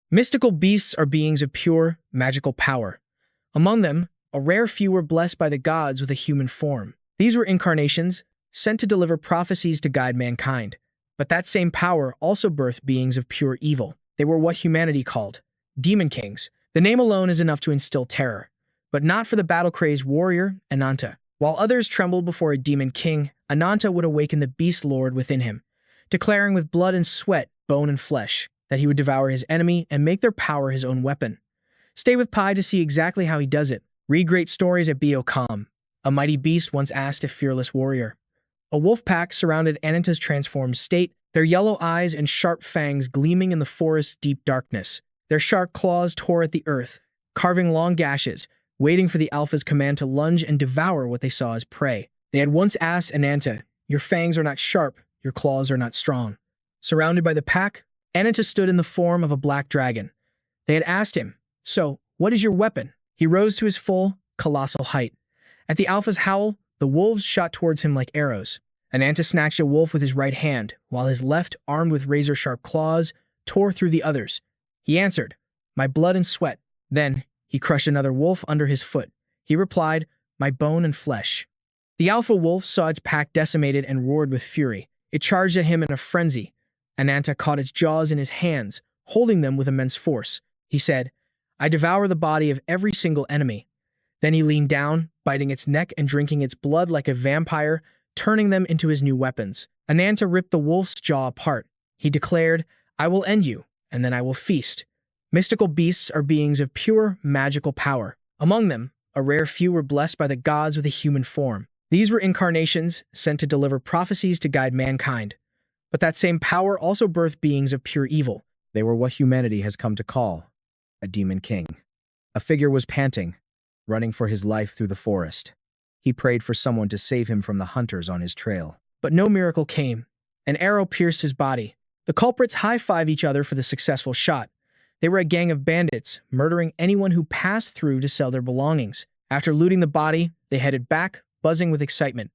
Mystical beasts are beings of pure, magical power. Among them, a rare few were blessed by the gods with a human form. These were incarnations, sent to deliver prophecies to guide mankind. But that same power also birthed beings of pure evil. They were what humanity called demon kings. The name alone is enough to instill terror, but not for the battle-crazed warrior, Ananta. While others trembled before a demon king, Ananta would awaken the beast lord within him, declaring with blood and sweat, bone and flesh, that he would devour his enemy and make their power his own weapon. Stay with Pi to see exactly how he does it. Read great stories at BO.com. A mighty beast once asked a fearless warrior. A wolf pack surrounded Ananta's transformed state, their yellow eyes and sharp fangs gleaming in the forest's deep darkness. Their sharp claws tore at the earth, carving long gashes, waiting for the Alpha's command to lunge and devour what they saw as prey. They had once asked Ananta, "Your fangs are not sharp, your claws are not strong." Surrounded by the pack, Ananta stood in the form of a black dragon. They had asked him, "So, what is your weapon?" He rose to his full, colossal height. At the Alpha's howl, the wolves shot towards him like arrows. Ananta snatched a wolf with his right hand, while his left, armed with razor-sharp claws, tore through the others. He answered, "My blood and sweat." Then, he crushed another wolf under his foot. He replied, "My bone and flesh." The Alpha wolf saw its pack decimated and roared with fury. It charged at him in a frenzy. Ananta caught its jaws in his hands, holding them with immense force. He said, "I devour the body of every single enemy." Then he leaned down, biting its neck and drinking its blood like a vampire, turning them into his new weapons. Ananta ripped the wolf's jaw apart. He declared, "I will end you, and then I will feast." Mystical beasts are beings of pure, magical power. Among them, a rare few were blessed by the gods with a human form. These were incarnations, sent to deliver prophecies to guide mankind. But that same power also birthed beings of pure evil. They were what humanity has come to call a demon king. A figure was panting, running for his life through the forest. He prayed for someone to save him from the hunters on his trail. But no miracle came. An arrow pierced his body. The culprits high-fived each other for the successful shot. They were a gang of bandits, murdering anyone who passed through to sell their belongings. After looting the body, they headed back, buzzing with excitement.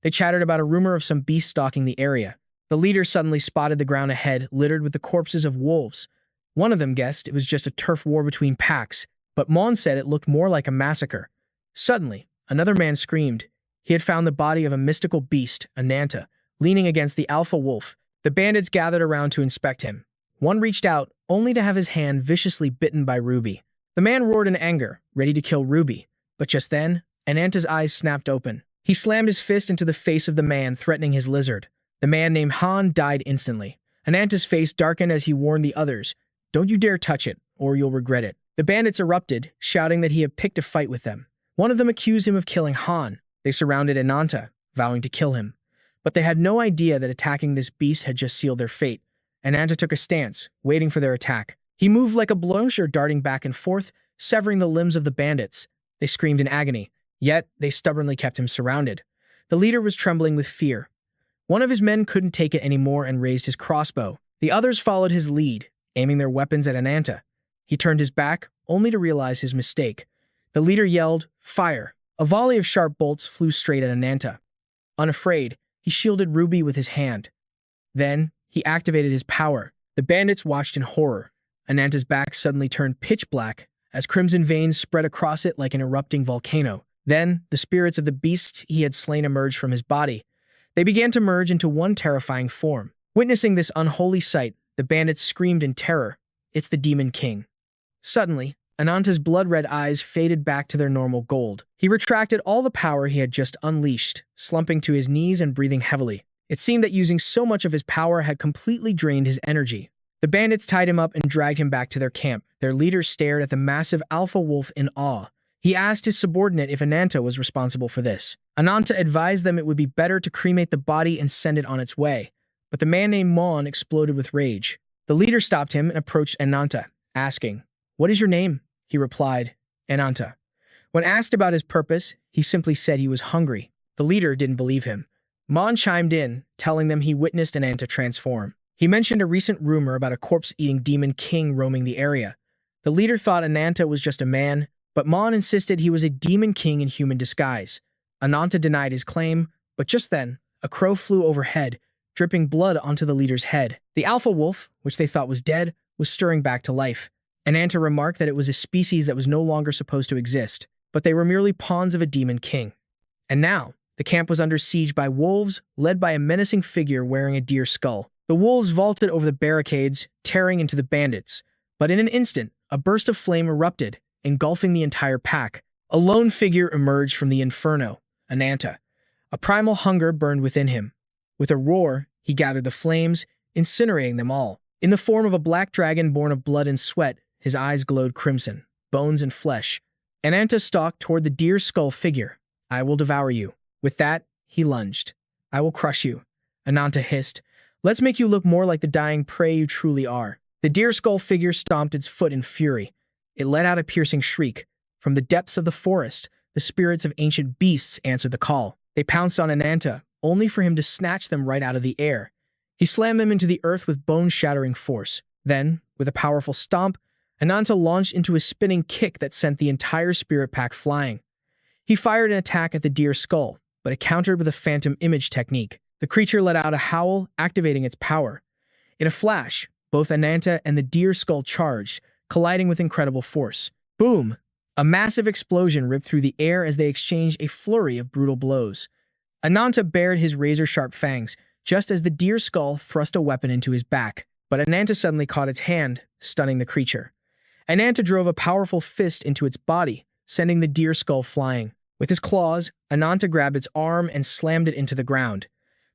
They chattered about a rumor of some beast stalking the area. The leader suddenly spotted the ground ahead, littered with the corpses of wolves. One of them guessed it was just a turf war between packs, but Mon said it looked more like a massacre. Suddenly, another man screamed. He had found the body of a mystical beast, Ananta, leaning against the alpha wolf. The bandits gathered around to inspect him. One reached out, only to have his hand viciously bitten by Ruby. The man roared in anger, ready to kill Ruby. But just then, Ananta's eyes snapped open. He slammed his fist into the face of the man, threatening his lizard. The man named Han died instantly. Ananta's face darkened as he warned the others, "Don't you dare touch it, or you'll regret it." The bandits erupted, shouting that he had picked a fight with them. One of them accused him of killing Han. They surrounded Ananta, vowing to kill him. But they had no idea that attacking this beast had just sealed their fate. Ananta took a stance, waiting for their attack. He moved like a blower darting back and forth, severing the limbs of the bandits. They screamed in agony, yet they stubbornly kept him surrounded. The leader was trembling with fear. One of his men couldn't take it anymore and raised his crossbow. The others followed his lead, aiming their weapons at Ananta. He turned his back, only to realize his mistake. The leader yelled, "Fire!" A volley of sharp bolts flew straight at Ananta. Unafraid, he shielded Ruby with his hand. Then, he activated his power. The bandits watched in horror. Ananta's back suddenly turned pitch black, as crimson veins spread across it like an erupting volcano. Then, the spirits of the beasts he had slain emerged from his body. They began to merge into one terrifying form. Witnessing this unholy sight, the bandits screamed in terror. "It's the Demon King." Suddenly, Ananta's blood-red eyes faded back to their normal gold. He retracted all the power he had just unleashed, slumping to his knees and breathing heavily. It seemed that using so much of his power had completely drained his energy. The bandits tied him up and dragged him back to their camp. Their leader stared at the massive alpha wolf in awe. He asked his subordinate if Ananta was responsible for this. Ananta advised them it would be better to cremate the body and send it on its way. But the man named Mon exploded with rage. The leader stopped him and approached Ananta, asking, "What is your name?" He replied, "Ananta." When asked about his purpose, he simply said he was hungry. The leader didn't believe him. Mon chimed in, telling them he witnessed Ananta transform. He mentioned a recent rumor about a corpse-eating demon king roaming the area. The leader thought Ananta was just a man, but Mon insisted he was a demon king in human disguise. Ananta denied his claim, but just then, a crow flew overhead, dripping blood onto the leader's head. The alpha wolf, which they thought was dead, was stirring back to life. Ananta remarked that it was a species that was no longer supposed to exist, but they were merely pawns of a demon king. And now, the camp was under siege by wolves, led by a menacing figure wearing a deer skull. The wolves vaulted over the barricades, tearing into the bandits. But in an instant, a burst of flame erupted, engulfing the entire pack. A lone figure emerged from the inferno, Ananta. A primal hunger burned within him. With a roar, he gathered the flames, incinerating them all. In the form of a black dragon born of blood and sweat, his eyes glowed crimson, bones and flesh. Ananta stalked toward the deer skull figure. "I will devour you." With that, he lunged. "I will crush you," Ananta hissed. "Let's make you look more like the dying prey you truly are." The deer skull figure stomped its foot in fury. It let out a piercing shriek. From the depths of the forest, the spirits of ancient beasts answered the call. They pounced on Ananta, only for him to snatch them right out of the air. He slammed them into the earth with bone-shattering force. Then, with a powerful stomp, Ananta launched into a spinning kick that sent the entire spirit pack flying. He fired an attack at the deer skull, but it countered with a phantom image technique. The creature let out a howl, activating its power. In a flash, both Ananta and the deer skull charged, colliding with incredible force. Boom! A massive explosion ripped through the air as they exchanged a flurry of brutal blows. Ananta bared his razor-sharp fangs, just as the deer skull thrust a weapon into his back. But Ananta suddenly caught its hand, stunning the creature. Ananta drove a powerful fist into its body, sending the deer skull flying. With his claws, Ananta grabbed its arm and slammed it into the ground.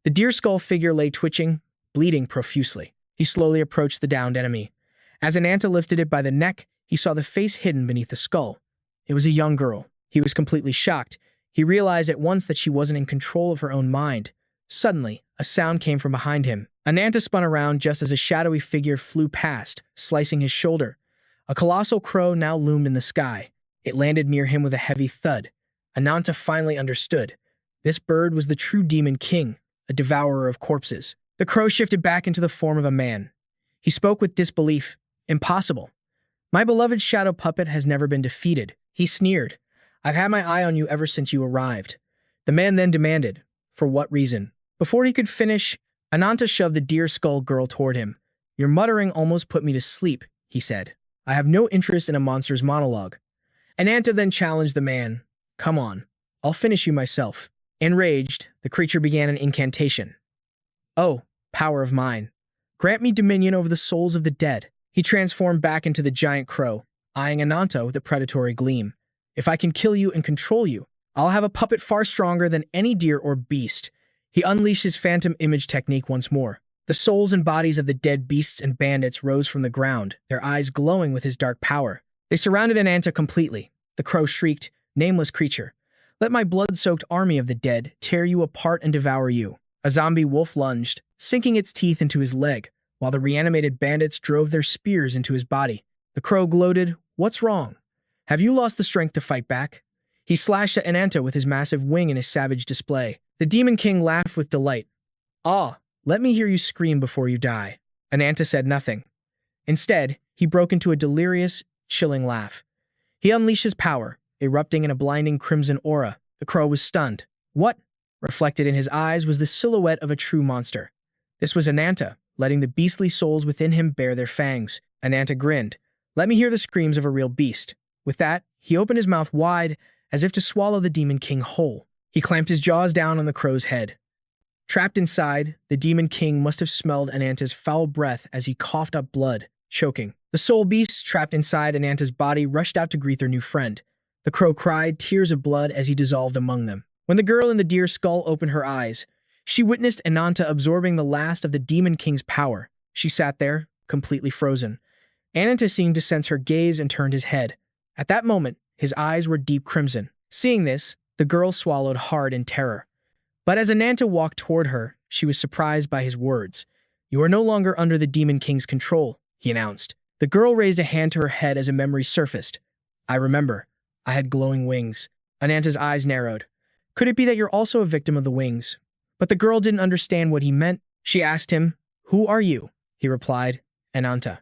The deer skull figure lay twitching, bleeding profusely. He slowly approached the downed enemy. As Ananta lifted it by the neck, he saw the face hidden beneath the skull. It was a young girl. He was completely shocked. He realized at once that she wasn't in control of her own mind. Suddenly, a sound came from behind him. Ananta spun around just as a shadowy figure flew past, slicing his shoulder. A colossal crow now loomed in the sky. It landed near him with a heavy thud. Ananta finally understood. This bird was the true demon king, a devourer of corpses. The crow shifted back into the form of a man. He spoke with disbelief. "Impossible. My beloved shadow puppet has never been defeated," he sneered. "I've had my eye on you ever since you arrived." The man then demanded, "For what reason?" Before he could finish, Ananta shoved the deer skull girl toward him. "Your muttering almost put me to sleep," he said. "I have no interest in a monster's monologue." Ananta then challenged the man. "Come on, I'll finish you myself." Enraged, the creature began an incantation. "Oh, power of mine, grant me dominion over the souls of the dead." He transformed back into the giant crow, eyeing Ananta with a predatory gleam. "If I can kill you and control you, I'll have a puppet far stronger than any deer or beast." He unleashed his phantom image technique once more. The souls and bodies of the dead beasts and bandits rose from the ground, their eyes glowing with his dark power. They surrounded Ananta completely. The crow shrieked, "Nameless creature, let my blood-soaked army of the dead tear you apart and devour you." A zombie wolf lunged, sinking its teeth into his leg, while the reanimated bandits drove their spears into his body. The crow gloated, "What's wrong? Have you lost the strength to fight back?" He slashed at Ananta with his massive wing in a savage display. The Demon King laughed with delight. "Ah, let me hear you scream before you die." Ananta said nothing. Instead, he broke into a delirious, chilling laugh. He unleashed his power, erupting in a blinding crimson aura. The crow was stunned. What? Reflected in his eyes was the silhouette of a true monster. This was Ananta, letting the beastly souls within him bare their fangs. Ananta grinned. "Let me hear the screams of a real beast." With that, he opened his mouth wide, as if to swallow the Demon King whole. He clamped his jaws down on the crow's head. Trapped inside, the Demon King must have smelled Ananta's foul breath as he coughed up blood, choking. The soul beasts trapped inside Ananta's body rushed out to greet their new friend. The crow cried tears of blood as he dissolved among them. When the girl in the deer skull opened her eyes, she witnessed Ananta absorbing the last of the Demon King's power. She sat there, completely frozen. Ananta seemed to sense her gaze and turned his head. At that moment, his eyes were deep crimson. Seeing this, the girl swallowed hard in terror. But as Ananta walked toward her, she was surprised by his words. "You are no longer under the Demon King's control," he announced. The girl raised a hand to her head as a memory surfaced. "I remember. I had glowing wings." Ananta's eyes narrowed. "Could it be that you're also a victim of the wings?" But the girl didn't understand what he meant. She asked him, "Who are you?" He replied, "Ananta,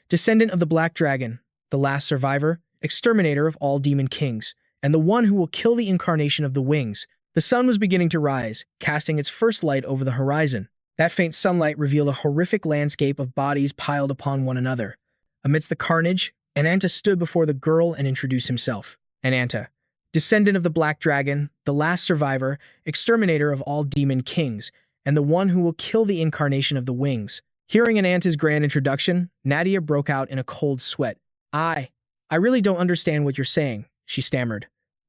descendant of the Black Dragon, the last survivor, exterminator of all demon kings, and the one who will kill the incarnation of the wings." The sun was beginning to rise, casting its first light over the horizon. That faint sunlight revealed a horrific landscape of bodies piled upon one another. Amidst the carnage, Ananta stood before the girl and introduced himself. Ananta, descendant of the Black Dragon, the last survivor, exterminator of all demon kings, and the one who will kill the incarnation of the wings. Hearing Ananta's grand introduction, Nadia broke out in a cold sweat. I really don't understand what you're saying, she stammered.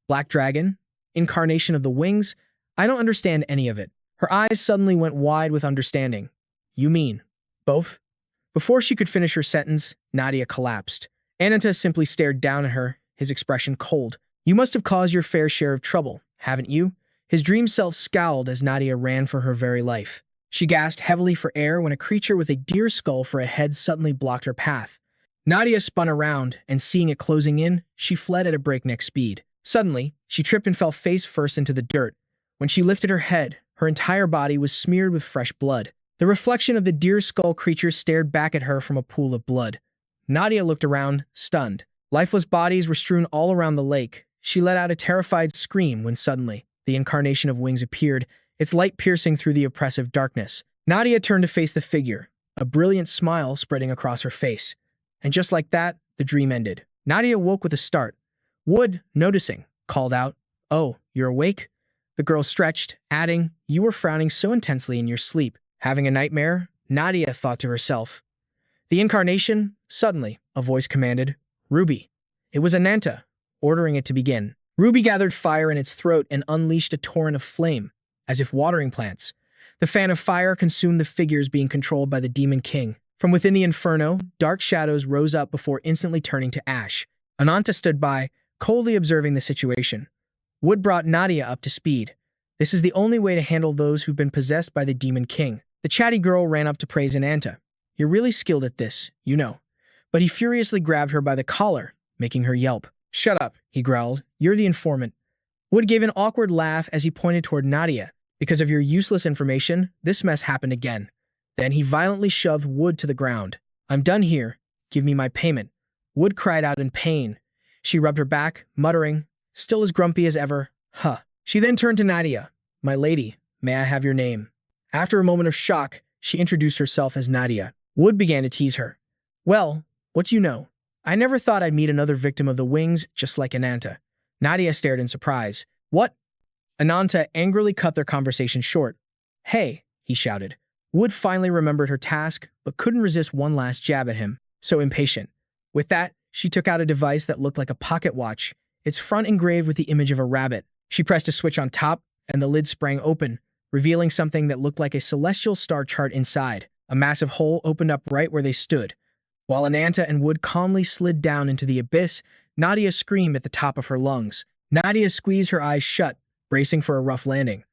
Black Dragon? Incarnation of the wings? I don't understand any of it. Her eyes suddenly went wide with understanding. You mean both? Before she could finish her sentence, Nadia collapsed. Ananta simply stared down at her, his expression cold. You must have caused your fair share of trouble, haven't you? His dream self scowled as Nadia ran for her very life. She gasped heavily for air when a creature with a deer skull for a head suddenly blocked her path. Nadia spun around, and seeing it closing in, she fled at a breakneck speed. Suddenly, she tripped and fell face first into the dirt. When she lifted her head, her entire body was smeared with fresh blood. The reflection of the deer skull creature stared back at her from a pool of blood. Nadia looked around, stunned. Lifeless bodies were strewn all around the lake. She let out a terrified scream when suddenly, the incarnation of wings appeared, its light piercing through the oppressive darkness. Nadia turned to face the figure, a brilliant smile spreading across her face. And just like that, the dream ended. Nadia woke with a start. Wood, noticing, called out, "Oh, you're awake?" The girl stretched, adding, "You were frowning so intensely in your sleep. Having a nightmare?" Nadia thought to herself. The incarnation? Suddenly, a voice commanded, "Ruby." It was Ananta, ordering it to begin. Ruby gathered fire in its throat and unleashed a torrent of flame, as if watering plants. The fan of fire consumed the figures being controlled by the Demon King. From within the inferno, dark shadows rose up before instantly turning to ash. Ananta stood by, coldly observing the situation. Wood brought Nadia up to speed. This is the only way to handle those who've been possessed by the Demon King. The chatty girl ran up to praise Ananta. You're really skilled at this, you know. But he furiously grabbed her by the collar, making her yelp. Shut up, he growled. You're the informant. Wood gave an awkward laugh as he pointed toward Nadia. Because of your useless information, this mess happened again. Then he violently shoved Wood to the ground. I'm done here. Give me my payment. Wood cried out in pain. She rubbed her back, muttering, still as grumpy as ever, huh. She then turned to Nadia. My lady, may I have your name? After a moment of shock, she introduced herself as Nadia. Wood began to tease her. Well, what do you know? I never thought I'd meet another victim of the wings just like Ananta. Nadia stared in surprise. What? Ananta angrily cut their conversation short. Hey, he shouted. Wood finally remembered her task, but couldn't resist one last jab at him. So impatient. With that, she took out a device that looked like a pocket watch, its front engraved with the image of a rabbit. She pressed a switch on top, and the lid sprang open, revealing something that looked like a celestial star chart inside. A massive hole opened up right where they stood. While Ananta and Wood calmly slid down into the abyss, Nadia screamed at the top of her lungs. Nadia squeezed her eyes shut, bracing for a rough landing.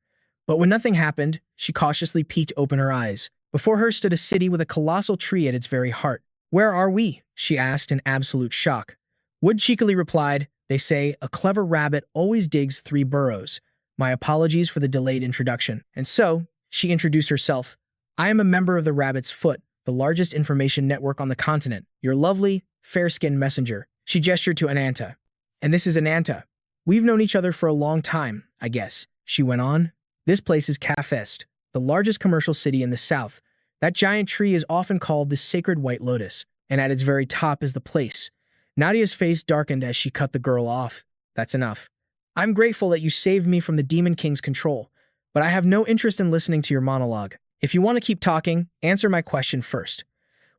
But when nothing happened, she cautiously peeked open her eyes. Before her stood a city with a colossal tree at its very heart. Where are we? She asked in absolute shock. Wood cheekily replied, They say a clever rabbit always digs 3 burrows. My apologies for the delayed introduction. And so, she introduced herself. I am a member of the Rabbit's Foot, the largest information network on the continent. Your lovely, fair-skinned messenger. She gestured to Ananta. And this is Ananta. We've known each other for a long time, I guess. She went on. This place is Kafest, the largest commercial city in the south. That giant tree is often called the Sacred White Lotus, and at its very top is the place. Nadia's face darkened as she cut the girl off. That's enough. I'm grateful that you saved me from the Demon King's control, but I have no interest in listening to your monologue. If you want to keep talking, answer my question first.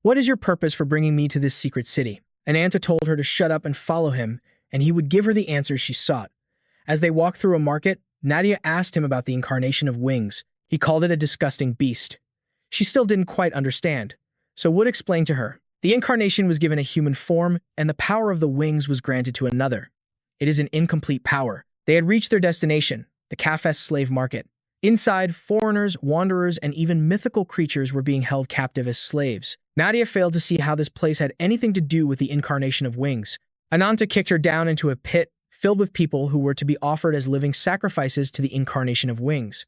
What is your purpose for bringing me to this secret city? Ananta told her to shut up and follow him, and he would give her the answers she sought. As they walked through a market, Nadia asked him about the incarnation of wings. He called it a disgusting beast. She still didn't quite understand, so Wood explained to her. The incarnation was given a human form, and the power of the wings was granted to another. It is an incomplete power. They had reached their destination, the Kafest slave market. Inside, foreigners, wanderers, and even mythical creatures were being held captive as slaves. Nadia failed to see how this place had anything to do with the incarnation of wings. Ananta kicked her down into a pit filled with people who were to be offered as living sacrifices to the incarnation of wings.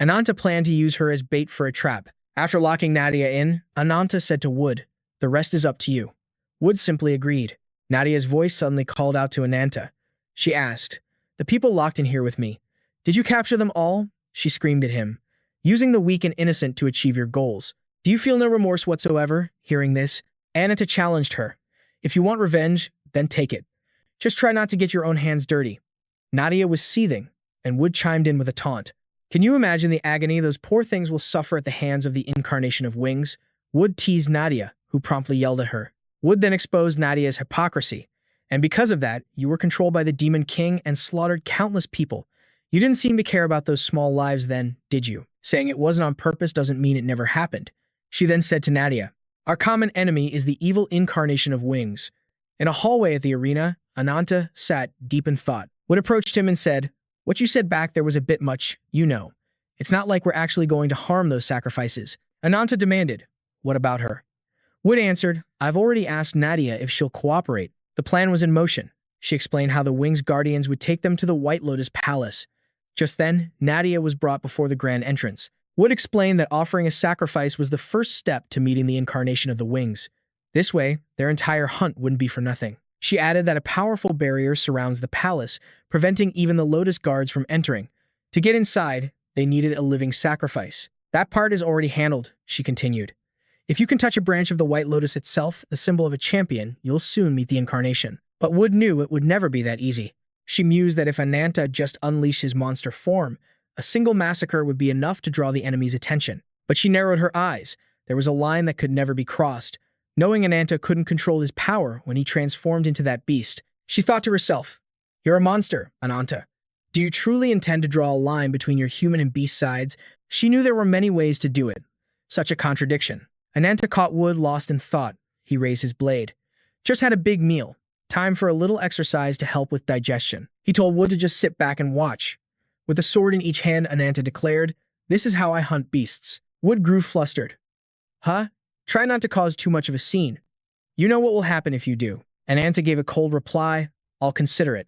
Ananta planned to use her as bait for a trap. After locking Nadia in, Ananta said to Wood, The rest is up to you. Wood simply agreed. Nadia's voice suddenly called out to Ananta. She asked, The people locked in here with me, did you capture them all? She screamed at him. Using the weak and innocent to achieve your goals. Do you feel no remorse whatsoever? Hearing this, Ananta challenged her. If you want revenge, then take it. Just try not to get your own hands dirty. Nadia was seething, and Wood chimed in with a taunt. Can you imagine the agony those poor things will suffer at the hands of the incarnation of wings? Wood teased Nadia, who promptly yelled at her. Wood then exposed Nadia's hypocrisy. And because of that, you were controlled by the Demon King and slaughtered countless people. You didn't seem to care about those small lives then, did you? Saying it wasn't on purpose doesn't mean it never happened. She then said to Nadia, our common enemy is the evil incarnation of wings. In a hallway at the arena, Ananta sat deep in thought. Wood approached him and said, what you said back there was a bit much, you know. It's not like we're actually going to harm those sacrifices. Ananta demanded, what about her? Wood answered, I've already asked Nadia if she'll cooperate. The plan was in motion. She explained how the Wings Guardians would take them to the White Lotus Palace. Just then, Nadia was brought before the grand entrance. Wood explained that offering a sacrifice was the first step to meeting the incarnation of the Wings. This way, their entire hunt wouldn't be for nothing. She added that a powerful barrier surrounds the palace, preventing even the Lotus guards from entering. To get inside, they needed a living sacrifice. That part is already handled, she continued. If you can touch a branch of the White Lotus itself, the symbol of a champion, you'll soon meet the incarnation. But Wood knew it would never be that easy. She mused that if Ananta just unleashed his monster form, a single massacre would be enough to draw the enemy's attention. But she narrowed her eyes. There was a line that could never be crossed. Knowing Ananta couldn't control his power when he transformed into that beast, she thought to herself, you're a monster, Ananta. Do you truly intend to draw a line between your human and beast sides? She knew there were many ways to do it. Such a contradiction. Ananta caught Wood lost in thought. He raised his blade. Just had a big meal. Time for a little exercise to help with digestion. He told Wood to just sit back and watch. With a sword in each hand, Ananta declared, this is how I hunt beasts. Wood grew flustered. Huh? Try not to cause too much of a scene. You know what will happen if you do. Ananta gave a cold reply, I'll consider it.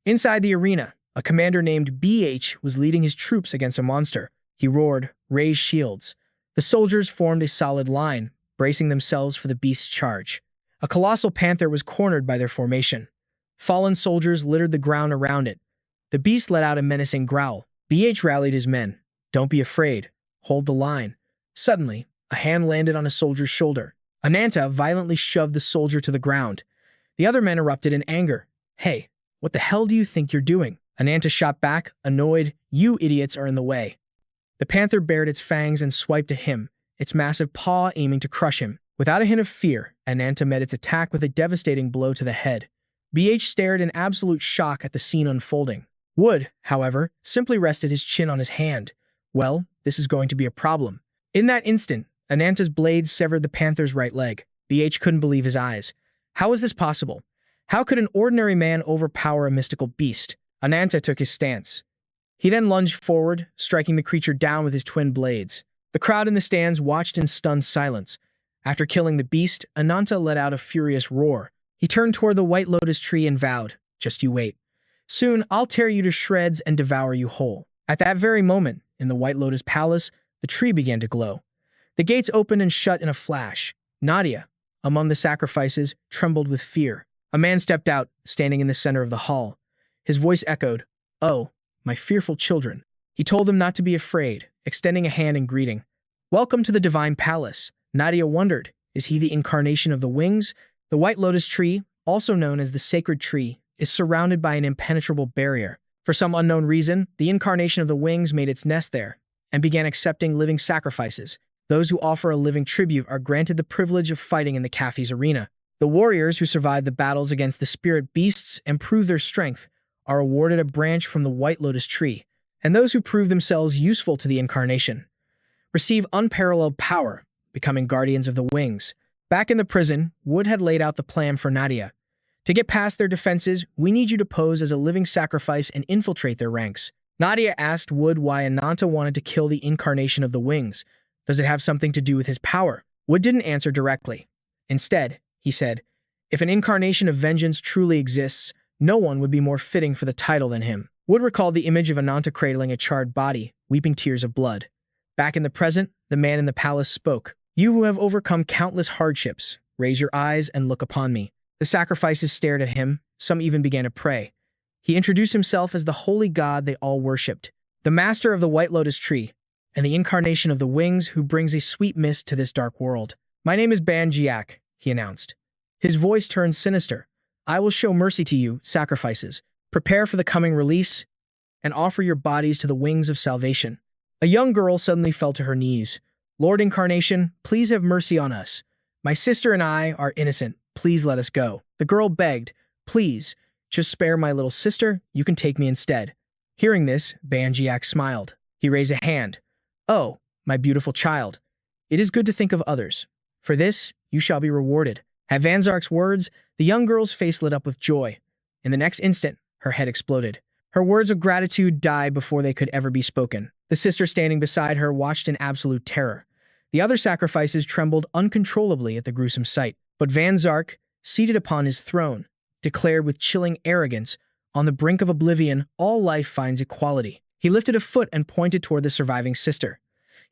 Inside the arena, a commander named BH was leading his troops against a monster. He roared, raise shields. The soldiers formed a solid line, bracing themselves for the beast's charge. A colossal panther was cornered by their formation. Fallen soldiers littered the ground around it. The beast let out a menacing growl. BH rallied his men. Don't be afraid. Hold the line. Suddenly, a hand landed on a soldier's shoulder. Ananta violently shoved the soldier to the ground. The other men erupted in anger. Hey, what the hell do you think you're doing? Ananta shot back, annoyed. You idiots are in the way. The panther bared its fangs and swiped at him, its massive paw aiming to crush him. Without a hint of fear, Ananta met its attack with a devastating blow to the head. BH stared in absolute shock at the scene unfolding. Wood, however, simply rested his chin on his hand. Well, this is going to be a problem. In that instant, Ananta's blade severed the panther's right leg. BH couldn't believe his eyes. How was this possible? How could an ordinary man overpower a mystical beast? Ananta took his stance. He then lunged forward, striking the creature down with his twin blades. The crowd in the stands watched in stunned silence. After killing the beast, Ananta let out a furious roar. He turned toward the White Lotus tree and vowed, just you wait. Soon, I'll tear you to shreds and devour you whole. At that very moment, in the White Lotus Palace, the tree began to glow. The gates opened and shut in a flash. Nadia, among the sacrifices, trembled with fear. A man stepped out, standing in the center of the hall. His voice echoed, oh, my fearful children. He told them not to be afraid, extending a hand in greeting. Welcome to the Divine Palace. Nadia wondered, is he the incarnation of the wings? The White Lotus tree, also known as the Sacred Tree, is surrounded by an impenetrable barrier. For some unknown reason, the incarnation of the wings made its nest there and began accepting living sacrifices. Those who offer a living tribute are granted the privilege of fighting in the Cafe's arena. The warriors who survive the battles against the spirit beasts and prove their strength are awarded a branch from the White Lotus tree, and those who prove themselves useful to the incarnation receive unparalleled power, becoming guardians of the wings. Back in the prison, Wood had laid out the plan for Nadia. To get past their defenses, we need you to pose as a living sacrifice and infiltrate their ranks. Nadia asked Wood why Ananta wanted to kill the incarnation of the wings. Does it have something to do with his power? Wood didn't answer directly. Instead, he said, if an incarnation of vengeance truly exists, no one would be more fitting for the title than him. Wood recalled the image of Ananta cradling a charred body, weeping tears of blood. Back in the present, the man in the palace spoke. You who have overcome countless hardships, raise your eyes and look upon me. The sacrifices stared at him, some even began to pray. He introduced himself as the holy god they all worshipped, the master of the White Lotus tree, and the incarnation of the wings who brings a sweet mist to this dark world. My name is Banjiak, he announced. His voice turned sinister. I will show mercy to you, sacrifices. Prepare for the coming release, and offer your bodies to the wings of salvation. A young girl suddenly fell to her knees. Lord Incarnation, please have mercy on us. My sister and I are innocent. Please let us go. The girl begged, please, just spare my little sister. You can take me instead. Hearing this, Banjiak smiled. He raised a hand. Oh, my beautiful child. It is good to think of others. For this, you shall be rewarded. At Banjiak's words, the young girl's face lit up with joy. In the next instant, her head exploded. Her words of gratitude died before they could ever be spoken. The sister standing beside her watched in absolute terror. The other sacrifices trembled uncontrollably at the gruesome sight. But Banjiak, seated upon his throne, declared with chilling arrogance, on the brink of oblivion, all life finds equality. He lifted a foot and pointed toward the surviving sister.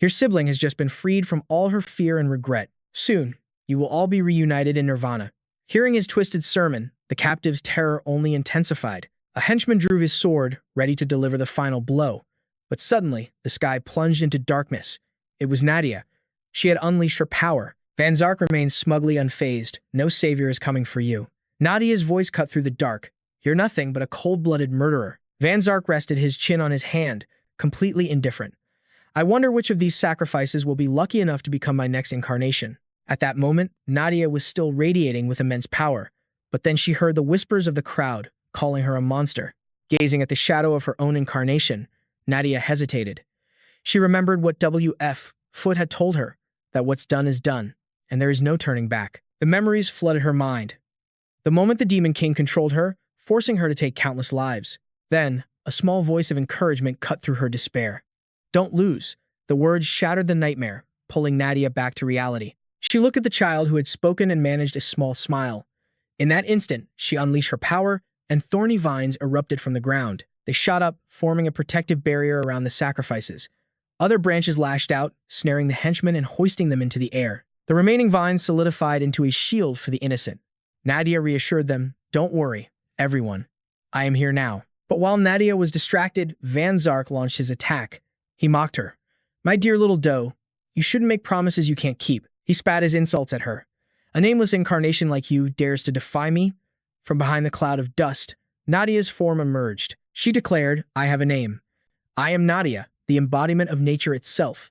Your sibling has just been freed from all her fear and regret. Soon, you will all be reunited in nirvana. Hearing his twisted sermon, the captive's terror only intensified. A henchman drew his sword, ready to deliver the final blow. But suddenly, the sky plunged into darkness. It was Nadia. She had unleashed her power. Banjiak remained smugly unfazed. No savior is coming for you. Nadia's voice cut through the dark. You're nothing but a cold-blooded murderer. Banjiak rested his chin on his hand, completely indifferent. I wonder which of these sacrifices will be lucky enough to become my next incarnation. At that moment, Nadia was still radiating with immense power, but then she heard the whispers of the crowd, calling her a monster. Gazing at the shadow of her own incarnation, Nadia hesitated. She remembered what W.F. Foot had told her, that what's done is done, and there is no turning back. The memories flooded her mind. The moment the Demon King controlled her, forcing her to take countless lives. Then, a small voice of encouragement cut through her despair. Don't lose. The words shattered the nightmare, pulling Nadia back to reality. She looked at the child who had spoken and managed a small smile. In that instant, she unleashed her power, and thorny vines erupted from the ground. They shot up, forming a protective barrier around the sacrifices. Other branches lashed out, snaring the henchmen and hoisting them into the air. The remaining vines solidified into a shield for the innocent. Nadia reassured them, don't worry, everyone. I am here now. But while Nadia was distracted, Banjiak launched his attack. He mocked her. My dear little doe, you shouldn't make promises you can't keep. He spat his insults at her. A nameless incarnation like you dares to defy me? From behind the cloud of dust, Nadia's form emerged. She declared, I have a name. I am Nadia, the embodiment of nature itself.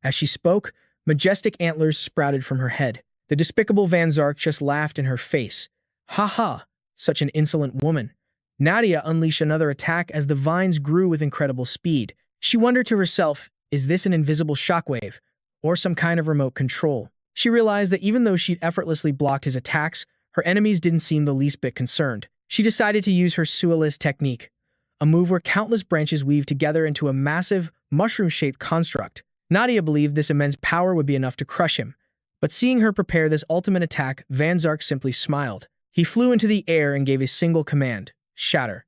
As she spoke, majestic antlers sprouted from her head. The despicable Banjiak just laughed in her face. Ha ha, such an insolent woman. Nadia unleashed another attack as the vines grew with incredible speed. She wondered to herself, is this an invisible shockwave, or some kind of remote control? She realized that even though she'd effortlessly blocked his attacks, her enemies didn't seem the least bit concerned. She decided to use her Sualis technique, a move where countless branches weave together into a massive, mushroom-shaped construct. Nadia believed this immense power would be enough to crush him, but seeing her prepare this ultimate attack, Banjiak simply smiled. He flew into the air and gave a single command, shatter.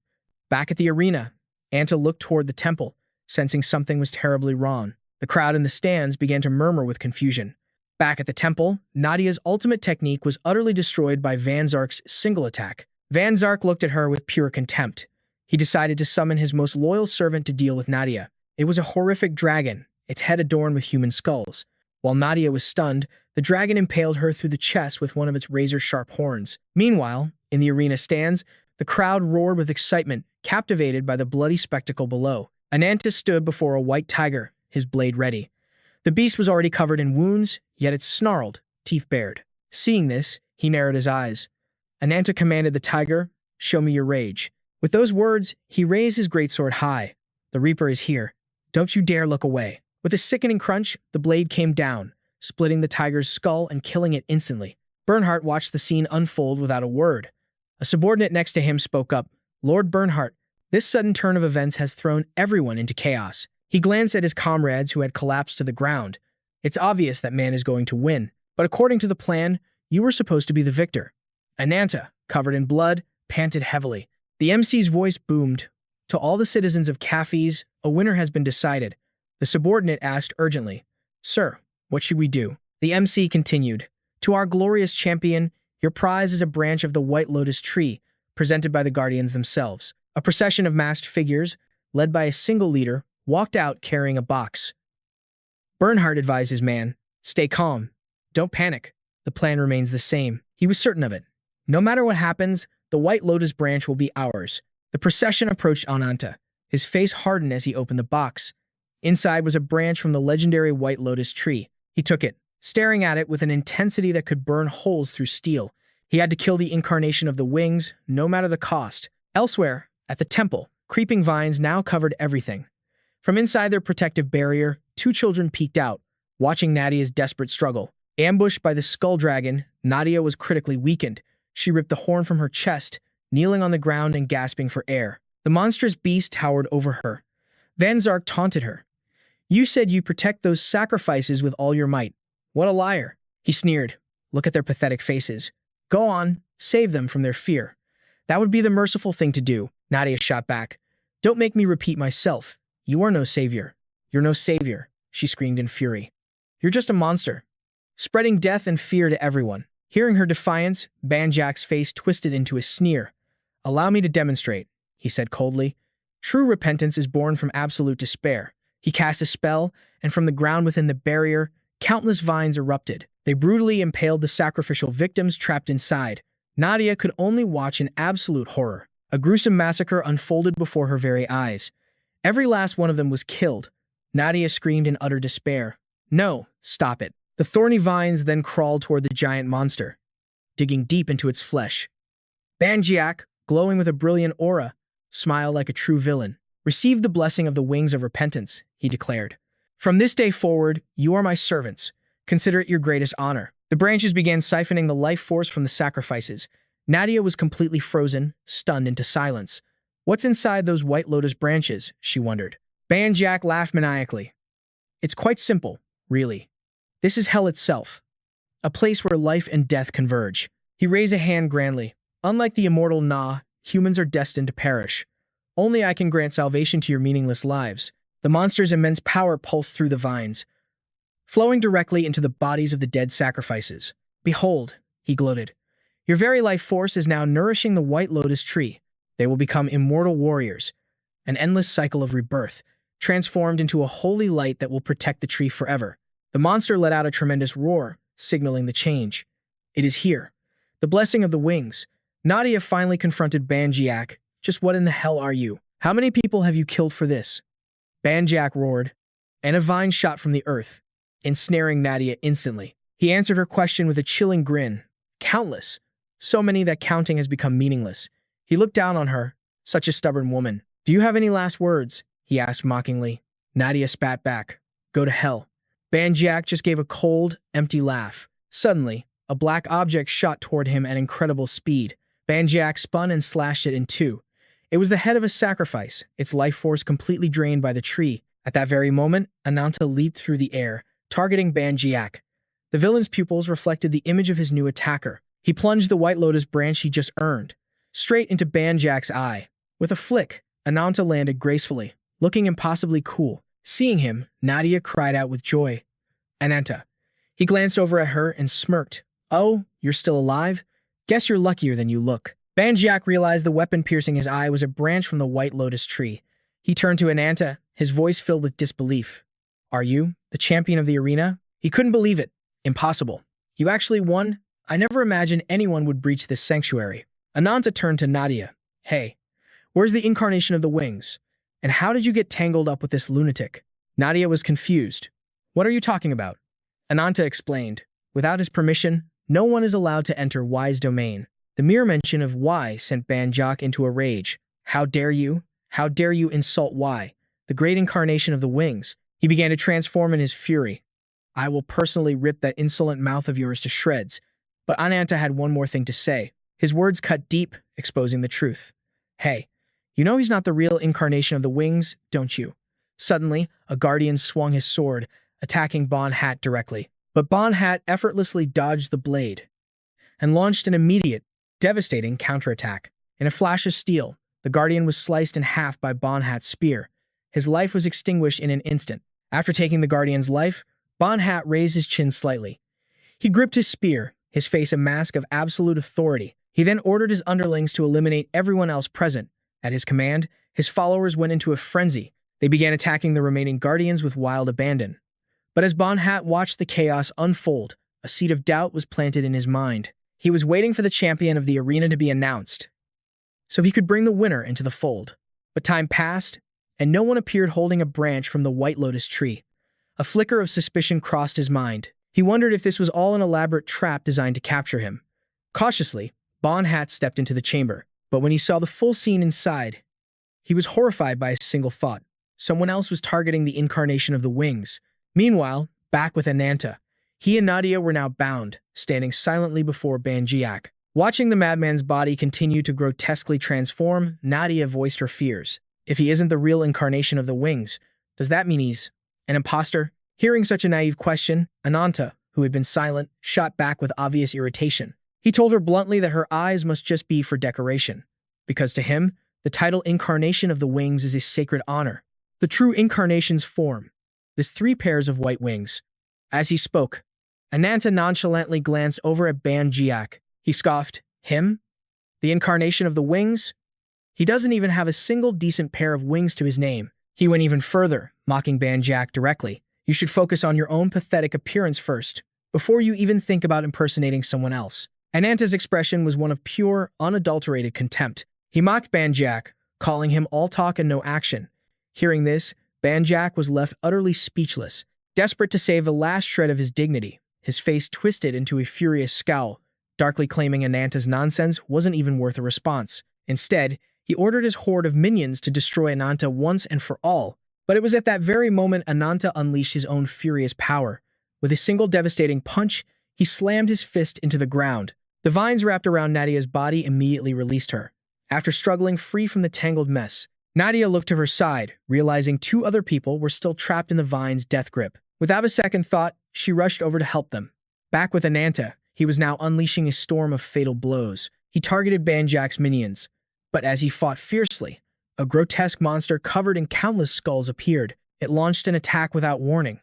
Back at the arena, Ananta looked toward the temple, sensing something was terribly wrong. The crowd in the stands began to murmur with confusion. Back at the temple, Nadia's ultimate technique was utterly destroyed by Banjiak's single attack. Banjiak looked at her with pure contempt. He decided to summon his most loyal servant to deal with Nadia. It was a horrific dragon, its head adorned with human skulls. While Nadia was stunned, the dragon impaled her through the chest with one of its razor-sharp horns. Meanwhile, in the arena stands, the crowd roared with excitement, captivated by the bloody spectacle below. Ananta stood before a white tiger, his blade ready. The beast was already covered in wounds, yet it snarled, teeth bared. Seeing this, he narrowed his eyes. Ananta commanded the tiger, show me your rage. With those words, he raised his greatsword high. The Reaper is here. Don't you dare look away. With a sickening crunch, the blade came down, splitting the tiger's skull and killing it instantly. Bernhardt watched the scene unfold without a word. A subordinate next to him spoke up, Lord Bernhardt, this sudden turn of events has thrown everyone into chaos. He glanced at his comrades who had collapsed to the ground. It's obvious that man is going to win, but according to the plan, you were supposed to be the victor. Ananta, covered in blood, panted heavily. The MC's voice boomed. To all the citizens of Cafes, a winner has been decided. The subordinate asked urgently, Sir, what should we do? The MC continued, To our glorious champion, your prize is a branch of the White Lotus tree, presented by the Guardians themselves. A procession of masked figures, led by a single leader, walked out carrying a box. Bernhardt advised his man, stay calm. Don't panic. The plan remains the same. He was certain of it. No matter what happens, the White Lotus branch will be ours. The procession approached Ananta. His face hardened as he opened the box. Inside was a branch from the legendary White Lotus tree. He took it, staring at it with an intensity that could burn holes through steel. He had to kill the incarnation of the wings, no matter the cost. Elsewhere, at the temple, creeping vines now covered everything. From inside their protective barrier, two children peeked out, watching Nadia's desperate struggle. Ambushed by the skull dragon, Nadia was critically weakened. She ripped the horn from her chest, kneeling on the ground and gasping for air. The monstrous beast towered over her. Van Zark taunted her. "You said you protect those sacrifices with all your might. What a liar." He sneered. "Look at their pathetic faces. Go on, save them from their fear." "That would be the merciful thing to do," Nadia shot back. "Don't make me repeat myself. You are no savior. You're no savior," she screamed in fury. "You're just a monster, spreading death and fear to everyone." Hearing her defiance, Banjiak's face twisted into a sneer. "Allow me to demonstrate," he said coldly. "True repentance is born from absolute despair." He cast a spell, and from the ground within the barrier, countless vines erupted. They brutally impaled the sacrificial victims trapped inside. Nadia could only watch in absolute horror. A gruesome massacre unfolded before her very eyes. Every last one of them was killed. Nadia screamed in utter despair. "No, stop it." The thorny vines then crawled toward the giant monster, digging deep into its flesh. Banjiak, glowing with a brilliant aura, smiled like a true villain. "Receive the blessing of the wings of repentance," he declared. "From this day forward, you are my servants. Consider it your greatest honor." The branches began siphoning the life force from the sacrifices. Nadia was completely frozen, stunned into silence. "What's inside those White Lotus branches?" she wondered. Banjiak laughed maniacally. "It's quite simple, really. This is hell itself, a place where life and death converge." He raised a hand grandly. "Unlike the immortal Na, humans are destined to perish. Only I can grant salvation to your meaningless lives." The monster's immense power pulsed through the vines, flowing directly into the bodies of the dead sacrifices. "Behold," he gloated, "your very life force is now nourishing the White Lotus tree. They will become immortal warriors, an endless cycle of rebirth, transformed into a holy light that will protect the tree forever." The monster let out a tremendous roar, signaling the change. "It is here. The blessing of the wings." Nadia finally confronted Banjiak. "Just what in the hell are you? How many people have you killed for this?" Banjiak roared, and a vine shot from the earth, ensnaring Nadia instantly. He answered her question with a chilling grin. "Countless. So many that counting has become meaningless." He looked down on her, such a stubborn woman. "Do you have any last words?" he asked mockingly. Nadia spat back. "Go to hell." Banjiak just gave a cold, empty laugh. Suddenly, a black object shot toward him at incredible speed. Banjiak spun and slashed it in two. It was the head of a sacrifice, its life force completely drained by the tree. At that very moment, Ananta leaped through the air, targeting Banjiak. The villain's pupils reflected the image of his new attacker. He plunged the White Lotus branch he just earned straight into Banjiak's eye. With a flick, Ananta landed gracefully, looking impossibly cool. Seeing him, Nadia cried out with joy. "Ananta." He glanced over at her and smirked. "Oh, you're still alive? Guess you're luckier than you look." Banjiak realized the weapon piercing his eye was a branch from the White Lotus tree. He turned to Ananta, his voice filled with disbelief. "Are you the champion of the arena?" He couldn't believe it. "Impossible. You actually won? I never imagined anyone would breach this sanctuary." Ananta turned to Nadia. "Hey, where's the incarnation of the wings? And how did you get tangled up with this lunatic?" Nadia was confused. "What are you talking about?" Ananta explained. "Without his permission, no one is allowed to enter Y's domain." The mere mention of Y sent Banjiak into a rage. "How dare you? How dare you insult Y, the great incarnation of the wings?" He began to transform in his fury. "I will personally rip that insolent mouth of yours to shreds." But Ananta had one more thing to say. His words cut deep, exposing the truth. "Hey, you know he's not the real incarnation of the wings, don't you?" Suddenly, a guardian swung his sword, attacking Bon Hat directly. But Bon Hat effortlessly dodged the blade and launched an immediate, devastating counterattack. In a flash of steel, the guardian was sliced in half by Bon Hat's spear. His life was extinguished in an instant. After taking the guardian's life, Bon Hat raised his chin slightly. He gripped his spear, his face a mask of absolute authority. He then ordered his underlings to eliminate everyone else present. At his command, his followers went into a frenzy. They began attacking the remaining guardians with wild abandon. But as Bon Hat watched the chaos unfold, a seed of doubt was planted in his mind. He was waiting for the champion of the arena to be announced, so he could bring the winner into the fold. But time passed, and no one appeared holding a branch from the white lotus tree. A flicker of suspicion crossed his mind. He wondered if this was all an elaborate trap designed to capture him. Cautiously, Bon Hat stepped into the chamber, but when he saw the full scene inside, he was horrified by a single thought. Someone else was targeting the incarnation of the wings. Meanwhile, back with Ananta, he and Nadia were now bound, standing silently before Banjiak. Watching the madman's body continue to grotesquely transform, Nadia voiced her fears. If he isn't the real incarnation of the wings, does that mean he's an imposter? Hearing such a naive question, Ananta, who had been silent, shot back with obvious irritation. He told her bluntly that her eyes must just be for decoration, because to him, the title Incarnation of the Wings is a sacred honor. The true incarnation's form, this 3 pairs of white wings. As he spoke, Ananta nonchalantly glanced over at Banjiak. He scoffed, "Him? The incarnation of the wings? He doesn't even have a single decent pair of wings to his name." He went even further, mocking Banjiak directly. "You should focus on your own pathetic appearance first, before you even think about impersonating someone else." Ananta's expression was one of pure, unadulterated contempt. He mocked Banjiak, calling him all talk and no action. Hearing this, Banjiak was left utterly speechless. Desperate to save the last shred of his dignity, his face twisted into a furious scowl, darkly claiming Ananta's nonsense wasn't even worth a response. Instead, he ordered his horde of minions to destroy Ananta once and for all. But it was at that very moment Ananta unleashed his own furious power. With a single devastating punch, he slammed his fist into the ground. The vines wrapped around Nadia's body immediately released her. After struggling free from the tangled mess, Nadia looked to her side, realizing 2 other people were still trapped in the vine's death grip. Without a second thought, she rushed over to help them. Back with Ananta, he was now unleashing a storm of fatal blows. He targeted Banjiak's minions, but as he fought fiercely, a grotesque monster covered in countless skulls appeared. It launched an attack without warning.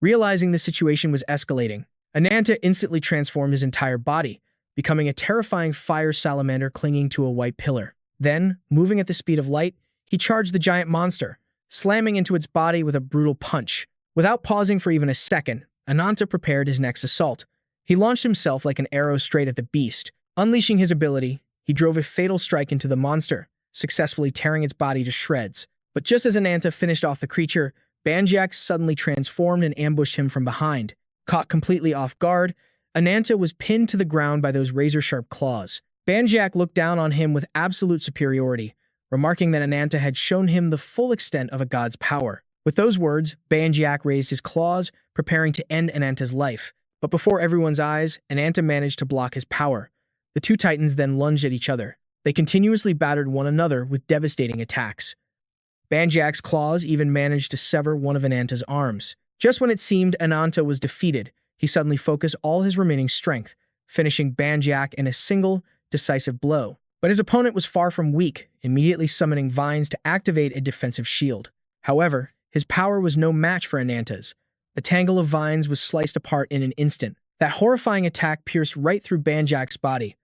Realizing the situation was escalating, Ananta instantly transformed his entire body, becoming a terrifying fire salamander clinging to a white pillar. Then, moving at the speed of light, he charged the giant monster, slamming into its body with a brutal punch. Without pausing for even a second, Ananta prepared his next assault. He launched himself like an arrow straight at the beast. Unleashing his ability, he drove a fatal strike into the monster, successfully tearing its body to shreds. But just as Ananta finished off the creature, Banjiak suddenly transformed and ambushed him from behind. Caught completely off guard, Ananta was pinned to the ground by those razor-sharp claws. Banjiak looked down on him with absolute superiority, remarking that Ananta had shown him the full extent of a god's power. With those words, Banjiak raised his claws, preparing to end Ananta's life. But before everyone's eyes, Ananta managed to block his power. The 2 titans then lunged at each other. They continuously battered one another with devastating attacks. Banjiak's claws even managed to sever one of Ananta's arms. Just when it seemed Ananta was defeated, he suddenly focused all his remaining strength, finishing Banjiak in a single, decisive blow. But his opponent was far from weak, immediately summoning vines to activate a defensive shield. However, his power was no match for Ananta's. The tangle of vines was sliced apart in an instant. That horrifying attack pierced right through Banjiak's body.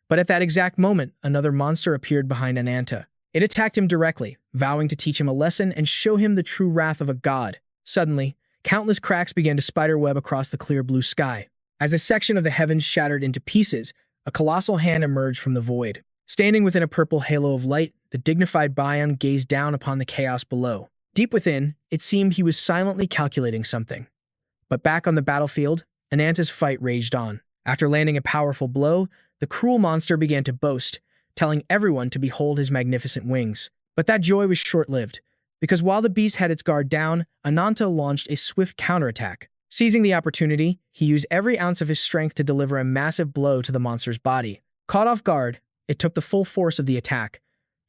But at that exact moment, another monster appeared behind Ananta. It attacked him directly, vowing to teach him a lesson and show him the true wrath of a god. Suddenly, countless cracks began to spiderweb across the clear blue sky. As a section of the heavens shattered into pieces, a colossal hand emerged from the void. Standing within a purple halo of light, the dignified Bion gazed down upon the chaos below. Deep within, it seemed he was silently calculating something. But back on the battlefield, Ananta's fight raged on. After landing a powerful blow, the cruel monster began to boast, telling everyone to behold his magnificent wings. But that joy was short-lived, because while the beast had its guard down, Ananta launched a swift counterattack. Seizing the opportunity, he used every ounce of his strength to deliver a massive blow to the monster's body. Caught off guard, it took the full force of the attack.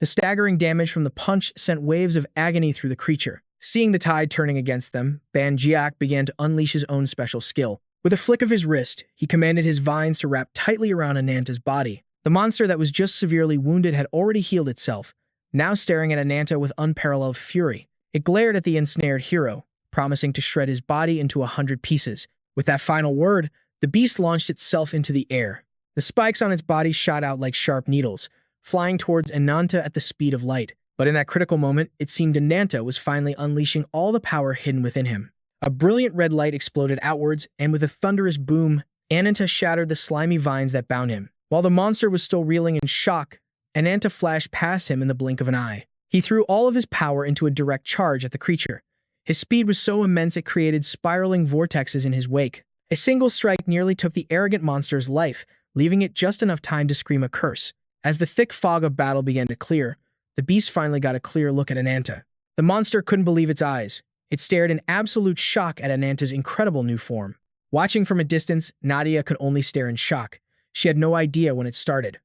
The staggering damage from the punch sent waves of agony through the creature. Seeing the tide turning against them, Banjiak began to unleash his own special skill. With a flick of his wrist, he commanded his vines to wrap tightly around Ananta's body. The monster that was just severely wounded had already healed itself, now staring at Ananta with unparalleled fury. It glared at the ensnared hero, promising to shred his body into 100 pieces. With that final word, the beast launched itself into the air. The spikes on its body shot out like sharp needles, flying towards Ananta at the speed of light. But in that critical moment, it seemed Ananta was finally unleashing all the power hidden within him. A brilliant red light exploded outwards, and with a thunderous boom, Ananta shattered the slimy vines that bound him. While the monster was still reeling in shock, Ananta flashed past him in the blink of an eye. He threw all of his power into a direct charge at the creature. His speed was so immense it created spiraling vortexes in his wake. A single strike nearly took the arrogant monster's life, leaving it just enough time to scream a curse. As the thick fog of battle began to clear, the beast finally got a clear look at Ananta. The monster couldn't believe its eyes. It stared in absolute shock at Ananta's incredible new form. Watching from a distance, Nadia could only stare in shock. She had no idea when it started.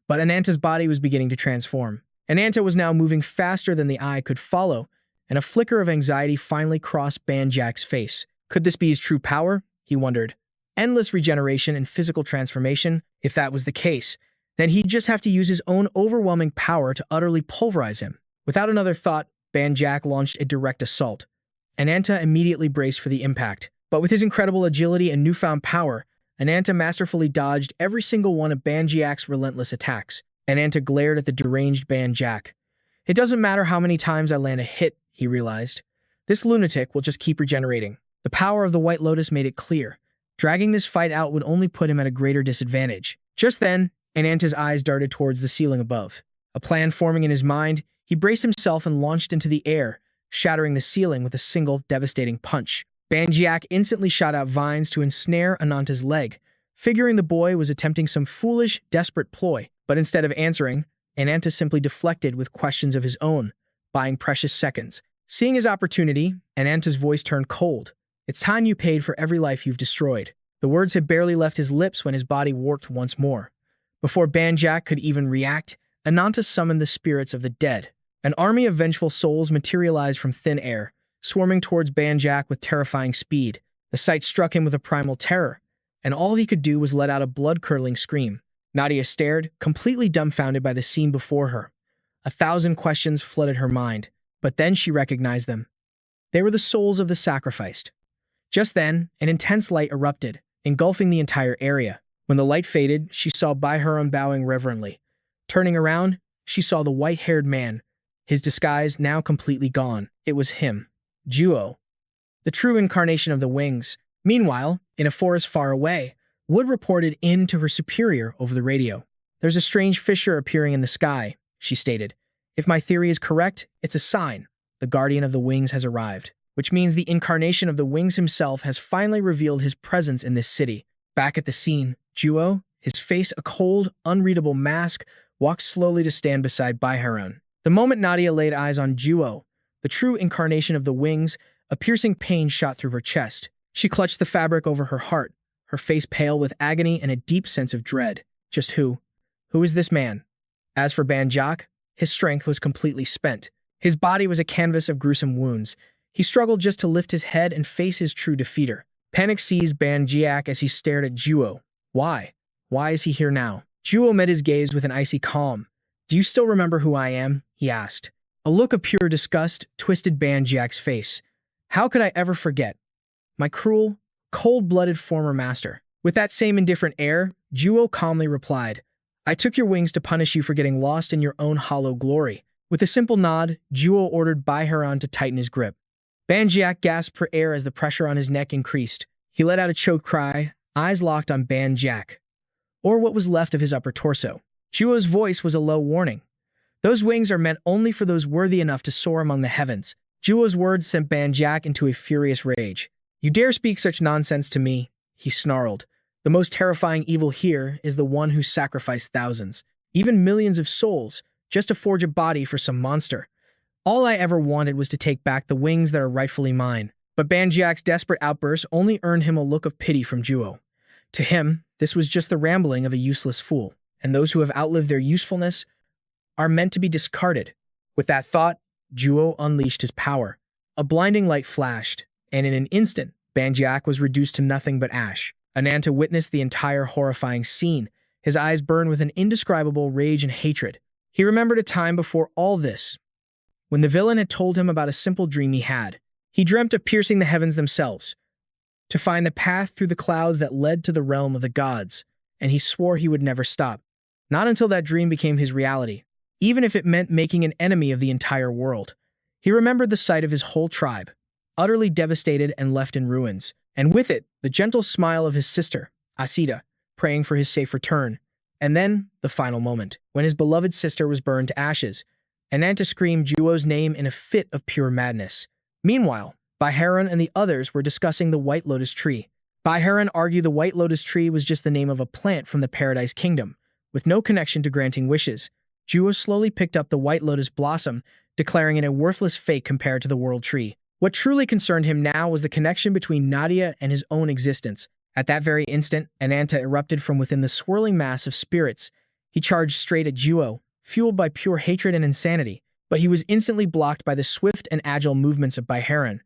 But Ananta's body was beginning to transform. Ananta was now moving faster than the eye could follow, and a flicker of anxiety finally crossed Banjiak's face. Could this be his true power? He wondered. Endless regeneration and physical transformation? If that was the case, then he'd just have to use his own overwhelming power to utterly pulverize him. Without another thought, Banjiak launched a direct assault. Ananta immediately braced for the impact. But with his incredible agility and newfound power, Ananta masterfully dodged every single one of Banjiak's relentless attacks. Ananta glared at the deranged Banjiak. It doesn't matter how many times I land a hit, he realized. This lunatic will just keep regenerating. The power of the White Lotus made it clear. Dragging this fight out would only put him at a greater disadvantage. Just then, Ananta's eyes darted towards the ceiling above. A plan forming in his mind, he braced himself and launched into the air, shattering the ceiling with a single devastating punch. Banjiak instantly shot out vines to ensnare Ananta's leg, figuring the boy was attempting some foolish, desperate ploy. But instead of answering, Ananta simply deflected with questions of his own, buying precious seconds. Seeing his opportunity, Ananta's voice turned cold. It's time you paid for every life you've destroyed. The words had barely left his lips when his body warped once more. Before Banjiak could even react, Ananta summoned the spirits of the dead. An army of vengeful souls materialized from thin air, swarming towards Banjiak with terrifying speed. The sight struck him with a primal terror, and all he could do was let out a blood-curdling scream. Nadia stared, completely dumbfounded by the scene before her. 1,000 questions flooded her mind, but then she recognized them. They were the souls of the sacrificed. Just then, an intense light erupted, engulfing the entire area. When the light faded, she saw Baiharan bowing reverently. Turning around, she saw the white-haired man, his disguise now completely gone. It was him, Juo, the true incarnation of the wings. Meanwhile, in a forest far away, Wood reported in to her superior over the radio. There's a strange fissure appearing in the sky, she stated. If my theory is correct, it's a sign. The guardian of the wings has arrived, which means the incarnation of the wings himself has finally revealed his presence in this city. Back at the scene, Juo, his face a cold, unreadable mask, walked slowly to stand beside Baiharan. The moment Nadia laid eyes on Juo, the true incarnation of the wings, a piercing pain shot through her chest. She clutched the fabric over her heart, her face pale with agony and a deep sense of dread. Just who? Who is this man? As for Banjiak, his strength was completely spent. His body was a canvas of gruesome wounds. He struggled just to lift his head and face his true defeater. Panic seized Banjiak as he stared at Juo. Why? Why is he here now? Juo met his gaze with an icy calm. Do you still remember who I am? He asked. A look of pure disgust twisted Banjiak's face. How could I ever forget? My cruel, cold-blooded former master. With that same indifferent air, Juo calmly replied, I took your wings to punish you for getting lost in your own hollow glory. With a simple nod, Juo ordered Baiharan to tighten his grip. Banjiak gasped for air as the pressure on his neck increased. He let out a choked cry, eyes locked on Banjiak, or what was left of his upper torso. Juo's voice was a low warning. Those wings are meant only for those worthy enough to soar among the heavens. Juo's words sent Banjiak into a furious rage. You dare speak such nonsense to me, he snarled. The most terrifying evil here is the one who sacrificed thousands, even millions of souls, just to forge a body for some monster. All I ever wanted was to take back the wings that are rightfully mine. But Banjiak's desperate outburst only earned him a look of pity from Juo. To him, this was just the rambling of a useless fool, and those who have outlived their usefulness are meant to be discarded. With that thought, Juo unleashed his power. A blinding light flashed, and in an instant, Banjiak was reduced to nothing but ash. Ananta witnessed the entire horrifying scene. His eyes burned with an indescribable rage and hatred. He remembered a time before all this, when the villain had told him about a simple dream he had. He dreamt of piercing the heavens themselves, to find the path through the clouds that led to the realm of the gods, and he swore he would never stop. Not until that dream became his reality, even if it meant making an enemy of the entire world. He remembered the sight of his whole tribe, utterly devastated and left in ruins, and with it, the gentle smile of his sister, Adida, praying for his safe return. And then, the final moment, when his beloved sister was burned to ashes. Ananta screamed Juo's name in a fit of pure madness. Meanwhile, Baiharan and the others were discussing the White Lotus Tree. Baiharan argued the White Lotus Tree was just the name of a plant from the Paradise Kingdom, with no connection to granting wishes. Juo slowly picked up the White Lotus blossom, declaring it a worthless fake compared to the World Tree. What truly concerned him now was the connection between Nadia and his own existence. At that very instant, Ananta erupted from within the swirling mass of spirits. He charged straight at Juo, fueled by pure hatred and insanity, but he was instantly blocked by the swift and agile movements of Baiharan.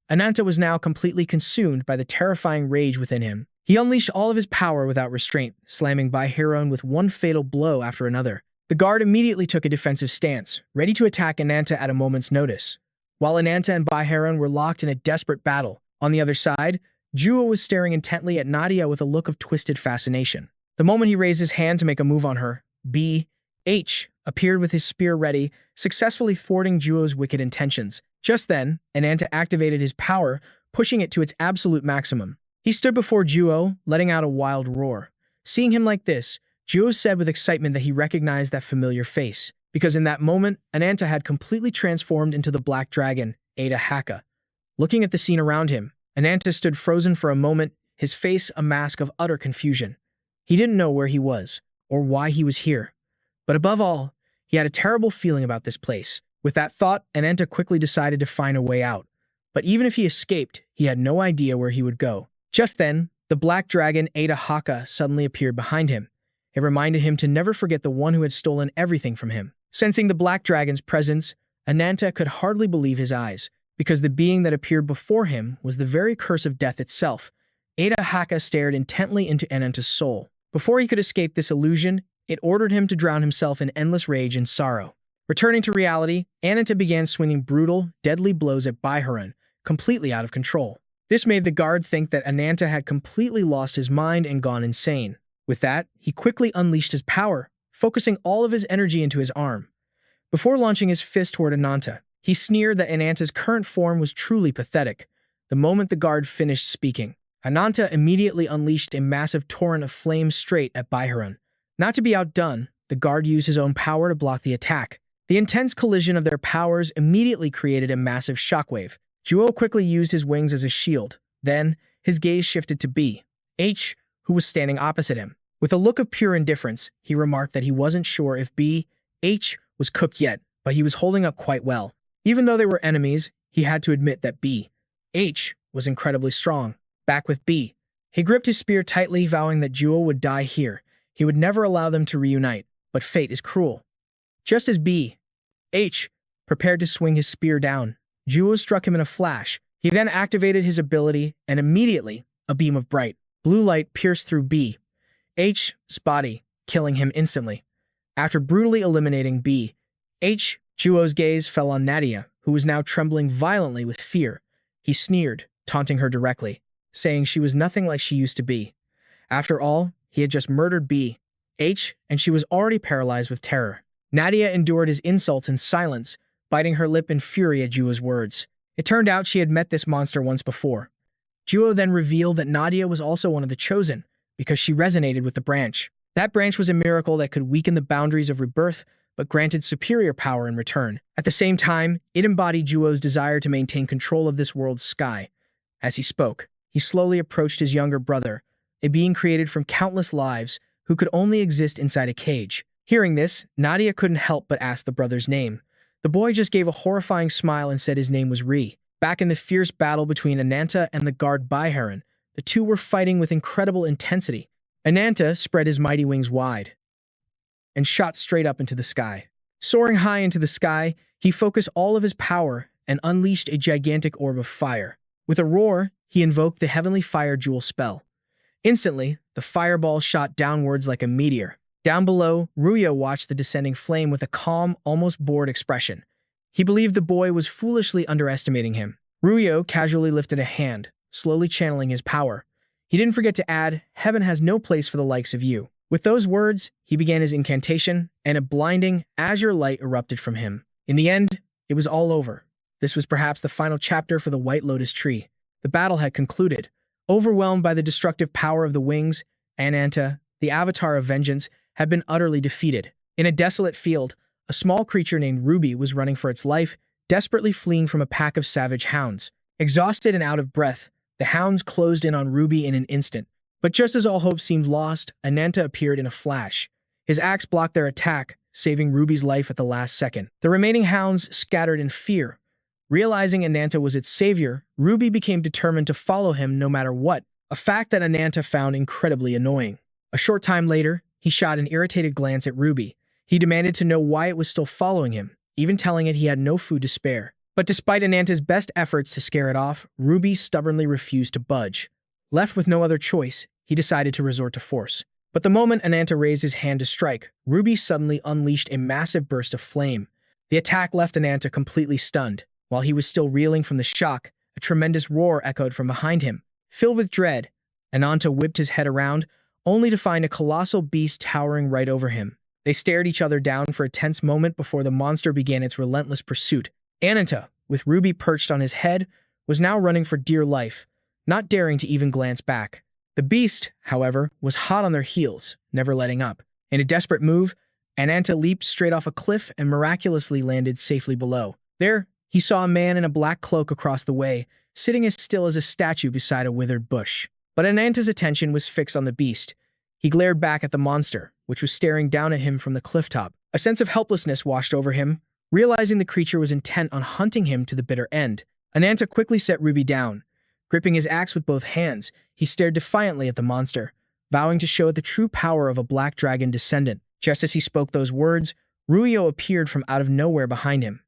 Ananta was now completely consumed by the terrifying rage within him. He unleashed all of his power without restraint, slamming Baiharan with one fatal blow after another. The guard immediately took a defensive stance, ready to attack Ananta at a moment's notice. While Ananta and Baiharan were locked in a desperate battle, on the other side, Juo was staring intently at Nadia with a look of twisted fascination. The moment he raised his hand to make a move on her, B.H. appeared with his spear ready, successfully thwarting Juo's wicked intentions. Just then, Ananta activated his power, pushing it to its absolute maximum. He stood before Juo, letting out a wild roar. Seeing him like this, Juo said with excitement that he recognized that familiar face, because in that moment, Ananta had completely transformed into the black dragon, Adida Haka. Looking at the scene around him, Ananta stood frozen for a moment, his face a mask of utter confusion. He didn't know where he was, or why he was here. But above all, he had a terrible feeling about this place. With that thought, Ananta quickly decided to find a way out. But even if he escaped, he had no idea where he would go. Just then, the black dragon Adida Haka suddenly appeared behind him. It reminded him to never forget the one who had stolen everything from him. Sensing the black dragon's presence, Ananta could hardly believe his eyes, because the being that appeared before him was the very curse of death itself. Adida Haka stared intently into Ananta's soul. Before he could escape this illusion, it ordered him to drown himself in endless rage and sorrow. Returning to reality, Ananta began swinging brutal, deadly blows at Baiharan, completely out of control. This made the guard think that Ananta had completely lost his mind and gone insane. With that, he quickly unleashed his power, focusing all of his energy into his arm. Before launching his fist toward Ananta, he sneered that Ananta's current form was truly pathetic. The moment the guard finished speaking, Ananta immediately unleashed a massive torrent of flames straight at Baiharan. Not to be outdone, the guard used his own power to block the attack. The intense collision of their powers immediately created a massive shockwave. Juo quickly used his wings as a shield. Then, his gaze shifted to B.H., who was standing opposite him. With a look of pure indifference, he remarked that he wasn't sure if B.H. was cooked yet, but he was holding up quite well. Even though they were enemies, he had to admit that B.H. was incredibly strong. Back with B. He gripped his spear tightly, vowing that Juo would die here. He would never allow them to reunite, but fate is cruel. Just as B.H. prepared to swing his spear down, Juo struck him in a flash. He then activated his ability, and immediately, a beam of bright blue light pierced through B.H.'s body, killing him instantly. After brutally eliminating B.H., Juo's gaze fell on Nadia, who was now trembling violently with fear. He sneered, taunting her directly, saying she was nothing like she used to be. After all, he had just murdered B.H., and she was already paralyzed with terror. Nadia endured his insults in silence, biting her lip in fury at Juo's words. It turned out she had met this monster once before. Juo then revealed that Nadia was also one of the chosen, because she resonated with the branch. That branch was a miracle that could weaken the boundaries of rebirth, but granted superior power in return. At the same time, it embodied Juo's desire to maintain control of this world's sky. As he spoke, he slowly approached his younger brother, a being created from countless lives who could only exist inside a cage. Hearing this, Nadia couldn't help but ask the brother's name. The boy just gave a horrifying smile and said his name was Ri. Back in the fierce battle between Ananta and the guard Baiharan, the two were fighting with incredible intensity. Ananta spread his mighty wings wide and shot straight up into the sky. Soaring high into the sky, he focused all of his power and unleashed a gigantic orb of fire. With a roar, he invoked the heavenly fire jewel spell. Instantly, the fireball shot downwards like a meteor. Down below, Ruya watched the descending flame with a calm, almost bored expression. He believed the boy was foolishly underestimating him. Ruyo casually lifted a hand, slowly channeling his power. He didn't forget to add, "Heaven has no place for the likes of you." With those words, he began his incantation, and a blinding, azure light erupted from him. In the end, it was all over. This was perhaps the final chapter for the White Lotus Tree. The battle had concluded. Overwhelmed by the destructive power of the wings, Ananta, the avatar of vengeance, had been utterly defeated. In a desolate field, a small creature named Ruby was running for its life, desperately fleeing from a pack of savage hounds. Exhausted and out of breath, the hounds closed in on Ruby in an instant. But just as all hope seemed lost, Ananta appeared in a flash. His axe blocked their attack, saving Ruby's life at the last second. The remaining hounds scattered in fear. Realizing Ananta was its savior, Ruby became determined to follow him no matter what, a fact that Ananta found incredibly annoying. A short time later, he shot an irritated glance at Ruby. He demanded to know why it was still following him, even telling it he had no food to spare. But despite Ananta's best efforts to scare it off, Ruby stubbornly refused to budge. Left with no other choice, he decided to resort to force. But the moment Ananta raised his hand to strike, Ruby suddenly unleashed a massive burst of flame. The attack left Ananta completely stunned. While he was still reeling from the shock, a tremendous roar echoed from behind him. Filled with dread, Ananta whipped his head around, only to find a colossal beast towering right over him. They stared each other down for a tense moment before the monster began its relentless pursuit. Ananta, with Ruby perched on his head, was now running for dear life, not daring to even glance back. The beast, however, was hot on their heels, never letting up. In a desperate move, Ananta leaped straight off a cliff and miraculously landed safely below. There, he saw a man in a black cloak across the way, sitting as still as a statue beside a withered bush. But Ananta's attention was fixed on the beast. He glared back at the monster, which was staring down at him from the clifftop. A sense of helplessness washed over him, realizing the creature was intent on hunting him to the bitter end. Ananta quickly set Ruby down. Gripping his axe with both hands, he stared defiantly at the monster, vowing to show it the true power of a black dragon descendant. Just as he spoke those words, Ruyo appeared from out of nowhere behind him.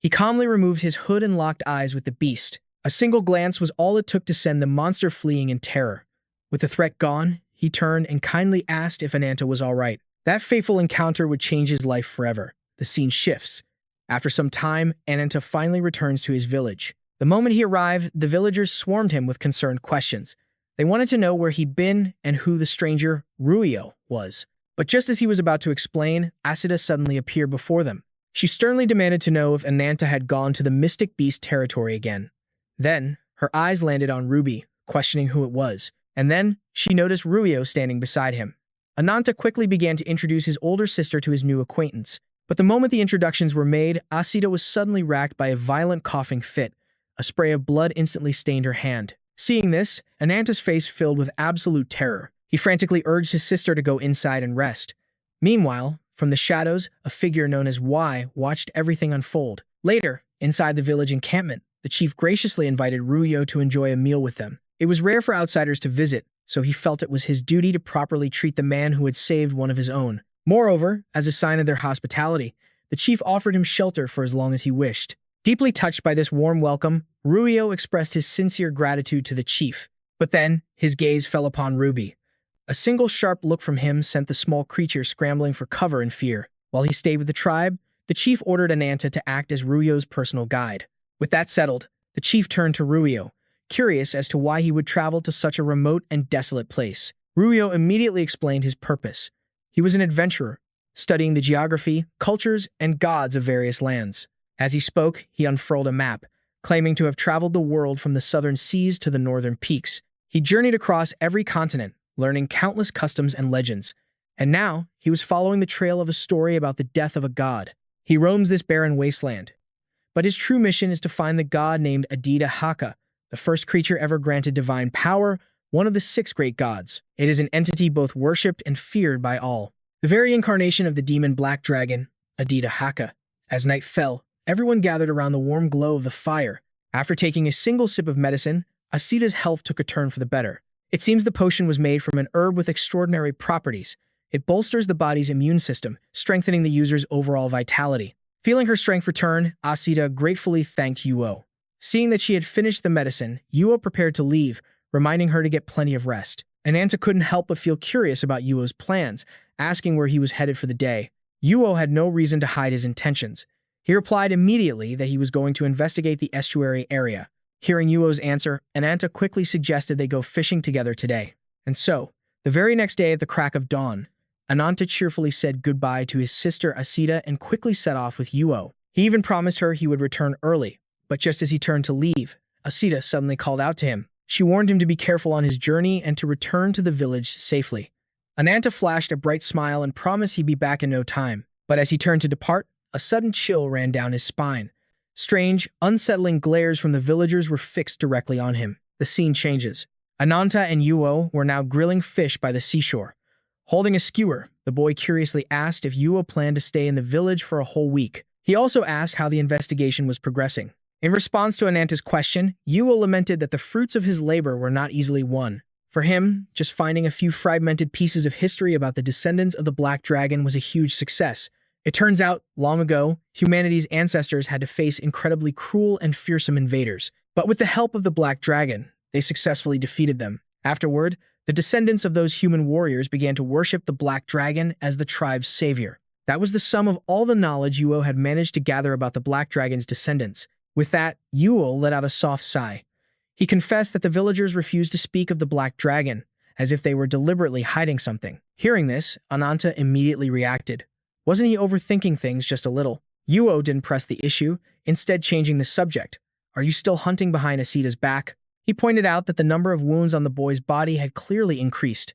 He calmly removed his hood and locked eyes with the beast. A single glance was all it took to send the monster fleeing in terror. With the threat gone, he turned and kindly asked if Ananta was all right. That fateful encounter would change his life forever. The scene shifts. After some time, Ananta finally returns to his village. The moment he arrived, the villagers swarmed him with concerned questions. They wanted to know where he'd been and who the stranger, Ruyo, was. But just as he was about to explain, Adida suddenly appeared before them. She sternly demanded to know if Ananta had gone to the mystic beast territory again. Then, her eyes landed on Ruby, questioning who it was. And then, she noticed Ruyo standing beside him. Ananta quickly began to introduce his older sister to his new acquaintance. But the moment the introductions were made, Adida was suddenly racked by a violent coughing fit. A spray of blood instantly stained her hand. Seeing this, Ananta's face filled with absolute terror. He frantically urged his sister to go inside and rest. Meanwhile, from the shadows, a figure known as Y watched everything unfold. Later, inside the village encampment, the chief graciously invited Ruyo to enjoy a meal with them. It was rare for outsiders to visit, so he felt it was his duty to properly treat the man who had saved one of his own. Moreover, as a sign of their hospitality, the chief offered him shelter for as long as he wished. Deeply touched by this warm welcome, Ruyo expressed his sincere gratitude to the chief. But then, his gaze fell upon Ruby. A single sharp look from him sent the small creature scrambling for cover in fear. While he stayed with the tribe, the chief ordered Ananta to act as Ruyo's personal guide. With that settled, the chief turned to Ruyo, curious as to why he would travel to such a remote and desolate place. Ruyo immediately explained his purpose. He was an adventurer, studying the geography, cultures, and gods of various lands. As he spoke, he unfurled a map, claiming to have traveled the world from the southern seas to the northern peaks. He journeyed across every continent, learning countless customs and legends. And now, he was following the trail of a story about the death of a god. He roams this barren wasteland. But his true mission is to find the god named Adida Haka, the first creature ever granted divine power, one of the 6 great gods. It is an entity both worshipped and feared by all. The very incarnation of the demon black dragon, Adida Haka. As night fell, everyone gathered around the warm glow of the fire. After taking a single sip of medicine, Asida's health took a turn for the better. It seems the potion was made from an herb with extraordinary properties. It bolsters the body's immune system, strengthening the user's overall vitality. Feeling her strength return, Asida gratefully thanked Yuo. Seeing that she had finished the medicine, Yuo prepared to leave, reminding her to get plenty of rest. Ananta couldn't help but feel curious about Yuo's plans, asking where he was headed for the day. Yuo had no reason to hide his intentions. He replied immediately that he was going to investigate the estuary area. Hearing Yuo's answer, Ananta quickly suggested they go fishing together today. And so, the very next day at the crack of dawn, Ananta cheerfully said goodbye to his sister Asida and quickly set off with Yuo. He even promised her he would return early, but just as he turned to leave, Asida suddenly called out to him. She warned him to be careful on his journey and to return to the village safely. Ananta flashed a bright smile and promised he'd be back in no time. But as he turned to depart, a sudden chill ran down his spine. Strange, unsettling glares from the villagers were fixed directly on him. The scene changes. Ananta and Yuo were now grilling fish by the seashore. Holding a skewer, the boy curiously asked if Yuo planned to stay in the village for a whole week. He also asked how the investigation was progressing. In response to Ananta's question, Yuo lamented that the fruits of his labor were not easily won. For him, just finding a few fragmented pieces of history about the descendants of the Black Dragon was a huge success. It turns out, long ago, humanity's ancestors had to face incredibly cruel and fearsome invaders. But with the help of the Black Dragon, they successfully defeated them. Afterward, the descendants of those human warriors began to worship the Black Dragon as the tribe's savior. That was the sum of all the knowledge Yuo had managed to gather about the Black Dragon's descendants. With that, Yuo let out a soft sigh. He confessed that the villagers refused to speak of the Black Dragon, as if they were deliberately hiding something. Hearing this, Ananta immediately reacted. Wasn't he overthinking things just a little? Yuo didn't press the issue, instead changing the subject. Are you still hunting behind Asida's back? He pointed out that the number of wounds on the boy's body had clearly increased.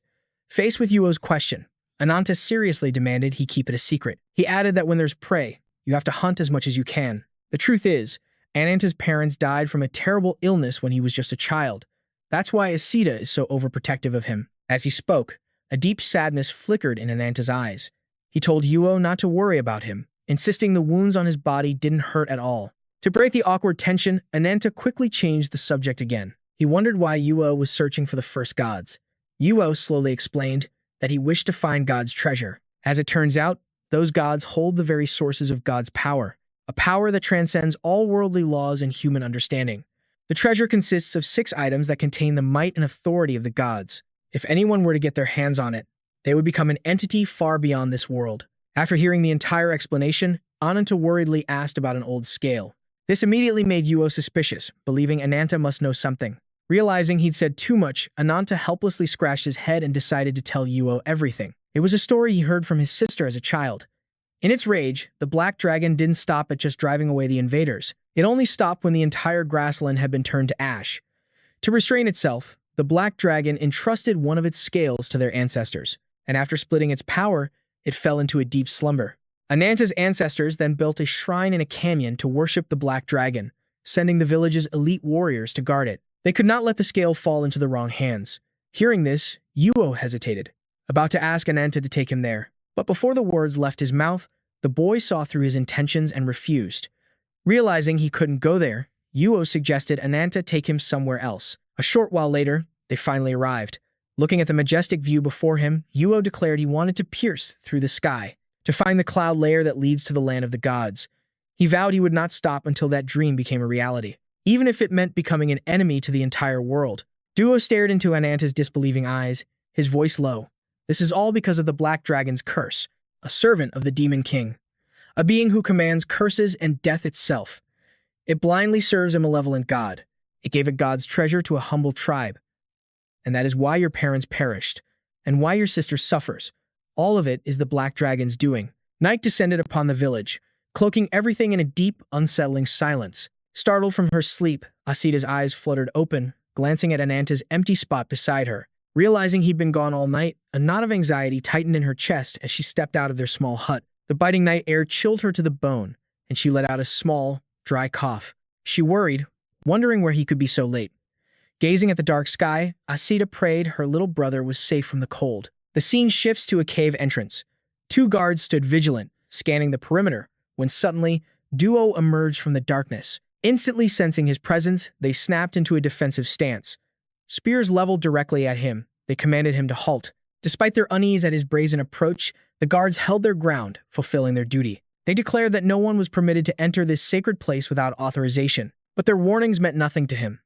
Faced with Yuo's question, Ananta seriously demanded he keep it a secret. He added that when there's prey, you have to hunt as much as you can. The truth is, Ananta's parents died from a terrible illness when he was just a child. That's why Asida is so overprotective of him. As he spoke, a deep sadness flickered in Ananta's eyes. He told Yuo not to worry about him, insisting the wounds on his body didn't hurt at all. To break the awkward tension, Ananta quickly changed the subject again. He wondered why Yuo was searching for the first gods. Yuo slowly explained that he wished to find God's treasure. As it turns out, those gods hold the very sources of God's power, a power that transcends all worldly laws and human understanding. The treasure consists of 6 items that contain the might and authority of the gods. If anyone were to get their hands on it, they would become an entity far beyond this world. After hearing the entire explanation, Ananta worriedly asked about an old scale. This immediately made Yuo suspicious, believing Ananta must know something. Realizing he'd said too much, Ananta helplessly scratched his head and decided to tell Yuo everything. It was a story he heard from his sister as a child. In its rage, the Black Dragon didn't stop at just driving away the invaders. It only stopped when the entire grassland had been turned to ash. To restrain itself, the Black Dragon entrusted one of its scales to their ancestors, and after splitting its power, it fell into a deep slumber. Ananta's ancestors then built a shrine in a canyon to worship the Black Dragon, sending the village's elite warriors to guard it. They could not let the scale fall into the wrong hands. Hearing this, Yuo hesitated, about to ask Ananta to take him there. But before the words left his mouth, the boy saw through his intentions and refused. Realizing he couldn't go there, Yuo suggested Ananta take him somewhere else. A short while later, they finally arrived. Looking at the majestic view before him, Yuo declared he wanted to pierce through the sky, to find the cloud layer that leads to the land of the gods. He vowed he would not stop until that dream became a reality, even if it meant becoming an enemy to the entire world. Duo stared into Ananta's disbelieving eyes, his voice low. This is all because of the Black Dragon's curse, a servant of the Demon King, a being who commands curses and death itself. It blindly serves a malevolent god. It gave a god's treasure to a humble tribe. And that is why your parents perished, and why your sister suffers. All of it is the Black Dragon's doing. Night descended upon the village, cloaking everything in a deep, unsettling silence. Startled from her sleep, Asida's eyes fluttered open, glancing at Ananta's empty spot beside her. Realizing he'd been gone all night, a knot of anxiety tightened in her chest as she stepped out of their small hut. The biting night air chilled her to the bone, and she let out a small, dry cough. She worried, wondering where he could be so late. Gazing at the dark sky, Asida prayed her little brother was safe from the cold. The scene shifts to a cave entrance. 2 guards stood vigilant, scanning the perimeter, when suddenly, Duo emerged from the darkness. Instantly sensing his presence, they snapped into a defensive stance. Spears leveled directly at him, they commanded him to halt. Despite their unease at his brazen approach, the guards held their ground, fulfilling their duty. They declared that no one was permitted to enter this sacred place without authorization, but their warnings meant nothing to him.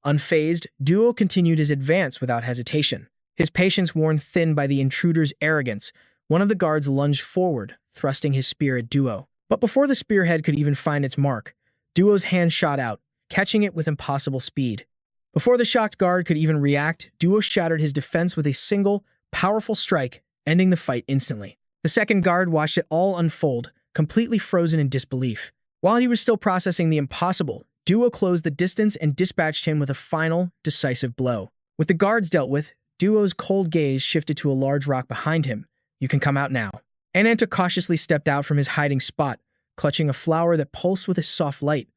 Unfazed, Duo continued his advance without hesitation. His patience worn thin by the intruder's arrogance, one of the guards lunged forward, thrusting his spear at Duo. But before the spearhead could even find its mark, Duo's hand shot out, catching it with impossible speed. Before the shocked guard could even react, Duo shattered his defense with a single, powerful strike, ending the fight instantly. The second guard watched it all unfold, completely frozen in disbelief. While he was still processing the impossible, Duo closed the distance and dispatched him with a final, decisive blow. With the guards dealt with, Duo's cold gaze shifted to a large rock behind him. "You can come out now." Ananta cautiously stepped out from his hiding spot, clutching a flower that pulsed with a soft light,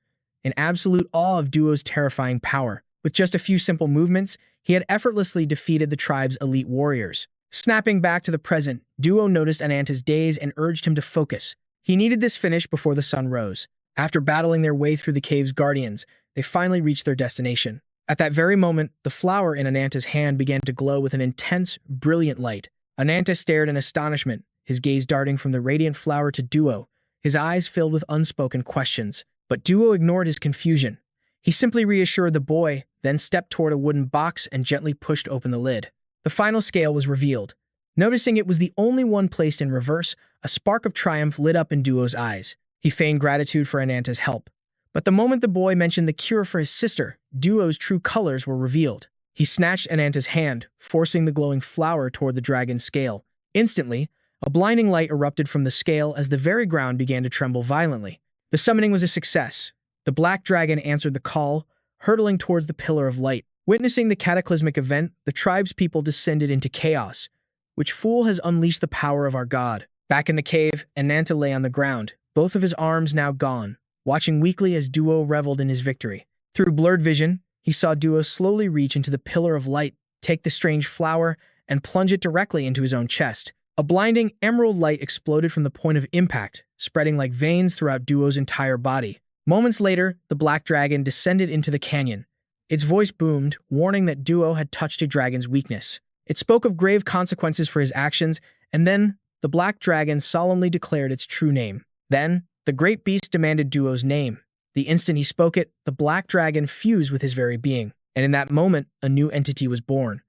in absolute awe of Duo's terrifying power. With just a few simple movements, he had effortlessly defeated the tribe's elite warriors. Snapping back to the present, Duo noticed Ananta's daze and urged him to focus. He needed this finish before the sun rose. After battling their way through the cave's guardians, they finally reached their destination. At that very moment, the flower in Ananta's hand began to glow with an intense, brilliant light. Ananta stared in astonishment, his gaze darting from the radiant flower to Duo, his eyes filled with unspoken questions. But Duo ignored his confusion. He simply reassured the boy, then stepped toward a wooden box and gently pushed open the lid. The final scale was revealed. Noticing it was the only one placed in reverse, a spark of triumph lit up in Duo's eyes. He feigned gratitude for Ananta's help. But the moment the boy mentioned the cure for his sister, Duo's true colors were revealed. He snatched Ananta's hand, forcing the glowing flower toward the dragon's scale. Instantly, a blinding light erupted from the scale as the very ground began to tremble violently. The summoning was a success. The black dragon answered the call, hurtling towards the pillar of light. Witnessing the cataclysmic event, the tribe's people descended into chaos. "Which fool has unleashed the power of our god?" Back in the cave, Ananta lay on the ground, both of his arms now gone, watching weakly as Duo reveled in his victory. Through blurred vision, he saw Duo slowly reach into the pillar of light, take the strange flower, and plunge it directly into his own chest. A blinding emerald light exploded from the point of impact, spreading like veins throughout Duo's entire body. Moments later, the black dragon descended into the canyon. Its voice boomed, warning that Duo had touched a dragon's weakness. It spoke of grave consequences for his actions, and then the black dragon solemnly declared its true name. Then, the great beast demanded Duo's name. The instant he spoke it, the black dragon fused with his very being, and in that moment, a new entity was born.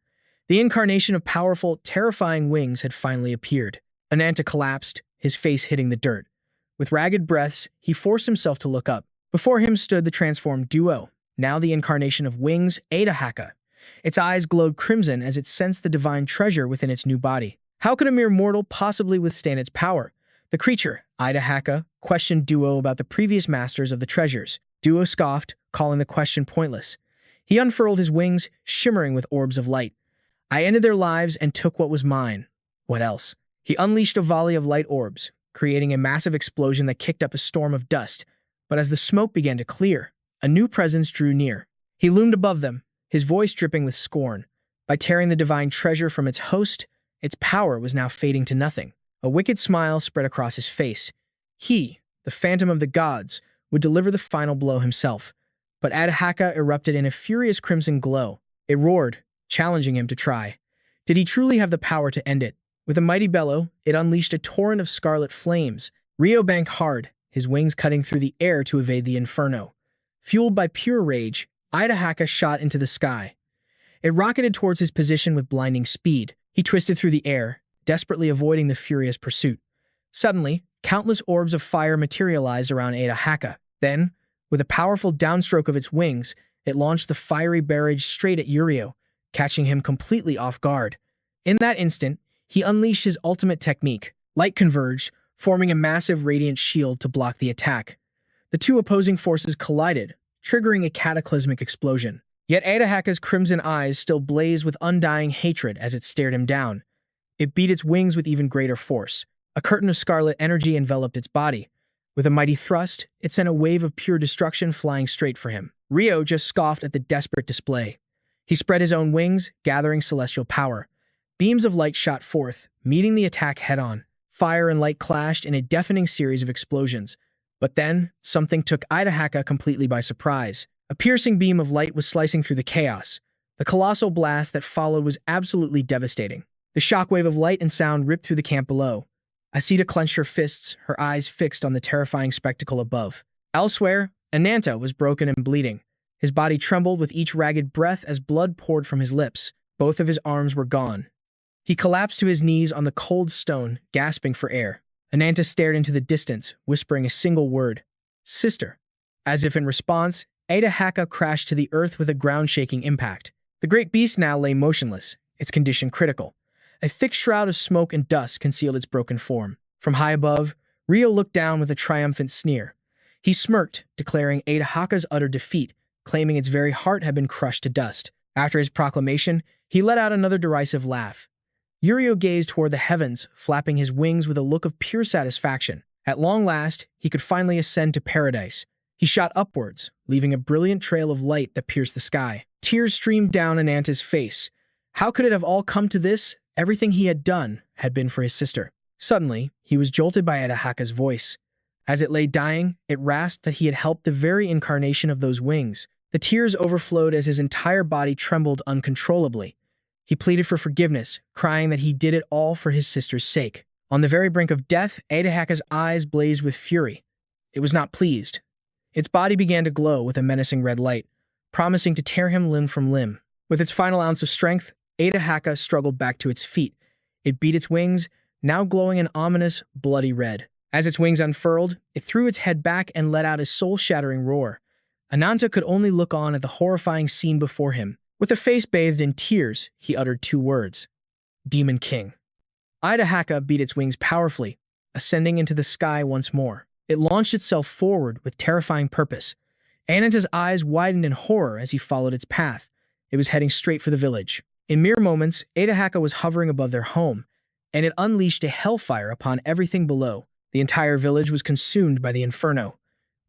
The incarnation of powerful, terrifying wings had finally appeared. Ananta collapsed, his face hitting the dirt. With ragged breaths, he forced himself to look up. Before him stood the transformed Duo, now the incarnation of wings, Adida Haka. Its eyes glowed crimson as it sensed the divine treasure within its new body. How could a mere mortal possibly withstand its power? The creature, Adida Haka, questioned Duo about the previous masters of the treasures. Duo scoffed, calling the question pointless. He unfurled his wings, shimmering with orbs of light. "I ended their lives and took what was mine. What else?" He unleashed a volley of light orbs, creating a massive explosion that kicked up a storm of dust. But as the smoke began to clear, a new presence drew near. He loomed above them, his voice dripping with scorn. By tearing the divine treasure from its host, its power was now fading to nothing. A wicked smile spread across his face. He, the phantom of the gods, would deliver the final blow himself. But Adida Haka erupted in a furious crimson glow. It roared, challenging him to try. Did he truly have the power to end it? With a mighty bellow, it unleashed a torrent of scarlet flames. Rio banked hard, his wings cutting through the air to evade the inferno. Fueled by pure rage, Adida Haka shot into the sky. It rocketed towards his position with blinding speed. He twisted through the air, desperately avoiding the furious pursuit. Suddenly, countless orbs of fire materialized around Adida Haka. Then, with a powerful downstroke of its wings, it launched the fiery barrage straight at Uriel, catching him completely off guard. In that instant, he unleashed his ultimate technique. Light converged, forming a massive radiant shield to block the attack. The two opposing forces collided, triggering a cataclysmic explosion. Yet Adida Haka's crimson eyes still blazed with undying hatred as it stared him down. It beat its wings with even greater force. A curtain of scarlet energy enveloped its body. With a mighty thrust, it sent a wave of pure destruction flying straight for him. Rio just scoffed at the desperate display. He spread his own wings, gathering celestial power. Beams of light shot forth, meeting the attack head-on. Fire and light clashed in a deafening series of explosions. But then, something took Adida Haka completely by surprise. A piercing beam of light was slicing through the chaos. The colossal blast that followed was absolutely devastating. The shockwave of light and sound ripped through the camp below. Adida clenched her fists, her eyes fixed on the terrifying spectacle above. Elsewhere, Ananta was broken and bleeding. His body trembled with each ragged breath as blood poured from his lips. Both of his arms were gone. He collapsed to his knees on the cold stone, gasping for air. Ananta stared into the distance, whispering a single word, "Sister." As if in response, Adida Haka crashed to the earth with a ground-shaking impact. The great beast now lay motionless, its condition critical. A thick shroud of smoke and dust concealed its broken form. From high above, Rio looked down with a triumphant sneer. He smirked, declaring Adida Haka's utter defeat, claiming its very heart had been crushed to dust. After his proclamation, He let out another derisive laugh. Uriel gazed toward the heavens, flapping his wings with a look of pure satisfaction. At long last, he could finally ascend to paradise. He shot upwards, leaving a brilliant trail of light that pierced the sky. Tears streamed down Ananta's face. How could it have all come to this? Everything he had done had been for his sister. Suddenly, he was jolted by Adida Haka's voice. As it lay dying, it rasped that he had helped the very incarnation of those wings. The tears overflowed as his entire body trembled uncontrollably. He pleaded for forgiveness, crying that he did it all for his sister's sake. On the very brink of death, Adida Haka's eyes blazed with fury. It was not pleased. Its body began to glow with a menacing red light, promising to tear him limb from limb. With its final ounce of strength, Adida Haka struggled back to its feet. It beat its wings, now glowing an ominous, bloody red. As its wings unfurled, it threw its head back and let out a soul-shattering roar. Ananta could only look on at the horrifying scene before him. With a face bathed in tears, he uttered 2 words. Demon King. Adida Haka beat its wings powerfully, ascending into the sky once more. It launched itself forward with terrifying purpose. Ananta's eyes widened in horror as he followed its path. It was heading straight for the village. In mere moments, Adida Haka was hovering above their home, and it unleashed a hellfire upon everything below. The entire village was consumed by the inferno.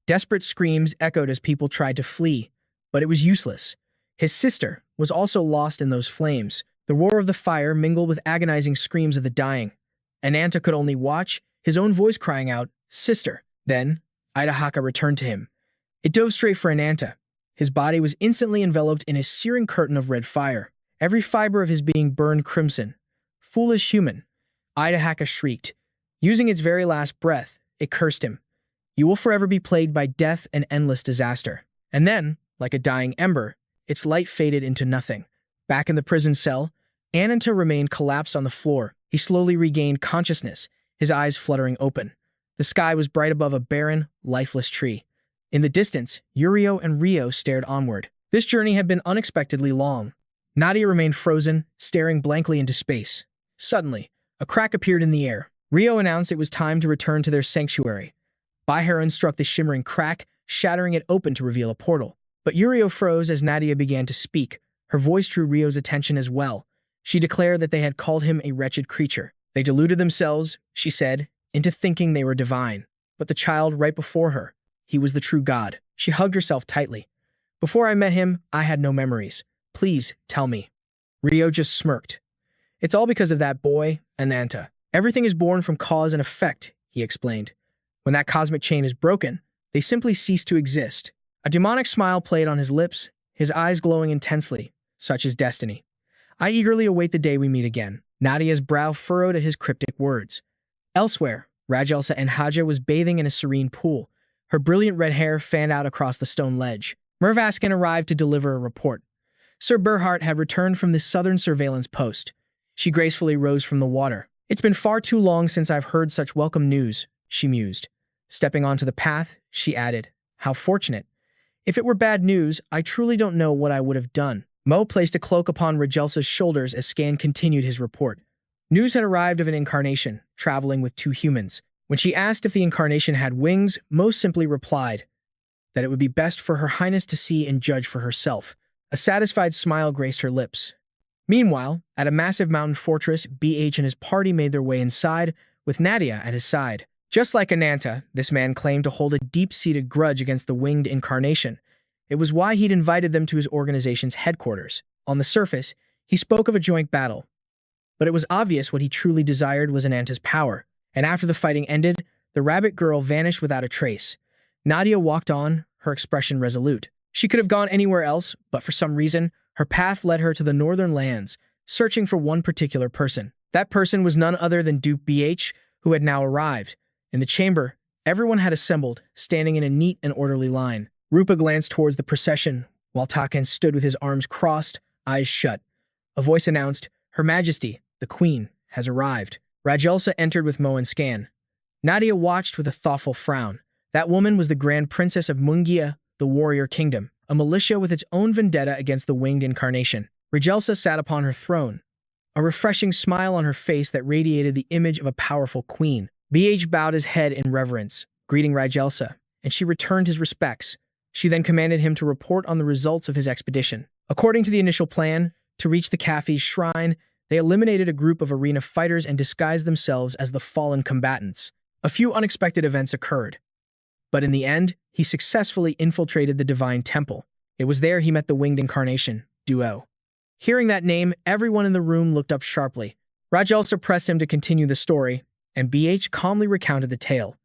Desperate screams echoed as people tried to flee, but it was useless. His sister was also lost in those flames. The roar of the fire mingled with agonizing screams of the dying. Ananta could only watch, his own voice crying out, "Sister." Then, Adida Haka returned to him. It dove straight for Ananta. His body was instantly enveloped in a searing curtain of red fire. Every fiber of his being burned crimson. Foolish human. Adida Haka shrieked. Using its very last breath, it cursed him. You will forever be plagued by death and endless disaster. And then, like a dying ember, its light faded into nothing. Back in the prison cell, Ananta remained collapsed on the floor. He slowly regained consciousness, his eyes fluttering open. The sky was bright above a barren, lifeless tree. In the distance, Uriel and Rio stared onward. This journey had been unexpectedly long. Nadia remained frozen, staring blankly into space. Suddenly, a crack appeared in the air. Rio announced it was time to return to their sanctuary. Byheron struck the shimmering crack, shattering it open to reveal a portal. But Uriel froze as Nadia began to speak. Her voice drew Rio's attention as well. She declared that they had called him a wretched creature. They deluded themselves, she said, into thinking they were divine. But the child right before her, he was the true God. She hugged herself tightly. Before I met him, I had no memories. Please, tell me. Rio just smirked. It's all because of that boy, Ananta. Everything is born from cause and effect, he explained. When that cosmic chain is broken, they simply cease to exist. A demonic smile played on his lips, his eyes glowing intensely. Such is destiny. I eagerly await the day we meet again. Nadia's brow furrowed at his cryptic words. Elsewhere, Rajelsa and Haja was bathing in a serene pool. Her brilliant red hair fanned out across the stone ledge. Mervaskin arrived to deliver a report. Sir Berhart had returned from the southern surveillance post. She gracefully rose from the water. It's been far too long since I've heard such welcome news, she mused. Stepping onto the path, she added, How fortunate. If it were bad news, I truly don't know what I would have done. Mo placed a cloak upon Rajelsa's shoulders as Scan continued his report. News had arrived of an incarnation, traveling with 2 humans. When she asked if the incarnation had wings, Mo simply replied that it would be best for Her Highness to see and judge for herself. A satisfied smile graced her lips. Meanwhile, at a massive mountain fortress, BH and his party made their way inside, with Nadia at his side. Just like Ananta, this man claimed to hold a deep-seated grudge against the winged incarnation. It was why he'd invited them to his organization's headquarters. On the surface, he spoke of a joint battle. But it was obvious what he truly desired was Ananta's power. And after the fighting ended, the rabbit girl vanished without a trace. Nadia walked on, her expression resolute. She could have gone anywhere else, but for some reason, her path led her to the northern lands, searching for one particular person. That person was none other than Duke BH, who had now arrived. In the chamber, everyone had assembled, standing in a neat and orderly line. Rupa glanced towards the procession, while Taken stood with his arms crossed, eyes shut. A voice announced, Her Majesty, the Queen, has arrived. Rajelsa entered with Mo and Scan. Nadia watched with a thoughtful frown. That woman was the Grand Princess of Mungia, the Warrior Kingdom, a militia with its own vendetta against the winged incarnation. Rajelsa sat upon her throne, a refreshing smile on her face that radiated the image of a powerful queen. BH bowed his head in reverence, greeting Rajelsa, and she returned his respects. She then commanded him to report on the results of his expedition. According to the initial plan, To reach the cafe's shrine, they eliminated a group of arena fighters and disguised themselves as the fallen combatants. A few unexpected events occurred, but in the end, he successfully infiltrated the divine temple. It was there he met the winged incarnation, Duo. Hearing that name, everyone in the room looked up sharply. Rajelsa pressed him to continue the story, and BH calmly recounted the tale.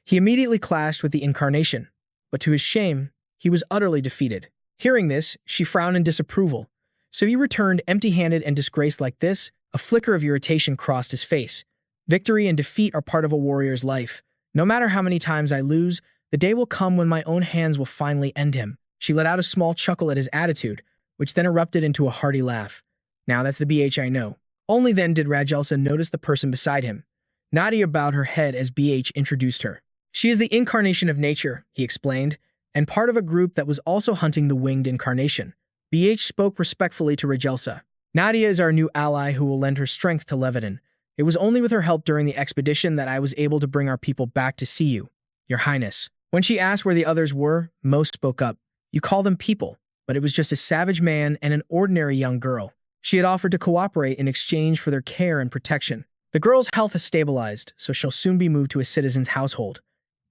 He immediately clashed with the incarnation, but to his shame, he was utterly defeated. Hearing this, she frowned in disapproval. So he returned empty-handed and disgraced like this? A flicker of irritation crossed his face. Victory and defeat are part of a warrior's life. No matter how many times I lose, the day will come when my own hands will finally end him. She let out a small chuckle at his attitude, which then erupted into a hearty laugh. Now that's the BH I know. Only then did Rajelsa notice the person beside him. Nadia bowed her head as BH introduced her. She is the incarnation of nature, he explained, and part of a group that was also hunting the winged incarnation. BH spoke respectfully to Rajelsa. Nadia is our new ally who will lend her strength to Levitan. It was only with her help during the expedition that I was able to bring our people back to see you, Your Highness. When she asked where the others were, most spoke up. You call them people, but it was just a savage man and an ordinary young girl. She had offered to cooperate in exchange for their care and protection. The girl's health has stabilized, so she'll soon be moved to a citizen's household.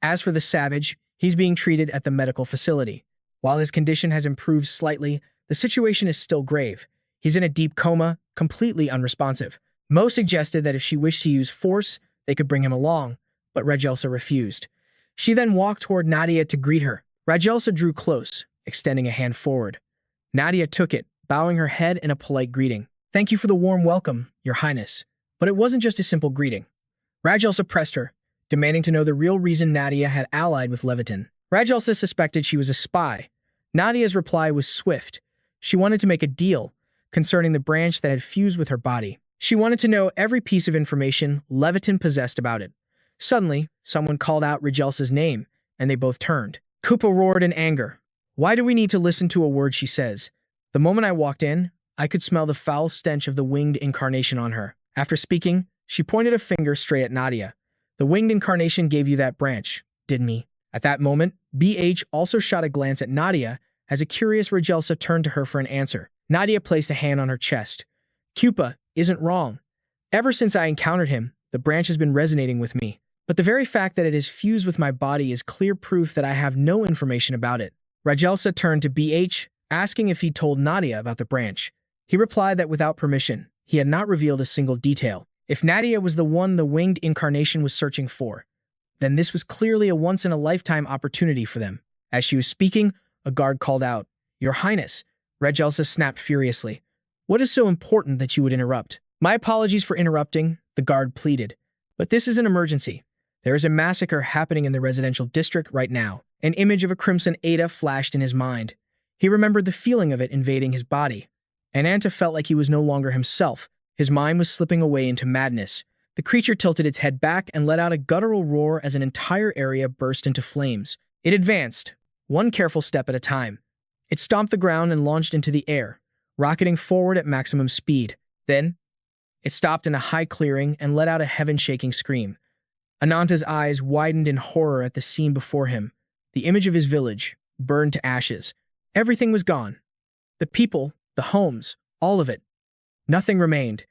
As for the savage, he's being treated at the medical facility. While his condition has improved slightly, the situation is still grave. He's in a deep coma, completely unresponsive. Mo suggested that if she wished to use force, they could bring him along, but Rajelsa refused. She then walked toward Nadia to greet her. Rajelsa drew close, extending a hand forward. Nadia took it, bowing her head in a polite greeting. Thank you for the warm welcome, Your Highness. But it wasn't just a simple greeting. Rajelsa pressed her, demanding to know the real reason Nadia had allied with Levitan. Rajelsa suspected she was a spy. Nadia's reply was swift. She wanted to make a deal concerning the branch that had fused with her body. She wanted to know every piece of information Levitan possessed about it. Suddenly, someone called out Rajelsa's name, and they both turned. Kupa roared in anger. Why do we need to listen to a word she says? The moment I walked in, I could smell the foul stench of the winged incarnation on her. After speaking, she pointed a finger straight at Nadia. The winged incarnation gave you that branch, didn't he? At that moment, BH also shot a glance at Nadia as a curious Rajelsa turned to her for an answer. Nadia placed a hand on her chest. Kupa isn't wrong. Ever since I encountered him, the branch has been resonating with me. But the very fact that it is fused with my body is clear proof that I have no information about it. Rajelsa turned to BH, asking if he told Nadia about the branch. He replied that without permission, he had not revealed a single detail. If Nadia was the one the winged incarnation was searching for, then this was clearly a once-in-a-lifetime opportunity for them. As she was speaking, a guard called out, Your Highness. Rajelsa snapped furiously. What is so important that you would interrupt? My apologies for interrupting, the guard pleaded. But this is an emergency. There is a massacre happening in the residential district right now. An image of a crimson Ada flashed in his mind. He remembered the feeling of it invading his body. Ananta felt like he was no longer himself. His mind was slipping away into madness. The creature tilted its head back and let out a guttural roar as an entire area burst into flames. It advanced, one careful step at a time. It stomped the ground and launched into the air, rocketing forward at maximum speed. Then, it stopped in a high clearing and let out a heaven-shaking scream. Ananta's eyes widened in horror at the scene before him. The image of his village, burned to ashes. Everything was gone. The people, the homes, all of it. Nothing remained.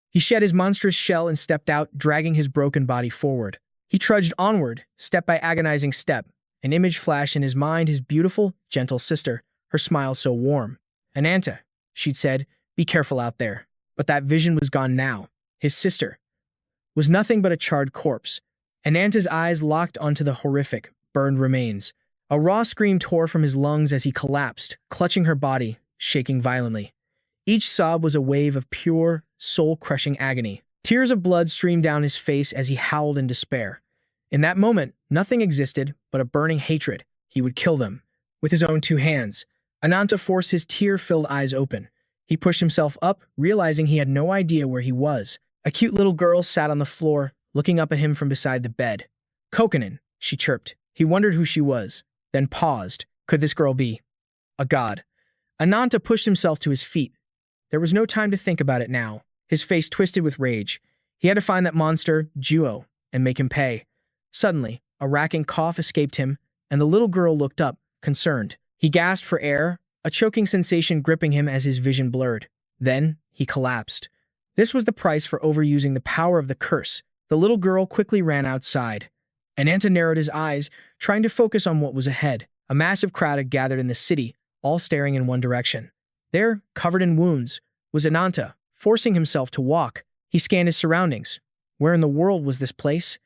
He shed his monstrous shell and stepped out, dragging his broken body forward. He trudged onward, step by agonizing step. An image flashed in his mind, his beautiful, gentle sister, her smile so warm. Ananta, she'd said, be careful out there. But that vision was gone now. His sister was nothing but a charred corpse. Ananta's eyes locked onto the horrific, burned remains. A raw scream tore from his lungs as he collapsed, clutching her body, shaking violently. Each sob was a wave of pure, soul-crushing agony. Tears of blood streamed down his face as he howled in despair. In that moment, nothing existed but a burning hatred. He would kill them. With his own two hands. Ananta forced his tear-filled eyes open. He pushed himself up, realizing he had no idea where he was. A cute little girl sat on the floor, looking up at him from beside the bed. Kokanen, she chirped. He wondered who she was, then paused. Could this girl be a god? Ananta pushed himself to his feet. There was no time to think about it now. His face twisted with rage. He had to find that monster, Juo, and make him pay. Suddenly, a racking cough escaped him, and the little girl looked up, concerned. He gasped for air, a choking sensation gripping him as his vision blurred. Then, he collapsed. This was the price for overusing the power of the curse. The little girl quickly ran outside. Ananta narrowed his eyes, trying to focus on what was ahead. A massive crowd had gathered in the city, all staring in one direction. There, covered in wounds, was Ananta, forcing himself to walk. He scanned his surroundings. Where in the world was this place?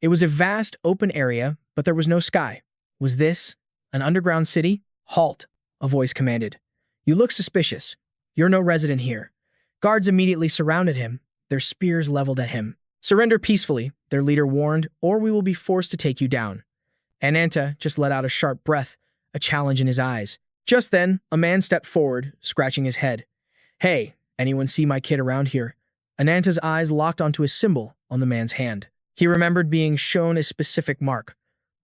It was a vast, open area, but there was no sky. Was this an underground city? Halt, a voice commanded. You look suspicious. You're no resident here. Guards immediately surrounded him, their spears leveled at him. Surrender peacefully, their leader warned, or we will be forced to take you down. Ananta just let out a sharp breath, a challenge in his eyes. Just then, a man stepped forward, scratching his head. Hey, anyone see my kid around here? Ananta's eyes locked onto a symbol on the man's hand. He remembered being shown a specific mark,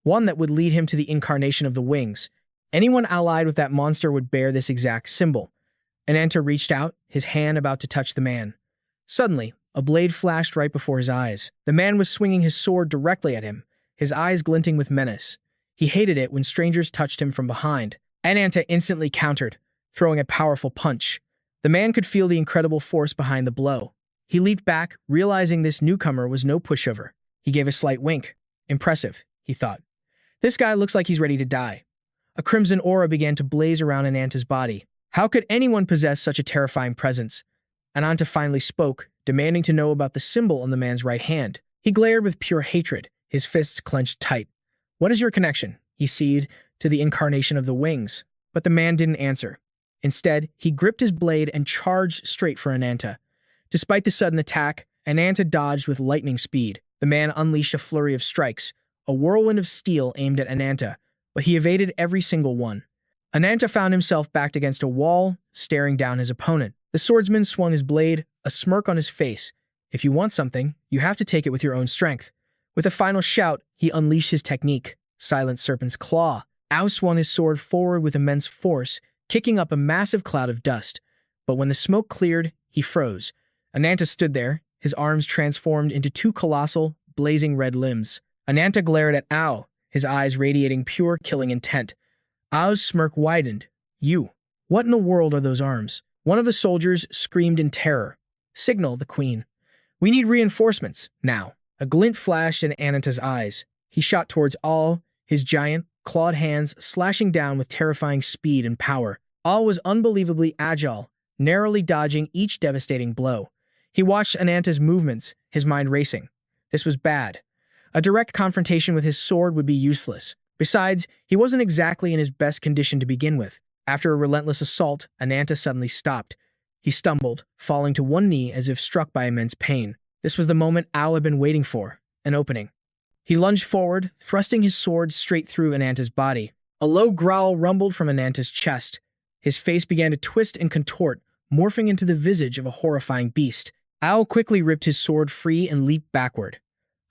one that would lead him to the incarnation of the wings. Anyone allied with that monster would bear this exact symbol. Ananta reached out, his hand about to touch the man. Suddenly, a blade flashed right before his eyes. The man was swinging his sword directly at him, his eyes glinting with menace. He hated it when strangers touched him from behind. Ananta instantly countered, throwing a powerful punch. The man could feel the incredible force behind the blow. He leaped back, realizing this newcomer was no pushover. He gave a slight wink. Impressive, he thought. This guy looks like he's ready to die. A crimson aura began to blaze around Ananta's body. How could anyone possess such a terrifying presence? Ananta finally spoke, demanding to know about the symbol on the man's right hand. He glared with pure hatred, his fists clenched tight. What is your connection? He seethed, to the incarnation of the wings. But the man didn't answer. Instead, he gripped his blade and charged straight for Ananta. Despite the sudden attack, Ananta dodged with lightning speed. The man unleashed a flurry of strikes, a whirlwind of steel aimed at Ananta, but he evaded every single one. Ananta found himself backed against a wall, staring down his opponent. The swordsman swung his blade, a smirk on his face. If you want something, you have to take it with your own strength. With a final shout, he unleashed his technique, Silent Serpent's Claw. Ao swung his sword forward with immense force, kicking up a massive cloud of dust. But when the smoke cleared, he froze. Ananta stood there, his arms transformed into two colossal, blazing red limbs. Ananta glared at Ao, his eyes radiating pure killing intent. Ao's smirk widened. You. What in the world are those arms? One of the soldiers screamed in terror. Signal the queen. We need reinforcements, now. A glint flashed in Ananta's eyes. He shot towards Ao, his giant, clawed hands slashing down with terrifying speed and power. Ao was unbelievably agile, narrowly dodging each devastating blow. He watched Ananta's movements, his mind racing. This was bad. A direct confrontation with his sword would be useless. Besides, he wasn't exactly in his best condition to begin with. After a relentless assault, Ananta suddenly stopped. He stumbled, falling to one knee as if struck by immense pain. This was the moment Ao had been waiting for, an opening. He lunged forward, thrusting his sword straight through Ananta's body. A low growl rumbled from Ananta's chest. His face began to twist and contort, morphing into the visage of a horrifying beast. Ao quickly ripped his sword free and leaped backward.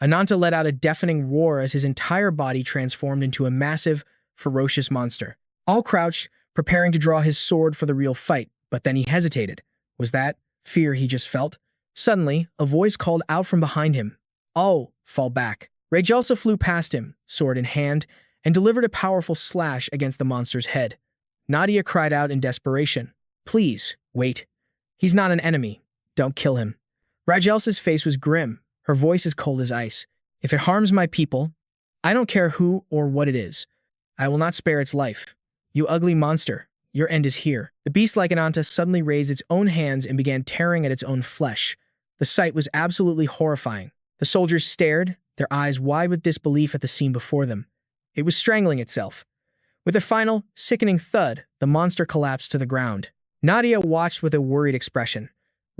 Ananta let out a deafening roar as his entire body transformed into a massive, ferocious monster. Ao crouched, preparing to draw his sword for the real fight, but then he hesitated. Was that fear he just felt? Suddenly, a voice called out from behind him. "Oh, fall back." Regelsa flew past him, sword in hand, and delivered a powerful slash against the monster's head. Nadia cried out in desperation. Please, wait. He's not an enemy. Don't kill him. Regelsa's face was grim, her voice as cold as ice. If it harms my people, I don't care who or what it is. I will not spare its life. You ugly monster, your end is here. The beast like Ananta suddenly raised its own hands and began tearing at its own flesh. The sight was absolutely horrifying. The soldiers stared, their eyes wide with disbelief at the scene before them. It was strangling itself. With a final, sickening thud, the monster collapsed to the ground. Nadia watched with a worried expression.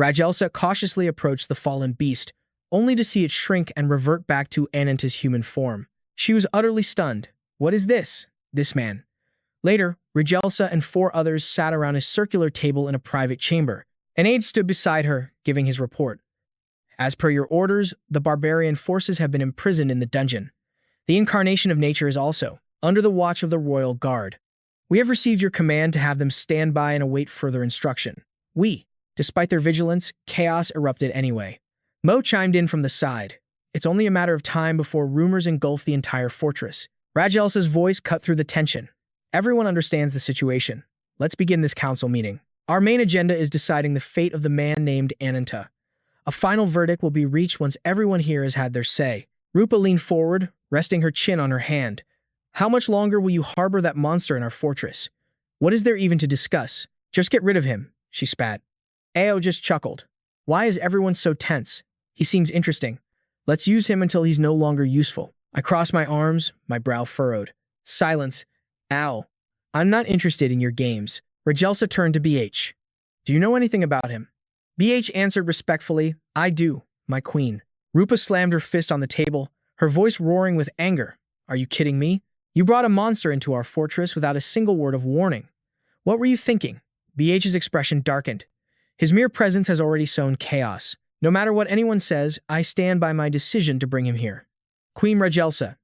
Regelsa cautiously approached the fallen beast, only to see it shrink and revert back to Ananta's human form. She was utterly stunned. What is this? This man. Later, Regelsa and 4 others sat around a circular table in a private chamber. An aide stood beside her, giving his report. As per your orders, the barbarian forces have been imprisoned in the dungeon. The incarnation of nature is also under the watch of the royal guard. We have received your command to have them stand by and await further instruction. Despite their vigilance, chaos erupted anyway. Mo chimed in from the side. It's only a matter of time before rumors engulf the entire fortress. Regelsa's voice cut through the tension. Everyone understands the situation. Let's begin this council meeting. Our main agenda is deciding the fate of the man named Ananta. A final verdict will be reached once everyone here has had their say. Rupa leaned forward, resting her chin on her hand. How much longer will you harbor that monster in our fortress? What is there even to discuss? Just get rid of him, she spat. Ao just chuckled. Why is everyone so tense? He seems interesting. Let's use him until he's no longer useful. I crossed my arms, my brow furrowed. Silence. Ao. I'm not interested in your games. Rajelsa turned to BH. Do you know anything about him? BH answered respectfully, I do, my queen. Rupa slammed her fist on the table, her voice roaring with anger. Are you kidding me? You brought a monster into our fortress without a single word of warning. What were you thinking? BH's expression darkened. His mere presence has already sown chaos. No matter what anyone says, I stand by my decision to bring him here. Queen Rajelsa.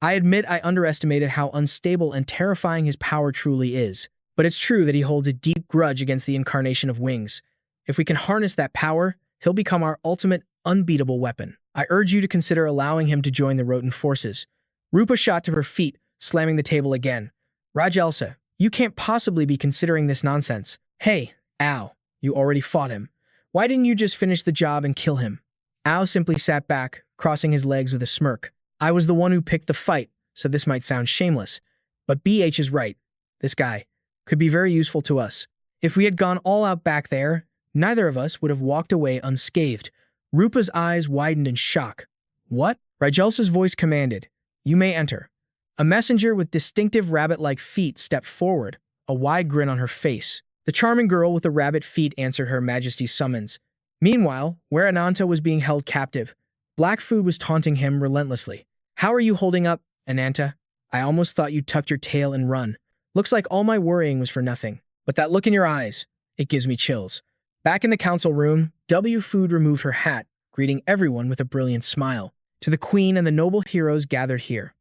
I admit I underestimated how unstable and terrifying his power truly is, but it's true that he holds a deep grudge against the incarnation of wings. If we can harness that power, he'll become our ultimate, unbeatable weapon. I urge you to consider allowing him to join the Roten forces. Rupa shot to her feet, slamming the table again. Rajelsa, you can't possibly be considering this nonsense. Hey, Ao, you already fought him. Why didn't you just finish the job and kill him? Ao simply sat back, crossing his legs with a smirk. I was the one who picked the fight, so this might sound shameless. But BH is right. This guy could be very useful to us. If we had gone all out back there, neither of us would have walked away unscathed. Rupa's eyes widened in shock. What? Rajelsa's voice commanded. You may enter. A messenger with distinctive rabbit-like feet stepped forward, a wide grin on her face. The charming girl with the rabbit feet answered Her Majesty's summons. Meanwhile, where Ananta was being held captive, Black Food was taunting him relentlessly. How are you holding up, Ananta? I almost thought you'd tucked your tail and run. Looks like all my worrying was for nothing. But that look in your eyes, it gives me chills. Back in the council room, W. Food removed her hat, greeting everyone with a brilliant smile. To the queen and the noble heroes gathered here.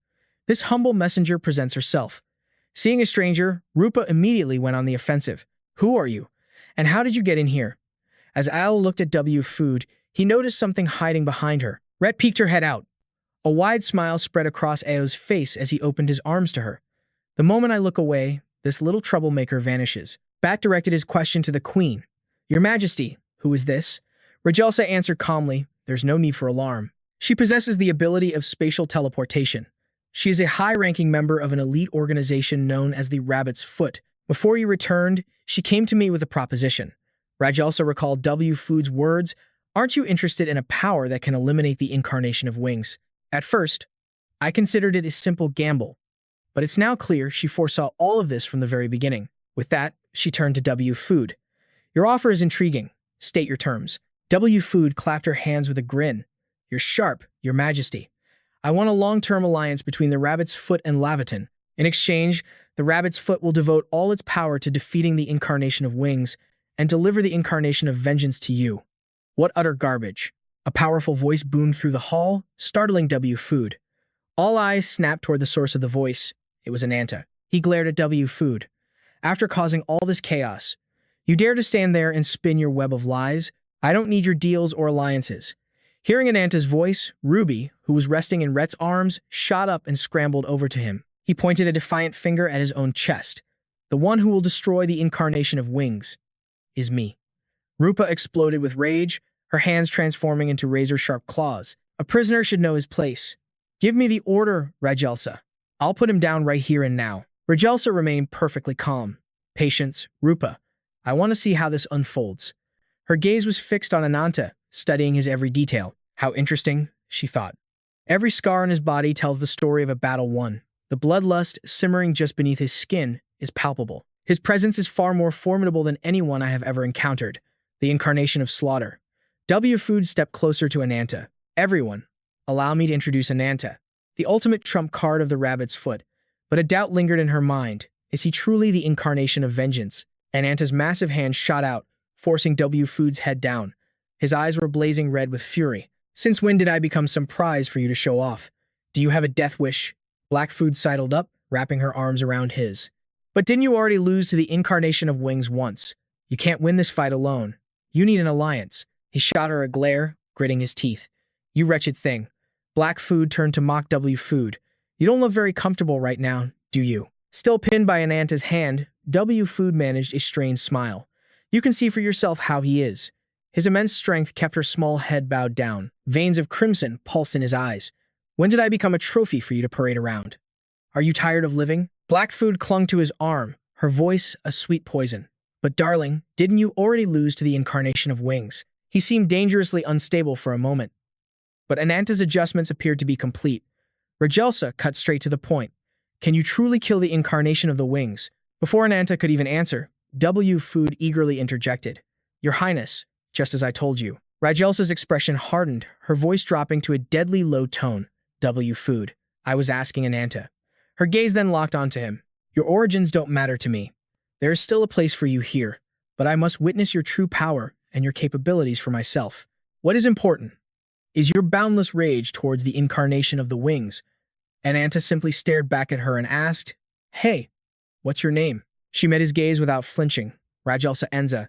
This humble messenger presents herself. Seeing a stranger, Rupa immediately went on the offensive. Who are you? And how did you get in here? As Al looked at W. Food, he noticed something hiding behind her. Rhett peeked her head out. A wide smile spread across Ao's face as he opened his arms to her. The moment I look away, this little troublemaker vanishes. Bat directed his question to the queen. Your Majesty, who is this? Rajelsa answered calmly, there's no need for alarm. She possesses the ability of spatial teleportation. She is a high-ranking member of an elite organization known as the Rabbit's Foot. Before you returned, she came to me with a proposition. Rajelsa recalled W. Food's words, aren't you interested in a power that can eliminate the incarnation of wings? At first, I considered it a simple gamble, but it's now clear she foresaw all of this from the very beginning. With that, she turned to W. Food. Your offer is intriguing. State your terms. W. Food clapped her hands with a grin. You're sharp, Your Majesty. I want a long-term alliance between the Rabbit's Foot and Levitan. In exchange, the Rabbit's Foot will devote all its power to defeating the incarnation of wings and deliver the incarnation of vengeance to you. What utter garbage. A powerful voice boomed through the hall, startling W. Food. All eyes snapped toward the source of the voice. It was Ananta. He glared at W. Food. After causing all this chaos, you dare to stand there and spin your web of lies? I don't need your deals or alliances. Hearing Ananta's voice, Ruby, who was resting in Rhett's arms, shot up and scrambled over to him. He pointed a defiant finger at his own chest. The one who will destroy the incarnation of wings is me. Rupa exploded with rage, her hands transforming into razor-sharp claws. A prisoner should know his place. Give me the order, Rajelsa. I'll put him down right here and now. Rajelsa remained perfectly calm. Patience, Rupa. I want to see how this unfolds. Her gaze was fixed on Ananta, studying his every detail. How interesting, she thought. Every scar on his body tells the story of a battle won. The bloodlust simmering just beneath his skin is palpable. His presence is far more formidable than anyone I have ever encountered. The incarnation of slaughter. W. Food stepped closer to Ananta. Everyone, allow me to introduce Ananta, the ultimate trump card of the Rabbit's Foot. But a doubt lingered in her mind. Is he truly the incarnation of vengeance? Ananta's massive hand shot out, forcing W. Food's head down. His eyes were blazing red with fury. Since when did I become some prize for you to show off? Do you have a death wish? Black Food sidled up, wrapping her arms around his. But didn't you already lose to the incarnation of wings once? You can't win this fight alone. You need an alliance. He shot her a glare, gritting his teeth. You wretched thing. Black Food turned to mock W. Food. You don't look very comfortable right now, do you? Still pinned by Ananta's hand, W. Food managed a strained smile. You can see for yourself how he is. His immense strength kept her small head bowed down. Veins of crimson pulsed in his eyes. When did I become a trophy for you to parade around? Are you tired of living? Black Food clung to his arm, her voice a sweet poison. But darling, didn't you already lose to the incarnation of wings? He seemed dangerously unstable for a moment. But Ananta's adjustments appeared to be complete. Rajelsa cut straight to the point. Can you truly kill the incarnation of the wings? Before Ananta could even answer, W. Food eagerly interjected. Your Highness, just as I told you. Rajelsa's expression hardened, her voice dropping to a deadly low tone. W. Food. I was asking Ananta. Her gaze then locked onto him. Your origins don't matter to me. There is still a place for you here, but I must witness your true power and your capabilities for myself. What is important is your boundless rage towards the incarnation of the wings. Ananta simply stared back at her and asked, Hey, what's your name? She met his gaze without flinching. Rajelsa Enza.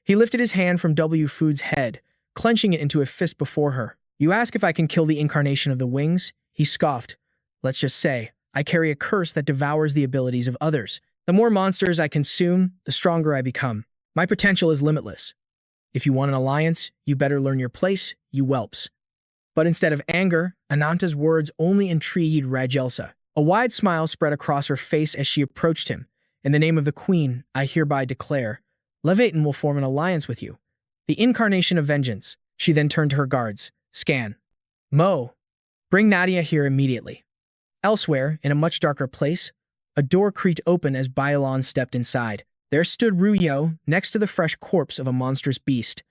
He lifted his hand from W. Food's head, clenching it into a fist before her. You ask if I can kill the incarnation of the wings? He scoffed. Let's just say, I carry a curse that devours the abilities of others. The more monsters I consume, the stronger I become. My potential is limitless. If you want an alliance, you better learn your place, you whelps. But instead of anger, Ananta's words only intrigued Rajelsa. A wide smile spread across her face as she approached him. In the name of the Queen, I hereby declare, Levitan will form an alliance with you. The incarnation of vengeance. She then turned to her guards. Scan. Mo. Bring Nadia here immediately. Elsewhere, in a much darker place, a door creaked open as Bailan stepped inside. There stood Ruyo, next to the fresh corpse of a monstrous beast.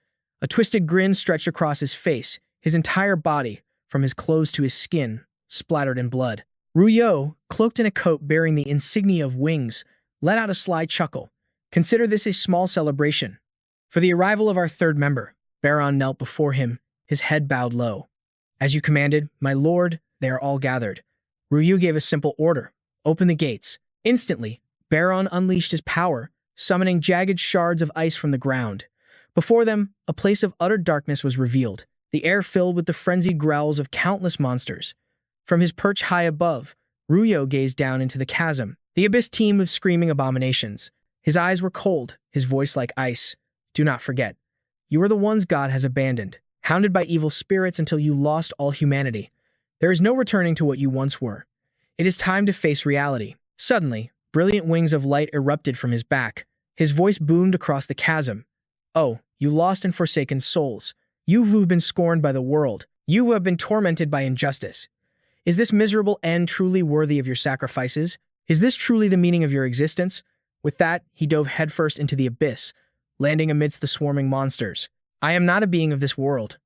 A twisted grin stretched across his face, his entire body, from his clothes to his skin, splattered in blood. Ruyo, cloaked in a coat bearing the insignia of wings, let out a sly chuckle. Consider this a small celebration. For the arrival of our third member, Baron knelt before him, his head bowed low. As you commanded, my lord, they are all gathered. Ruyo gave a simple order. Open the gates. Instantly, Baron unleashed his power, summoning jagged shards of ice from the ground. Before them, a place of utter darkness was revealed, the air filled with the frenzied growls of countless monsters. From his perch high above, Ruyo gazed down into the chasm. The abyss teemed with screaming abominations. His eyes were cold, his voice like ice. Do not forget, you are the ones God has abandoned, hounded by evil spirits until you lost all humanity. There is no returning to what you once were. It is time to face reality. Suddenly, brilliant wings of light erupted from his back. His voice boomed across the chasm. Oh, you lost and forsaken souls. You who have been scorned by the world. You who have been tormented by injustice. Is this miserable end truly worthy of your sacrifices? Is this truly the meaning of your existence? With that, he dove headfirst into the abyss, landing amidst the swarming monsters. I am not a being of this world.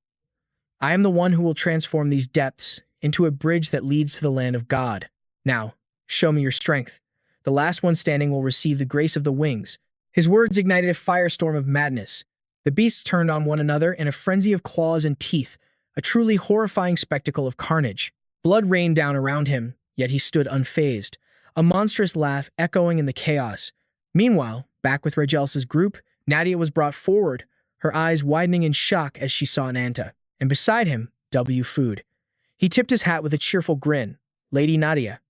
I am the one who will transform these depths into a bridge that leads to the land of God. Now, show me your strength. The last one standing will receive the grace of the wings. His words ignited a firestorm of madness. The beasts turned on one another in a frenzy of claws and teeth, a truly horrifying spectacle of carnage. Blood rained down around him, yet he stood unfazed, a monstrous laugh echoing in the chaos. Meanwhile, back with Rajelsa's group, Nadia was brought forward, her eyes widening in shock as she saw Ananta. And beside him, W. Food. He tipped his hat with a cheerful grin. Lady Nadia,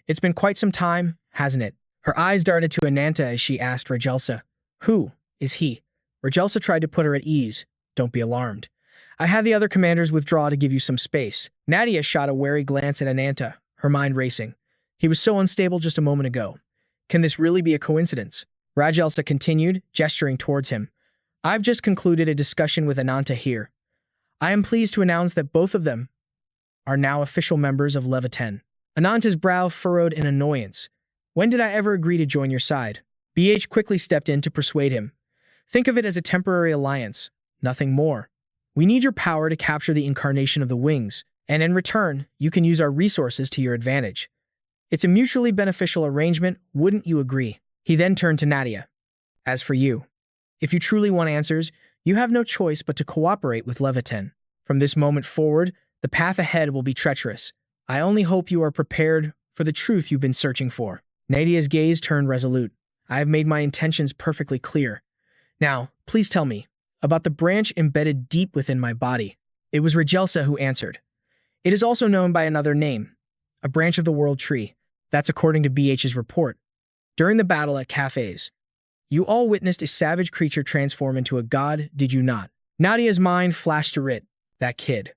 it's been quite some time, hasn't it? Her eyes darted to Ananta as she asked Rajelsa, Who is he? Rajelsa tried to put her at ease. Don't be alarmed. I had the other commanders withdraw to give you some space. Nadia shot a wary glance at Ananta, her mind racing. He was so unstable just a moment ago. Can this really be a coincidence? Rajelsa continued, gesturing towards him. I've just concluded a discussion with Ananta here. I am pleased to announce that both of them are now official members of Levitan. Ananta's brow furrowed in annoyance. When did I ever agree to join your side? BH quickly stepped in to persuade him. Think of it as a temporary alliance, nothing more. We need your power to capture the incarnation of the wings, and in return, you can use our resources to your advantage. It's a mutually beneficial arrangement, wouldn't you agree? He then turned to Nadia. As for you, if you truly want answers, you have no choice but to cooperate with Levitan. From this moment forward, the path ahead will be treacherous. I only hope you are prepared for the truth you've been searching for. Nadia's gaze turned resolute. I have made my intentions perfectly clear. Now, please tell me about the branch embedded deep within my body. It was Rajelsa who answered. It is also known by another name, a branch of the world tree. That's according to BH's report. During the battle at cafes, You all witnessed a savage creature transform into a god, did you not? Nadia's mind flashed to Rit. That kid.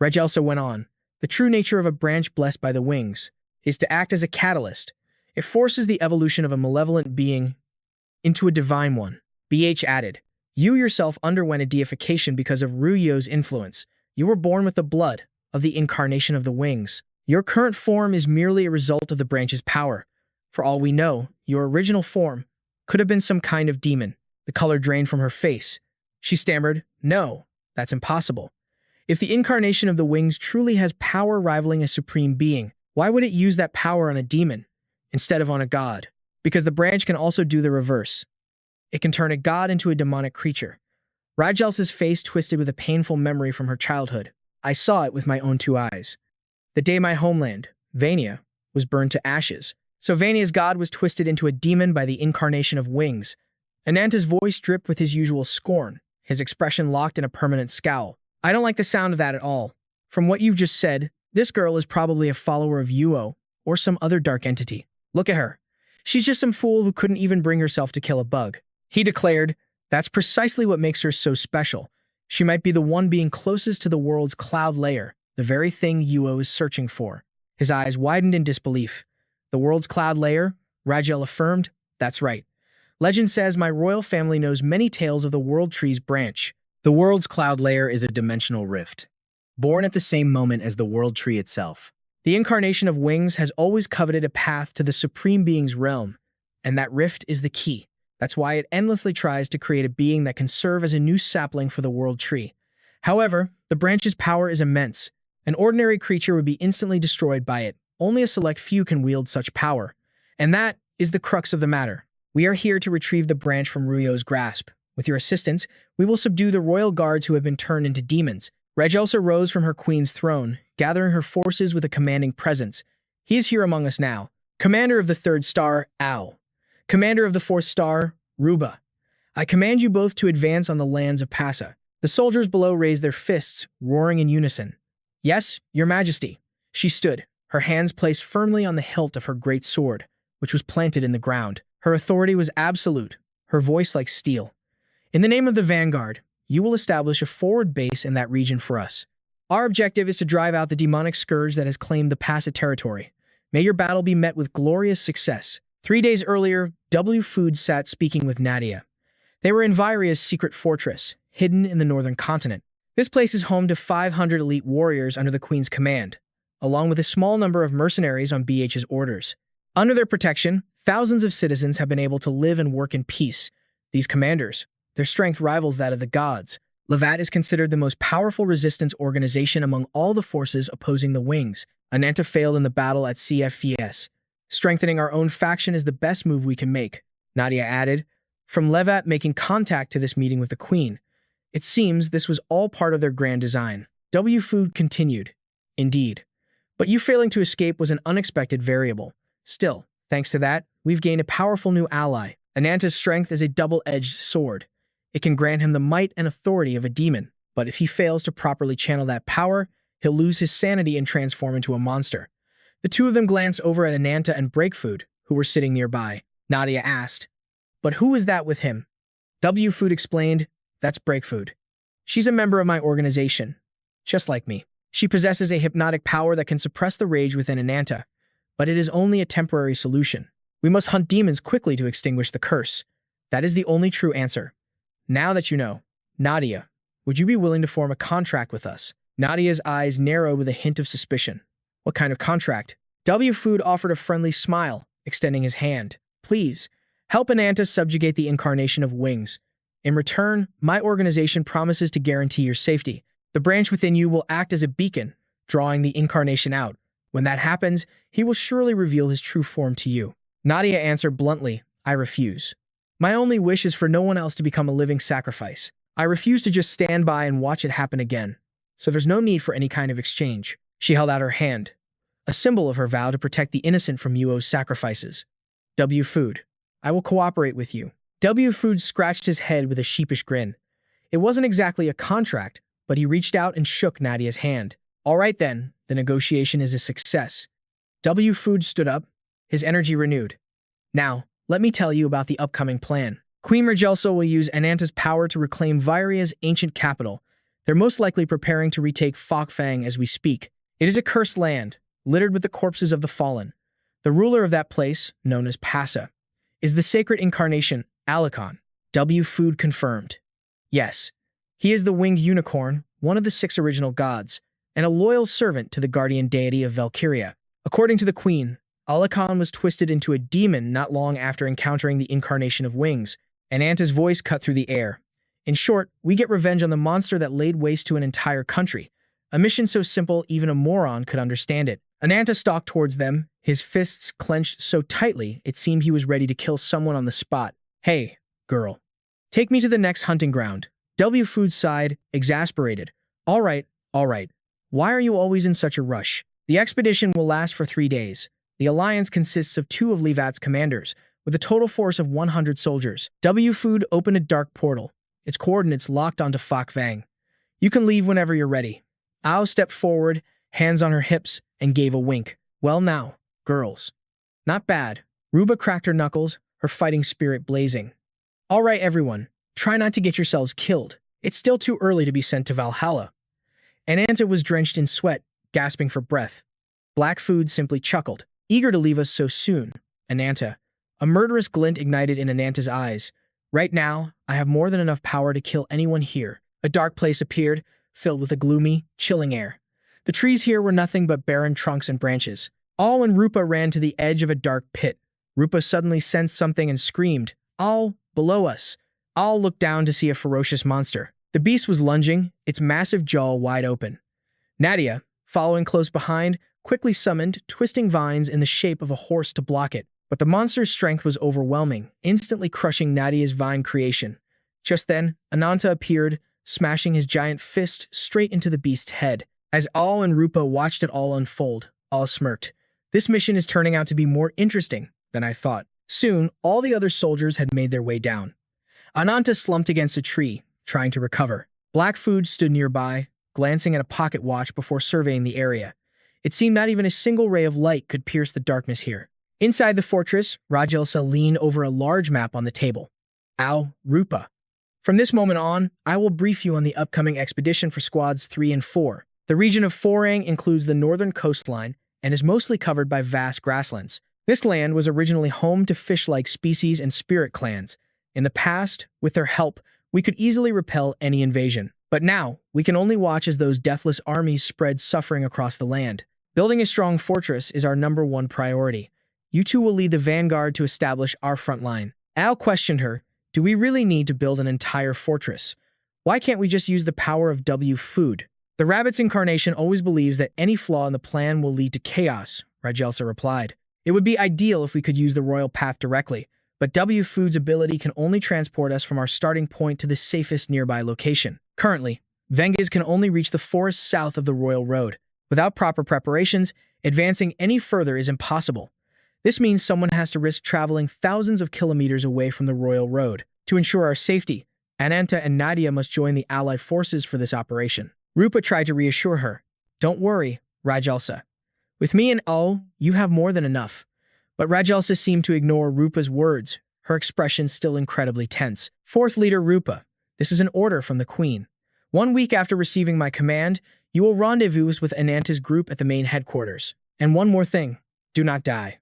Regelsa went on. The true nature of a branch blessed by the wings is to act as a catalyst. It forces the evolution of a malevolent being into a divine one. BH added, you yourself underwent a deification because of Ruyo's influence. You were born with the blood of the incarnation of the wings. Your current form is merely a result of the branch's power. For all we know, your original form could have been some kind of demon. The color drained from her face. She stammered, no, that's impossible. If the incarnation of the wings truly has power rivaling a supreme being, why would it use that power on a demon instead of on a god? Because the branch can also do the reverse. It can turn a god into a demonic creature. Rajelsa's face twisted with a painful memory from her childhood. I saw it with my own two eyes. The day my homeland, Vania, was burned to ashes. So Vania's god was twisted into a demon by the incarnation of wings. Ananta's voice dripped with his usual scorn, his expression locked in a permanent scowl. I don't like the sound of that at all. From what you've just said, this girl is probably a follower of Yuo or some other dark entity. Look at her. She's just some fool who couldn't even bring herself to kill a bug. He declared, that's precisely what makes her so special. She might be the one being closest to the world's cloud layer, the very thing Yuo is searching for. His eyes widened in disbelief. The world's cloud layer? Rajel affirmed, that's right. Legend says my royal family knows many tales of the world tree's branch. The world's cloud layer is a dimensional rift, born at the same moment as the world tree itself. The incarnation of wings has always coveted a path to the supreme being's realm, and that rift is the key. That's why it endlessly tries to create a being that can serve as a new sapling for the world tree. However, the branch's power is immense. An ordinary creature would be instantly destroyed by it. Only a select few can wield such power. And that is the crux of the matter. We are here to retrieve the branch from Ruyo's grasp. With your assistance, we will subdue the royal guards who have been turned into demons. Regelsa rose from her queen's throne, gathering her forces with a commanding presence. He is here among us now. Commander of the 3rd star, Ao. Commander of the 4th star, Rupa. I command you both to advance on the lands of Passa. The soldiers below raised their fists, roaring in unison. Yes, your majesty. She stood, her hands placed firmly on the hilt of her great sword, which was planted in the ground. Her authority was absolute, her voice like steel. In the name of the Vanguard, you will establish a forward base in that region for us. Our objective is to drive out the demonic scourge that has claimed the Passa territory. May your battle be met with glorious success. 3 days earlier, W. Food sat speaking with Nadia. They were in Viria's secret fortress, hidden in the northern continent. This place is home to 500 elite warriors under the Queen's command, along with a small number of mercenaries on BH's orders. Under their protection, thousands of citizens have been able to live and work in peace. These commanders, their strength rivals that of the gods. Levitan is considered the most powerful resistance organization among all the forces opposing the wings. Ananta failed in the battle at CFVS. Strengthening our own faction is the best move we can make, Nadia added. From Levitan making contact to this meeting with the Queen, it seems this was all part of their grand design. W. Food continued. Indeed. But you failing to escape was an unexpected variable. Still, thanks to that, we've gained a powerful new ally. Ananta's strength is a double-edged sword. It can grant him the might and authority of a demon, but if he fails to properly channel that power, he'll lose his sanity and transform into a monster. The two of them glanced over at Ananta and Breakfood, who were sitting nearby. Nadia asked, but who is that with him? W. Food explained, that's Breakfood. She's a member of my organization, just like me. She possesses a hypnotic power that can suppress the rage within Ananta, but it is only a temporary solution. We must hunt demons quickly to extinguish the curse. That is the only true answer. Now that you know, Nadia, would you be willing to form a contract with us? Nadia's eyes narrowed with a hint of suspicion. What kind of contract? W. Food offered a friendly smile, extending his hand. Please, help Ananta subjugate the incarnation of wings. In return, my organization promises to guarantee your safety. The branch within you will act as a beacon, drawing the incarnation out. When that happens, he will surely reveal his true form to you. Nadia answered bluntly, I refuse. My only wish is for no one else to become a living sacrifice. I refuse to just stand by and watch it happen again. So there's no need for any kind of exchange. She held out her hand, a symbol of her vow to protect the innocent from Yuo's sacrifices. W. Food, I will cooperate with you. W. Food scratched his head with a sheepish grin. It wasn't exactly a contract, but he reached out and shook Nadia's hand. All right then, the negotiation is a success. W. Food stood up, his energy renewed. Now, let me tell you about the upcoming plan. Queen Regelsa will use Ananta's power to reclaim Vyria's ancient capital. They're most likely preparing to retake Fokfang as we speak. It is a cursed land, littered with the corpses of the fallen. The ruler of that place, known as Passa, is the sacred incarnation, Alikon. Food confirmed. Yes, he is the winged unicorn, one of the 6 original gods, and a loyal servant to the guardian deity of Valkyria. According to the queen, Alikon was twisted into a demon not long after encountering the incarnation of wings. Ananta's voice cut through the air. In short, we get revenge on the monster that laid waste to an entire country. A mission so simple even a moron could understand it. Ananta stalked towards them, his fists clenched so tightly it seemed he was ready to kill someone on the spot. Hey, girl. Take me to the next hunting ground. Food sighed, exasperated. All right. Why are you always in such a rush? The expedition will last for 3 days. The alliance consists of 2 of Levat's commanders, with a total force of 100 soldiers. Food opened a dark portal, its coordinates locked onto Fokfang. You can leave whenever you're ready. Ao stepped forward, hands on her hips, and gave a wink. Well now, girls. Not bad. Rupa cracked her knuckles, her fighting spirit blazing. All right, everyone. Try not to get yourselves killed. It's still too early to be sent to Valhalla. Ananta was drenched in sweat, gasping for breath. Food simply chuckled. Eager to leave us so soon, Ananta. A murderous glint ignited in Ananta's eyes. Right now, I have more than enough power to kill anyone here. A dark place appeared, filled with a gloomy, chilling air. The trees here were nothing but barren trunks and branches. All and Rupa ran to the edge of a dark pit. Rupa suddenly sensed something and screamed, "All, below us." All looked down to see a ferocious monster. The beast was lunging, its massive jaw wide open. Nadia, following close behind, quickly summoned twisting vines in the shape of a horse to block it. But the monster's strength was overwhelming, instantly crushing Nadia's vine creation. Just then, Ananta appeared, smashing his giant fist straight into the beast's head. As All and Rupa watched it all unfold, All smirked. This mission is turning out to be more interesting than I thought. Soon, all the other soldiers had made their way down. Ananta slumped against a tree, trying to recover. Food stood nearby, glancing at a pocket watch before surveying the area. It seemed not even a single ray of light could pierce the darkness here. Inside the fortress, Regelsa leaned over a large map on the table. Ao, Rupa. From this moment on, I will brief you on the upcoming expedition for Squads 3 and 4. The region of Forang includes the northern coastline and is mostly covered by vast grasslands. This land was originally home to fish-like species and spirit clans. In the past, with their help, we could easily repel any invasion. But now, we can only watch as those deathless armies spread suffering across the land. Building a strong fortress is our #1 priority. You two will lead the vanguard to establish our front line. Ao questioned her, do we really need to build an entire fortress? Why can't we just use the power of Food? The rabbit's incarnation always believes that any flaw in the plan will lead to chaos, Regelsa replied. It would be ideal if we could use the royal path directly, but Food's ability can only transport us from our starting point to the safest nearby location. Currently, Vengiz can only reach the forest south of the royal road. Without proper preparations, advancing any further is impossible. This means someone has to risk traveling thousands of kilometers away from the royal road. To ensure our safety, Ananta and Nadia must join the allied forces for this operation. Rupa tried to reassure her. Don't worry, Regelsa. With me and O, you have more than enough. But Regelsa seemed to ignore Rupa's words, her expression still incredibly tense. Fourth leader Rupa, this is an order from the Queen. 1 week after receiving my command, you will rendezvous with Ananta's group at the main headquarters. And one more thing, do not die.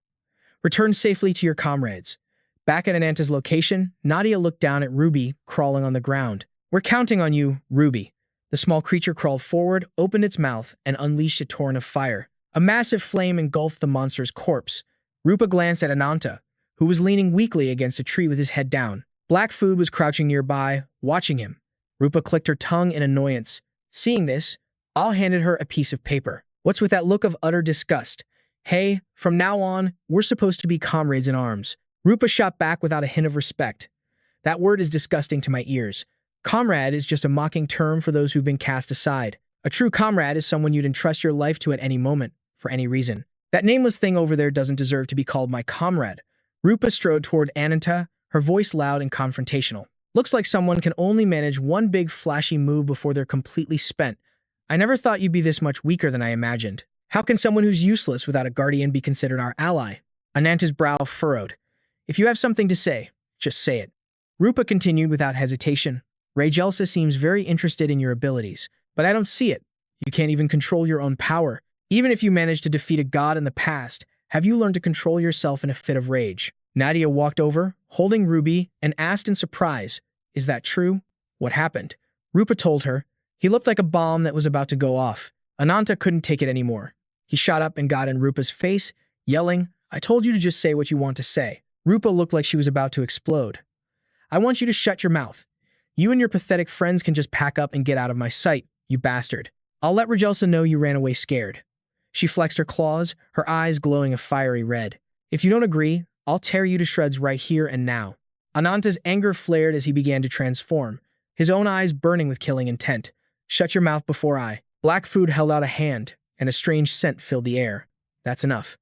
Return safely to your comrades. Back at Ananta's location, Nadia looked down at Ruby, crawling on the ground. We're counting on you, Ruby. The small creature crawled forward, opened its mouth, and unleashed a torrent of fire. A massive flame engulfed the monster's corpse. Rupa glanced at Ananta, who was leaning weakly against a tree with his head down. Food was crouching nearby, watching him. Rupa clicked her tongue in annoyance. Seeing this, Al handed her a piece of paper. What's with that look of utter disgust? Hey, from now on, we're supposed to be comrades in arms. Rupa shot back without a hint of respect. That word is disgusting to my ears. Comrade is just a mocking term for those who've been cast aside. A true comrade is someone you'd entrust your life to at any moment, for any reason. That nameless thing over there doesn't deserve to be called my comrade. Rupa strode toward Ananta, her voice loud and confrontational. Looks like someone can only manage one big flashy move before they're completely spent. I never thought you'd be this much weaker than I imagined. How can someone who's useless without a guardian be considered our ally? Ananta's brow furrowed. If you have something to say, just say it. Rupa continued without hesitation. Rajelsa seems very interested in your abilities, but I don't see it. You can't even control your own power. Even if you managed to defeat a god in the past, have you learned to control yourself in a fit of rage? Nadia walked over, holding Ruby, and asked in surprise, "Is that true? What happened?" Rupa told her. He looked like a bomb that was about to go off. Ananta couldn't take it anymore. He shot up and got in Rupa's face, yelling, "I told you to just say what you want to say." Rupa looked like she was about to explode. "I want you to shut your mouth. You and your pathetic friends can just pack up and get out of my sight, you bastard. I'll let Rajelsa know you ran away scared." She flexed her claws, her eyes glowing a fiery red. "If you don't agree, I'll tear you to shreds right here and now." Ananta's anger flared as he began to transform, his own eyes burning with killing intent. "Shut your mouth before I." Black Food held out a hand, and a strange scent filled the air. "That's enough.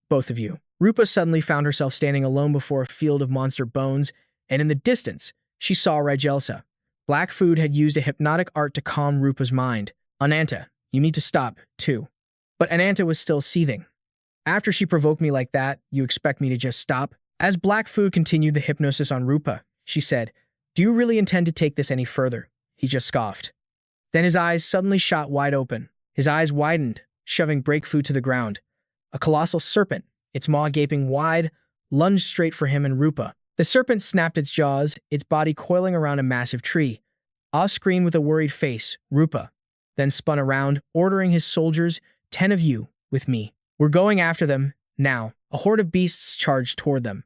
Both of you." Rupa suddenly found herself standing alone before a field of monster bones, and in the distance, she saw Rajelsa. Black Food had used a hypnotic art to calm Rupa's mind. "Ananta, you need to stop, too." But Ananta was still seething. "After she provoked me like that, you expect me to just stop?" As Black Food continued the hypnosis on Rupa, she said, "Do you really intend to take this any further?" He just scoffed. Then his eyes suddenly shot wide open. His eyes widened, shoving Break Food to the ground. A colossal serpent, its maw gaping wide, lunged straight for him and Rupa. The serpent snapped its jaws, its body coiling around a massive tree. Ah screamed with a worried face, "Rupa," then spun around, ordering his soldiers, 10 of you, with me. We're going after them, now." A horde of beasts charged toward them.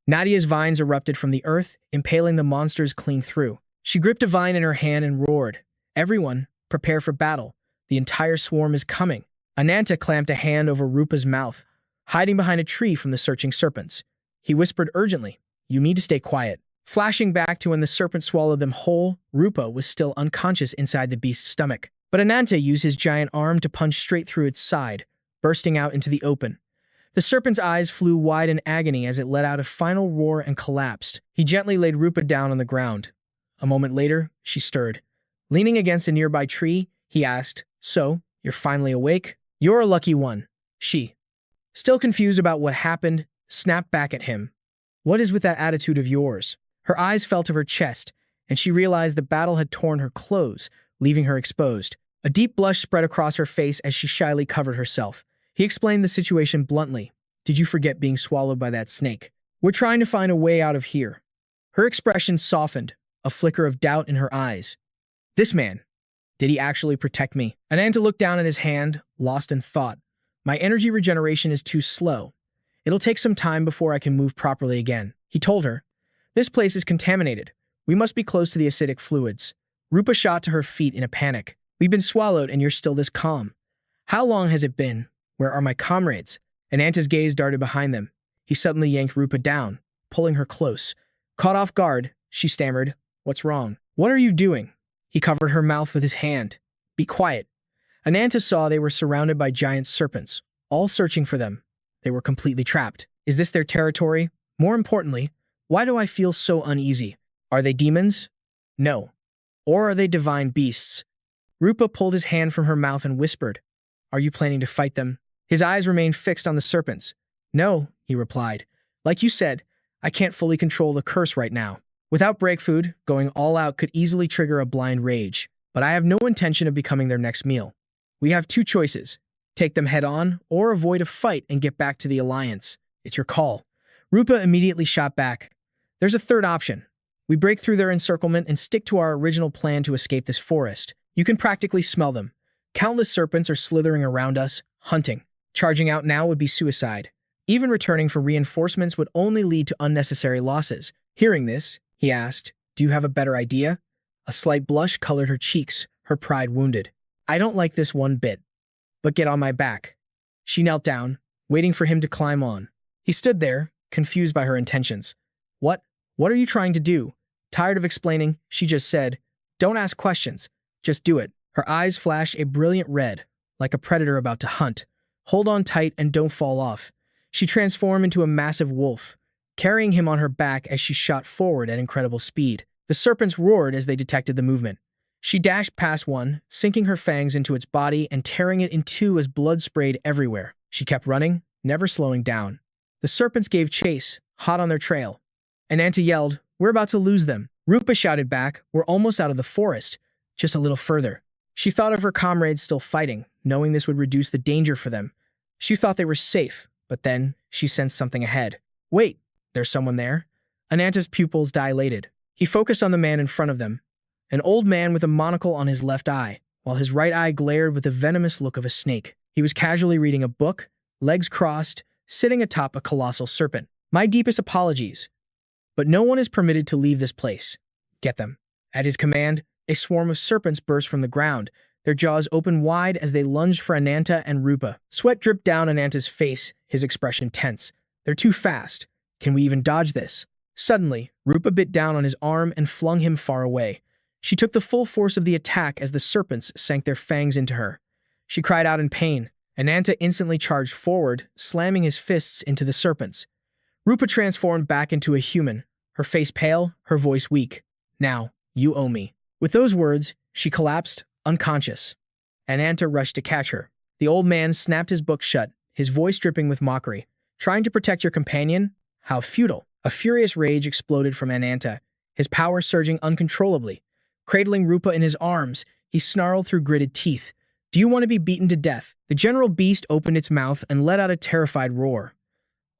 Nadia's vines erupted from the earth, impaling the monsters clean through. She gripped a vine in her hand and roared, "Everyone, prepare for battle. The entire swarm is coming." Ananta clamped a hand over Rupa's mouth, hiding behind a tree from the searching serpents. He whispered urgently, "You need to stay quiet." Flashing back to when the serpent swallowed them whole, Rupa was still unconscious inside the beast's stomach. But Ananta used his giant arm to punch straight through its side, bursting out into the open. The serpent's eyes flew wide in agony as it let out a final roar and collapsed. He gently laid Rupa down on the ground. A moment later, she stirred. Leaning against a nearby tree, he asked, "So, you're finally awake?" "You're a lucky one." She, still confused about what happened, snapped back at him. "What is with that attitude of yours?" Her eyes fell to her chest, and she realized the battle had torn her clothes, leaving her exposed. A deep blush spread across her face as she shyly covered herself. He explained the situation bluntly. "Did you forget being swallowed by that snake? We're trying to find a way out of here." Her expression softened, a flicker of doubt in her eyes. "This man, did he actually protect me?" Ananta looked down at his hand, lost in thought. "My energy regeneration is too slow. It'll take some time before I can move properly again," he told her. "This place is contaminated. We must be close to the acidic fluids." Rupa shot to her feet in a panic. "We've been swallowed and you're still this calm. How long has it been? Where are my comrades?" Ananta's gaze darted behind them. He suddenly yanked Rupa down, pulling her close. Caught off guard, she stammered, "What's wrong?" "What are you doing?" He covered her mouth with his hand. "Be quiet." Ananta saw they were surrounded by giant serpents, all searching for them. They were completely trapped. Is this their territory? More importantly, why do I feel so uneasy? Are they demons? No. Or are they divine beasts? Rupa pulled his hand from her mouth and whispered, "Are you planning to fight them?" His eyes remained fixed on the serpents. "No," he replied. "Like you said, I can't fully control the curse right now. Without Break Food, going all out could easily trigger a blind rage, but I have no intention of becoming their next meal. We have two choices. Take them head on, or avoid a fight and get back to the Alliance. It's your call." Rupa immediately shot back. "There's a third option. We break through their encirclement and stick to our original plan to escape this forest. You can practically smell them. Countless serpents are slithering around us, hunting. Charging out now would be suicide. Even returning for reinforcements would only lead to unnecessary losses." Hearing this, he asked, "Do you have a better idea?" A slight blush colored her cheeks, her pride wounded. "I don't like this one bit. But get on my back." She knelt down, waiting for him to climb on. He stood there, confused by her intentions. What are you trying to do?" Tired of explaining, she just said, "Don't ask questions. Just do it." Her eyes flashed a brilliant red, like a predator about to hunt. "Hold on tight and don't fall off." She transformed into a massive wolf, carrying him on her back as she shot forward at incredible speed. The serpents roared as they detected the movement. She dashed past one, sinking her fangs into its body and tearing it in two as blood sprayed everywhere. She kept running, never slowing down. The serpents gave chase, hot on their trail. Ananta yelled, We're about to lose them. Rupa shouted back. We're almost out of the forest. Just a little further. She thought of her comrades still fighting, knowing this would reduce the danger for them. She thought they were safe, but then she sensed something ahead. Wait, there's someone there? Ananta's pupils dilated. He focused on the man in front of them, an old man with a monocle on his left eye, while his right eye glared with the venomous look of a snake. He was casually reading a book, legs crossed, sitting atop a colossal serpent. My deepest apologies, but no one is permitted to leave this place. Get them. At his command, a swarm of serpents burst from the ground, their jaws open wide as they lunged for Ananta and Rupa. Sweat dripped down Ananta's face, his expression tense. They're too fast. Can we even dodge this? Suddenly, Rupa bit down on his arm and flung him far away. She took the full force of the attack as the serpents sank their fangs into her. She cried out in pain. Ananta instantly charged forward, slamming his fists into the serpents. Rupa transformed back into a human, her face pale, her voice weak. Now, you owe me. With those words, she collapsed, unconscious. Ananta rushed to catch her. The old man snapped his book shut, his voice dripping with mockery. Trying to protect your companion? How futile. A furious rage exploded from Ananta, his power surging uncontrollably. Cradling Rupa in his arms, he snarled through gritted teeth. Do you want to be beaten to death? The general beast opened its mouth and let out a terrified roar.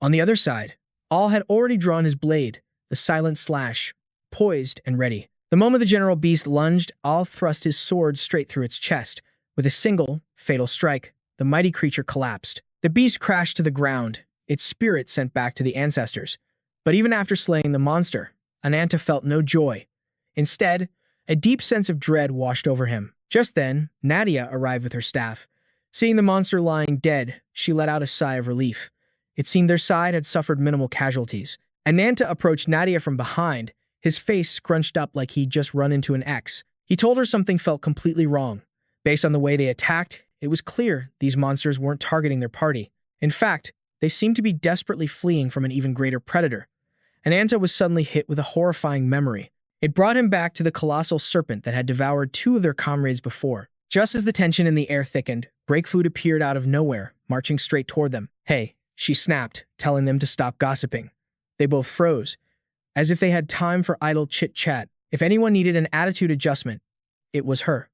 On the other side, All had already drawn his blade, the silent slash, poised and ready. The moment the general beast lunged, All thrust his sword straight through its chest. With a single, fatal strike, the mighty creature collapsed. The beast crashed to the ground, its spirit sent back to the ancestors. But even after slaying the monster, Ananta felt no joy. Instead, a deep sense of dread washed over him. Just then, Nadia arrived with her staff. Seeing the monster lying dead, she let out a sigh of relief. It seemed their side had suffered minimal casualties. Ananta approached Nadia from behind, his face scrunched up like he'd just run into an X. He told her something felt completely wrong. Based on the way they attacked, it was clear these monsters weren't targeting their party. In fact, they seemed to be desperately fleeing from an even greater predator. Ananta was suddenly hit with a horrifying memory. It brought him back to the colossal serpent that had devoured two of their comrades before. Just as the tension in the air thickened, Breakfood appeared out of nowhere, marching straight toward them. Hey, she snapped, telling them to stop gossiping. They both froze, as if they had time for idle chit-chat. If anyone needed an attitude adjustment, it was her.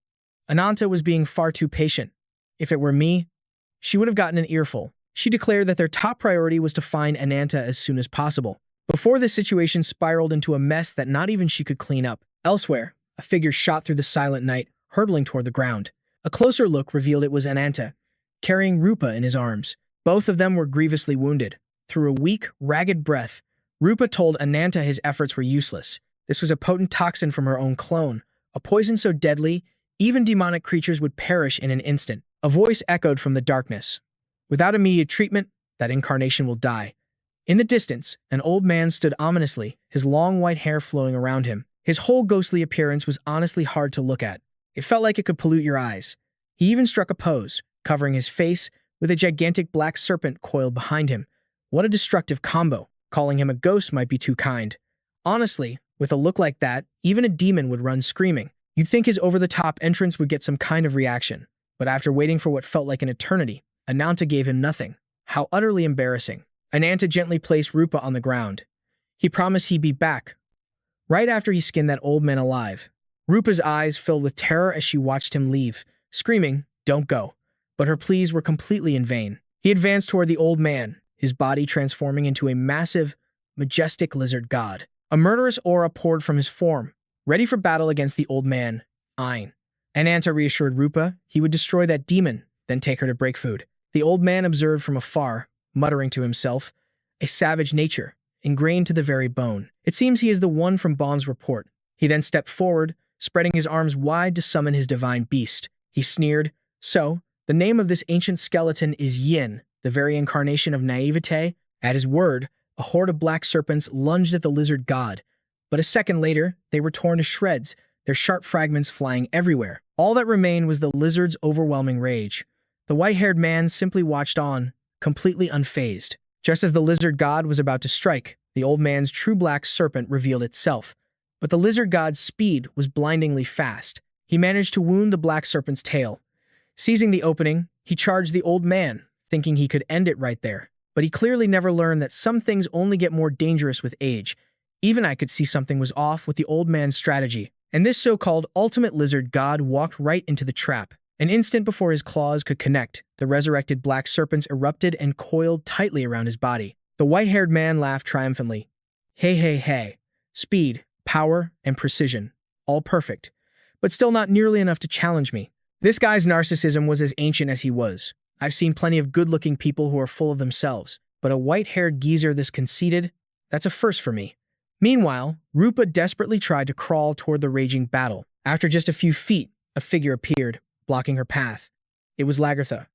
Ananta was being far too patient. If it were me, she would have gotten an earful. She declared that their top priority was to find Ananta as soon as possible, before this situation spiraled into a mess that not even she could clean up. Elsewhere, a figure shot through the silent night, hurtling toward the ground. A closer look revealed it was Ananta, carrying Rupa in his arms. Both of them were grievously wounded. Through a weak, ragged breath, Rupa told Ananta his efforts were useless. This was a potent toxin from her own clone, a poison so deadly, even demonic creatures would perish in an instant. A voice echoed from the darkness. Without immediate treatment, that incarnation will die. In the distance, an old man stood ominously, his long white hair flowing around him. His whole ghostly appearance was honestly hard to look at. It felt like it could pollute your eyes. He even struck a pose, covering his face with a gigantic black serpent coiled behind him. What a destructive combo. Calling him a ghost might be too kind. Honestly, with a look like that, even a demon would run screaming. You'd think his over-the-top entrance would get some kind of reaction. But after waiting for what felt like an eternity, Ananta gave him nothing. How utterly embarrassing. Ananta gently placed Rupa on the ground. He promised he'd be back, right after he skinned that old man alive. Rupa's eyes filled with terror as she watched him leave, screaming, "Don't go." But her pleas were completely in vain. He advanced toward the old man, his body transforming into a massive, majestic lizard god. A murderous aura poured from his form, ready for battle against the old man. Ein. Ananta reassured Rupa he would destroy that demon, then take her to Breakfood. The old man observed from afar, muttering to himself, a savage nature, ingrained to the very bone. It seems he is the one from Bond's report. He then stepped forward, spreading his arms wide to summon his divine beast. He sneered, "So, the name of this ancient skeleton is Yin, the very incarnation of naivete?" At his word, a horde of black serpents lunged at the lizard god. But a second later, they were torn to shreds, their sharp fragments flying everywhere. All that remained was the lizard's overwhelming rage. The white-haired man simply watched on, completely unfazed. Just as the lizard god was about to strike, the old man's true black serpent revealed itself. But the lizard god's speed was blindingly fast. He managed to wound the black serpent's tail. Seizing the opening, he charged the old man, thinking he could end it right there. But he clearly never learned that some things only get more dangerous with age. Even I could see something was off with the old man's strategy, and this so-called ultimate lizard god walked right into the trap. An instant before his claws could connect, the resurrected black serpents erupted and coiled tightly around his body. The white-haired man laughed triumphantly. Hey, hey, hey. Speed, power, and precision. All perfect. But still not nearly enough to challenge me. This guy's narcissism was as ancient as he was. I've seen plenty of good-looking people who are full of themselves, but a white-haired geezer this conceited, that's a first for me. Meanwhile, Rupa desperately tried to crawl toward the raging battle. After just a few feet, a figure appeared, blocking her path. It was Lagertha.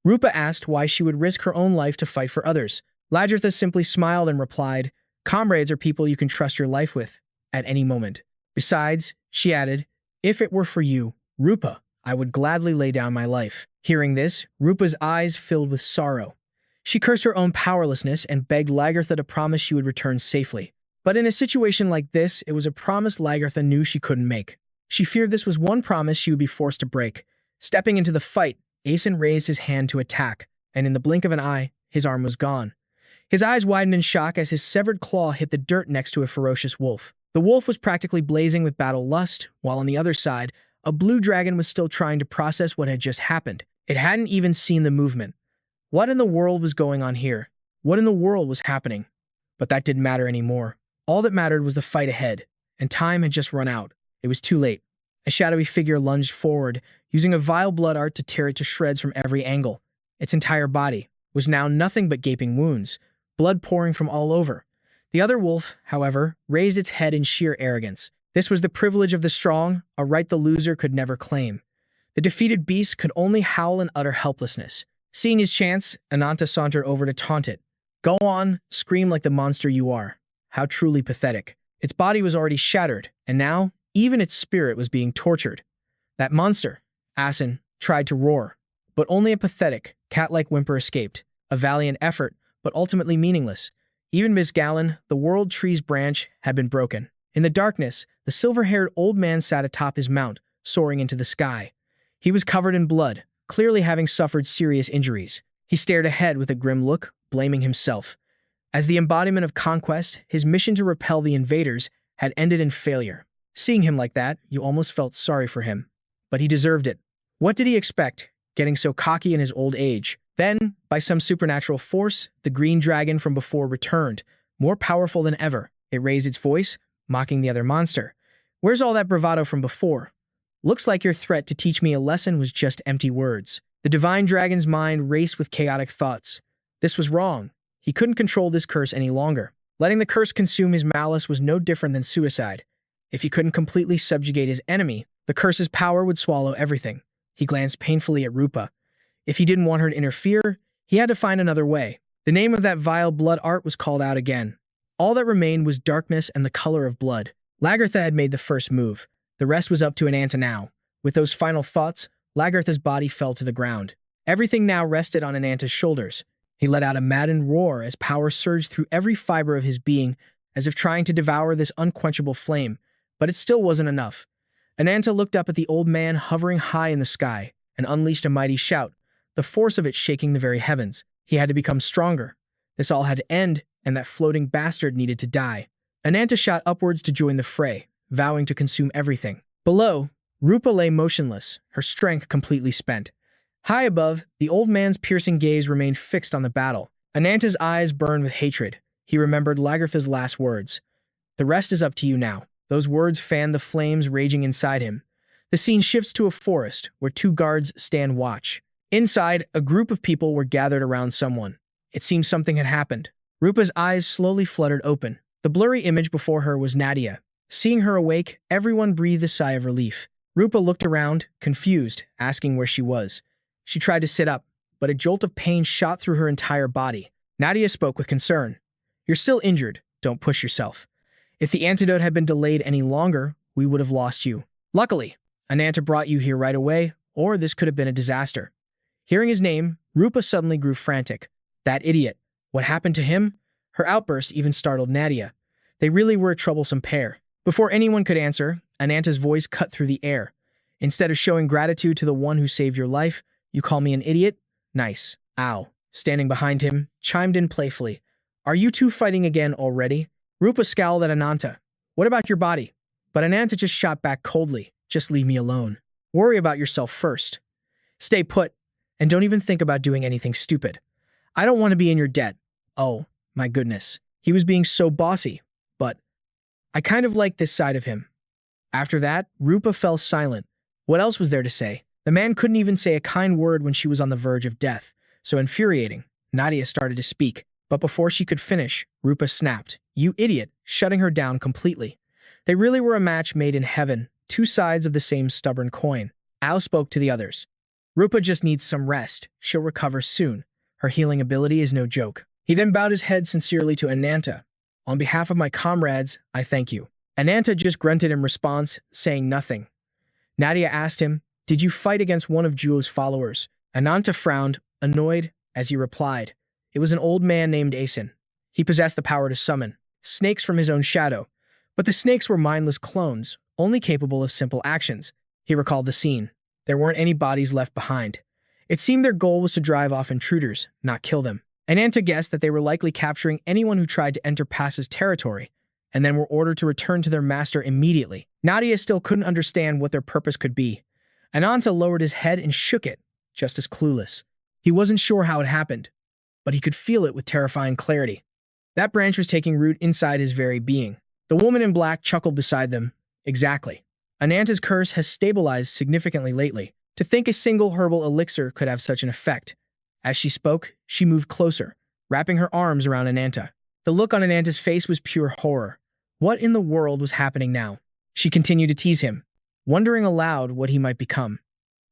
Rupa asked why she would risk her own life to fight for others. Lagertha simply smiled and replied, "Comrades are people you can trust your life with, at any moment." Besides, she added, "If it were for you, Rupa, I would gladly lay down my life." Hearing this, Rupa's eyes filled with sorrow. She cursed her own powerlessness and begged Lagertha to promise she would return safely. But in a situation like this, it was a promise Lagertha knew she couldn't make. She feared this was one promise she would be forced to break. Stepping into the fight, Asen raised his hand to attack, and in the blink of an eye, his arm was gone. His eyes widened in shock as his severed claw hit the dirt next to a ferocious wolf. The wolf was practically blazing with battle lust, while on the other side, a blue dragon was still trying to process what had just happened. It hadn't even seen the movement. What in the world was going on here? What in the world was happening? But that didn't matter anymore. All that mattered was the fight ahead, and time had just run out. It was too late. A shadowy figure lunged forward, using a vile blood art to tear it to shreds from every angle. Its entire body was now nothing but gaping wounds, blood pouring from all over. The other wolf, however, raised its head in sheer arrogance. This was the privilege of the strong, a right the loser could never claim. The defeated beast could only howl in utter helplessness. Seeing his chance, Ananta sauntered over to taunt it. "Go on, scream like the monster you are." How truly pathetic. Its body was already shattered, and now, even its spirit was being tortured. That monster, Asen, tried to roar, but only a pathetic, cat-like whimper escaped. A valiant effort, but ultimately meaningless. Even Miss Gallon, the world tree's branch, had been broken. In the darkness, the silver-haired old man sat atop his mount, soaring into the sky. He was covered in blood, clearly having suffered serious injuries. He stared ahead with a grim look, blaming himself. As the embodiment of conquest, his mission to repel the invaders had ended in failure. Seeing him like that, you almost felt sorry for him. But he deserved it. What did he expect, getting so cocky in his old age? Then, by some supernatural force, the green dragon from before returned, more powerful than ever. It raised its voice, mocking the other monster. "Where's all that bravado from before? Looks like your threat to teach me a lesson was just empty words." The divine dragon's mind raced with chaotic thoughts. This was wrong. He couldn't control this curse any longer. Letting the curse consume his malice was no different than suicide. If he couldn't completely subjugate his enemy, the curse's power would swallow everything. He glanced painfully at Rupa. If he didn't want her to interfere, he had to find another way. The name of that vile blood art was called out again. All that remained was darkness and the color of blood. Lagertha had made the first move. The rest was up to Ananta now. With those final thoughts, Lagertha's body fell to the ground. Everything now rested on Ananta's shoulders. He let out a maddened roar as power surged through every fiber of his being, as if trying to devour this unquenchable flame, but it still wasn't enough. Ananta looked up at the old man hovering high in the sky and unleashed a mighty shout, the force of it shaking the very heavens. He had to become stronger. This all had to end, and that floating bastard needed to die. Ananta shot upwards to join the fray, vowing to consume everything. Below, Rupa lay motionless, her strength completely spent. High above, the old man's piercing gaze remained fixed on the battle. Ananta's eyes burned with hatred. He remembered Lagertha's last words. "The rest is up to you now." Those words fanned the flames raging inside him. The scene shifts to a forest, where two guards stand watch. Inside, a group of people were gathered around someone. It seemed something had happened. Rupa's eyes slowly fluttered open. The blurry image before her was Nadia. Seeing her awake, everyone breathed a sigh of relief. Rupa looked around, confused, asking where she was. She tried to sit up, but a jolt of pain shot through her entire body. Nadia spoke with concern. "You're still injured. Don't push yourself. If the antidote had been delayed any longer, we would have lost you. Luckily, Ananta brought you here right away, or this could have been a disaster." Hearing his name, Rupa suddenly grew frantic. That idiot. What happened to him? Her outburst even startled Nadia. They really were a troublesome pair. Before anyone could answer, Ananta's voice cut through the air. "Instead of showing gratitude to the one who saved your life, you call me an idiot? Nice. Ow." Standing behind him, chimed in playfully. "Are you two fighting again already?" Rupa scowled at Ananta. What about your body? But Ananta just shot back coldly. Just leave me alone. Worry about yourself first. Stay put, and don't even think about doing anything stupid. I don't want to be in your debt. Oh, my goodness. He was being so bossy, but I kind of liked this side of him. After that, Rupa fell silent. What else was there to say? The man couldn't even say a kind word when she was on the verge of death. So infuriating, Nadia started to speak. But before she could finish, Rupa snapped. You idiot, shutting her down completely. They really were a match made in heaven, two sides of the same stubborn coin. Al spoke to the others. Rupa just needs some rest. She'll recover soon. Her healing ability is no joke. He then bowed his head sincerely to Ananta. On behalf of my comrades, I thank you. Ananta just grunted in response, saying nothing. Nadia asked him, did you fight against one of Juo's followers? Ananta frowned, annoyed, as he replied. It was an old man named Asen. He possessed the power to summon snakes from his own shadow. But the snakes were mindless clones, only capable of simple actions. He recalled the scene. There weren't any bodies left behind. It seemed their goal was to drive off intruders, not kill them. Ananta guessed that they were likely capturing anyone who tried to enter Passa's territory, and then were ordered to return to their master immediately. Nadia still couldn't understand what their purpose could be. Ananta lowered his head and shook it, just as clueless. He wasn't sure how it happened, but he could feel it with terrifying clarity. That branch was taking root inside his very being. The woman in black chuckled beside them. Exactly. Ananta's curse has stabilized significantly lately. To think a single herbal elixir could have such an effect. As she spoke, she moved closer, wrapping her arms around Ananta. The look on Ananta's face was pure horror. What in the world was happening now? She continued to tease him, wondering aloud what he might become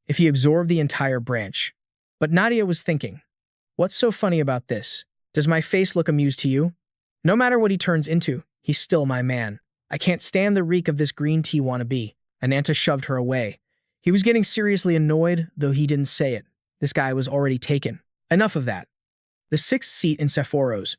if he absorbed the entire branch. But Nadia was thinking, what's so funny about this? Does my face look amused to you? No matter what he turns into, he's still my man. I can't stand the reek of this green tea wannabe. Ananta shoved her away. He was getting seriously annoyed, though he didn't say it. This guy was already taken. Enough of that. The sixth seat in Sephoros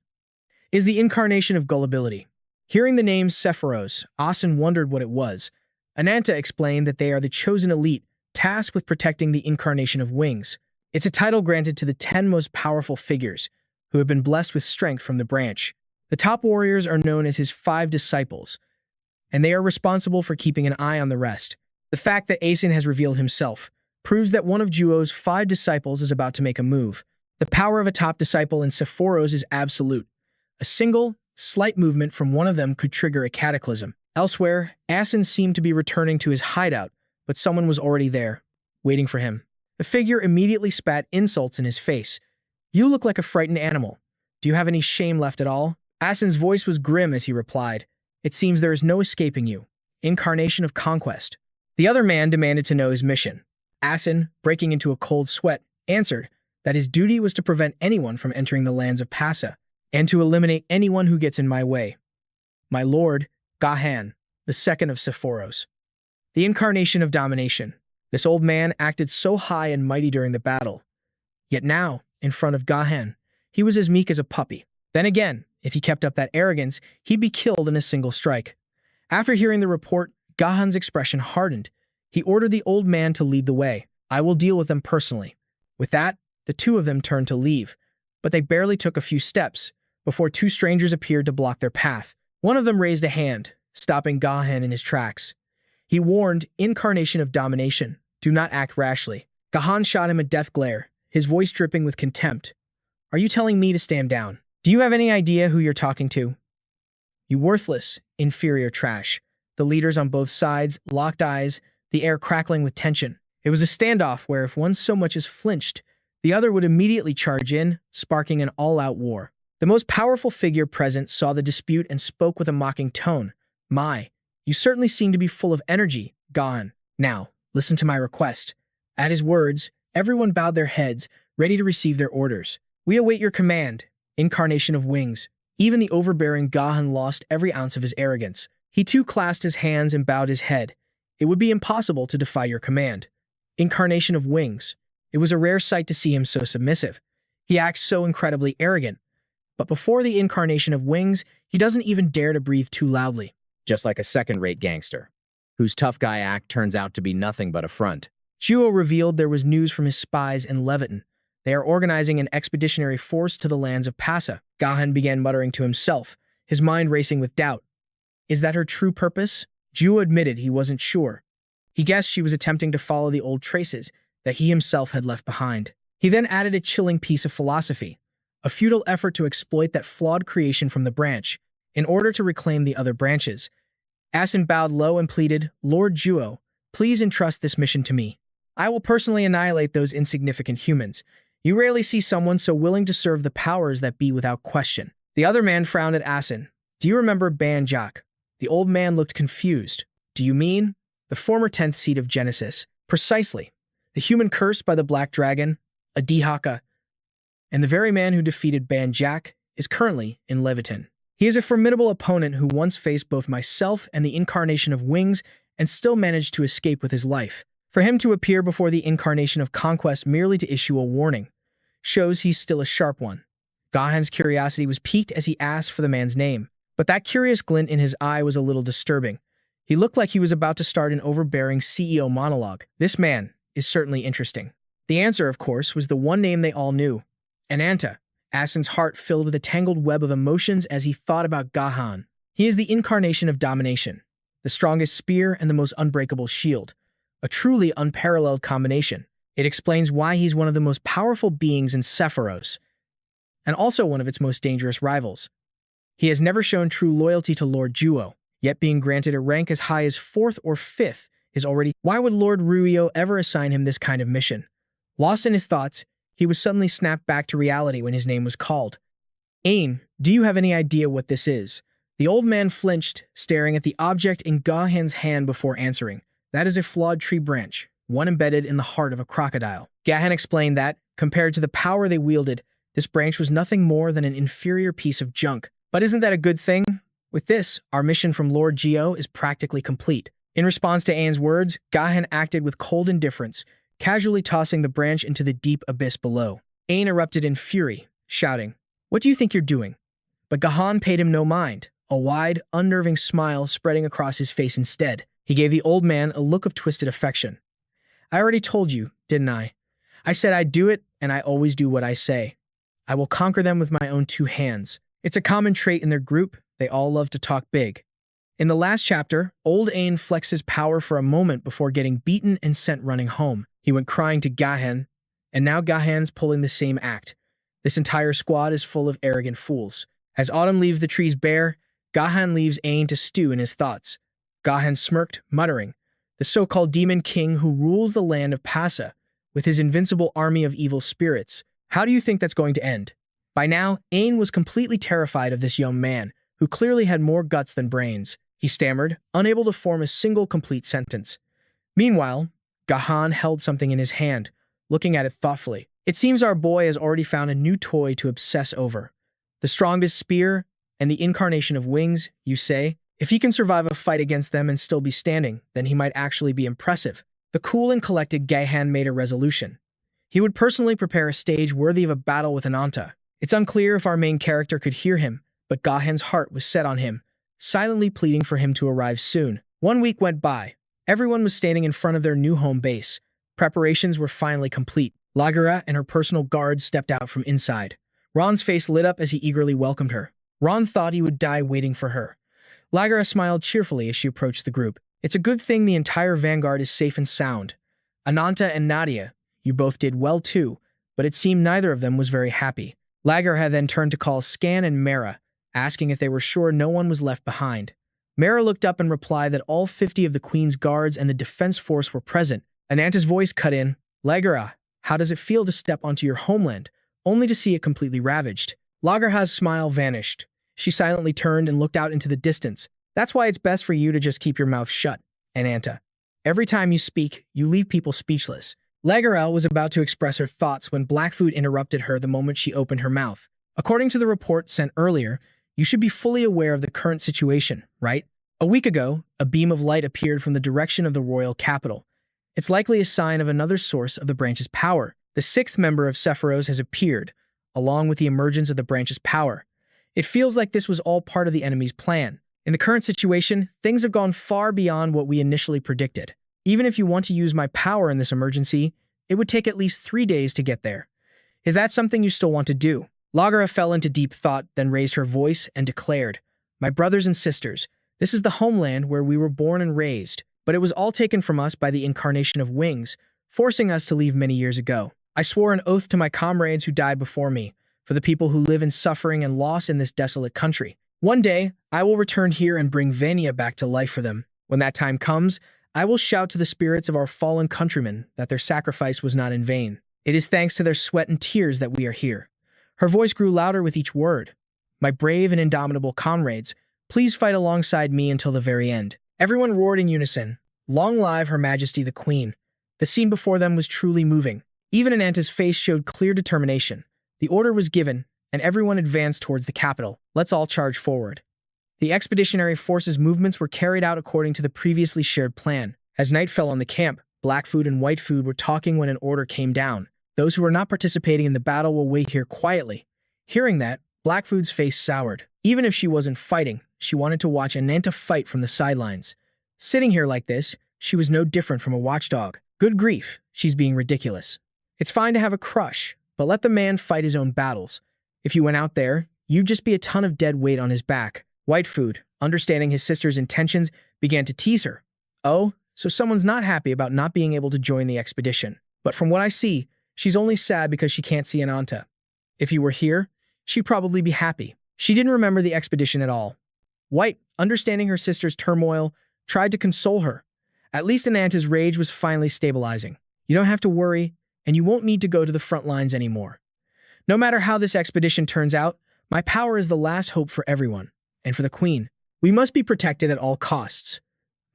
is the incarnation of gullibility. Hearing the name Sephoros, Asen wondered what it was. Ananta explained that they are the chosen elite, tasked with protecting the incarnation of wings. It's a title granted to the 10 most powerful figures, who have been blessed with strength from the branch. The top warriors are known as his 5 disciples, and they are responsible for keeping an eye on the rest. The fact that Asen has revealed himself proves that one of Juo's 5 disciples is about to make a move. The power of a top disciple in Sephoros is absolute. A single, slight movement from one of them could trigger a cataclysm. Elsewhere, Asen seemed to be returning to his hideout, but someone was already there, waiting for him. The figure immediately spat insults in his face. You look like a frightened animal. Do you have any shame left at all? Asen's voice was grim as he replied. It seems there is no escaping you. Incarnation of conquest. The other man demanded to know his mission. Asen, breaking into a cold sweat, answered that his duty was to prevent anyone from entering the lands of Passa, and to eliminate anyone who gets in my way. My lord, Gahan, the second of Sephoros. The incarnation of domination. This old man acted so high and mighty during the battle. Yet now, in front of Gahan, he was as meek as a puppy. Then again, if he kept up that arrogance, he'd be killed in a single strike. After hearing the report, Gahan's expression hardened. He ordered the old man to lead the way. I will deal with them personally. With that, the two of them turned to leave, but they barely took a few steps before 2 strangers appeared to block their path. One of them raised a hand, stopping Gahan in his tracks. He warned, Incarnation of domination, do not act rashly. Gahan shot him a death glare, his voice dripping with contempt. Are you telling me to stand down? Do you have any idea who you're talking to? You worthless, inferior trash. The leaders on both sides locked eyes, the air crackling with tension. It was a standoff where if one so much as flinched, the other would immediately charge in, sparking an all-out war. The most powerful figure present saw the dispute and spoke with a mocking tone. My, you certainly seem to be full of energy, Gahan. Now, listen to my request. At his words, everyone bowed their heads, ready to receive their orders. We await your command, incarnation of wings. Even the overbearing Gahan lost every ounce of his arrogance. He too clasped his hands and bowed his head. It would be impossible to defy your command. Incarnation of wings. It was a rare sight to see him so submissive. He acts so incredibly arrogant. But before the incarnation of wings, he doesn't even dare to breathe too loudly. Just like a second-rate gangster, whose tough guy act turns out to be nothing but a front. Juo revealed there was news from his spies in Levitan. They are organizing an expeditionary force to the lands of Passa. Gahan began muttering to himself, his mind racing with doubt. Is that her true purpose? Juo admitted he wasn't sure. He guessed she was attempting to follow the old traces that he himself had left behind. He then added a chilling piece of philosophy, a futile effort to exploit that flawed creation from the branch in order to reclaim the other branches. Asen bowed low and pleaded, Lord Juo, please entrust this mission to me. I will personally annihilate those insignificant humans. You rarely see someone so willing to serve the powers that be without question. The other man frowned at Asen. Do you remember Banjiak? The old man looked confused. Do you mean? The former 10th seat of Genesis. Precisely. The human curse by the Black Dragon, Adida Haka, and the very man who defeated Banjiak is currently in Levitan. He is a formidable opponent who once faced both myself and the incarnation of Wings and still managed to escape with his life. For him to appear before the incarnation of Conquest merely to issue a warning shows he's still a sharp one. Gahan's curiosity was piqued as he asked for the man's name, but that curious glint in his eye was a little disturbing. He looked like he was about to start an overbearing CEO monologue. This man is certainly interesting. The answer, of course, was the one name they all knew, Ananta. Asen's heart filled with a tangled web of emotions as he thought about Gahan. He is the incarnation of domination, the strongest spear and the most unbreakable shield, a truly unparalleled combination. It explains why he's one of the most powerful beings in Sephoros, and also one of its most dangerous rivals. He has never shown true loyalty to Lord Juo, yet being granted a rank as high as 4th or 5th is already— Why would Lord Ruio ever assign him this kind of mission? Lost in his thoughts, he was suddenly snapped back to reality when his name was called. Ain, do you have any idea what this is? The old man flinched, staring at the object in Gahan's hand before answering. That is a flawed tree branch, one embedded in the heart of a crocodile. Gahan explained that, compared to the power they wielded, this branch was nothing more than an inferior piece of junk. But isn't that a good thing? With this, our mission from Lord Geo is practically complete. In response to Ain's words, Gahan acted with cold indifference, casually tossing the branch into the deep abyss below. Ain erupted in fury, shouting, What do you think you're doing? But Gahan paid him no mind, a wide, unnerving smile spreading across his face instead. He gave the old man a look of twisted affection. I already told you, didn't I? I said I'd do it, and I always do what I say. I will conquer them with my own 2 hands. It's a common trait in their group. They all love to talk big. In the last chapter, old Ain flexed his power for a moment before getting beaten and sent running home. He went crying to Gahan, and now Gahan's pulling the same act. This entire squad is full of arrogant fools. As autumn leaves the trees bare, Gahan leaves Ain to stew in his thoughts. Gahan smirked, muttering, the so-called demon king who rules the land of Passa, with his invincible army of evil spirits. How do you think that's going to end? By now, Ain was completely terrified of this young man, who clearly had more guts than brains. He stammered, unable to form a single complete sentence. Meanwhile, Gahan held something in his hand, looking at it thoughtfully. It seems our boy has already found a new toy to obsess over. The strongest spear and the incarnation of Wings, you say? If he can survive a fight against them and still be standing, then he might actually be impressive. The cool and collected Gahan made a resolution. He would personally prepare a stage worthy of a battle with Ananta. It's unclear if our main character could hear him, but Gahan's heart was set on him, silently pleading for him to arrive soon. 1 week went by. Everyone was standing in front of their new home base. Preparations were finally complete. Labyrintos and her personal guards stepped out from inside. Ron's face lit up as he eagerly welcomed her. Ron thought he would die waiting for her. Labyrintos smiled cheerfully as she approached the group. It's a good thing the entire vanguard is safe and sound. Ananta and Nadia, you both did well too, but it seemed neither of them was very happy. Labyrintos then turned to call Scan and Mara, asking if they were sure no one was left behind. Mara looked up and replied that all 50 of the Queen's guards and the defense force were present. Ananta's voice cut in, Labyrintos, how does it feel to step onto your homeland, only to see it completely ravaged? Labyrintos' smile vanished. She silently turned and looked out into the distance. That's why it's best for you to just keep your mouth shut, Ananta. Every time you speak, you leave people speechless. Labyrintos was about to express her thoughts when Blackfoot interrupted her the moment she opened her mouth. According to the report sent earlier, you should be fully aware of the current situation, right? A week ago, a beam of light appeared from the direction of the royal capital. It's likely a sign of another source of the branch's power. The 6th member of Sephoros has appeared, along with the emergence of the branch's power. It feels like this was all part of the enemy's plan. In the current situation, things have gone far beyond what we initially predicted. Even if you want to use my power in this emergency, it would take at least 3 days to get there. Is that something you still want to do? Labyrintos fell into deep thought, then raised her voice and declared, my brothers and sisters. This is the homeland where we were born and raised, but it was all taken from us by the incarnation of wings, forcing us to leave many years ago. I swore an oath to my comrades who died before me, for the people who live in suffering and loss in this desolate country. One day, I will return here and bring Vania back to life for them. When that time comes, I will shout to the spirits of our fallen countrymen that their sacrifice was not in vain. It is thanks to their sweat and tears that we are here. Her voice grew louder with each word. My brave and indomitable comrades, please fight alongside me until the very end. Everyone roared in unison. Long live Her Majesty the Queen. The scene before them was truly moving. Even Ananta's face showed clear determination. The order was given, and everyone advanced towards the capital. Let's all charge forward. The expeditionary forces' movements were carried out according to the previously shared plan. As night fell on the camp, Blackfoot and Whitefoot were talking when an order came down. Those who were not participating in the battle will wait here quietly. Hearing that, Blackfoot's face soured. Even if she wasn't fighting, she wanted to watch Ananta fight from the sidelines. Sitting here like this, she was no different from a watchdog. Good grief, she's being ridiculous. It's fine to have a crush, but let the man fight his own battles. If you went out there, you'd just be a ton of dead weight on his back. Whitefoot, understanding his sister's intentions, began to tease her. Oh, so someone's not happy about not being able to join the expedition. But from what I see, she's only sad because she can't see Ananta. If you were here, she'd probably be happy. She didn't remember the expedition at all. White, understanding her sister's turmoil, tried to console her. At least Ananta's rage was finally stabilizing. You don't have to worry, and you won't need to go to the front lines anymore. No matter how this expedition turns out, my power is the last hope for everyone, and for the Queen. We must be protected at all costs.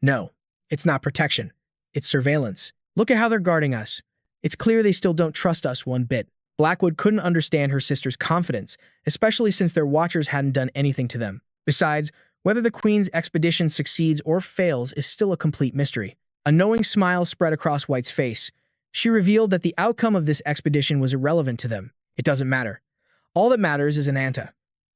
No, it's not protection. It's surveillance. Look at how they're guarding us. It's clear they still don't trust us one bit. Blackwood couldn't understand her sister's confidence, especially since their watchers hadn't done anything to them. Besides, whether the Queen's expedition succeeds or fails is still a complete mystery. A knowing smile spread across White's face. She revealed that the outcome of this expedition was irrelevant to them. It doesn't matter. All that matters is Ananta.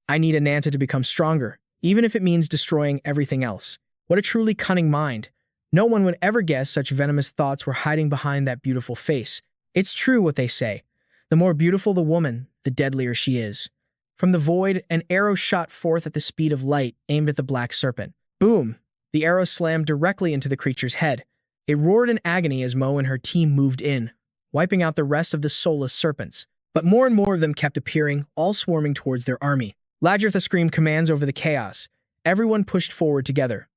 I need Ananta to become stronger, even if it means destroying everything else. What a truly cunning mind. No one would ever guess such venomous thoughts were hiding behind that beautiful face. It's true what they say. The more beautiful the woman, the deadlier she is. From the void, an arrow shot forth at the speed of light, aimed at the black serpent. Boom! The arrow slammed directly into the creature's head. It roared in agony as Mo and her team moved in, wiping out the rest of the soulless serpents. But more and more of them kept appearing, all swarming towards their army. Labyrintos screamed commands over the chaos. Everyone pushed forward together.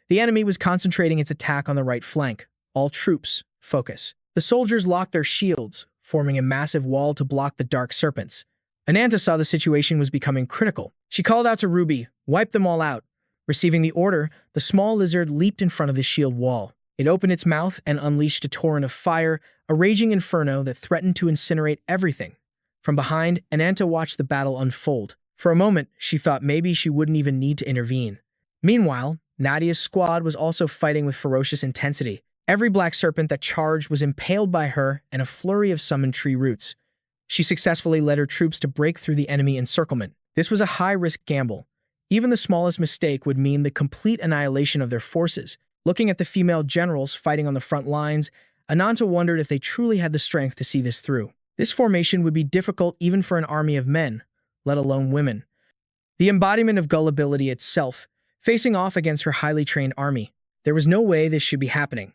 The enemy was concentrating its attack on the right flank. All troops, focus. The soldiers locked their shields, forming a massive wall to block the dark serpents. Ananta saw the situation was becoming critical. She called out to Ruby, "Wipe them all out." Receiving the order, the small lizard leaped in front of the shield wall. It opened its mouth and unleashed a torrent of fire, a raging inferno that threatened to incinerate everything. From behind, Ananta watched the battle unfold. For a moment, she thought maybe she wouldn't even need to intervene. Meanwhile, Nadia's squad was also fighting with ferocious intensity. Every black serpent that charged was impaled by her and a flurry of summoned tree roots. She successfully led her troops to break through the enemy encirclement. This was a high-risk gamble. Even the smallest mistake would mean the complete annihilation of their forces. Looking at the female generals fighting on the front lines, Ananta wondered if they truly had the strength to see this through. This formation would be difficult even for an army of men, let alone women. The embodiment of gullibility itself, facing off against her highly trained army. There was no way this should be happening.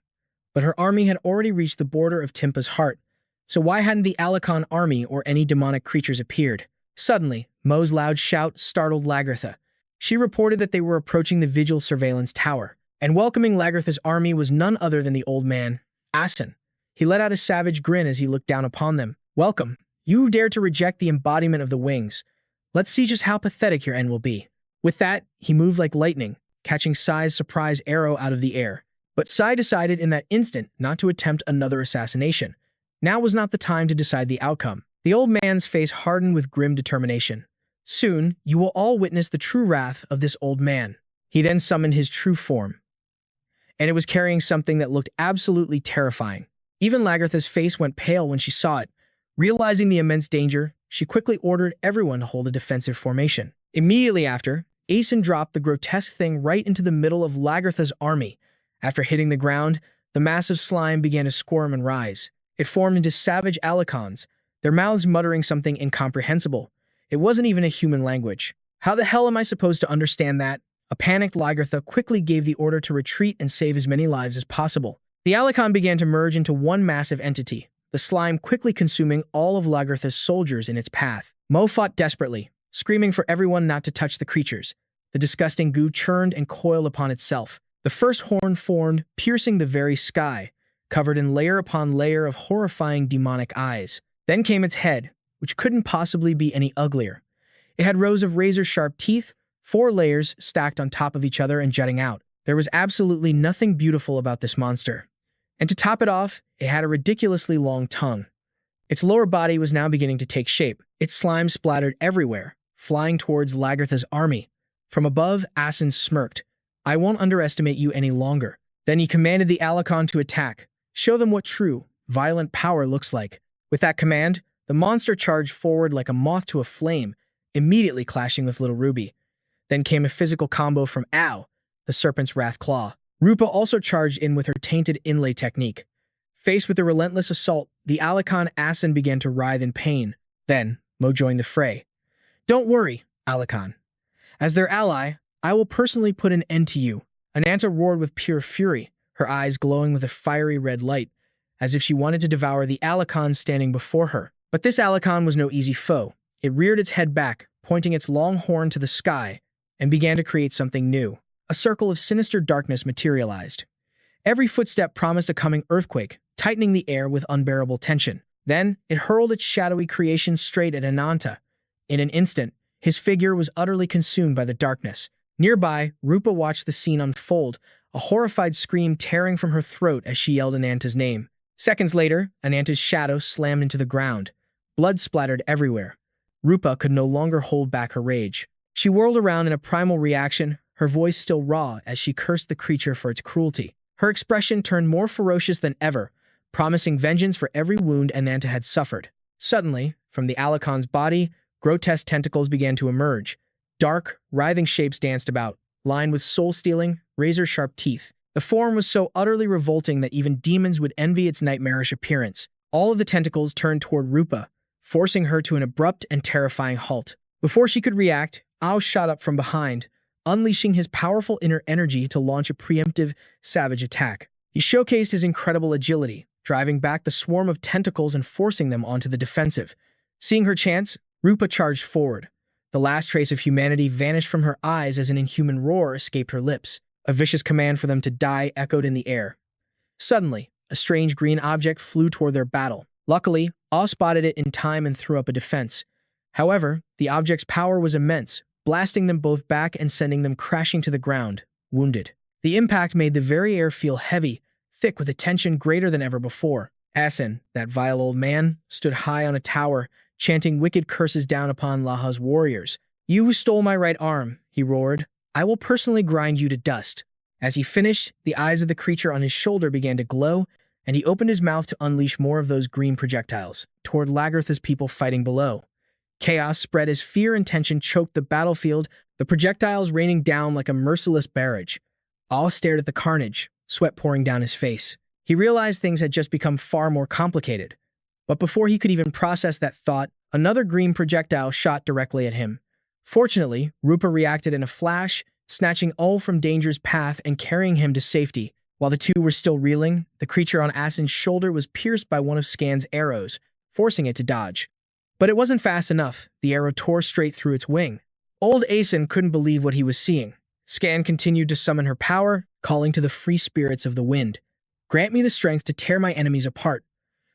But her army had already reached the border of Timpa's heart, so why hadn't the Alakon army or any demonic creatures appeared? Suddenly, Mo's loud shout startled Lagartha. She reported that they were approaching the Vigil surveillance tower, and welcoming Lagartha's army was none other than the old man, Asen. He let out a savage grin as he looked down upon them. "Welcome, you who dared to reject the embodiment of the wings. Let's see just how pathetic your end will be." With that, he moved like lightning, catching Sai's surprise arrow out of the air. But Sai decided in that instant not to attempt another assassination. Now was not the time to decide the outcome. The old man's face hardened with grim determination. "Soon, you will all witness the true wrath of this old man." He then summoned his true form, and it was carrying something that looked absolutely terrifying. Even Lagartha's face went pale when she saw it. Realizing the immense danger, she quickly ordered everyone to hold a defensive formation. Immediately after, Asen dropped the grotesque thing right into the middle of Lagartha's army. After hitting the ground, the massive slime began to squirm and rise. It formed into savage Alakons, their mouths muttering something incomprehensible. It wasn't even a human language. How the hell am I supposed to understand that? A panicked Lagartha quickly gave the order to retreat and save as many lives as possible. The Alicon began to merge into one massive entity, the slime quickly consuming all of Lagartha's soldiers in its path. Mo fought desperately, screaming for everyone not to touch the creatures. The disgusting goo churned and coiled upon itself. The first horn formed, piercing the very sky, covered in layer upon layer of horrifying demonic eyes. Then came its head, which couldn't possibly be any uglier. It had rows of razor-sharp teeth, 4 layers stacked on top of each other and jutting out. There was absolutely nothing beautiful about this monster. And to top it off, it had a ridiculously long tongue. Its lower body was now beginning to take shape. Its slime splattered everywhere, flying towards Lagartha's army. From above, Asen smirked. "I won't underestimate you any longer." Then he commanded the Alicon to attack. Show them what true, violent power looks like. With that command, the monster charged forward like a moth to a flame, immediately clashing with Little Ruby. Then came a physical combo from Ow, the serpent's wrath claw. Rupa also charged in with her tainted inlay technique. Faced with the relentless assault, the Alicon Asen began to writhe in pain. Then, Mo joined the fray. "Don't worry, Alicon. As their ally, I will personally put an end to you." Ananta roared with pure fury, her eyes glowing with a fiery red light, as if she wanted to devour the Alicon standing before her. But this Alicon was no easy foe. It reared its head back, pointing its long horn to the sky, and began to create something new. A circle of sinister darkness materialized. Every footstep promised a coming earthquake, tightening the air with unbearable tension. Then, it hurled its shadowy creation straight at Ananta. In an instant, his figure was utterly consumed by the darkness. Nearby, Rupa watched the scene unfold, a horrified scream tearing from her throat as she yelled Ananta's name. Seconds later, Ananta's shadow slammed into the ground. Blood splattered everywhere. Rupa could no longer hold back her rage. She whirled around in a primal reaction, her voice still raw as she cursed the creature for its cruelty. Her expression turned more ferocious than ever, promising vengeance for every wound Ananta had suffered. Suddenly, from the Alicon's body, grotesque tentacles began to emerge. Dark, writhing shapes danced about, lined with soul-stealing, razor-sharp teeth. The form was so utterly revolting that even demons would envy its nightmarish appearance. All of the tentacles turned toward Rupa, forcing her to an abrupt and terrifying halt. Before she could react, Ao shot up from behind, unleashing his powerful inner energy to launch a preemptive, savage attack. He showcased his incredible agility, driving back the swarm of tentacles and forcing them onto the defensive. Seeing her chance, Rupa charged forward. The last trace of humanity vanished from her eyes as an inhuman roar escaped her lips. A vicious command for them to die echoed in the air. Suddenly, a strange green object flew toward their battle. Luckily, Aw spotted it in time and threw up a defense. However, the object's power was immense, blasting them both back and sending them crashing to the ground, wounded. The impact made the very air feel heavy, thick with a tension greater than ever before. Asen, that vile old man, stood high on a tower, chanting wicked curses down upon Laha's warriors. "You who stole my right arm," he roared, "I will personally grind you to dust." As he finished, the eyes of the creature on his shoulder began to glow, and he opened his mouth to unleash more of those green projectiles toward Lagartha's people fighting below. Chaos spread as fear and tension choked the battlefield, the projectiles raining down like a merciless barrage. Aw stared at the carnage, sweat pouring down his face. He realized things had just become far more complicated. But before he could even process that thought, another green projectile shot directly at him. Fortunately, Rupa reacted in a flash, snatching Ul from danger's path and carrying him to safety. While the two were still reeling, the creature on Asen's shoulder was pierced by one of Scan's arrows, forcing it to dodge. But it wasn't fast enough. The arrow tore straight through its wing. Old Asen couldn't believe what he was seeing. Scan continued to summon her power, calling to the free spirits of the wind. "Grant me the strength to tear my enemies apart."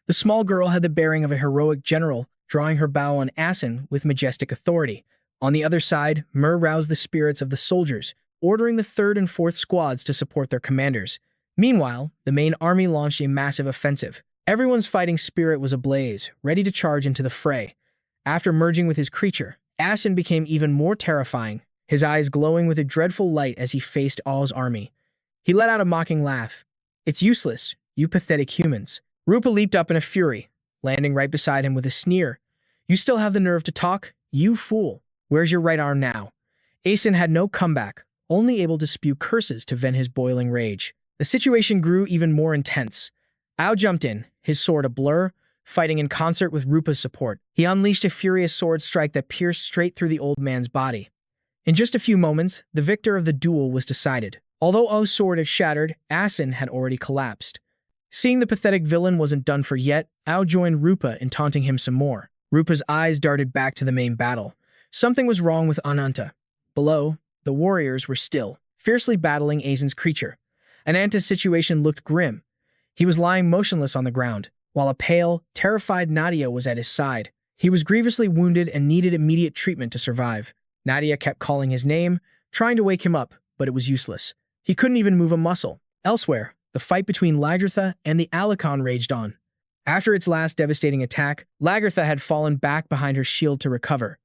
The small girl had the bearing of a heroic general, drawing her bow on Asen with majestic authority. On the other side, Mur roused the spirits of the soldiers, ordering the 3rd and 4th squads to support their commanders. Meanwhile, the main army launched a massive offensive. Everyone's fighting spirit was ablaze, ready to charge into the fray. After merging with his creature, Asen became even more terrifying, his eyes glowing with a dreadful light as he faced Aw's army. He let out a mocking laugh. "It's useless, you pathetic humans." Rupa leaped up in a fury, landing right beside him with a sneer. "You still have the nerve to talk? You fool. Where's your right arm now?" Asen had no comeback, only able to spew curses to vent his boiling rage. The situation grew even more intense. Ao jumped in, his sword a blur, fighting in concert with Rupa's support. He unleashed a furious sword strike that pierced straight through the old man's body. In just a few moments, the victor of the duel was decided. Although O's sword had shattered, Asen had already collapsed. Seeing the pathetic villain wasn't done for yet, Ao joined Rupa in taunting him some more. Rupa's eyes darted back to the main battle. Something was wrong with Ananta. Below, the warriors were still, fiercely battling Asen's creature. Ananta's situation looked grim. He was lying motionless on the ground, while a pale, terrified Nadia was at his side. He was grievously wounded and needed immediate treatment to survive. Nadia kept calling his name, trying to wake him up, but it was useless. He couldn't even move a muscle. Elsewhere, the fight between Lagertha and the Alikhan raged on. After its last devastating attack, Lagertha had fallen back behind her shield to recover.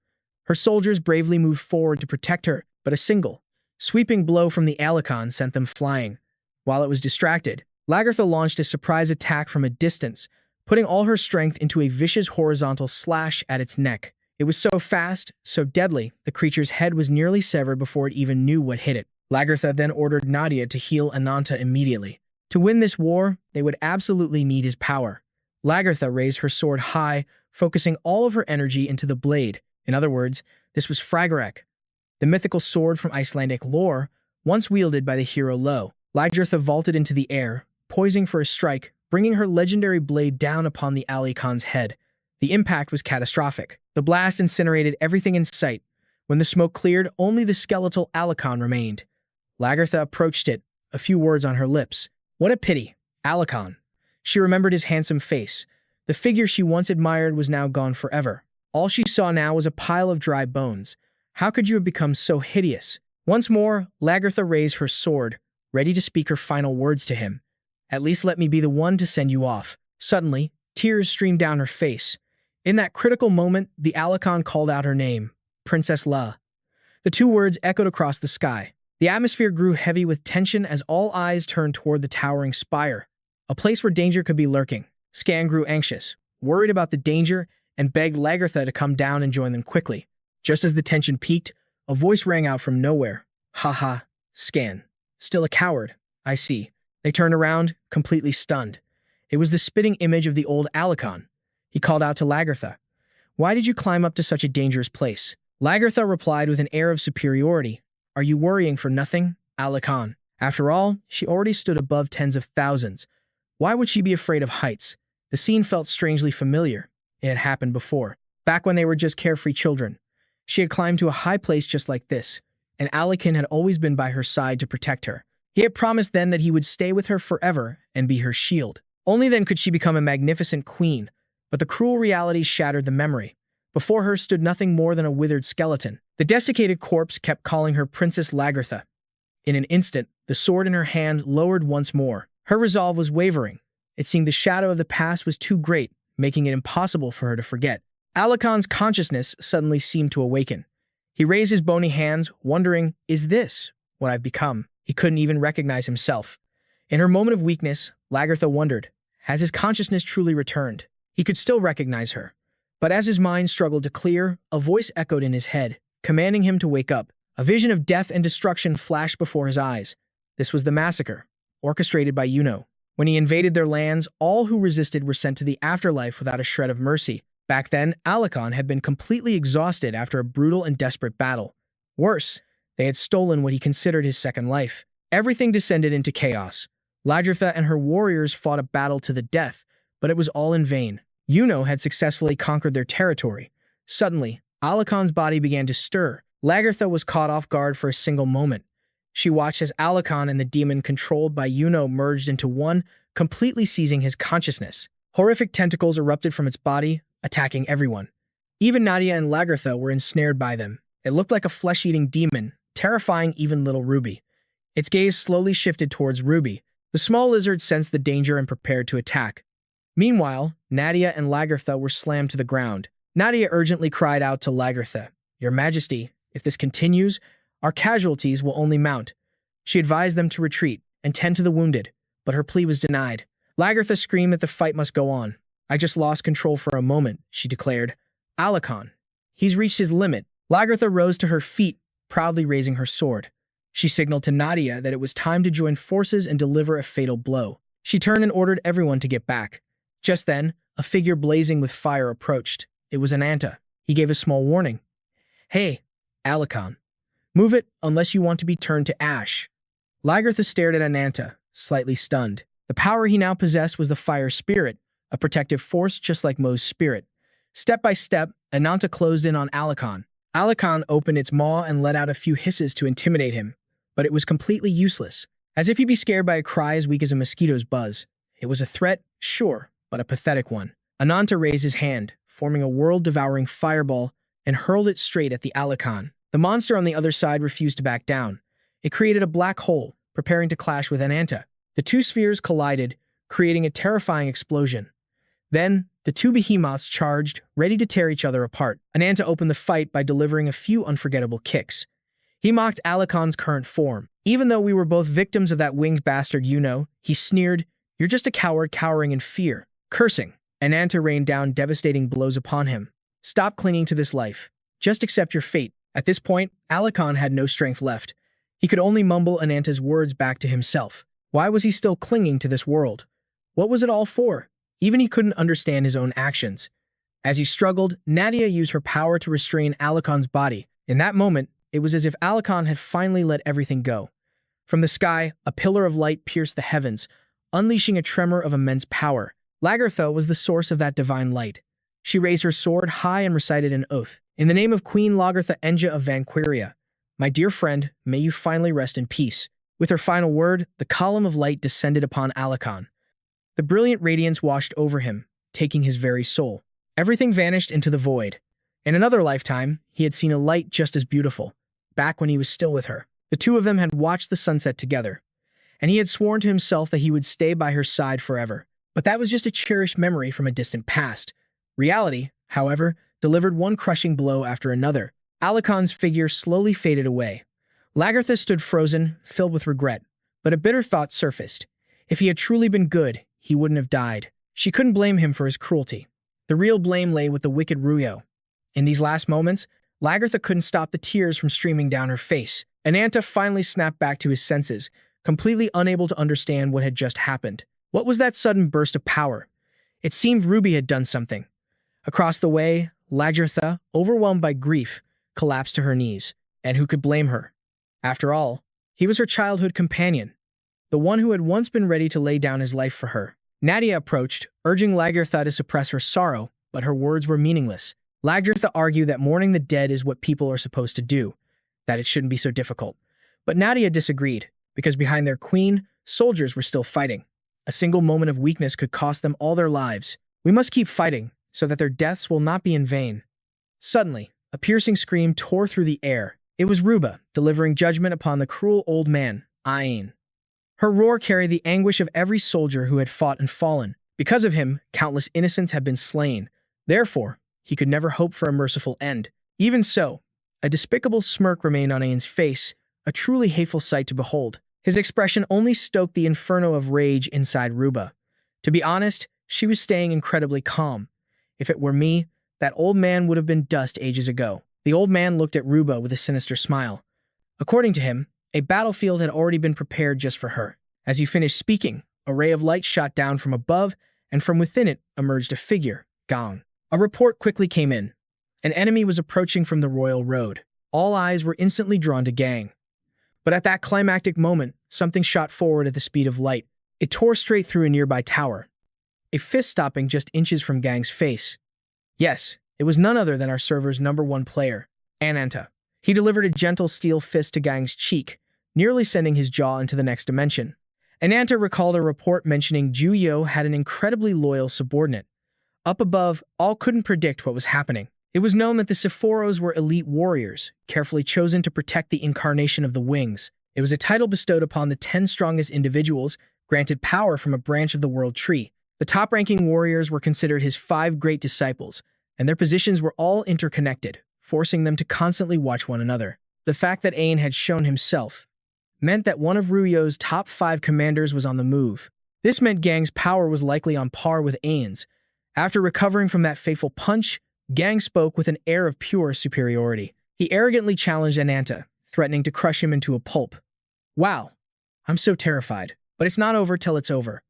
Her soldiers bravely moved forward to protect her, but a single, sweeping blow from the Alikhan sent them flying. While it was distracted, Lagertha launched a surprise attack from a distance, putting all her strength into a vicious horizontal slash at its neck. It was so fast, so deadly, the creature's head was nearly severed before it even knew what hit it. Lagertha then ordered Nadia to heal Ananta immediately. To win this war, they would absolutely need his power. Lagertha raised her sword high, focusing all of her energy into the blade. In other words, this was Fragarek, the mythical sword from Icelandic lore, once wielded by the hero Lo. Lagertha vaulted into the air, poising for a strike, bringing her legendary blade down upon the Alikhan's head. The impact was catastrophic. The blast incinerated everything in sight. When the smoke cleared, only the skeletal Alikhan remained. Lagertha approached it, a few words on her lips. What a pity, Alikhan. She remembered his handsome face. The figure she once admired was now gone forever. All she saw now was a pile of dry bones. How could you have become so hideous? Once more, Lagertha raised her sword, ready to speak her final words to him. At least let me be the one to send you off. Suddenly, tears streamed down her face. In that critical moment, the Alikhan called out her name, Princess La. The two words echoed across the sky. The atmosphere grew heavy with tension as all eyes turned toward the towering spire, a place where danger could be lurking. Scan grew anxious, worried about the danger, and begged Lagertha to come down and join them quickly. Just as the tension peaked, a voice rang out from nowhere. Ha ha, Scan. Still a coward, I see. They turned around, completely stunned. It was the spitting image of the old Alikhan. He called out to Lagertha. Why did you climb up to such a dangerous place? Lagertha replied with an air of superiority. Are you worrying for nothing, Alikhan? After all, she already stood above tens of thousands. Why would she be afraid of heights? The scene felt strangely familiar. It had happened before, back when they were just carefree children. She had climbed to a high place just like this, and Alikhan had always been by her side to protect her. He had promised then that he would stay with her forever and be her shield. Only then could she become a magnificent queen, but the cruel reality shattered the memory. Before her stood nothing more than a withered skeleton. The desiccated corpse kept calling her Princess Lagertha. In an instant, the sword in her hand lowered once more. Her resolve was wavering. It seemed the shadow of the past was too great, making it impossible for her to forget. Alikhan's consciousness suddenly seemed to awaken. He raised his bony hands, wondering, is this what I've become? He couldn't even recognize himself. In her moment of weakness, Lagertha wondered, has his consciousness truly returned? He could still recognize her. But as his mind struggled to clear, a voice echoed in his head, commanding him to wake up. A vision of death and destruction flashed before his eyes. This was the massacre, orchestrated by Yuno. When he invaded their lands, all who resisted were sent to the afterlife without a shred of mercy. Back then, Alikhan had been completely exhausted after a brutal and desperate battle. Worse, they had stolen what he considered his second life. Everything descended into chaos. Lagertha and her warriors fought a battle to the death, but it was all in vain. Yuno had successfully conquered their territory. Suddenly, Alikhan's body began to stir. Lagertha was caught off guard for a single moment. She watched as Alikhan and the demon controlled by Yuno merged into one, completely seizing his consciousness. Horrific tentacles erupted from its body, attacking everyone. Even Nadia and Lagertha were ensnared by them. It looked like a flesh-eating demon, terrifying even little Ruby. Its gaze slowly shifted towards Ruby. The small lizard sensed the danger and prepared to attack. Meanwhile, Nadia and Lagertha were slammed to the ground. Nadia urgently cried out to Lagertha, Your Majesty, if this continues, our casualties will only mount. She advised them to retreat and tend to the wounded, but her plea was denied. Lagertha screamed that the fight must go on. I just lost control for a moment, she declared. Alikhan, he's reached his limit. Lagertha rose to her feet, proudly raising her sword. She signaled to Nadia that it was time to join forces and deliver a fatal blow. She turned and ordered everyone to get back. Just then, a figure blazing with fire approached. It was Ananta. He gave a small warning. Hey, Alikhan. Move it unless you want to be turned to ash. Lagartha stared at Ananta, slightly stunned. The power he now possessed was the fire spirit, a protective force just like Mo's spirit. Step by step, Ananta closed in on Alakon. Alakon opened its maw and let out a few hisses to intimidate him, but it was completely useless. As if he'd be scared by a cry as weak as a mosquito's buzz. It was a threat, sure, but a pathetic one. Ananta raised his hand, forming a world-devouring fireball, and hurled it straight at the Alakon. The monster on the other side refused to back down. It created a black hole, preparing to clash with Ananta. The two spheres collided, creating a terrifying explosion. Then, the two behemoths charged, ready to tear each other apart. Ananta opened the fight by delivering a few unforgettable kicks. He mocked Alakon's current form. Even though we were both victims of that winged bastard you know, he sneered, "You're just a coward cowering in fear." Cursing, Ananta rained down devastating blows upon him. "Stop clinging to this life. Just accept your fate." At this point, Alakon had no strength left. He could only mumble Ananta's words back to himself. Why was he still clinging to this world? What was it all for? Even he couldn't understand his own actions. As he struggled, Nadia used her power to restrain Alakon's body. In that moment, it was as if Alakon had finally let everything go. From the sky, a pillar of light pierced the heavens, unleashing a tremor of immense power. Lagartha was the source of that divine light. She raised her sword high and recited an oath. "In the name of Queen Lagartha Enja of Vanquiria, my dear friend, may you finally rest in peace." With her final word, the column of light descended upon Alakon. The brilliant radiance washed over him, taking his very soul. Everything vanished into the void. In another lifetime, he had seen a light just as beautiful, back when he was still with her. The two of them had watched the sunset together, and he had sworn to himself that he would stay by her side forever. But that was just a cherished memory from a distant past. Reality, however, delivered one crushing blow after another. Alakon's figure slowly faded away. Lagartha stood frozen, filled with regret, but a bitter thought surfaced. If he had truly been good, he wouldn't have died. She couldn't blame him for his cruelty. The real blame lay with the wicked Ruyo. In these last moments, Lagartha couldn't stop the tears from streaming down her face. Ananta finally snapped back to his senses, completely unable to understand what had just happened. What was that sudden burst of power? It seemed Ruby had done something. Across the way, Lagartha, overwhelmed by grief, collapsed to her knees. And who could blame her? After all, he was her childhood companion, the one who had once been ready to lay down his life for her. Nadia approached, urging Lagartha to suppress her sorrow, but her words were meaningless. Lagartha argued that mourning the dead is what people are supposed to do, that it shouldn't be so difficult. But Nadia disagreed, because behind their queen, soldiers were still fighting. A single moment of weakness could cost them all their lives. We must keep fighting, so that their deaths will not be in vain. Suddenly, a piercing scream tore through the air. It was Rupa, delivering judgment upon the cruel old man, Asen. Her roar carried the anguish of every soldier who had fought and fallen. Because of him, countless innocents had been slain. Therefore, he could never hope for a merciful end. Even so, a despicable smirk remained on Asen's face, a truly hateful sight to behold. His expression only stoked the inferno of rage inside Rupa. To be honest, she was staying incredibly calm. If it were me, that old man would have been dust ages ago. The old man looked at Rupa with a sinister smile. According to him, a battlefield had already been prepared just for her. As he finished speaking, a ray of light shot down from above, and from within it emerged a figure, Gong. A report quickly came in. An enemy was approaching from the royal road. All eyes were instantly drawn to Gang. But at that climactic moment, something shot forward at the speed of light. It tore straight through a nearby tower, a fist stopping just inches from Gang's face. Yes, it was none other than our server's #1 player, Ananta. He delivered a gentle steel fist to Gang's cheek, nearly sending his jaw into the next dimension. Ananta recalled a report mentioning Juyo had an incredibly loyal subordinate. Up above, all couldn't predict what was happening. It was known that the Sephoros were elite warriors, carefully chosen to protect the incarnation of the wings. It was a title bestowed upon the 10 strongest individuals, granted power from a branch of the world tree. The top-ranking warriors were considered his 5 great disciples, and their positions were all interconnected, forcing them to constantly watch one another. The fact that Asen had shown himself meant that one of Ruyo's top 5 commanders was on the move. This meant Gang's power was likely on par with Asen's. After recovering from that fateful punch, Gang spoke with an air of pure superiority. He arrogantly challenged Ananta, threatening to crush him into a pulp. Wow, I'm so terrified. But it's not over till it's over.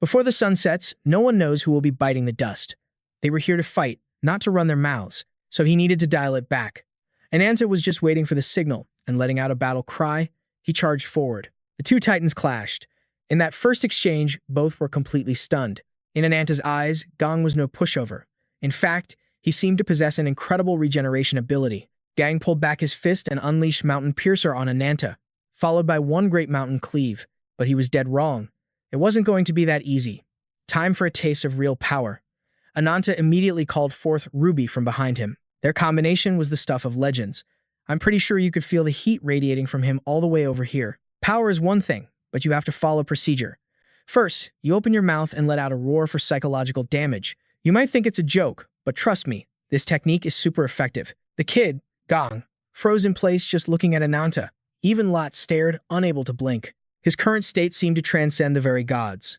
Before the sun sets, no one knows who will be biting the dust. They were here to fight, not to run their mouths, so he needed to dial it back. Ananta was just waiting for the signal, and letting out a battle cry, he charged forward. The two titans clashed. In that first exchange, both were completely stunned. In Ananta's eyes, Gong was no pushover. In fact, he seemed to possess an incredible regeneration ability. Gang pulled back his fist and unleashed Mountain Piercer on Ananta, followed by one great mountain cleave. But he was dead wrong. It wasn't going to be that easy. Time for a taste of real power. Ananta immediately called forth Ruby from behind him. Their combination was the stuff of legends. I'm pretty sure you could feel the heat radiating from him all the way over here. Power is one thing, but you have to follow procedure. First, you open your mouth and let out a roar for psychological damage. You might think it's a joke, but trust me, this technique is super effective. The kid, Gong, froze in place just looking at Ananta. Even Lot stared, unable to blink. His current state seemed to transcend the very gods.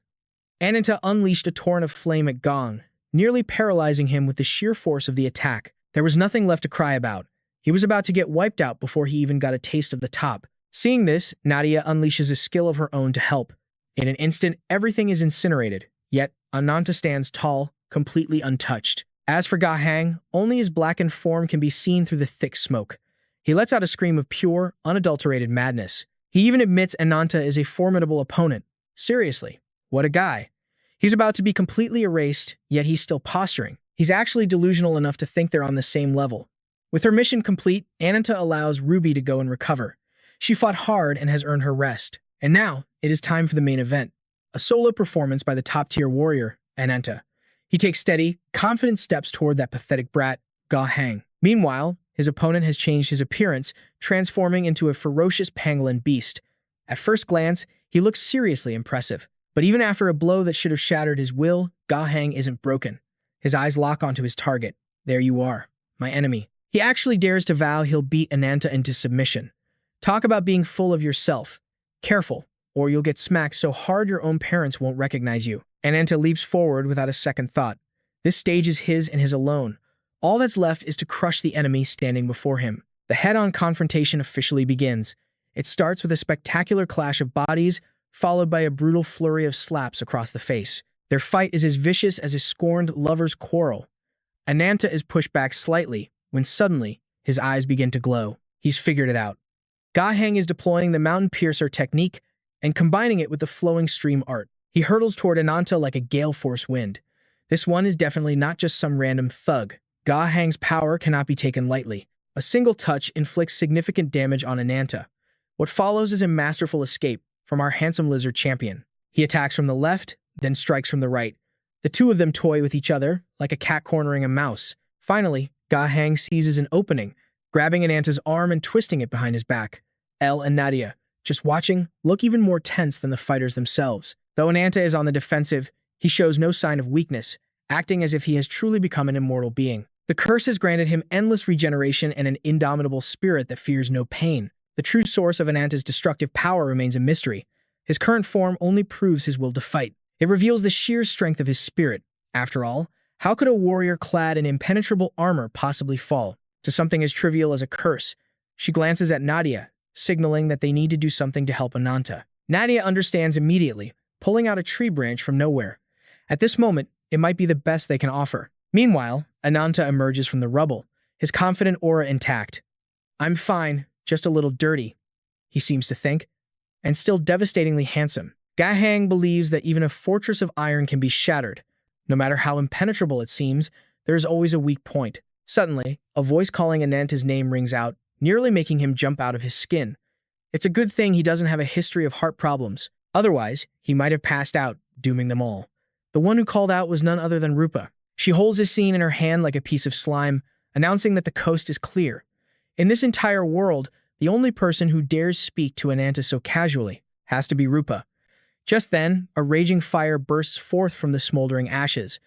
Ananta unleashed a torrent of flame at Gong, nearly paralyzing him with the sheer force of the attack. There was nothing left to cry about. He was about to get wiped out before he even got a taste of the top. Seeing this, Nadia unleashes a skill of her own to help. In an instant, everything is incinerated, yet Ananta stands tall, completely untouched. As for Gahang, only his blackened form can be seen through the thick smoke. He lets out a scream of pure, unadulterated madness. He even admits Ananta is a formidable opponent. Seriously, what a guy. He's about to be completely erased, yet he's still posturing. He's actually delusional enough to think they're on the same level. With her mission complete, Ananta allows Ruby to go and recover. She fought hard and has earned her rest. And now, it is time for the main event. A solo performance by the top-tier warrior, Ananta. He takes steady, confident steps toward that pathetic brat, Gahang. Meanwhile, his opponent has changed his appearance, transforming into a ferocious pangolin beast. At first glance, he looks seriously impressive. But even after a blow that should have shattered his will, Gahang isn't broken. His eyes lock onto his target. There you are, my enemy. He actually dares to vow he'll beat Ananta into submission. Talk about being full of yourself. Careful, or you'll get smacked so hard your own parents won't recognize you. Ananta leaps forward without a second thought. This stage is his and his alone. All that's left is to crush the enemy standing before him. The head-on confrontation officially begins. It starts with a spectacular clash of bodies, followed by a brutal flurry of slaps across the face. Their fight is as vicious as a scorned lover's quarrel. Ananta is pushed back slightly, when suddenly, his eyes begin to glow. He's figured it out. Gahang is deploying the Mountain Piercer technique and combining it with the flowing stream art. He hurtles toward Ananta like a gale force wind. This one is definitely not just some random thug. Gahang's power cannot be taken lightly. A single touch inflicts significant damage on Ananta. What follows is a masterful escape from our handsome lizard champion. He attacks from the left, then strikes from the right. The two of them toy with each other, like a cat cornering a mouse. Finally, Gahang seizes an opening, grabbing Ananta's arm and twisting it behind his back. Elle and Nadia, just watching, look even more tense than the fighters themselves. Though Ananta is on the defensive, he shows no sign of weakness, acting as if he has truly become an immortal being. The curse has granted him endless regeneration and an indomitable spirit that fears no pain. The true source of Ananta's destructive power remains a mystery. His current form only proves his will to fight. It reveals the sheer strength of his spirit. After all, how could a warrior clad in impenetrable armor possibly fall to something as trivial as a curse? She glances at Nadia, signaling that they need to do something to help Ananta. Nadia understands immediately, pulling out a tree branch from nowhere. At this moment, it might be the best they can offer. Meanwhile, Ananta emerges from the rubble, his confident aura intact. I'm fine, just a little dirty, he seems to think, and still devastatingly handsome. Gahang believes that even a fortress of iron can be shattered. No matter how impenetrable it seems, there is always a weak point. Suddenly, a voice calling Ananta's name rings out, nearly making him jump out of his skin. It's a good thing he doesn't have a history of heart problems. Otherwise, he might have passed out, dooming them all. The one who called out was none other than Rupa. She holds his scene in her hand like a piece of slime, announcing that the coast is clear. In this entire world, the only person who dares speak to Ananta so casually has to be Rupa. Just then, a raging fire bursts forth from the smoldering ashes.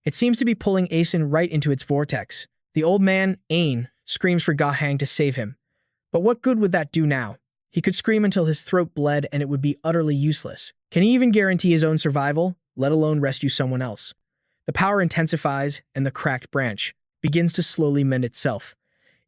It seems to be pulling Asen right into its vortex. The old man, Ain, screams for Gahang to save him. But what good would that do now? He could scream until his throat bled and it would be utterly useless. Can he even guarantee his own survival, let alone rescue someone else? The power intensifies, and the cracked branch begins to slowly mend itself.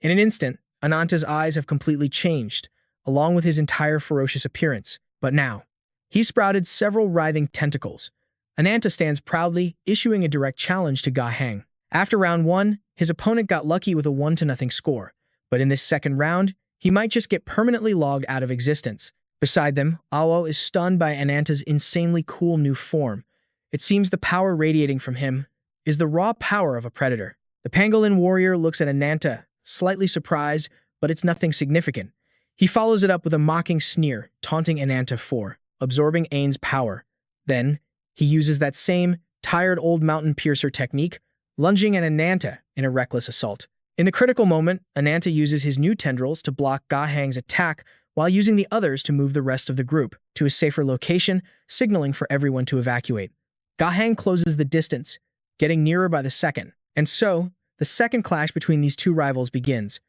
In an instant, Ananta's eyes have completely changed, along with his entire ferocious appearance. But now, he sprouted several writhing tentacles. Ananta stands proudly, issuing a direct challenge to Gahang. After round 1, his opponent got lucky with a 1-0 score. But in this second round, he might just get permanently logged out of existence. Beside them, Awo is stunned by Ananta's insanely cool new form. It seems the power radiating from him is the raw power of a predator. The pangolin warrior looks at Ananta, slightly surprised, but it's nothing significant. He follows it up with a mocking sneer, taunting Ananta for absorbing Ain's power. Then, he uses that same tired old mountain piercer technique, lunging at Ananta in a reckless assault. In the critical moment, Ananta uses his new tendrils to block Gahang's attack while using the others to move the rest of the group to a safer location, signaling for everyone to evacuate. Gahang closes the distance, getting nearer by the second. And so, the second clash between these two rivals begins.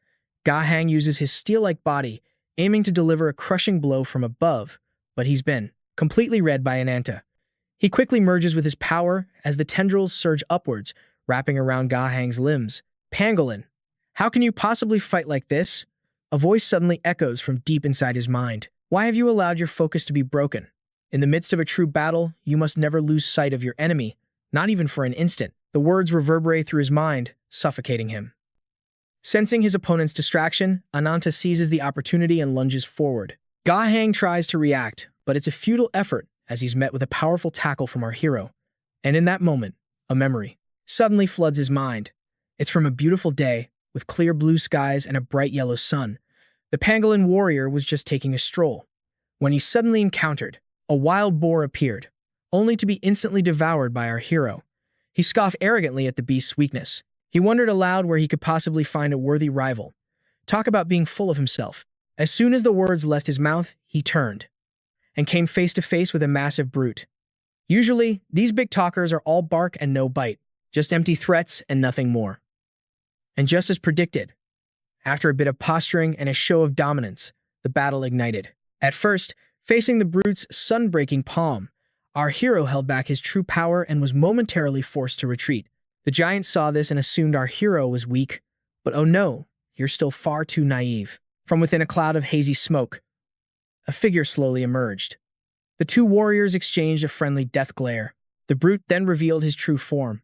Gahang uses his steel-like body, aiming to deliver a crushing blow from above, but he's been completely read by Ananta. He quickly merges with his power as the tendrils surge upwards, wrapping around Gahang's limbs. Pangolin, how can you possibly fight like this? A voice suddenly echoes from deep inside his mind. Why have you allowed your focus to be broken? In the midst of a true battle, you must never lose sight of your enemy, not even for an instant. The words reverberate through his mind, suffocating him. Sensing his opponent's distraction, Ananta seizes the opportunity and lunges forward. Gahang tries to react, but it's a futile effort as he's met with a powerful tackle from our hero. And in that moment, a memory suddenly floods his mind. It's from a beautiful day, with clear blue skies and a bright yellow sun. The pangolin warrior was just taking a stroll, when he suddenly encountered a wild boar appeared, only to be instantly devoured by our hero. He scoffed arrogantly at the beast's weakness. He wondered aloud where he could possibly find a worthy rival. Talk about being full of himself. As soon as the words left his mouth, he turned and came face to face with a massive brute. Usually, these big talkers are all bark and no bite, just empty threats and nothing more. And just as predicted, after a bit of posturing and a show of dominance, the battle ignited. At first, facing the brute's sun-breaking palm, our hero held back his true power and was momentarily forced to retreat. The giant saw this and assumed our hero was weak, but oh no, you're still far too naive. From within a cloud of hazy smoke, a figure slowly emerged. The two warriors exchanged a friendly death glare. The brute then revealed his true form,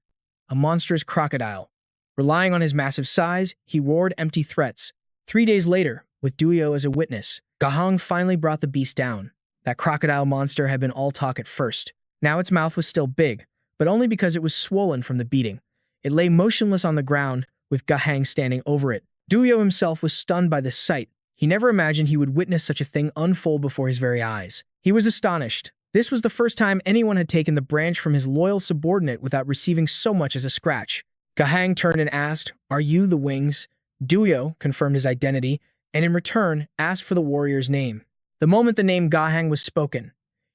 a monstrous crocodile. Relying on his massive size, he roared empty threats. 3 days later, with Duyo as a witness, Gahang finally brought the beast down. That crocodile monster had been all talk at first. Now its mouth was still big, but only because it was swollen from the beating. It lay motionless on the ground, with Gahang standing over it. Duyo himself was stunned by this sight. He never imagined he would witness such a thing unfold before his very eyes. He was astonished. This was the first time anyone had taken the branch from his loyal subordinate without receiving so much as a scratch. Gahang turned and asked, "Are you the wings?" Duyo confirmed his identity, and in return, asked for the warrior's name. The moment the name Gahang was spoken,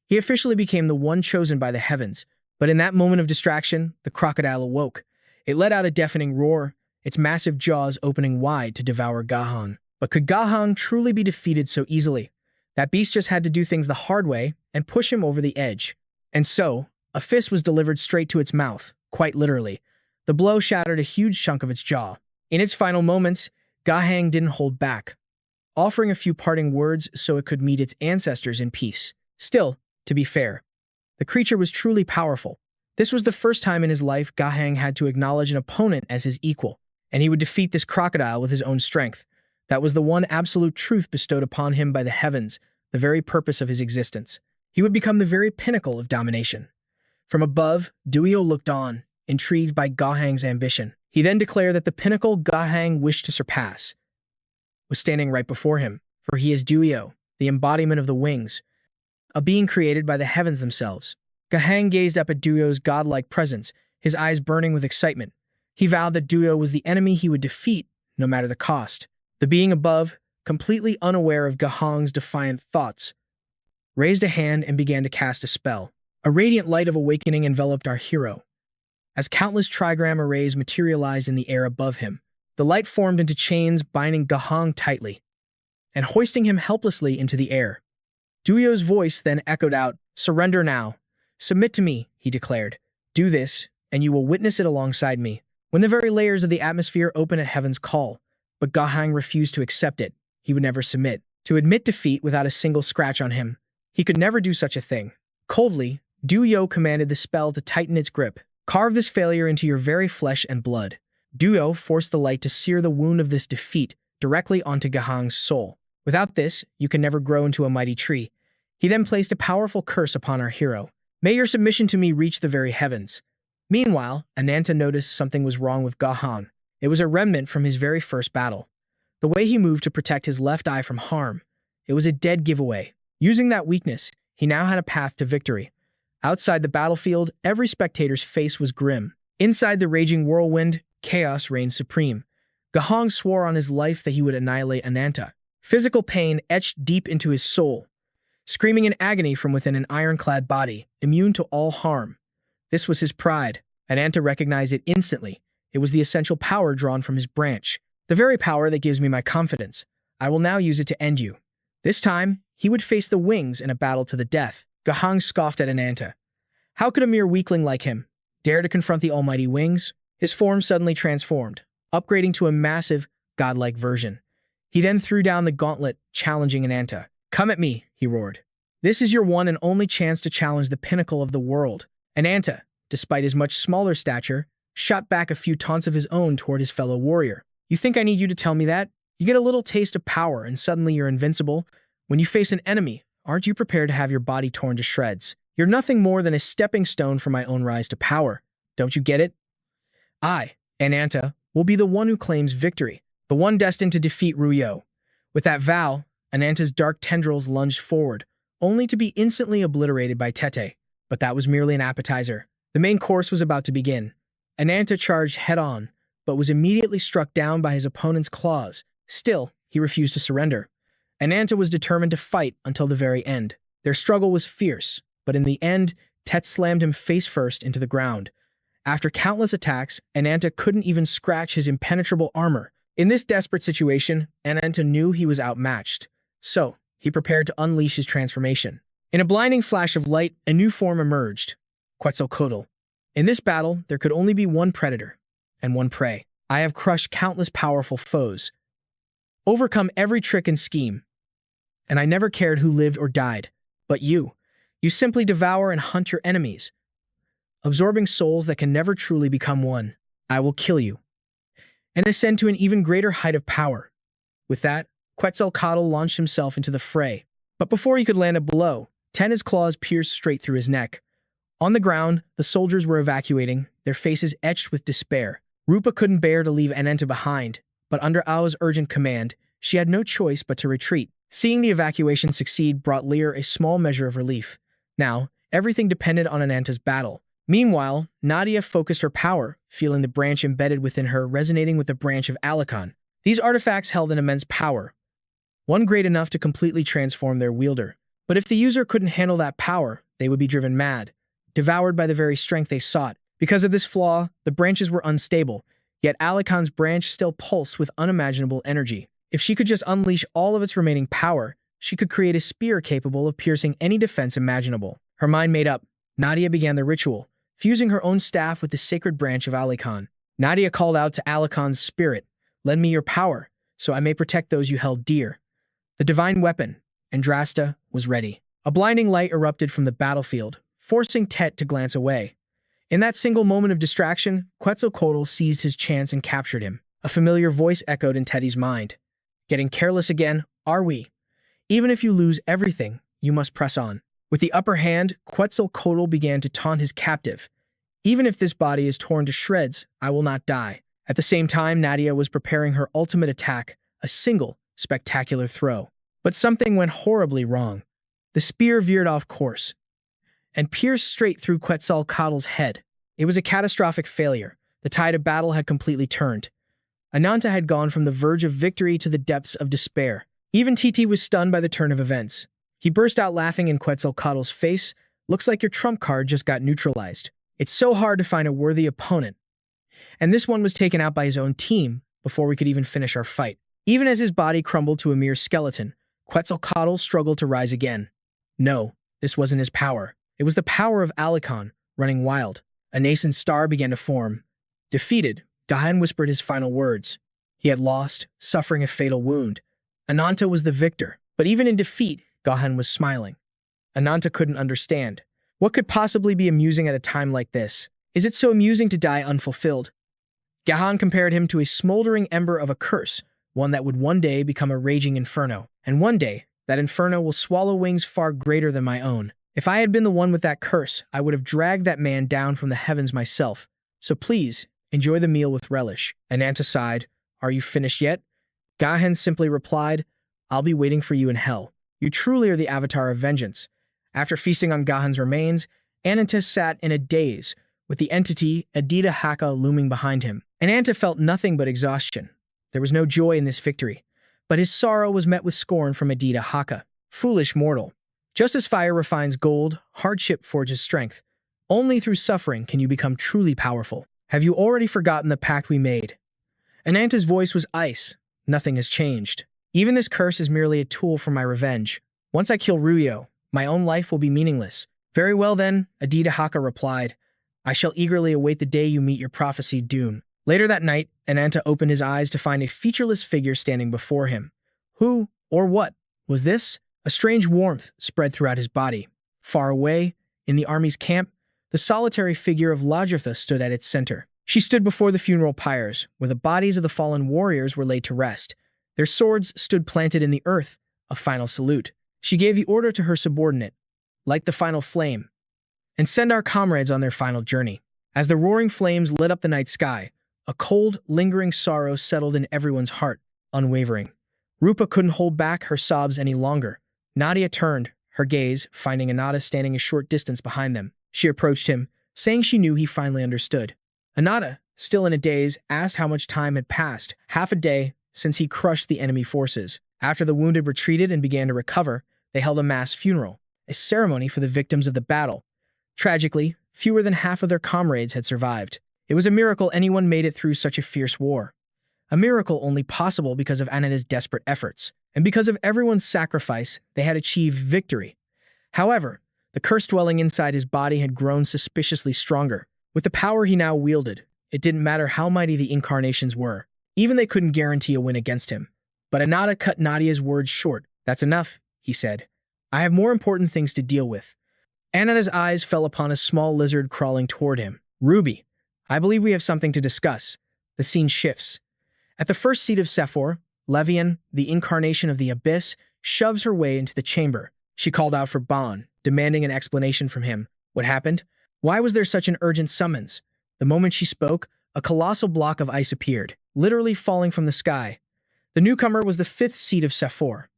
he officially became the one chosen by the heavens. But in that moment of distraction, the crocodile awoke. It let out a deafening roar, its massive jaws opening wide to devour Gahang. But could Gahang truly be defeated so easily? That beast just had to do things the hard way and push him over the edge. And so, a fist was delivered straight to its mouth, quite literally. The blow shattered a huge chunk of its jaw. In its final moments, Gahang didn't hold back, offering a few parting words so it could meet its ancestors in peace. Still, to be fair, the creature was truly powerful. This was the first time in his life Gahang had to acknowledge an opponent as his equal, and he would defeat this crocodile with his own strength. That was the one absolute truth bestowed upon him by the heavens, the very purpose of his existence. He would become the very pinnacle of domination. From above, Duyo looked on, intrigued by Gahang's ambition. He then declared that the pinnacle Gahang wished to surpass was standing right before him, for he is Duyo, the embodiment of the wings, a being created by the heavens themselves. Gahang gazed up at Duyo's godlike presence, his eyes burning with excitement. He vowed that Duyo was the enemy he would defeat, no matter the cost. The being above, completely unaware of Gahang's defiant thoughts, raised a hand and began to cast a spell. A radiant light of awakening enveloped our hero. As countless trigram arrays materialized in the air above him, the light formed into chains binding Gahang tightly and hoisting him helplessly into the air. Duyo's voice then echoed out, "Surrender now. Submit to me," he declared. "Do this, and you will witness it alongside me." When the very layers of the atmosphere opened at heaven's call, but Gahang refused to accept it. He would never submit. To admit defeat without a single scratch on him, he could never do such a thing. Coldly, Duyo commanded the spell to tighten its grip. "Carve this failure into your very flesh and blood." Duyo forced the light to sear the wound of this defeat directly onto Gahang's soul. Without this, you can never grow into a mighty tree. He then placed a powerful curse upon our hero. May your submission to me reach the very heavens. Meanwhile, Ananta noticed something was wrong with Gahan. It was a remnant from his very first battle. The way he moved to protect his left eye from harm. It was a dead giveaway. Using that weakness, he now had a path to victory. Outside the battlefield, every spectator's face was grim. Inside the raging whirlwind, chaos reigned supreme. Gahong swore on his life that he would annihilate Ananta. Physical pain etched deep into his soul, screaming in agony from within an ironclad body, immune to all harm. This was his pride. Ananta recognized it instantly. It was the essential power drawn from his branch. The very power that gives me my confidence. I will now use it to end you. This time, he would face the wings in a battle to the death. Gahong scoffed at Ananta. How could a mere weakling like him dare to confront the almighty wings? His form suddenly transformed, upgrading to a massive, godlike version. He then threw down the gauntlet, challenging Ananta. Come at me, he roared. This is your one and only chance to challenge the pinnacle of the world. Ananta, despite his much smaller stature, shot back a few taunts of his own toward his fellow warrior. You think I need you to tell me that? You get a little taste of power and suddenly you're invincible. When you face an enemy, aren't you prepared to have your body torn to shreds? You're nothing more than a stepping stone for my own rise to power. Don't you get it? I, Ananta, will be the one who claims victory, the one destined to defeat Ruyo. With that vow, Ananta's dark tendrils lunged forward, only to be instantly obliterated by Tete. But that was merely an appetizer. The main course was about to begin. Ananta charged head-on, but was immediately struck down by his opponent's claws. Still, he refused to surrender. Ananta was determined to fight until the very end. Their struggle was fierce, but in the end, Tet slammed him face first into the ground. After countless attacks, Ananta couldn't even scratch his impenetrable armor. In this desperate situation, Ananta knew he was outmatched. So, he prepared to unleash his transformation. In a blinding flash of light, a new form emerged, Quetzalcoatl. In this battle, there could only be one predator and one prey. I have crushed countless powerful foes, overcome every trick and scheme, and I never cared who lived or died. But you simply devour and hunt your enemies, absorbing souls that can never truly become one. I will kill you and ascend to an even greater height of power. With that, Quetzalcoatl launched himself into the fray. But before he could land a blow, Tena's claws pierced straight through his neck. On the ground, the soldiers were evacuating, their faces etched with despair. Rupa couldn't bear to leave Ananta behind, but under Ao's urgent command, she had no choice but to retreat. Seeing the evacuation succeed brought Lear a small measure of relief. Now, everything depended on Ananta's battle. Meanwhile, Nadia focused her power, feeling the branch embedded within her resonating with the branch of Alakan. These artifacts held an immense power, one great enough to completely transform their wielder. But if the user couldn't handle that power, they would be driven mad, devoured by the very strength they sought. Because of this flaw, the branches were unstable, yet Alakan's branch still pulsed with unimaginable energy. If she could just unleash all of its remaining power, she could create a spear capable of piercing any defense imaginable. Her mind made up, Nadia began the ritual, fusing her own staff with the sacred branch of Alakan. Nadia called out to Alakan's spirit, "Lend me your power, so I may protect those you held dear." The divine weapon, Andrasta, was ready. A blinding light erupted from the battlefield, forcing Tet to glance away. In that single moment of distraction, Quetzalcoatl seized his chance and captured him. A familiar voice echoed in Teddy's mind. Getting careless again, are we? Even if you lose everything, you must press on. With the upper hand, Quetzalcoatl began to taunt his captive. Even if this body is torn to shreds, I will not die. At the same time, Nadia was preparing her ultimate attack, a single, spectacular throw. But something went horribly wrong. The spear veered off course and pierced straight through Quetzalcoatl's head. It was a catastrophic failure. The tide of battle had completely turned. Ananta had gone from the verge of victory to the depths of despair. Even Titi was stunned by the turn of events. He burst out laughing in Quetzalcoatl's face. Looks like your trump card just got neutralized. It's so hard to find a worthy opponent. And this one was taken out by his own team before we could even finish our fight. Even as his body crumbled to a mere skeleton, Quetzalcoatl struggled to rise again. No, this wasn't his power. It was the power of Alakan, running wild. A nascent star began to form. Defeated, Gahan whispered his final words. He had lost, suffering a fatal wound. Ananta was the victor, but even in defeat, Gahan was smiling. Ananta couldn't understand. What could possibly be amusing at a time like this? Is it so amusing to die unfulfilled? Gahan compared him to a smoldering ember of a curse, one that would one day become a raging inferno. And one day, that inferno will swallow wings far greater than my own. If I had been the one with that curse, I would have dragged that man down from the heavens myself. So please, enjoy the meal with relish." Ananta sighed. "Are you finished yet?" Gahan simply replied, "I'll be waiting for you in hell. You truly are the avatar of vengeance." After feasting on Gahan's remains, Ananta sat in a daze, with the entity Adida Haka looming behind him. Ananta felt nothing but exhaustion. There was no joy in this victory, but his sorrow was met with scorn from Adida Haka. "Foolish mortal. Just as fire refines gold, hardship forges strength. Only through suffering can you become truly powerful. Have you already forgotten the pact we made?" Ananta's voice was ice. "Nothing has changed. Even this curse is merely a tool for my revenge. Once I kill Ruyo, my own life will be meaningless." "Very well then," Adida Haka replied. "I shall eagerly await the day you meet your prophesied doom." Later that night, Ananta opened his eyes to find a featureless figure standing before him. Who, or what, was this? A strange warmth spread throughout his body. Far away, in the army's camp, the solitary figure of Labyrintos stood at its center. She stood before the funeral pyres, where the bodies of the fallen warriors were laid to rest. Their swords stood planted in the earth, a final salute. She gave the order to her subordinate, "Light the final flame, and send our comrades on their final journey." As the roaring flames lit up the night sky, a cold, lingering sorrow settled in everyone's heart, unwavering. Rupa couldn't hold back her sobs any longer. Nadia turned, her gaze, finding Ananta standing a short distance behind them. She approached him, saying she knew he finally understood. Ananta, still in a daze, asked how much time had passed. "Half a day since he crushed the enemy forces." After the wounded retreated and began to recover, they held a mass funeral, a ceremony for the victims of the battle. Tragically, fewer than half of their comrades had survived. It was a miracle anyone made it through such a fierce war. A miracle only possible because of Ananta's desperate efforts, and because of everyone's sacrifice, they had achieved victory. However, the curse dwelling inside his body had grown suspiciously stronger. With the power he now wielded, it didn't matter how mighty the incarnations were. Even they couldn't guarantee a win against him. But Ananta cut Nadia's words short. "That's enough," he said. "I have more important things to deal with." Ananta's eyes fell upon a small lizard crawling toward him. "Ruby, I believe we have something to discuss." The scene shifts. At the first seat of Sephoros, Levitan, the incarnation of the abyss, shoves her way into the chamber. She called out for Bon, demanding an explanation from him. What happened? Why was there such an urgent summons? The moment she spoke, a colossal block of ice appeared, literally falling from the sky. The newcomer was the fifth seat of Sephoros,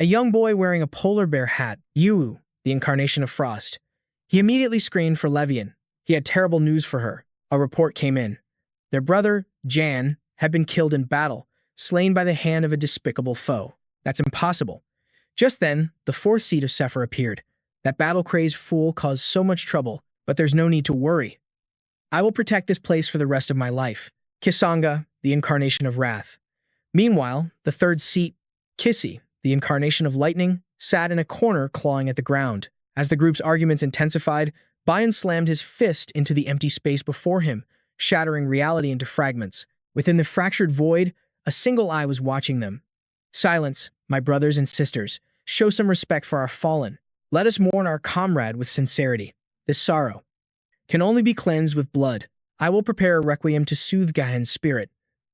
a young boy wearing a polar bear hat, Yu, the incarnation of frost. He immediately screamed for Levitan. He had terrible news for her. A report came in. Their brother, Jan, had been killed in battle, slain by the hand of a despicable foe. That's impossible. Just then, the fourth seat of Sephoros appeared. That battle-crazed fool caused so much trouble, but there's no need to worry. I will protect this place for the rest of my life. Kisanga, the incarnation of wrath. Meanwhile, the third seat, Kissy, the incarnation of lightning, sat in a corner clawing at the ground. As the group's arguments intensified, Bayan slammed his fist into the empty space before him, shattering reality into fragments. Within the fractured void, a single eye was watching them. "Silence, my brothers and sisters. Show some respect for our fallen. Let us mourn our comrade with sincerity. This sorrow can only be cleansed with blood. I will prepare a requiem to soothe Gahan's spirit."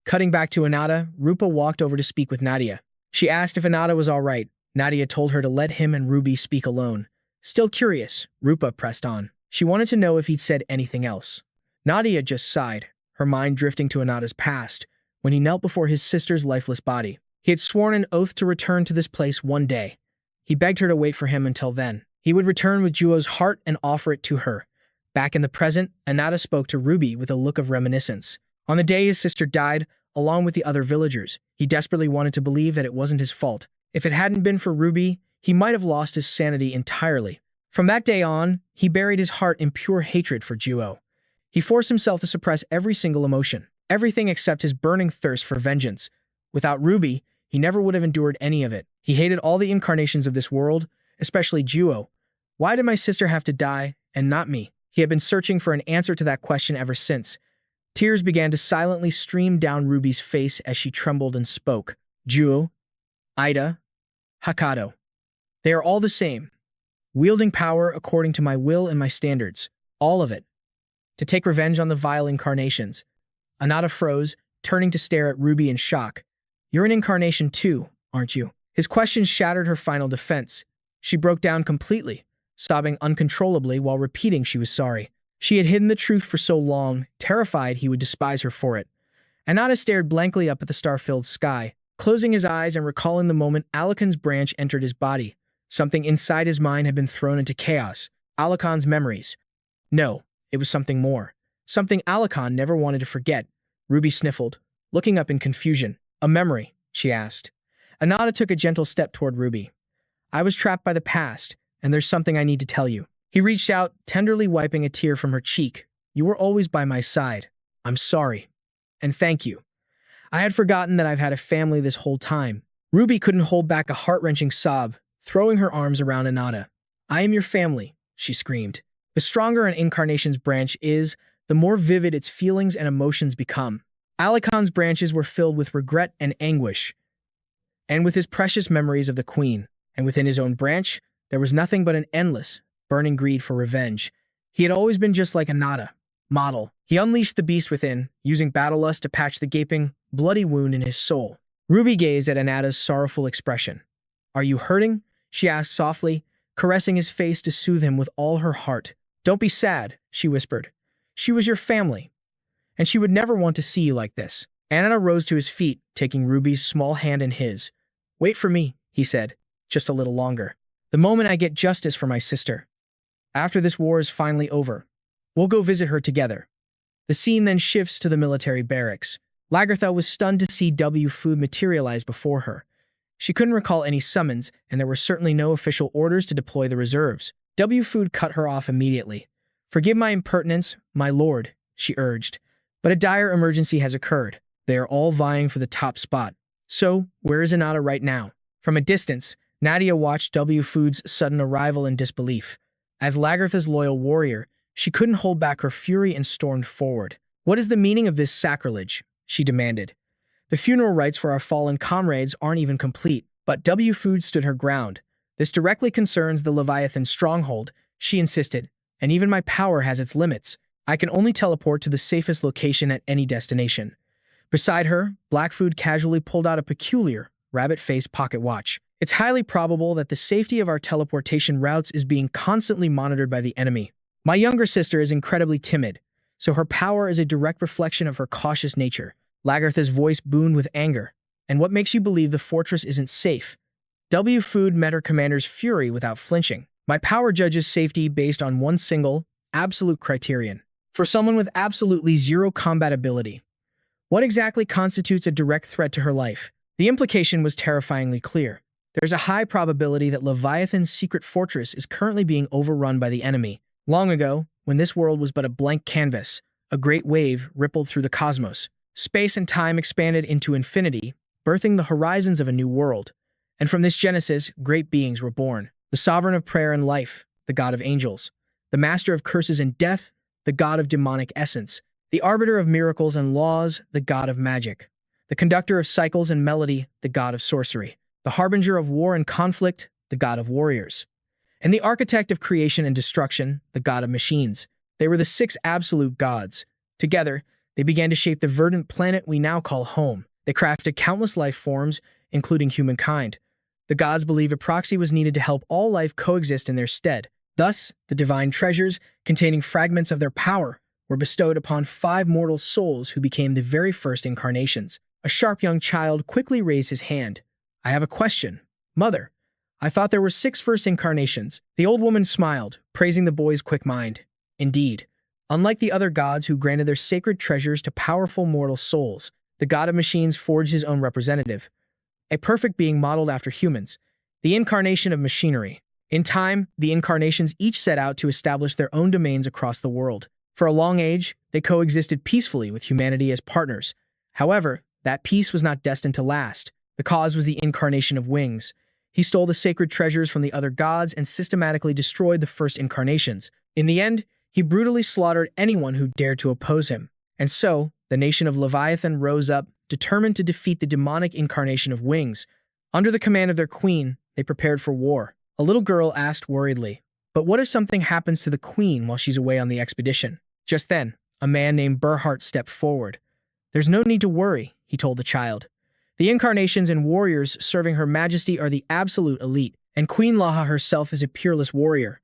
Cutting back to Ananta, Rupa walked over to speak with Nadia. She asked if Ananta was all right. Nadia told her to let him and Ruby speak alone. Still curious, Rupa pressed on. She wanted to know if he'd said anything else. Nadia just sighed, her mind drifting to Ananta's past, when he knelt before his sister's lifeless body. He had sworn an oath to return to this place one day. He begged her to wait for him until then. He would return with Juo's heart and offer it to her. Back in the present, Ananta spoke to Ruby with a look of reminiscence. On the day his sister died, along with the other villagers, he desperately wanted to believe that it wasn't his fault. If it hadn't been for Ruby, he might have lost his sanity entirely. From that day on, he buried his heart in pure hatred for Juo. He forced himself to suppress every single emotion, everything except his burning thirst for vengeance. Without Ruby, he never would have endured any of it. He hated all the incarnations of this world, especially Juo. Why did my sister have to die, and not me? He had been searching for an answer to that question ever since. Tears began to silently stream down Ruby's face as she trembled and spoke. Juo, Ida, Hakado. They are all the same, wielding power according to my will and my standards, all of it. To take revenge on the vile incarnations. Ananta froze, turning to stare at Ruby in shock. You're an incarnation too, aren't you? His question shattered her final defense. She broke down completely, sobbing uncontrollably while repeating she was sorry. She had hidden the truth for so long, terrified he would despise her for it. Ananta stared blankly up at the star-filled sky, closing his eyes and recalling the moment Alakon's branch entered his body. Something inside his mind had been thrown into chaos. Alakon's memories. No, it was something more. Something Alakon never wanted to forget. Ruby sniffled, looking up in confusion. A memory, she asked. Ananta took a gentle step toward Ruby. I was trapped by the past, and there's something I need to tell you. He reached out, tenderly wiping a tear from her cheek. You were always by my side. I'm sorry. And thank you. I had forgotten that I've had a family this whole time. Ruby couldn't hold back a heart-wrenching sob, throwing her arms around Ananta. I am your family, she screamed. The stronger an incarnation's branch is, the more vivid its feelings and emotions become. Alakon's branches were filled with regret and anguish, and with his precious memories of the queen, and within his own branch, there was nothing but an endless, burning greed for revenge. He had always been just like Ananta, model. He unleashed the beast within, using battle lust to patch the gaping, bloody wound in his soul. Ruby gazed at Ananta's sorrowful expression. Are you hurting? She asked softly, caressing his face to soothe him with all her heart. Don't be sad, she whispered. She was your family, and she would never want to see you like this. Ananta rose to his feet, taking Ruby's small hand in his. Wait for me, he said, just a little longer. The moment I get justice for my sister. After this war is finally over, we'll go visit her together. The scene then shifts to the military barracks. Lagertha was stunned to see W. Food materialize before her. She couldn't recall any summons, and there were certainly no official orders to deploy the reserves. W. Food cut her off immediately. Forgive my impertinence, my lord, she urged, but a dire emergency has occurred. They are all vying for the top spot. So, where is Ananta right now? From a distance, Nadia watched W. Food's sudden arrival in disbelief. As Lagertha's loyal warrior, she couldn't hold back her fury and stormed forward. What is the meaning of this sacrilege? She demanded. The funeral rites for our fallen comrades aren't even complete, but W. Food stood her ground. This directly concerns the Leviathan stronghold, she insisted, and even my power has its limits. I can only teleport to the safest location at any destination. Beside her, Blackfood casually pulled out a peculiar, rabbit-faced pocket watch. It's highly probable that the safety of our teleportation routes is being constantly monitored by the enemy. My younger sister is incredibly timid, so her power is a direct reflection of her cautious nature. Lagertha's voice boomed with anger. And what makes you believe the fortress isn't safe? W. Food met her commander's fury without flinching. My power judges safety based on one single, absolute criterion. For someone with absolutely zero combat ability, what exactly constitutes a direct threat to her life? The implication was terrifyingly clear. There's a high probability that Leviathan's secret fortress is currently being overrun by the enemy. Long ago, when this world was but a blank canvas, a great wave rippled through the cosmos. Space and time expanded into infinity, birthing the horizons of a new world. And from this genesis, great beings were born. The sovereign of prayer and life, the god of angels. The master of curses and death, the god of demonic essence. The arbiter of miracles and laws, the god of magic. The conductor of cycles and melody, the god of sorcery. The harbinger of war and conflict, the god of warriors. And the architect of creation and destruction, the god of machines. They were the 6 absolute gods. Together, they began to shape the verdant planet we now call home. They crafted countless life forms, including humankind. The gods believed a proxy was needed to help all life coexist in their stead. Thus, the divine treasures, containing fragments of their power, were bestowed upon 5 mortal souls who became the very first incarnations. A sharp young child quickly raised his hand. I have a question. Mother, I thought there were 6 first incarnations. The old woman smiled, praising the boy's quick mind. Indeed, unlike the other gods who granted their sacred treasures to powerful mortal souls, the god of machines forged his own representative, a perfect being modeled after humans, the incarnation of machinery. In time, the incarnations each set out to establish their own domains across the world. For a long age, they coexisted peacefully with humanity as partners. However, that peace was not destined to last. The cause was the incarnation of Wings. He stole the sacred treasures from the other gods and systematically destroyed the first incarnations. In the end, he brutally slaughtered anyone who dared to oppose him. And so, the nation of Leviathan rose up, determined to defeat the demonic incarnation of Wings. Under the command of their queen, they prepared for war. A little girl asked worriedly, but what if something happens to the queen while she's away on the expedition? Just then, a man named Berhart stepped forward. There's no need to worry, he told the child. The incarnations and warriors serving Her Majesty are the absolute elite, and Queen Laha herself is a peerless warrior.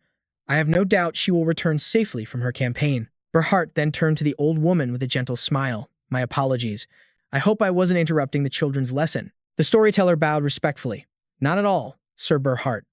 I have no doubt she will return safely from her campaign. Berhart then turned to the old woman with a gentle smile. My apologies. I hope I wasn't interrupting the children's lesson. The storyteller bowed respectfully. Not at all, Sir Berhart.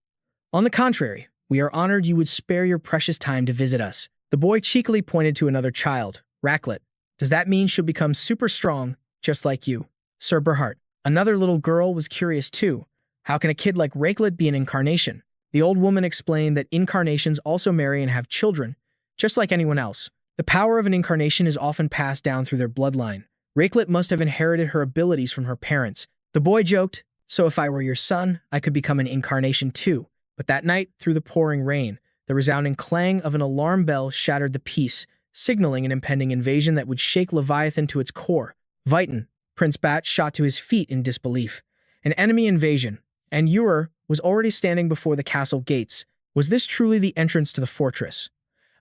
On the contrary, we are honored you would spare your precious time to visit us. The boy cheekily pointed to another child, Racklet. Does that mean she'll become super strong, just like you? Sir Berhart. Another little girl was curious too. How can a kid like Racklet be an incarnation? The old woman explained that incarnations also marry and have children, just like anyone else. The power of an incarnation is often passed down through their bloodline. Racklet must have inherited her abilities from her parents. The boy joked, so if I were your son, I could become an incarnation too. But that night, through the pouring rain, the resounding clang of an alarm bell shattered the peace, signaling an impending invasion that would shake Leviathan to its core. Levitan, Prince Bat shot to his feet in disbelief. An enemy invasion, and Ur was already standing before the castle gates. Was this truly the entrance to the fortress?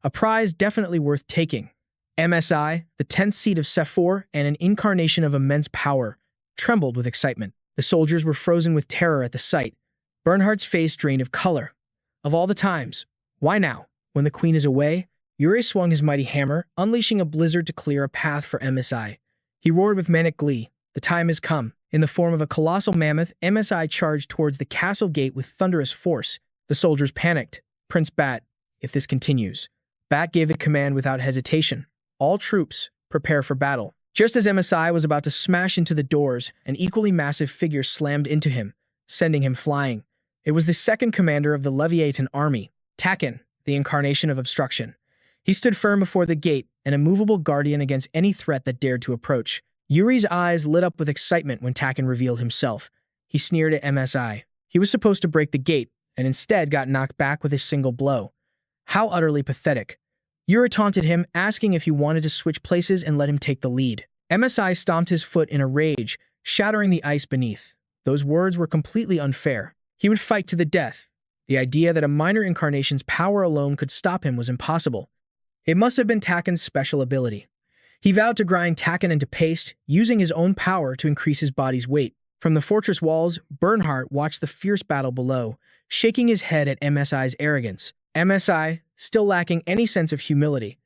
A prize definitely worth taking. MSI, the 10th seat of Sephoros and an incarnation of immense power, trembled with excitement. The soldiers were frozen with terror at the sight. Bernhardt's face drained of color. Of all the times, why now? When the queen is away, Uri swung his mighty hammer, unleashing a blizzard to clear a path for MSI. He roared with manic glee. The time has come. In the form of a colossal mammoth, MSI charged towards the castle gate with thunderous force. The soldiers panicked. Prince Bat, if this continues. Bat gave the command without hesitation. All troops, prepare for battle. Just as MSI was about to smash into the doors, an equally massive figure slammed into him, sending him flying. It was the second commander of the Levitan army, Taken, the incarnation of obstruction. He stood firm before the gate, an immovable guardian against any threat that dared to approach. Yuri's eyes lit up with excitement when Taken revealed himself. He sneered at MSI. He was supposed to break the gate, and instead got knocked back with a single blow. How utterly pathetic. Yuri taunted him, asking if he wanted to switch places and let him take the lead. MSI stomped his foot in a rage, shattering the ice beneath. Those words were completely unfair. He would fight to the death. The idea that a minor incarnation's power alone could stop him was impossible. It must have been Taken's special ability. He vowed to grind Taken into paste, using his own power to increase his body's weight. From the fortress walls, Bernhardt watched the fierce battle below, shaking his head at MSI's arrogance. MSI, still lacking any sense of humility,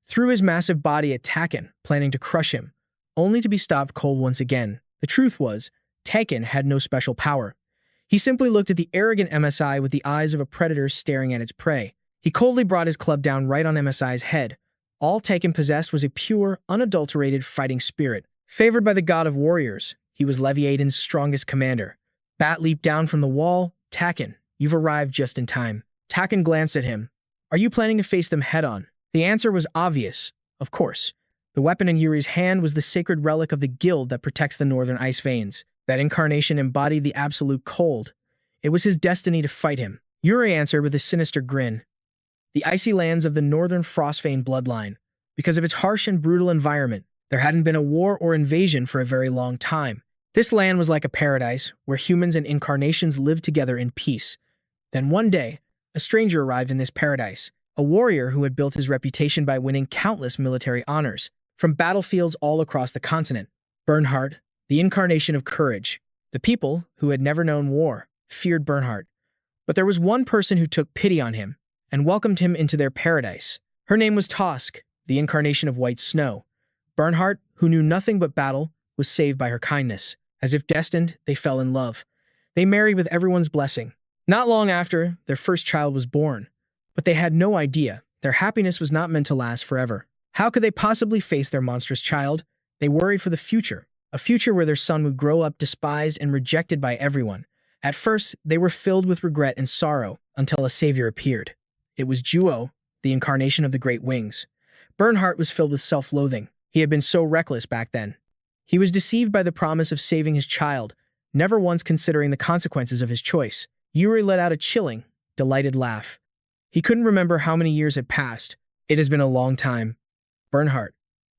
threw his massive body at Taken, planning to crush him, only to be stopped cold once again. The truth was, Taken had no special power. He simply looked at the arrogant MSI with the eyes of a predator staring at its prey. He coldly brought his club down right on MSI's head. All Taken possessed was a pure, unadulterated fighting spirit. Favored by the god of warriors, he was Leviatan's strongest commander. Bat leaped down from the wall. Taken, you've arrived just in time. Taken glanced at him. Are you planning to face them head-on? The answer was obvious. Of course. The weapon in Yuri's hand was the sacred relic of the guild that protects the northern ice veins. That incarnation embodied the absolute cold. It was his destiny to fight him. Yuri answered with a sinister grin. The icy lands of the northern Frostvein bloodline. Because of its harsh and brutal environment, there hadn't been a war or invasion for a very long time. This land was like a paradise, where humans and incarnations lived together in peace. Then one day, a stranger arrived in this paradise, a warrior who had built his reputation by winning countless military honors, from battlefields all across the continent. Bernhard, the incarnation of courage. The people, who had never known war, feared Bernhard. But there was one person who took pity on him, and welcomed him into their paradise. Her name was Tosk, the incarnation of white snow. Bernhard, who knew nothing but battle, was saved by her kindness. As if destined, they fell in love. They married with everyone's blessing. Not long after, their first child was born. But they had no idea. Their happiness was not meant to last forever. How could they possibly face their monstrous child? They worried for the future. A future where their son would grow up despised and rejected by everyone. At first, they were filled with regret and sorrow, until a savior appeared. It was Juo, the incarnation of the Great Wings. Bernhardt was filled with self-loathing. He had been so reckless back then. He was deceived by the promise of saving his child, never once considering the consequences of his choice. Yuri let out a chilling, delighted laugh. He couldn't remember how many years had passed. It has been a long time. Bernhardt.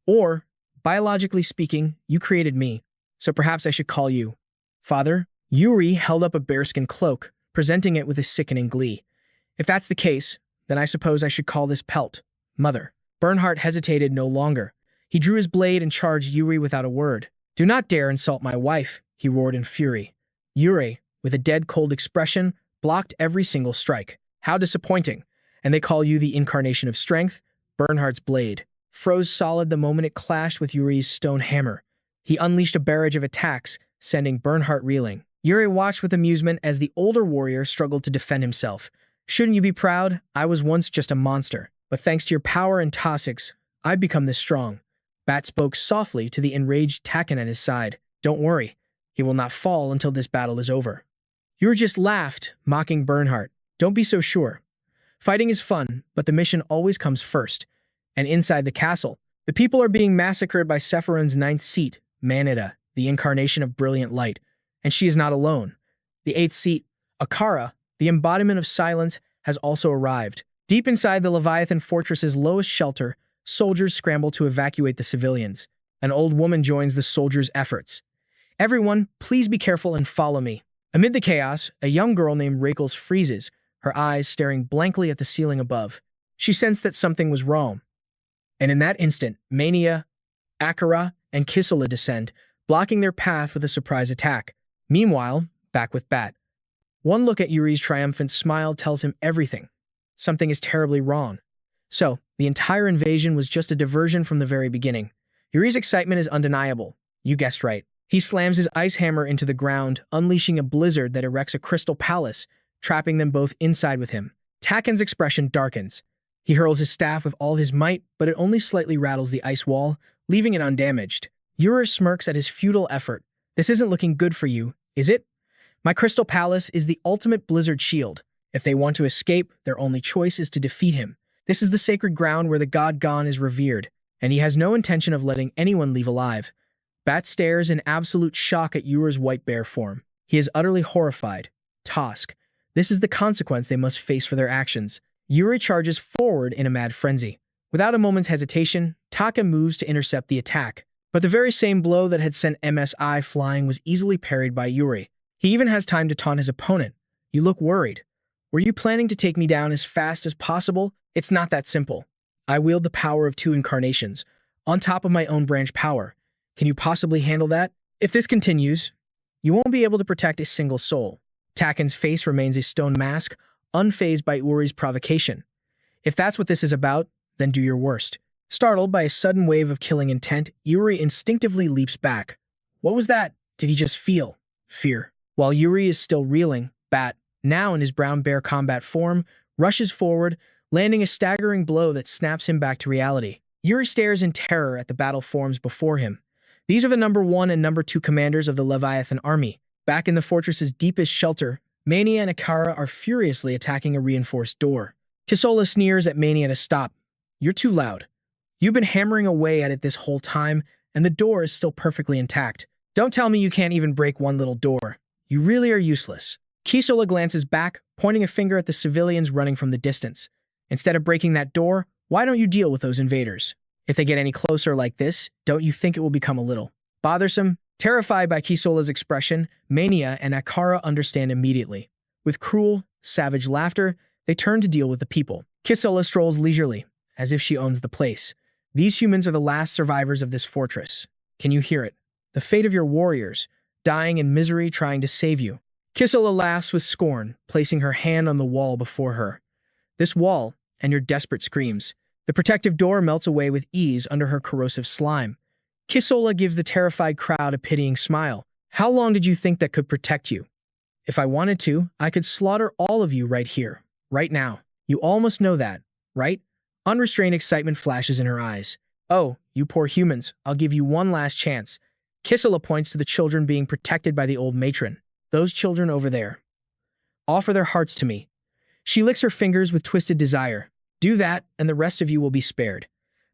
Or, biologically speaking, you created me, so perhaps I should call you Father. Yuri held up a bearskin cloak, presenting it with a sickening glee. If that's the case, then I suppose I should call this pelt Mother. Bernhardt hesitated no longer. He drew his blade and charged Yuri without a word. Do not dare insult my wife, he roared in fury. Yurei, with a dead-cold expression, blocked every single strike. How disappointing. And they call you the incarnation of strength? Bernhardt's blade froze solid the moment it clashed with Yurei's stone hammer. He unleashed a barrage of attacks, sending Bernhardt reeling. Yurei watched with amusement as the older warrior struggled to defend himself. Shouldn't you be proud? I was once just a monster, but thanks to your power and Tossics, I've become this strong. Bat spoke softly to the enraged Taken at his side. Don't worry, he will not fall until this battle is over. Yurei just laughed, mocking Bernhardt. Don't be so sure. Fighting is fun, but the mission always comes first. And inside the castle, the people are being massacred by Sephiron's ninth seat, Manhwa, the incarnation of brilliant light. And she is not alone. The eighth seat, Akara, the embodiment of silence, has also arrived. Deep inside the Leviathan fortress's lowest shelter, soldiers scramble to evacuate the civilians. An old woman joins the soldiers' efforts. Everyone, please be careful and follow me. Amid the chaos, a young girl named Rakels freezes, her eyes staring blankly at the ceiling above. She sensed that something was wrong. And in that instant, Mania, Akara, and Kisela descend, blocking their path with a surprise attack. Meanwhile, back with Bat. One look at Yurei's triumphant smile tells him everything. Something is terribly wrong. So, the entire invasion was just a diversion from the very beginning. Yurei's excitement is undeniable. You guessed right. He slams his ice hammer into the ground, unleashing a blizzard that erects a crystal palace, trapping them both inside with him. Taken's expression darkens. He hurls his staff with all his might, but it only slightly rattles the ice wall, leaving it undamaged. Yurei smirks at his futile effort. This isn't looking good for you, is it? My crystal palace is the ultimate blizzard shield. If they want to escape, their only choice is to defeat him. This is the sacred ground where the god Gon is revered, and he has no intention of letting anyone leave alive. Bat stares in absolute shock at Yurei's white bear form. He is utterly horrified. Tosk. This is the consequence they must face for their actions. Yurei charges forward in a mad frenzy. Without a moment's hesitation, Taka moves to intercept the attack. But the very same blow that had sent MSI flying was easily parried by Yurei. He even has time to taunt his opponent. You look worried. Were you planning to take me down as fast as possible? It's not that simple. I wield the power of two incarnations, on top of my own branch power. Can you possibly handle that? If this continues, you won't be able to protect a single soul. Taken's face remains a stone mask, unfazed by Yurei's provocation. If that's what this is about, then do your worst. Startled by a sudden wave of killing intent, Yurei instinctively leaps back. What was that? Did he just feel fear? While Yurei is still reeling, Bat, now in his brown bear combat form, rushes forward, landing a staggering blow that snaps him back to reality. Yurei stares in terror at the battle forms before him. These are the number 1 and number 2 commanders of the Leviathan army. Back in the fortress's deepest shelter, Mania and Akara are furiously attacking a reinforced door. Kisela sneers at Mania to stop. You're too loud. You've been hammering away at it this whole time, and the door is still perfectly intact. Don't tell me you can't even break one little door. You really are useless. Kisela glances back, pointing a finger at the civilians running from the distance. Instead of breaking that door, why don't you deal with those invaders? If they get any closer like this, don't you think it will become a little bothersome? Terrified by Kisola's expression, Mania and Akara understand immediately. With cruel, savage laughter, they turn to deal with the people. Kisola strolls leisurely, as if she owns the place. These humans are the last survivors of this fortress. Can you hear it? The fate of your warriors, dying in misery trying to save you. Kisela laughs with scorn, placing her hand on the wall before her. This wall, and your desperate screams. The protective door melts away with ease under her corrosive slime. Kisela gives the terrified crowd a pitying smile. How long did you think that could protect you? If I wanted to, I could slaughter all of you right here, right now. You all must know that, right? Unrestrained excitement flashes in her eyes. Oh, you poor humans, I'll give you one last chance. Kisela points to the children being protected by the old matron. Those children over there. Offer their hearts to me. She licks her fingers with twisted desire. Do that, and the rest of you will be spared.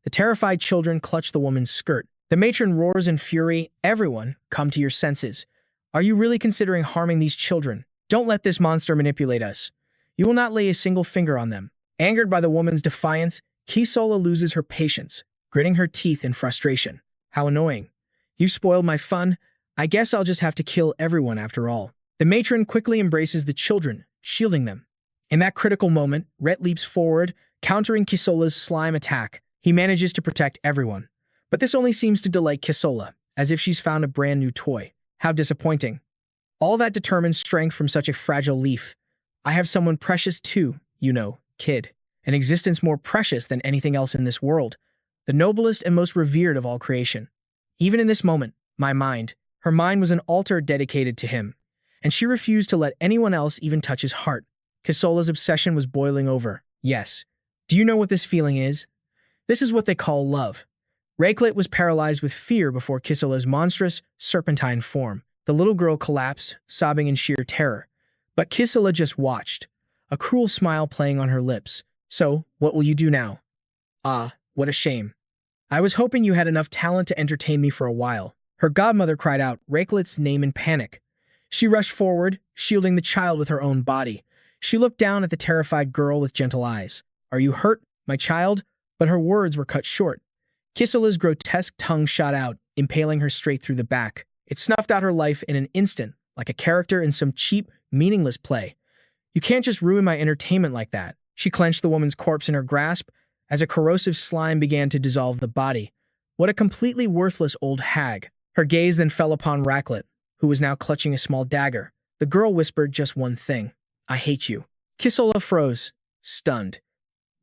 The terrified children clutch the woman's skirt. The matron roars in fury. Everyone, come to your senses. Are you really considering harming these children? Don't let this monster manipulate us. You will not lay a single finger on them. Angered by the woman's defiance, Kisela loses her patience, gritting her teeth in frustration. How annoying. You've spoiled my fun. I guess I'll just have to kill everyone after all. The matron quickly embraces the children, shielding them. In that critical moment, Rhett leaps forward, countering Kisola's slime attack. He manages to protect everyone. But this only seems to delight Kisela, as if she's found a brand new toy. How disappointing. All that determined strength from such a fragile leaf. I have someone precious too, you know, kid. An existence more precious than anything else in this world. The noblest and most revered of all creation. Even in this moment, her mind was an altar dedicated to him. And she refused to let anyone else even touch his heart. Kisola's obsession was boiling over. Yes. Do you know what this feeling is? This is what they call love. Reiklet was paralyzed with fear before Kisola's monstrous, serpentine form. The little girl collapsed, sobbing in sheer terror. But Kisola just watched, a cruel smile playing on her lips. So, what will you do now? Ah, what a shame. I was hoping you had enough talent to entertain me for a while. Her godmother cried out Reiklet's name in panic. She rushed forward, shielding the child with her own body. She looked down at the terrified girl with gentle eyes. Are you hurt, my child? But her words were cut short. Kisola's grotesque tongue shot out, impaling her straight through the back. It snuffed out her life in an instant, like a character in some cheap, meaningless play. You can't just ruin my entertainment like that. She clenched the woman's corpse in her grasp as a corrosive slime began to dissolve the body. What a completely worthless old hag. Her gaze then fell upon Reiklet, who was now clutching a small dagger. The girl whispered just one thing. I hate you. Kisola froze, stunned.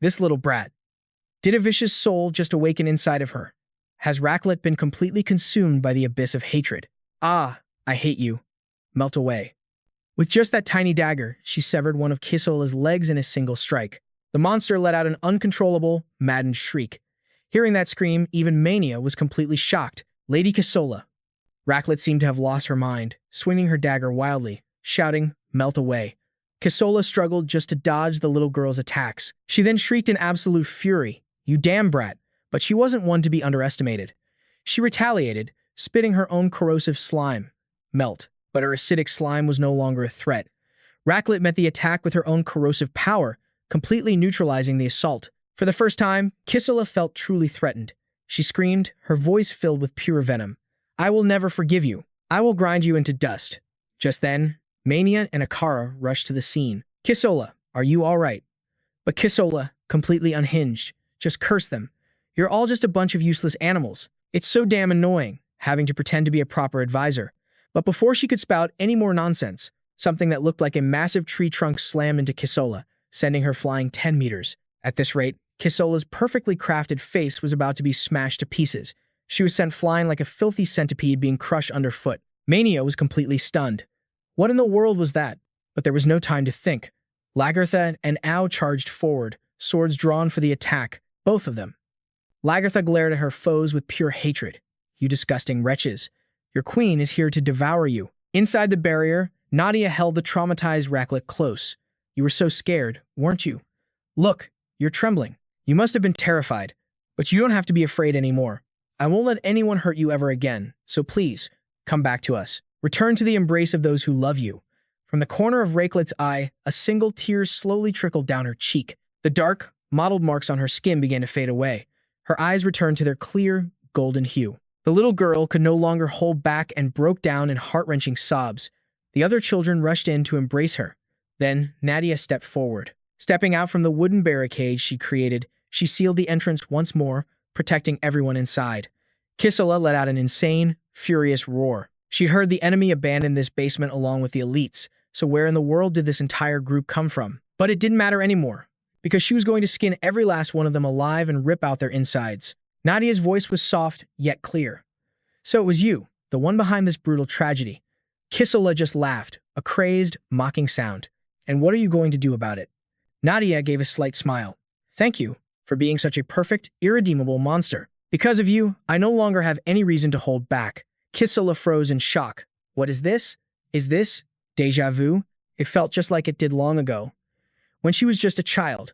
This little brat. Did a vicious soul just awaken inside of her? Has Reiklet been completely consumed by the abyss of hatred? Ah, I hate you. Melt away. With just that tiny dagger, she severed one of Kisola's legs in a single strike. The monster let out an uncontrollable, maddened shriek. Hearing that scream, even Mania was completely shocked. Lady Kisola. Reiklet seemed to have lost her mind, swinging her dagger wildly, shouting, melt away. Kisola struggled just to dodge the little girl's attacks. She then shrieked in absolute fury, you damn brat, but she wasn't one to be underestimated. She retaliated, spitting her own corrosive slime. Melt. But her acidic slime was no longer a threat. Reiklet met the attack with her own corrosive power, completely neutralizing the assault. For the first time, Kisola felt truly threatened. She screamed, her voice filled with pure venom. I will never forgive you. I will grind you into dust. Just then, Mania and Akara rushed to the scene. Kisola, are you all right? But Kisola, completely unhinged, just cursed them. You're all just a bunch of useless animals. It's so damn annoying, having to pretend to be a proper advisor. But before she could spout any more nonsense, something that looked like a massive tree trunk slammed into Kisola, sending her flying 10 meters. At this rate, Kisola's perfectly crafted face was about to be smashed to pieces. She was sent flying like a filthy centipede being crushed underfoot. Mania was completely stunned. What in the world was that? But there was no time to think. Lagertha and Ao charged forward, swords drawn for the attack, both of them. Lagertha glared at her foes with pure hatred. You disgusting wretches. Your queen is here to devour you. Inside the barrier, Nadia held the traumatized Reiklet close. You were so scared, weren't you? Look, you're trembling. You must have been terrified, but you don't have to be afraid anymore. I won't let anyone hurt you ever again, so please, come back to us. Return to the embrace of those who love you. From the corner of Reiklet's eye, a single tear slowly trickled down her cheek. The dark, mottled marks on her skin began to fade away. Her eyes returned to their clear, golden hue. The little girl could no longer hold back and broke down in heart-wrenching sobs. The other children rushed in to embrace her. Then, Nadia stepped forward. Stepping out from the wooden barricade she created, she sealed the entrance once more, protecting everyone inside. Kisola let out an insane, furious roar. She heard the enemy abandon this basement along with the elites, so where in the world did this entire group come from? But it didn't matter anymore, because she was going to skin every last one of them alive and rip out their insides. Nadia's voice was soft, yet clear. So it was you, the one behind this brutal tragedy. Kisola just laughed, a crazed, mocking sound. And what are you going to do about it? Nadia gave a slight smile. Thank you for being such a perfect, irredeemable monster. Because of you, I no longer have any reason to hold back. Kisola froze in shock. What is this? Is this déjà vu? It felt just like it did long ago, when she was just a child.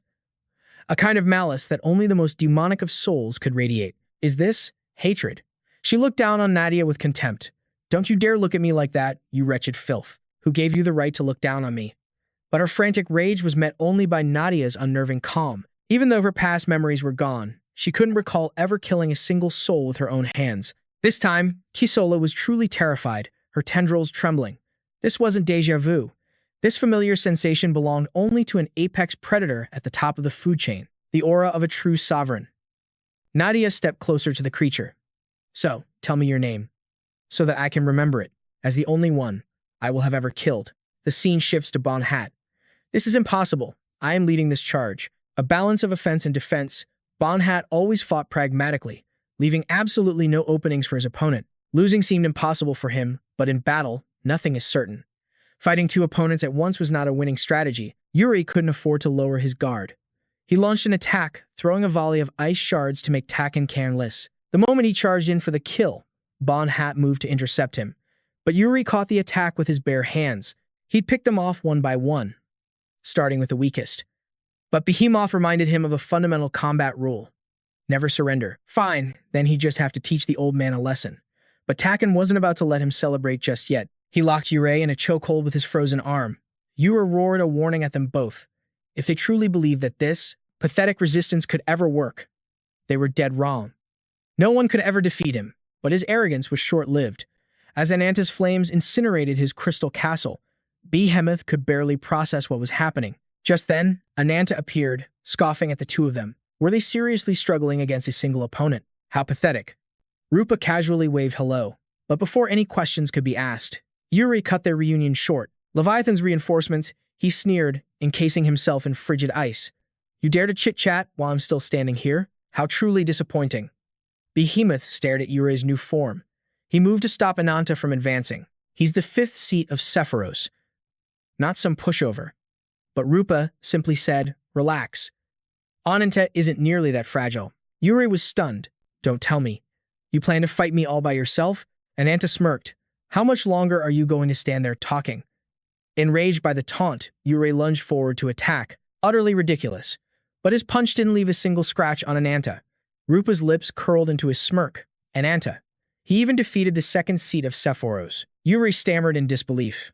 A kind of malice that only the most demonic of souls could radiate. Is this hatred? She looked down on Nadia with contempt. Don't you dare look at me like that, you wretched filth. Who gave you the right to look down on me? But her frantic rage was met only by Nadia's unnerving calm. Even though her past memories were gone, she couldn't recall ever killing a single soul with her own hands. This time, Kisola was truly terrified, her tendrils trembling. This wasn't déjà vu. This familiar sensation belonged only to an apex predator at the top of the food chain, the aura of a true sovereign. Nadia stepped closer to the creature. So, tell me your name, so that I can remember it. as the only one I will have ever killed. The scene shifts to Banhat. This is impossible. I am leading this charge. A balance of offense and defense, Banhat always fought pragmatically, leaving absolutely no openings for his opponent. Losing seemed impossible for him, but in battle, nothing is certain. Fighting two opponents at once was not a winning strategy. Yuri couldn't afford to lower his guard. He launched an attack, throwing a volley of ice shards to make Taken careless. The moment he charged in for the kill, Banhat moved to intercept him. But Yuri caught the attack with his bare hands. He'd pick them off one by one, starting with the weakest. But Behemoth reminded him of a fundamental combat rule. Never surrender. Fine, then he'd just have to teach the old man a lesson. But Taken wasn't about to let him celebrate just yet. He locked Yurei in a chokehold with his frozen arm. Yuri roared a warning at them both. If they truly believed that this pathetic resistance could ever work, they were dead wrong. No one could ever defeat him, but his arrogance was short-lived. As Ananta's flames incinerated his crystal castle, Behemoth could barely process what was happening. Just then, Ananta appeared, scoffing at the two of them. Were they seriously struggling against a single opponent? How pathetic. Rupa casually waved hello, but before any questions could be asked, Yuri cut their reunion short. Leviathan's reinforcements, he sneered, encasing himself in frigid ice. You dare to chit-chat while I'm still standing here? How truly disappointing. Behemoth stared at Yuri's new form. He moved to stop Ananta from advancing. He's the fifth seat of Sephoros. Not some pushover. But Rupa simply said, relax. Ananta isn't nearly that fragile. Yuri was stunned. Don't tell me. You plan to fight me all by yourself? Ananta smirked. How much longer are you going to stand there talking? Enraged by the taunt, Yuri lunged forward to attack. Utterly ridiculous. But his punch didn't leave a single scratch on Ananta. Rupa's lips curled into a smirk. Ananta. He even defeated the second seat of Sephoros. Yuri stammered in disbelief.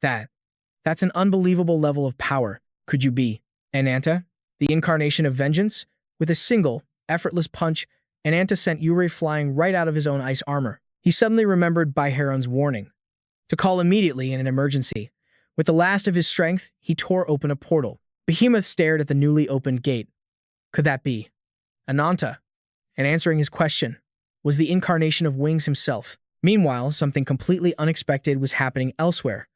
That's an unbelievable level of power. Could you be Ananta, the incarnation of vengeance? With a single, effortless punch, Ananta sent Yuri flying right out of his own ice armor. He suddenly remembered Baiharon's warning to call immediately in an emergency. With the last of his strength, he tore open a portal. Behemoth stared at the newly opened gate. Could that be Ananta? And answering his question was the incarnation of Wings himself. Meanwhile, something completely unexpected was happening elsewhere.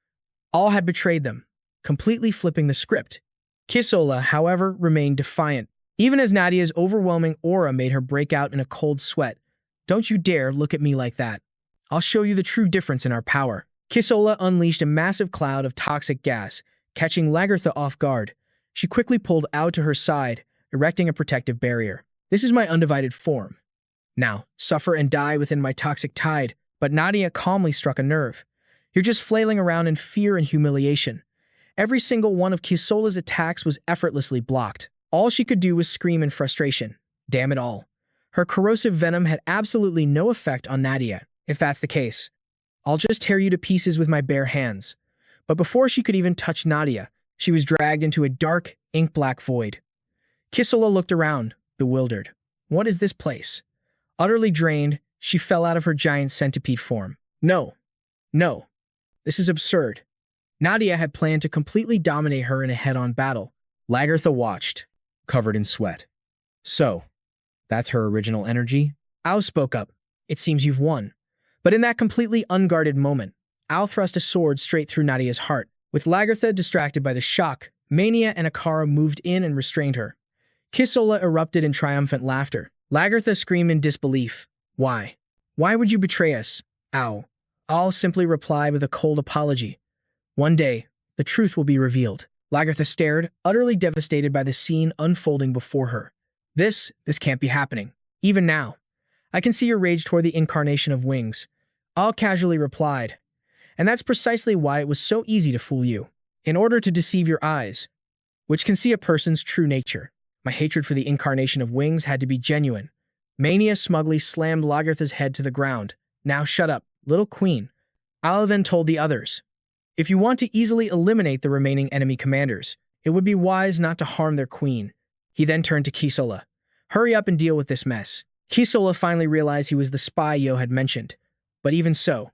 All had betrayed them, completely flipping the script. Kisola, however, remained defiant, even as Nadia's overwhelming aura made her break out in a cold sweat. Don't you dare look at me like that. I'll show you the true difference in our power. Kisola unleashed a massive cloud of toxic gas, catching Lagertha off guard. She quickly pulled out to her side, erecting a protective barrier. This is my undivided form. Now, suffer and die within my toxic tide. But Nadia calmly struck a nerve. You're just flailing around in fear and humiliation. Every single one of Kisola's attacks was effortlessly blocked. All she could do was scream in frustration. Damn it all. Her corrosive venom had absolutely no effect on Nadia. If that's the case, I'll just tear you to pieces with my bare hands. But before she could even touch Nadia, she was dragged into a dark, ink-black void. Kisola looked around, bewildered. What is this place? Utterly drained, she fell out of her giant centipede form. No. This is absurd. Nadia had planned to completely dominate her in a head-on battle. Lagertha watched, covered in sweat. So, that's her original energy? Ao spoke up. It seems you've won. But in that completely unguarded moment, Ao thrust a sword straight through Nadia's heart. With Lagertha distracted by the shock, Mania and Akara moved in and restrained her. Kisola erupted in triumphant laughter. Lagertha screamed in disbelief. Why? Why would you betray us? Ao. I'll simply replied with a cold apology. One day, the truth will be revealed. Lagertha stared, utterly devastated by the scene unfolding before her. This can't be happening. Even now. I can see your rage toward the incarnation of Wings. Al casually replied. And that's precisely why it was so easy to fool you. In order to deceive your eyes, which can see a person's true nature. My hatred for the incarnation of Wings had to be genuine. Mania smugly slammed Lagertha's head to the ground. Now shut up, little queen. Al then told the others. If you want to easily eliminate the remaining enemy commanders, it would be wise not to harm their queen. He then turned to Kisola. Hurry up and deal with this mess. Kisola finally realized he was the spy Yo had mentioned. But even so,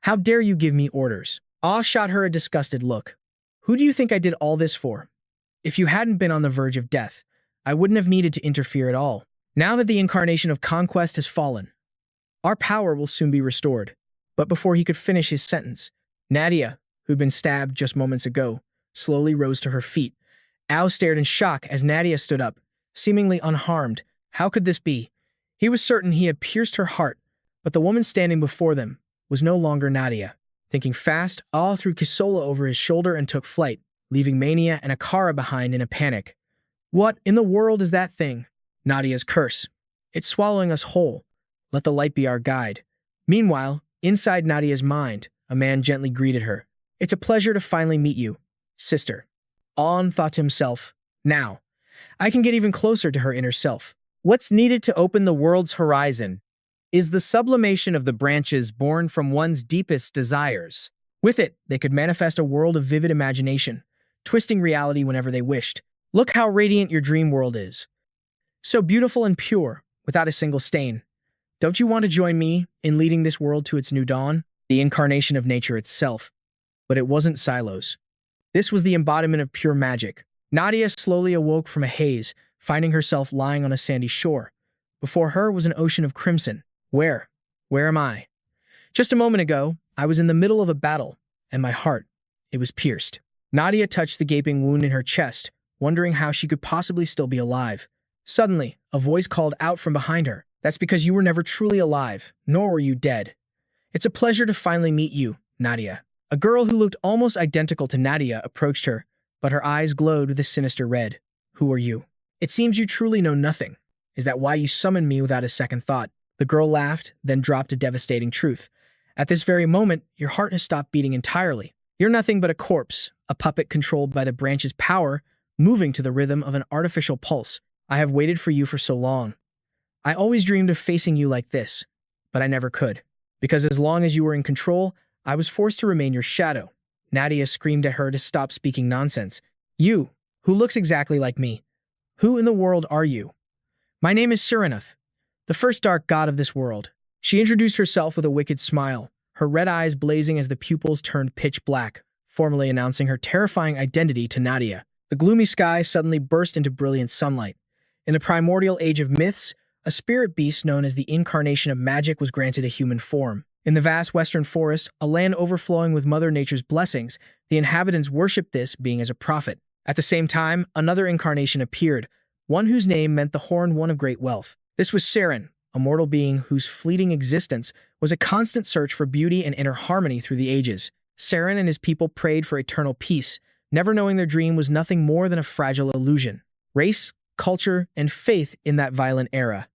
how dare you give me orders? Ah shot her a disgusted look. Who do you think I did all this for? If you hadn't been on the verge of death, I wouldn't have needed to interfere at all. Now that the incarnation of conquest has fallen, our power will soon be restored. But before he could finish his sentence, Nadia, who'd been stabbed just moments ago, slowly rose to her feet. Ao stared in shock as Nadia stood up, seemingly unharmed. How could this be? He was certain he had pierced her heart, but the woman standing before them was no longer Nadia. Thinking fast, Ao threw Kisola over his shoulder and took flight, leaving Mania and Akara behind in a panic. What in the world is that thing? Nadia's curse. It's swallowing us whole. Let the light be our guide. Meanwhile, inside Nadia's mind, a man gently greeted her. It's a pleasure to finally meet you, sister. On thought to himself, now, I can get even closer to her inner self. What's needed to open the world's horizon is the sublimation of the branches born from one's deepest desires. With it, they could manifest a world of vivid imagination, twisting reality whenever they wished. Look how radiant your dream world is. So beautiful and pure, without a single stain. Don't you want to join me in leading this world to its new dawn? The incarnation of nature itself. But it wasn't silos. This was the embodiment of pure magic. Nadia slowly awoke from a haze, finding herself lying on a sandy shore. Before her was an ocean of crimson. Where? Where am I? Just a moment ago, I was in the middle of a battle, and my heart, it was pierced. Nadia touched the gaping wound in her chest, wondering how she could possibly still be alive. Suddenly, a voice called out from behind her. That's because you were never truly alive, nor were you dead. It's a pleasure to finally meet you, Nadia. A girl who looked almost identical to Nadia approached her, but her eyes glowed with a sinister red. Who are you? It seems you truly know nothing. Is that why you summoned me without a second thought? The girl laughed, then dropped a devastating truth. At this very moment, your heart has stopped beating entirely. You're nothing but a corpse, a puppet controlled by the branch's power, moving to the rhythm of an artificial pulse. I have waited for you for so long. I always dreamed of facing you like this, but I never could. Because as long as you were in control, I was forced to remain your shadow. Nadia screamed at her to stop speaking nonsense. You, who looks exactly like me. Who in the world are you? My name is Serena, the first dark god of this world. She introduced herself with a wicked smile, her red eyes blazing as the pupils turned pitch black, formally announcing her terrifying identity to Nadia. The gloomy sky suddenly burst into brilliant sunlight. In the primordial age of myths, a spirit beast known as the incarnation of magic was granted a human form. In the vast western forest, a land overflowing with Mother Nature's blessings, the inhabitants worshipped this being as a prophet. At the same time, another incarnation appeared, one whose name meant the horned one of great wealth. This was Serena, a mortal being whose fleeting existence was a constant search for beauty and inner harmony through the ages. Serena and his people prayed for eternal peace, never knowing their dream was nothing more than a fragile illusion. Race, culture, and faith in that violent era.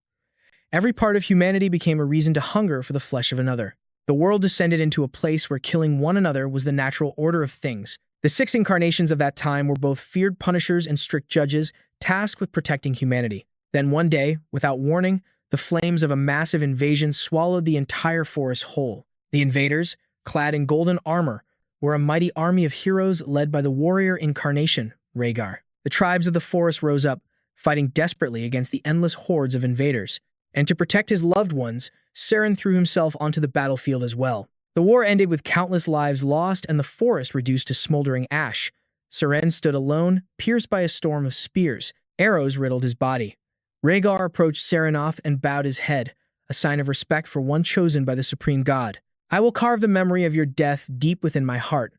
Every part of humanity became a reason to hunger for the flesh of another. The world descended into a place where killing one another was the natural order of things. The 6 incarnations of that time were both feared punishers and strict judges, tasked with protecting humanity. Then one day, without warning, the flames of a massive invasion swallowed the entire forest whole. The invaders, clad in golden armor, were a mighty army of heroes led by the warrior incarnation, Rhaegar. The tribes of the forest rose up, fighting desperately against the endless hordes of invaders. And to protect his loved ones, Serena threw himself onto the battlefield as well. The war ended with countless lives lost and the forest reduced to smoldering ash. Serena stood alone, pierced by a storm of spears. Arrows riddled his body. Rhaegar approached Serena and bowed his head, a sign of respect for one chosen by the supreme god. I will carve the memory of your death deep within my heart.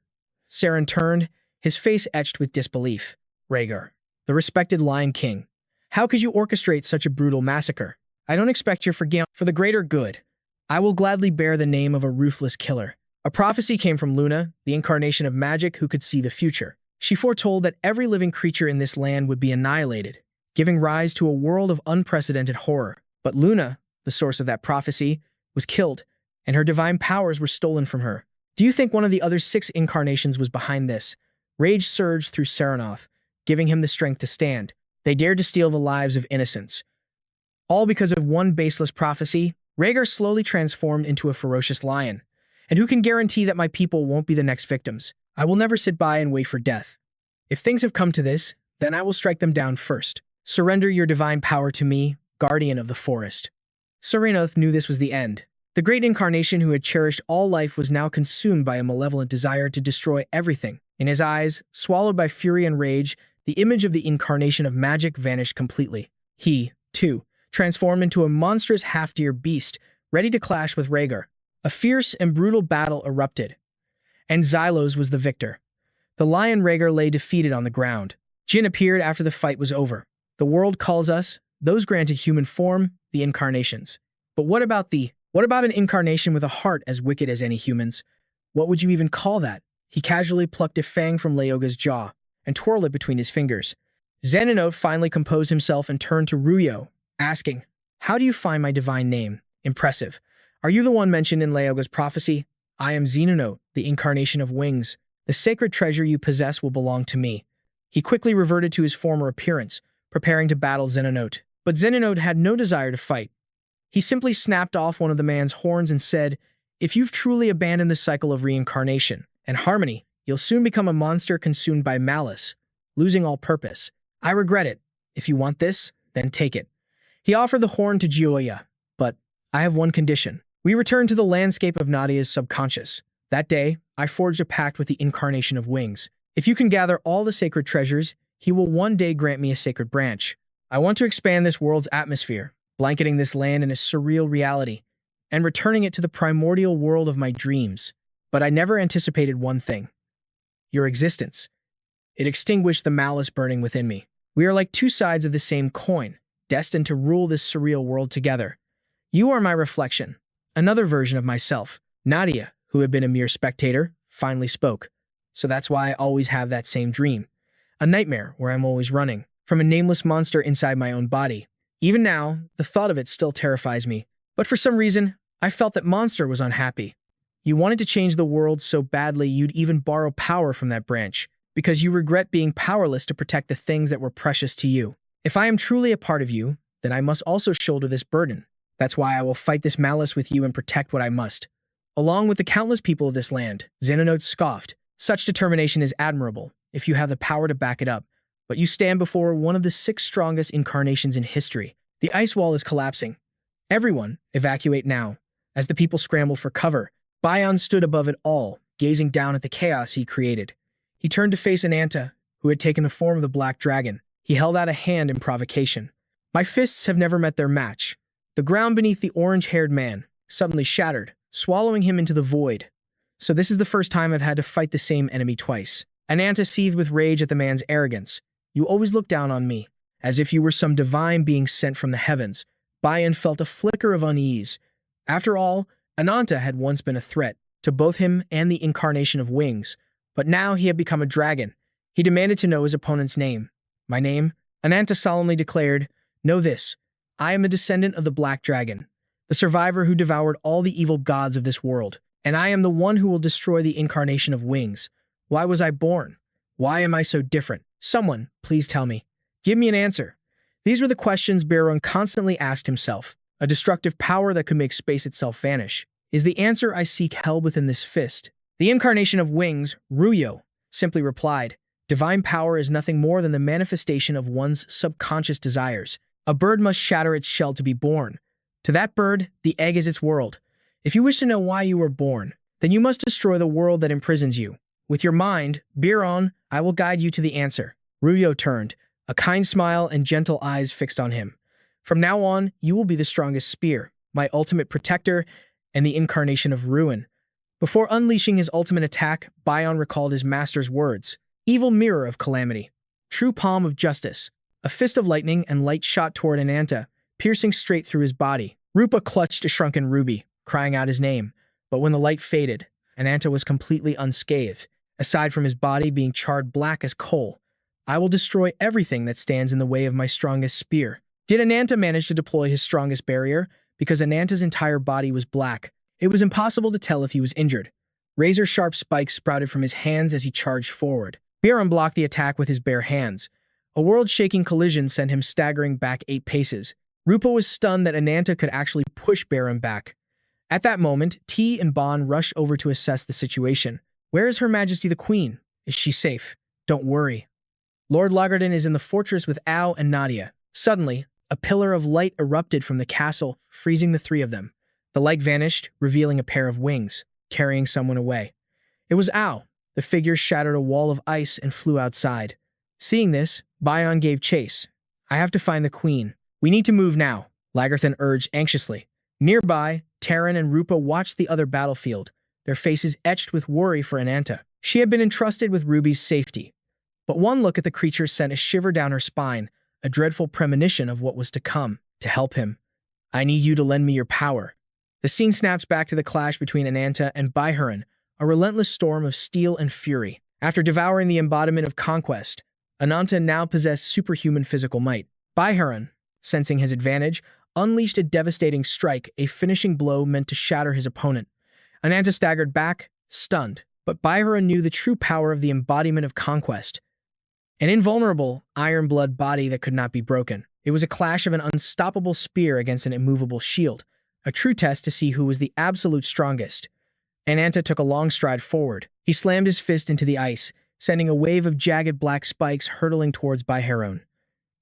Serena turned, his face etched with disbelief. Rhaegar, the respected Lion King. How could you orchestrate such a brutal massacre? I don't expect your forgiveness. For the greater good, I will gladly bear the name of a ruthless killer. A prophecy came from Luna, the incarnation of magic who could see the future. She foretold that every living creature in this land would be annihilated, giving rise to a world of unprecedented horror. But Luna, the source of that prophecy, was killed, and her divine powers were stolen from her. Do you think one of the other 6 incarnations was behind this? Rage surged through Serena, giving him the strength to stand. They dared to steal the lives of innocents. All because of one baseless prophecy. Rhaegar slowly transformed into a ferocious lion. And who can guarantee that my people won't be the next victims? I will never sit by and wait for death. If things have come to this, then I will strike them down first. Surrender your divine power to me, guardian of the forest. Serena knew this was the end. The great incarnation who had cherished all life was now consumed by a malevolent desire to destroy everything. In his eyes, swallowed by fury and rage, the image of the incarnation of magic vanished completely. He, too, transformed into a monstrous half-deer beast, ready to clash with Rhaegar. A fierce and brutal battle erupted, and Xylos was the victor. The lion Rhaegar lay defeated on the ground. Jin appeared after the fight was over. The world calls us, those granted human form, the incarnations. But what about an incarnation with a heart as wicked as any humans? What would you even call that? He casually plucked a fang from Leoga's jaw and twirled it between his fingers. Xenonot finally composed himself and turned to Ruyo, asking, "How do you find my divine name? Impressive. Are you the one mentioned in Leoga's prophecy? I am Xenonot, the incarnation of wings. The sacred treasure you possess will belong to me." He quickly reverted to his former appearance, preparing to battle Xenonot. But Xenonot had no desire to fight. He simply snapped off one of the man's horns and said, "If you've truly abandoned the cycle of reincarnation and harmony, you'll soon become a monster consumed by malice, losing all purpose. I regret it. If you want this, then take it." He offered the horn to Gioia, "But I have one condition. We return to the landscape of Nadia's subconscious. That day, I forged a pact with the incarnation of wings. If you can gather all the sacred treasures, he will one day grant me a sacred branch. I want to expand this world's atmosphere, blanketing this land in a surreal reality, and returning it to the primordial world of my dreams. But I never anticipated one thing: your existence. It extinguished the malice burning within me. We are like two sides of the same coin, destined to rule this surreal world together. You are my reflection, another version of myself." Nadia, who had been a mere spectator, finally spoke. "So that's why I always have that same dream. A nightmare where I'm always running from a nameless monster inside my own body. Even now, the thought of it still terrifies me. But for some reason, I felt that monster was unhappy. You wanted to change the world so badly you'd even borrow power from that branch, because you regret being powerless to protect the things that were precious to you. If I am truly a part of you, then I must also shoulder this burden. That's why I will fight this malice with you and protect what I must, along with the countless people of this land." Xenonot scoffed. "Such determination is admirable, if you have the power to back it up. But you stand before one of the 6 strongest incarnations in history. The ice wall is collapsing. Everyone, evacuate now." As the people scrambled for cover, Bion stood above it all, gazing down at the chaos he created. He turned to face Ananta, who had taken the form of the black dragon. He held out a hand in provocation. "My fists have never met their match." The ground beneath the orange-haired man suddenly shattered, swallowing him into the void. "So this is the first time I've had to fight the same enemy twice." Ananta seethed with rage at the man's arrogance. "You always look down on me, as if you were some divine being sent from the heavens." Bion felt a flicker of unease. After all, Ananta had once been a threat to both him and the incarnation of wings, but now he had become a dragon. He demanded to know his opponent's name. "My name," Ananta solemnly declared, "know this. I am a descendant of the Black Dragon, the survivor who devoured all the evil gods of this world, and I am the one who will destroy the incarnation of wings. Why was I born? Why am I so different? Someone, please tell me. Give me an answer." These were the questions Beron constantly asked himself. A destructive power that could make space itself vanish. Is the answer I seek held within this fist? The incarnation of wings, Ruyo, simply replied, "Divine power is nothing more than the manifestation of one's subconscious desires. A bird must shatter its shell to be born. To that bird, the egg is its world. If you wish to know why you were born, then you must destroy the world that imprisons you. With your mind, Beron, I will guide you to the answer." Ruyo turned, a kind smile and gentle eyes fixed on him. "From now on, you will be the strongest spear, my ultimate protector, and the incarnation of ruin." Before unleashing his ultimate attack, Bion recalled his master's words. "Evil mirror of calamity, true palm of justice." A fist of lightning and light shot toward Ananta, piercing straight through his body. Rupa clutched a shrunken ruby, crying out his name, but when the light faded, Ananta was completely unscathed, aside from his body being charred black as coal. "I will destroy everything that stands in the way of my strongest spear." Did Ananta manage to deploy his strongest barrier? Because Ananta's entire body was black, it was impossible to tell if he was injured. Razor-sharp spikes sprouted from his hands as he charged forward. Beron blocked the attack with his bare hands. A world-shaking collision sent him staggering back 8 paces. Rupa was stunned that Ananta could actually push Beron back. At that moment, T and Bon rushed over to assess the situation. "Where is Her Majesty the Queen? Is she safe?" "Don't worry. Lord Lagarden is in the fortress with Ao and Nadia." Suddenly, a pillar of light erupted from the castle, freezing the 3 of them. The light vanished, revealing a pair of wings, carrying someone away. It was Ao. The figure shattered a wall of ice and flew outside. Seeing this, Bion gave chase. "I have to find the queen. We need to move now," Lagarthan urged anxiously. Nearby, Terran and Rupa watched the other battlefield, their faces etched with worry for Ananta. She had been entrusted with Ruby's safety, but one look at the creature sent a shiver down her spine, a dreadful premonition of what was to come. To help him, I need you to lend me your power. The scene snaps back to the clash between Ananta and Baiharan, a relentless storm of steel and fury. After devouring the embodiment of conquest, Ananta now possessed superhuman physical might. Baiharan, sensing his advantage, unleashed a devastating strike, a finishing blow meant to shatter his opponent. Ananta staggered back, stunned, but Baiharan knew the true power of the embodiment of conquest. An invulnerable, iron-blood body that could not be broken. It was a clash of an unstoppable spear against an immovable shield, a true test to see who was the absolute strongest. Ananta took a long stride forward. He slammed his fist into the ice, sending a wave of jagged black spikes hurtling towards Baiharan.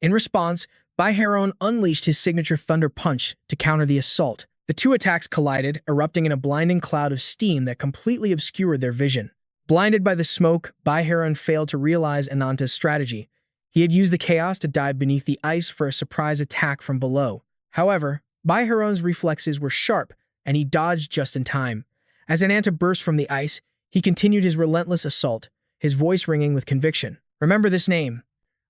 In response, Baiharan unleashed his signature Thunder Punch to counter the assault. The two attacks collided, erupting in a blinding cloud of steam that completely obscured their vision. Blinded by the smoke, Baiharan failed to realize Ananta's strategy. He had used the chaos to dive beneath the ice for a surprise attack from below. However, Baiharan's reflexes were sharp, and he dodged just in time. As Ananta burst from the ice, he continued his relentless assault, his voice ringing with conviction. Remember this name,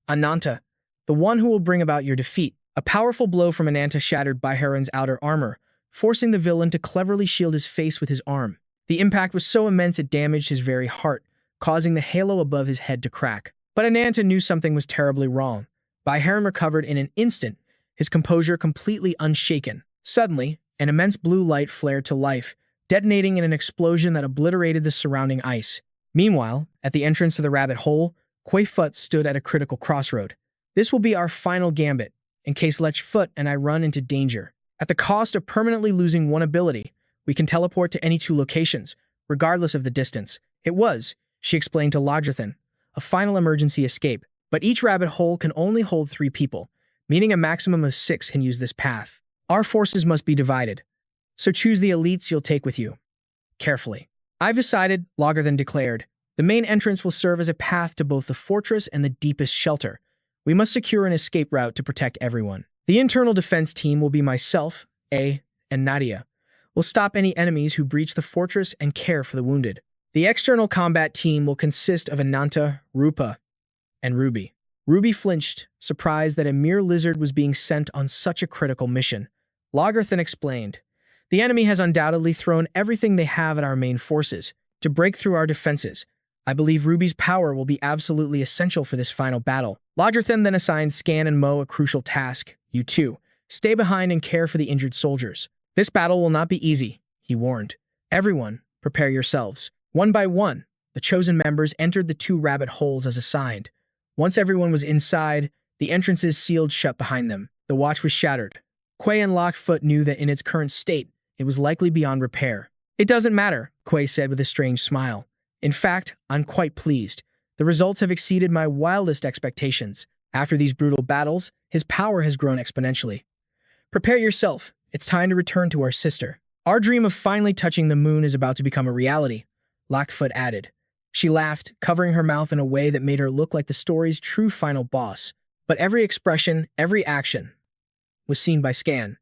Ananta, the one who will bring about your defeat. A powerful blow from Ananta shattered Baiharan's outer armor, forcing the villain to cleverly shield his face with his arm. The impact was so immense it damaged his very heart, causing the halo above his head to crack. But Ananta knew something was terribly wrong. Baiharan recovered in an instant, his composure completely unshaken. Suddenly, an immense blue light flared to life, detonating in an explosion that obliterated the surrounding ice. Meanwhile, at the entrance to the rabbit hole, Kuei Fut stood at a critical crossroad. This will be our final gambit, in case Lech Fut and I run into danger. At the cost of permanently losing one ability, we can teleport to any two locations, regardless of the distance. It was, she explained to Lodgerthan, a final emergency escape, but each rabbit hole can only hold 3 people, meaning a maximum of 6 can use this path. Our forces must be divided, so choose the elites you'll take with you. Carefully. I've decided, Lodgerthan declared. The main entrance will serve as a path to both the fortress and the deepest shelter. We must secure an escape route to protect everyone. The internal defense team will be myself, A, and Nadia. We'll stop any enemies who breach the fortress and care for the wounded. The external combat team will consist of Ananta, Rupa, and Ruby. Ruby flinched, surprised that a mere lizard was being sent on such a critical mission. Lodgerthan explained, the enemy has undoubtedly thrown everything they have at our main forces to break through our defenses. I believe Ruby's power will be absolutely essential for this final battle. Lodgerthan then assigned Scan and Mo a crucial task. You two, stay behind and care for the injured soldiers. This battle will not be easy, he warned. Everyone, prepare yourselves. One by one, the chosen members entered the 2 rabbit holes as assigned. Once everyone was inside, the entrances sealed shut behind them. The watch was shattered. Kuei and Lech Fut knew that in its current state, it was likely beyond repair. It doesn't matter, Kuei said with a strange smile. In fact, I'm quite pleased. The results have exceeded my wildest expectations. After these brutal battles, his power has grown exponentially. Prepare yourself. It's time to return to our sister. Our dream of finally touching the moon is about to become a reality, Lech Fut added. She laughed, covering her mouth in a way that made her look like the story's true final boss. But every expression, every action, was seen by Scan.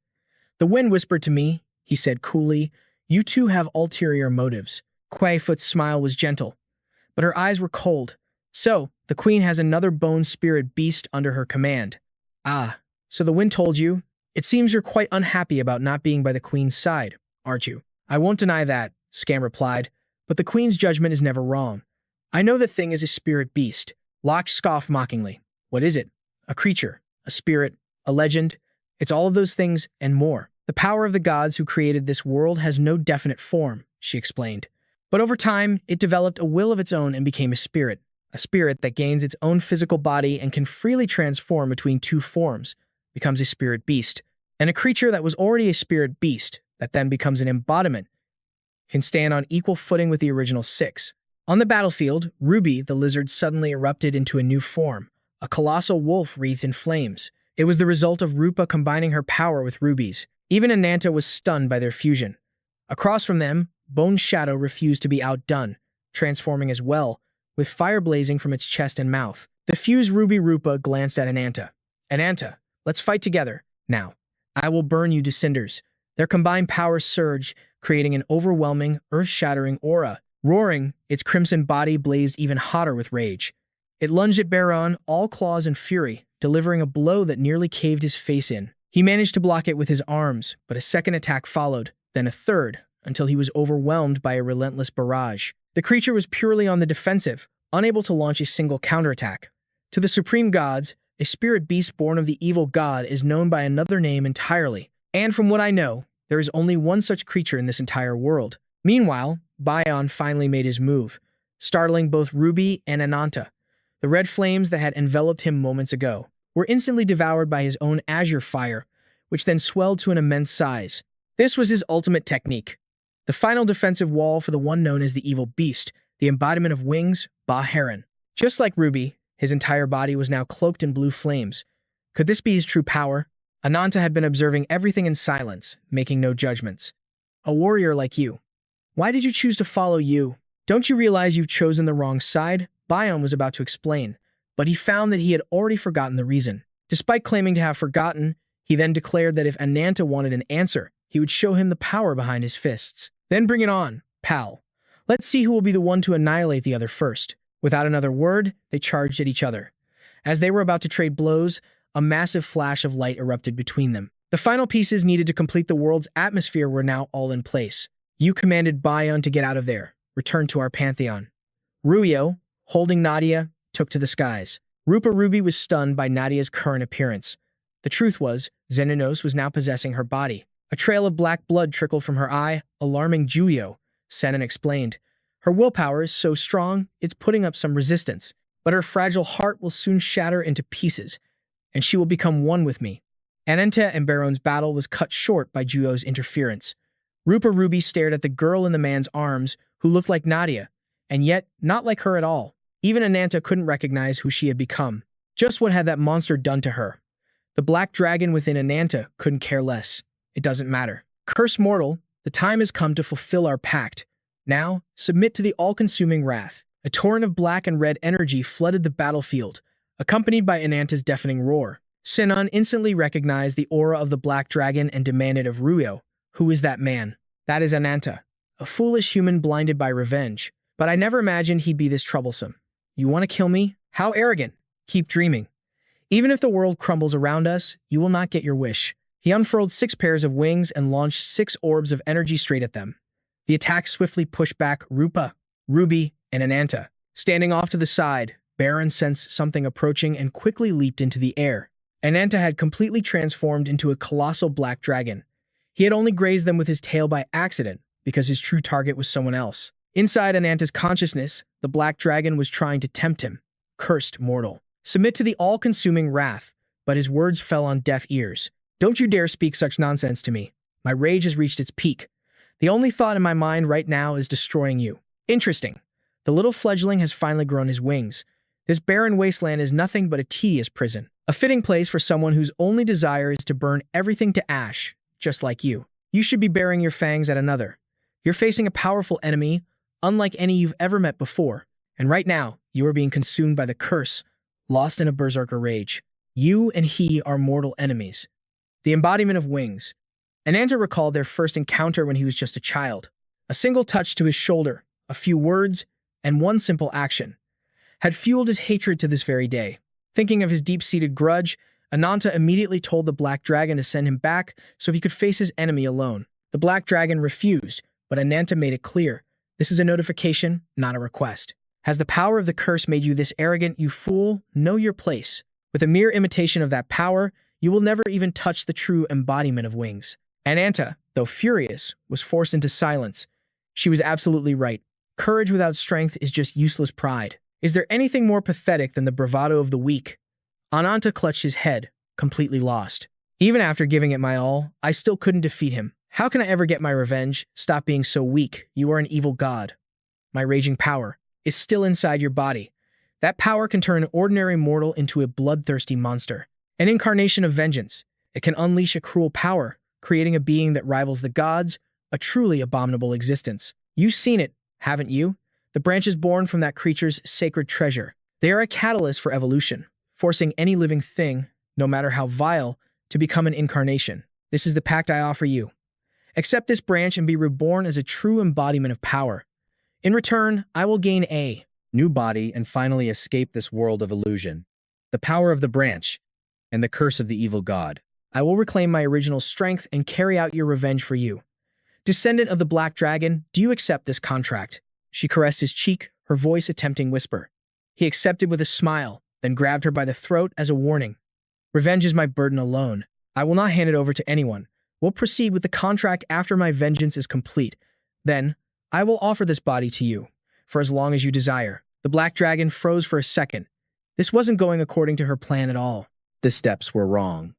The wind whispered to me, he said coolly, you two have ulterior motives. Kuei Fut's smile was gentle, but her eyes were cold. So, the queen has another bone spirit beast under her command. Ah, so the wind told you? It seems you're quite unhappy about not being by the queen's side, aren't you? I won't deny that, Scan replied, but the queen's judgment is never wrong. I know the thing is a spirit beast. Locke scoffed mockingly. What is it? A creature, a spirit, a legend? It's all of those things and more. The power of the gods who created this world has no definite form, she explained. But over time, it developed a will of its own and became a spirit that gains its own physical body and can freely transform between 2 forms, becomes a spirit beast. And a creature that was already a spirit beast, that then becomes an embodiment, can stand on equal footing with the original 6. On the battlefield, Ruby, the lizard, suddenly erupted into a new form, a colossal wolf wreathed in flames. It was the result of Rupa combining her power with Ruby's. Even Ananta was stunned by their fusion. Across from them, Bone's shadow refused to be outdone, transforming as well, with fire blazing from its chest and mouth. The fused Ruby Rupa glanced at Ananta. Ananta, let's fight together. Now, I will burn you to cinders. Their combined powers surged, creating an overwhelming, earth-shattering aura. Roaring, its crimson body blazed even hotter with rage. It lunged at Baron, all claws and fury, delivering a blow that nearly caved his face in. He managed to block it with his arms, but a second attack followed, then a third, until he was overwhelmed by a relentless barrage. The creature was purely on the defensive, unable to launch a single counterattack. To the supreme gods, a spirit beast born of the evil god is known by another name entirely, and from what I know, there is only one such creature in this entire world. Meanwhile, Bion finally made his move, startling both Ruby and Ananta. The red flames that had enveloped him moments ago were instantly devoured by his own azure fire, which then swelled to an immense size. This was his ultimate technique. The final defensive wall for the one known as the evil beast, the embodiment of wings, Ba Heron. Just like Ruby, his entire body was now cloaked in blue flames. Could this be his true power? Ananta had been observing everything in silence, making no judgments. A warrior like you. Why did you choose to follow you? Don't you realize you've chosen the wrong side? Bion was about to explain, but he found that he had already forgotten the reason. Despite claiming to have forgotten, he then declared that if Ananta wanted an answer, he would show him the power behind his fists. Then bring it on, pal. Let's see who will be the one to annihilate the other first. Without another word, they charged at each other. As they were about to trade blows, a massive flash of light erupted between them. The final pieces needed to complete the world's atmosphere were now all in place. You commanded Bion to get out of there. Return to our pantheon. Ruyo, holding Nadia, took to the skies. Rupa Ruby was stunned by Nadia's current appearance. The truth was, Xenanos was now possessing her body. A trail of black blood trickled from her eye, alarming Juyo. Senan explained. Her willpower is so strong, it's putting up some resistance, but her fragile heart will soon shatter into pieces, and she will become one with me. Ananta and Baron's battle was cut short by Juyo's interference. Rupa Ruby stared at the girl in the man's arms, who looked like Nadia, and yet not like her at all. Even Ananta couldn't recognize who she had become. Just what had that monster done to her? The black dragon within Ananta couldn't care less. It doesn't matter. Cursed mortal, the time has come to fulfill our pact. Now, submit to the all-consuming wrath. A torrent of black and red energy flooded the battlefield, accompanied by Ananta's deafening roar. Senan instantly recognized the aura of the black dragon and demanded of Ruyo, "Who is that man?" "That is Ananta, a foolish human blinded by revenge. But I never imagined he'd be this troublesome. You want to kill me? How arrogant. Keep dreaming. Even if the world crumbles around us, you will not get your wish." He unfurled 6 pairs of wings and launched 6 orbs of energy straight at them. The attack swiftly pushed back Rupa, Ruby, and Ananta. Standing off to the side, Baron sensed something approaching and quickly leaped into the air. Ananta had completely transformed into a colossal black dragon. He had only grazed them with his tail by accident, because his true target was someone else. Inside Ananta's consciousness, the black dragon was trying to tempt him. Cursed mortal. Submit to the all-consuming wrath, but his words fell on deaf ears. Don't you dare speak such nonsense to me. My rage has reached its peak. The only thought in my mind right now is destroying you. Interesting. The little fledgling has finally grown his wings. This barren wasteland is nothing but a tedious prison. A fitting place for someone whose only desire is to burn everything to ash, just like you. You should be baring your fangs at another. You're facing a powerful enemy, unlike any you've ever met before. And right now, you are being consumed by the curse, lost in a berserker rage. You and he are mortal enemies. The embodiment of wings. Ananta recalled their first encounter when he was just a child. A single touch to his shoulder, a few words, and one simple action had fueled his hatred to this very day. Thinking of his deep-seated grudge, Ananta immediately told the Black Dragon to send him back so he could face his enemy alone. The Black Dragon refused, but Ananta made it clear. This is a notification, not a request. Has the power of the curse made you this arrogant, you fool? Know your place. With a mere imitation of that power, you will never even touch the true embodiment of wings. Ananta, though furious, was forced into silence. She was absolutely right. Courage without strength is just useless pride. Is there anything more pathetic than the bravado of the weak? Ananta clutched his head, completely lost. Even after giving it my all, I still couldn't defeat him. How can I ever get my revenge? Stop being so weak. You are an evil god. My raging power is still inside your body. That power can turn an ordinary mortal into a bloodthirsty monster. An incarnation of vengeance. It can unleash a cruel power, creating a being that rivals the gods, a truly abominable existence. You've seen it, haven't you? The branches born from that creature's sacred treasure. They are a catalyst for evolution, forcing any living thing, no matter how vile, to become an incarnation. This is the pact I offer you. Accept this branch and be reborn as a true embodiment of power. In return, I will gain a new body and finally escape this world of illusion. The power of the branch and the curse of the evil god. I will reclaim my original strength and carry out your revenge for you. Descendant of the Black Dragon, do you accept this contract? She caressed his cheek, her voice a tempting whisper. He accepted with a smile, then grabbed her by the throat as a warning. Revenge is my burden alone. I will not hand it over to anyone. We'll proceed with the contract after my vengeance is complete. Then, I will offer this body to you, for as long as you desire. The Black Dragon froze for a second. This wasn't going according to her plan at all. The steps were wrong.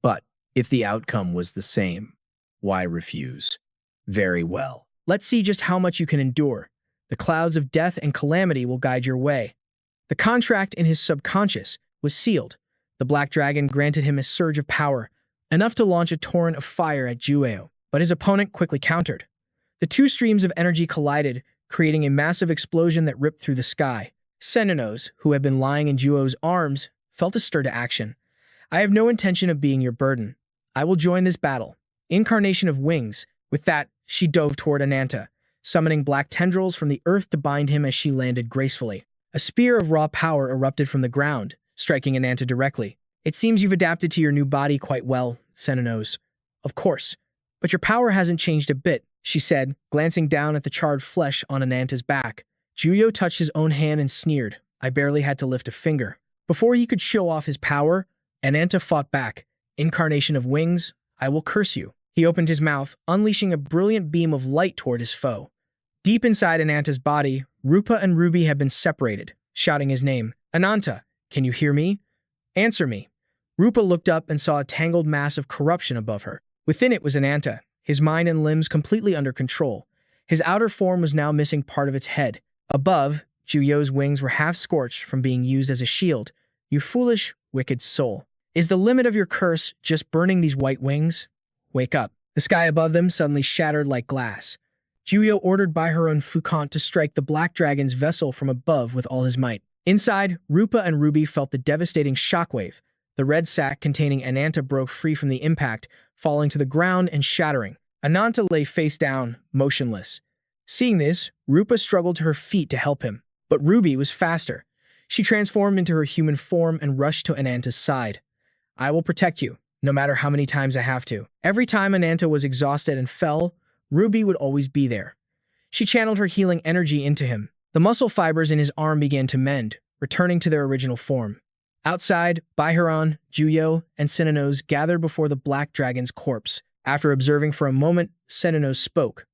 But if the outcome was the same, why refuse? Very well. Let's see just how much you can endure. The clouds of death and calamity will guide your way. The contract in his subconscious was sealed. The Black Dragon granted him a surge of power, enough to launch a torrent of fire at Jueo, but his opponent quickly countered. The two streams of energy collided, creating a massive explosion that ripped through the sky. Senenos, who had been lying in Juo's arms, felt a stir to action. I have no intention of being your burden. I will join this battle. Incarnation of wings. With that, she dove toward Ananta, summoning black tendrils from the earth to bind him as she landed gracefully. A spear of raw power erupted from the ground, striking Ananta directly. It seems you've adapted to your new body quite well, Senenos. Of course. But your power hasn't changed a bit, she said, glancing down at the charred flesh on Ananta's back. Juyo touched his own hand and sneered. I barely had to lift a finger. Before he could show off his power, Ananta fought back. Incarnation of wings, I will curse you. He opened his mouth, unleashing a brilliant beam of light toward his foe. Deep inside Ananta's body, Rupa and Ruby had been separated, shouting his name. Ananta, can you hear me? Answer me. Rupa looked up and saw a tangled mass of corruption above her. Within it was Ananta, his mind and limbs completely under control. His outer form was now missing part of its head. Above, Juyo's wings were half scorched from being used as a shield. You foolish, wicked soul. Is the limit of your curse just burning these white wings? Wake up. The sky above them suddenly shattered like glass. Juyo ordered Baiharon Fukant to strike the Black Dragon's vessel from above with all his might. Inside, Rupa and Ruby felt the devastating shockwave. The red sack containing Ananta broke free from the impact, falling to the ground and shattering. Ananta lay face down, motionless. Seeing this, Rupa struggled to her feet to help him. But Ruby was faster. She transformed into her human form and rushed to Ananta's side. I will protect you, no matter how many times I have to. Every time Ananta was exhausted and fell, Ruby would always be there. She channeled her healing energy into him. The muscle fibers in his arm began to mend, returning to their original form. Outside, Baiharon, Juyo, and Senenos gathered before the Black Dragon's corpse. After observing for a moment, Senenos spoke.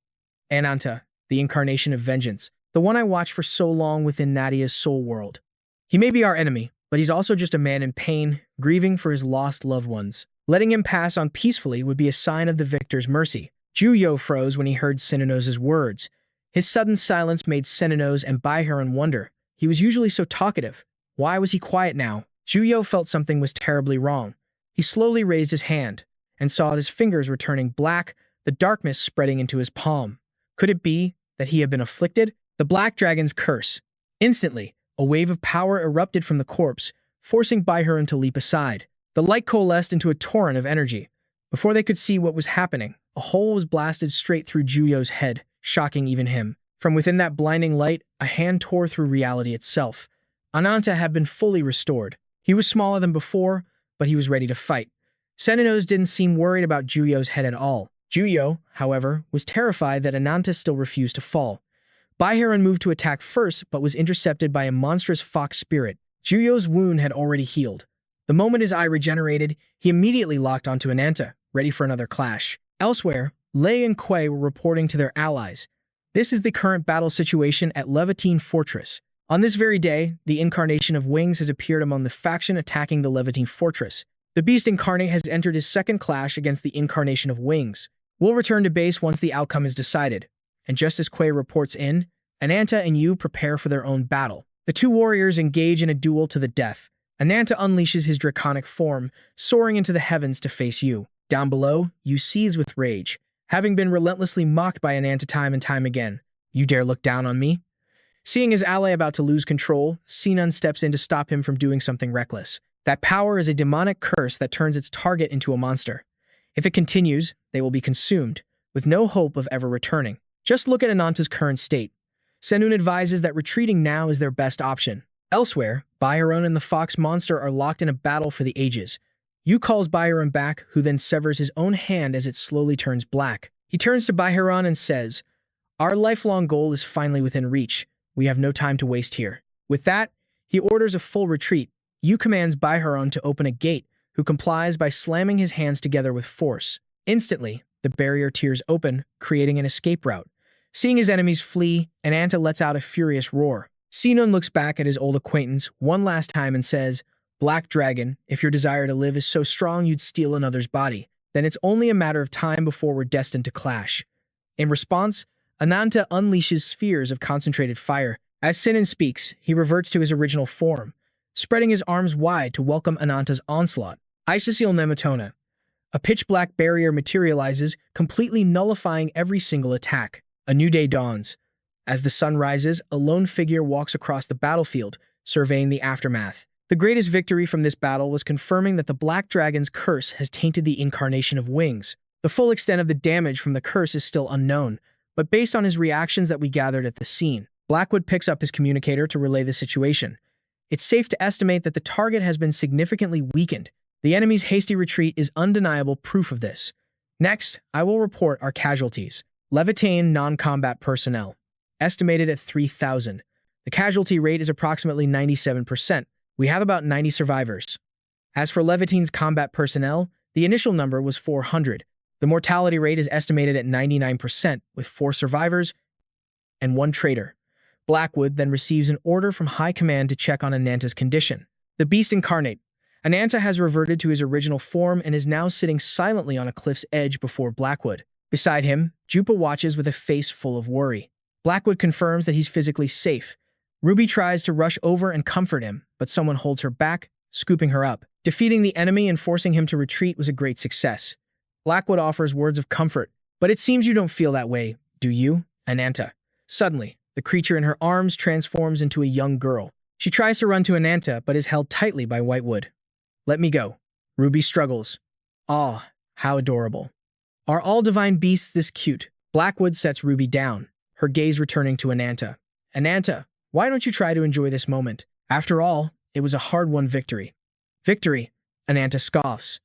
Ananta, the incarnation of vengeance, the one I watched for so long within Nadia's soul world. He may be our enemy, but he's also just a man in pain, grieving for his lost loved ones. Letting him pass on peacefully would be a sign of the victor's mercy. Juyo froze when he heard Senenos' words. His sudden silence made Senenos and Baiharon wonder. He was usually so talkative. Why was he quiet now? Juyo felt something was terribly wrong. He slowly raised his hand and saw his fingers were turning black, the darkness spreading into his palm. Could it be that he had been afflicted? The Black Dragon's curse. Instantly, a wave of power erupted from the corpse, forcing Baiharon to leap aside. The light coalesced into a torrent of energy. Before they could see what was happening, a hole was blasted straight through Juyo's head, shocking even him. From within that blinding light, a hand tore through reality itself. Ananta had been fully restored. He was smaller than before, but he was ready to fight. Senenos didn't seem worried about Juyo's head at all. Juyo, however, was terrified that Ananta still refused to fall. Baiharon moved to attack first, but was intercepted by a monstrous fox spirit. Juyo's wound had already healed. The moment his eye regenerated, he immediately locked onto Ananta, ready for another clash. Elsewhere, Lei and Kuei were reporting to their allies. This is the current battle situation at Levitan Fortress. On this very day, the incarnation of Wings has appeared among the faction attacking the Levitan Fortress. The Beast Incarnate has entered his second clash against the incarnation of Wings. We'll return to base once the outcome is decided. And just as Kuei reports in, Ananta and Yu prepare for their own battle. The two warriors engage in a duel to the death. Ananta unleashes his draconic form, soaring into the heavens to face Yu. Down below, Yu seethes with rage. Having been relentlessly mocked by Ananta time and time again. You dare look down on me? Seeing his ally about to lose control, Sinon steps in to stop him from doing something reckless. That power is a demonic curse that turns its target into a monster. If it continues, they will be consumed. with no hope of ever returning. Just look at Ananta's current state. Senun advises that retreating now is their best option. Elsewhere, Baiharon and the fox monster are locked in a battle for the ages. Yu calls Baiharon back, who then severs his own hand as it slowly turns black. He turns to Baiharon and says, "Our lifelong goal is finally within reach. We have no time to waste here." With that, he orders a full retreat. Yu commands Baiharon to open a gate, who complies by slamming his hands together with force. Instantly, the barrier tears open, creating an escape route. Seeing his enemies flee, Ananta lets out a furious roar. Senun looks back at his old acquaintance one last time and says, "Black Dragon, if your desire to live is so strong you'd steal another's body, then it's only a matter of time before we're destined to clash." In response, Ananta unleashes spheres of concentrated fire. As Senun speaks, he reverts to his original form, spreading his arms wide to welcome Ananta's onslaught. Isocial Nematona. A pitch-black barrier materializes, completely nullifying every single attack. A new day dawns. As the sun rises, a lone figure walks across the battlefield, surveying the aftermath. The greatest victory from this battle was confirming that the Black Dragon's curse has tainted the incarnation of wings. The full extent of the damage from the curse is still unknown, but based on his reactions that we gathered at the scene, Blackwood picks up his communicator to relay the situation. It's safe to estimate that the target has been significantly weakened. The enemy's hasty retreat is undeniable proof of this. Next, I will report our casualties. Levitan non-combat personnel, estimated at 3,000. The casualty rate is approximately 97%. We have about 90 survivors. As for Levitan's combat personnel, the initial number was 400. The mortality rate is estimated at 99%, with 4 survivors and 1 traitor. Blackwood then receives an order from High Command to check on Ananta's condition. The beast incarnate. Ananta has reverted to his original form and is now sitting silently on a cliff's edge before Blackwood. Beside him, Jupa watches with a face full of worry. Blackwood confirms that he's physically safe. Ruby tries to rush over and comfort him, but someone holds her back, scooping her up. Defeating the enemy and forcing him to retreat was a great success. Blackwood offers words of comfort, but it seems you don't feel that way, do you, Ananta? Suddenly, the creature in her arms transforms into a young girl. She tries to run to Ananta, but is held tightly by Whitewood. "Let me go." Ruby struggles. "Ah, how adorable. Are all divine beasts this cute?" Blackwood sets Ruby down, her gaze returning to Ananta. "Ananta, why don't you try to enjoy this moment? After all, it was a hard-won victory." "Victory," Ananta scoffs.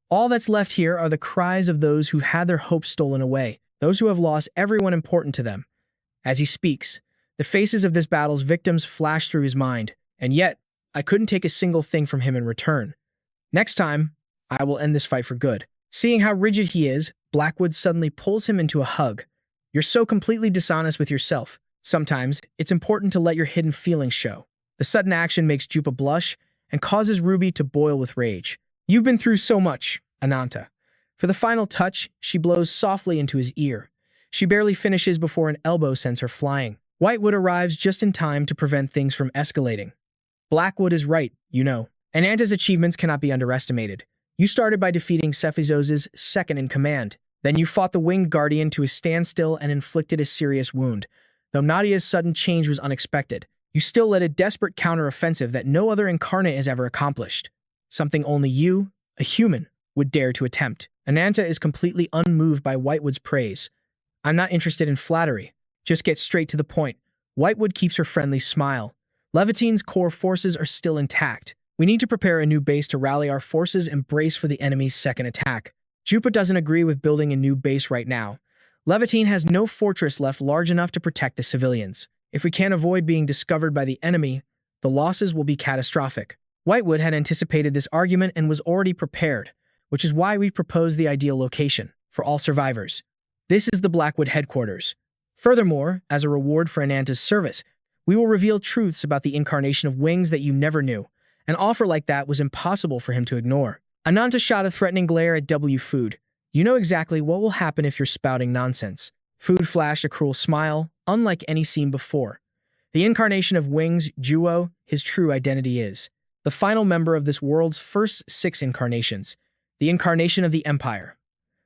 "All that's left here are the cries of those who had their hopes stolen away, those who have lost everyone important to them." As he speaks, the faces of this battle's victims flash through his mind, and yet, I couldn't take a single thing from him in return. Next time, I will end this fight for good. Seeing how rigid he is, Blackwood suddenly pulls him into a hug. "You're so completely dishonest with yourself. Sometimes, it's important to let your hidden feelings show." The sudden action makes Jupa blush and causes Ruby to boil with rage. "You've been through so much, Ananta." For the final touch, she blows softly into his ear. She barely finishes before an elbow sends her flying. Whitewood arrives just in time to prevent things from escalating. Blackwood is right, you know. Ananta's achievements cannot be underestimated. You started by defeating Sephoros' second-in-command. Then you fought the Winged Guardian to a standstill and inflicted a serious wound. Though Nadia's sudden change was unexpected, you still led a desperate counter-offensive that no other incarnate has ever accomplished. Something only you, a human, would dare to attempt. Ananta is completely unmoved by Whitewood's praise. "I'm not interested in flattery. Just get straight to the point." Whitewood keeps her friendly smile. "Levitan's core forces are still intact. We need to prepare a new base to rally our forces and brace for the enemy's second attack." Jupa doesn't agree with building a new base right now. Levitan has no fortress left large enough to protect the civilians. If we can't avoid being discovered by the enemy, the losses will be catastrophic. Whitewood had anticipated this argument and was already prepared, which is why we've proposed the ideal location for all survivors. This is the Blackwood headquarters. Furthermore, as a reward for Ananta's service, we will reveal truths about the incarnation of wings that you never knew. An offer like that was impossible for him to ignore. Ananta shot a threatening glare at W. Food. "You know exactly what will happen if you're spouting nonsense." Food flashed a cruel smile, unlike any seen before. The incarnation of wings, Juo, his true identity is the final member of this world's first 6 incarnations, the incarnation of the Empire.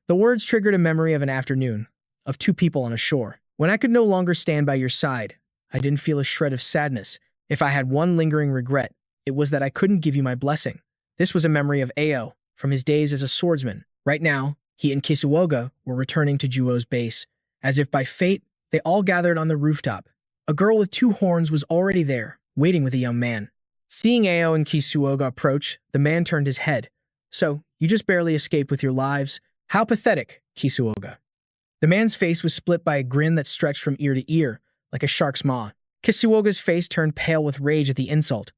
The words triggered a memory of an afternoon, of 2 people on a shore. When I could no longer stand by your side, I didn't feel a shred of sadness. If I had one lingering regret, it was that I couldn't give you my blessing. This was a memory of Ao, from his days as a swordsman. Right now, He and Kisuoga were returning to Juo's base. As if by fate, they all gathered on the rooftop. A girl with 2 horns was already there, waiting with a young man. Seeing Ao and Kisuoga approach, the man turned his head. "So, you just barely escaped with your lives? How pathetic, Kisuoga." The man's face was split by a grin that stretched from ear to ear, like a shark's maw. Kisuoga's face turned pale with rage at the insult.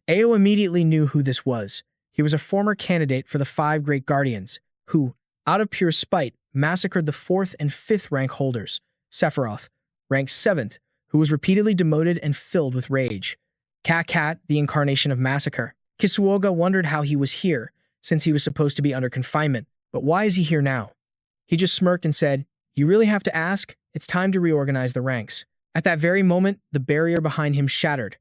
Ao immediately knew who this was. He was a former candidate for the 5 Great Guardians, who, out of pure spite, massacred the 4th and 5th rank holders. Sephoros, ranked 7th, who was repeatedly demoted and filled with rage. Cat, the incarnation of massacre. Kisuoga wondered how he was here, since he was supposed to be under confinement. But why is he here now? He just smirked and said, "You really have to ask? It's time to reorganize the ranks." At that very moment, the barrier behind him shattered.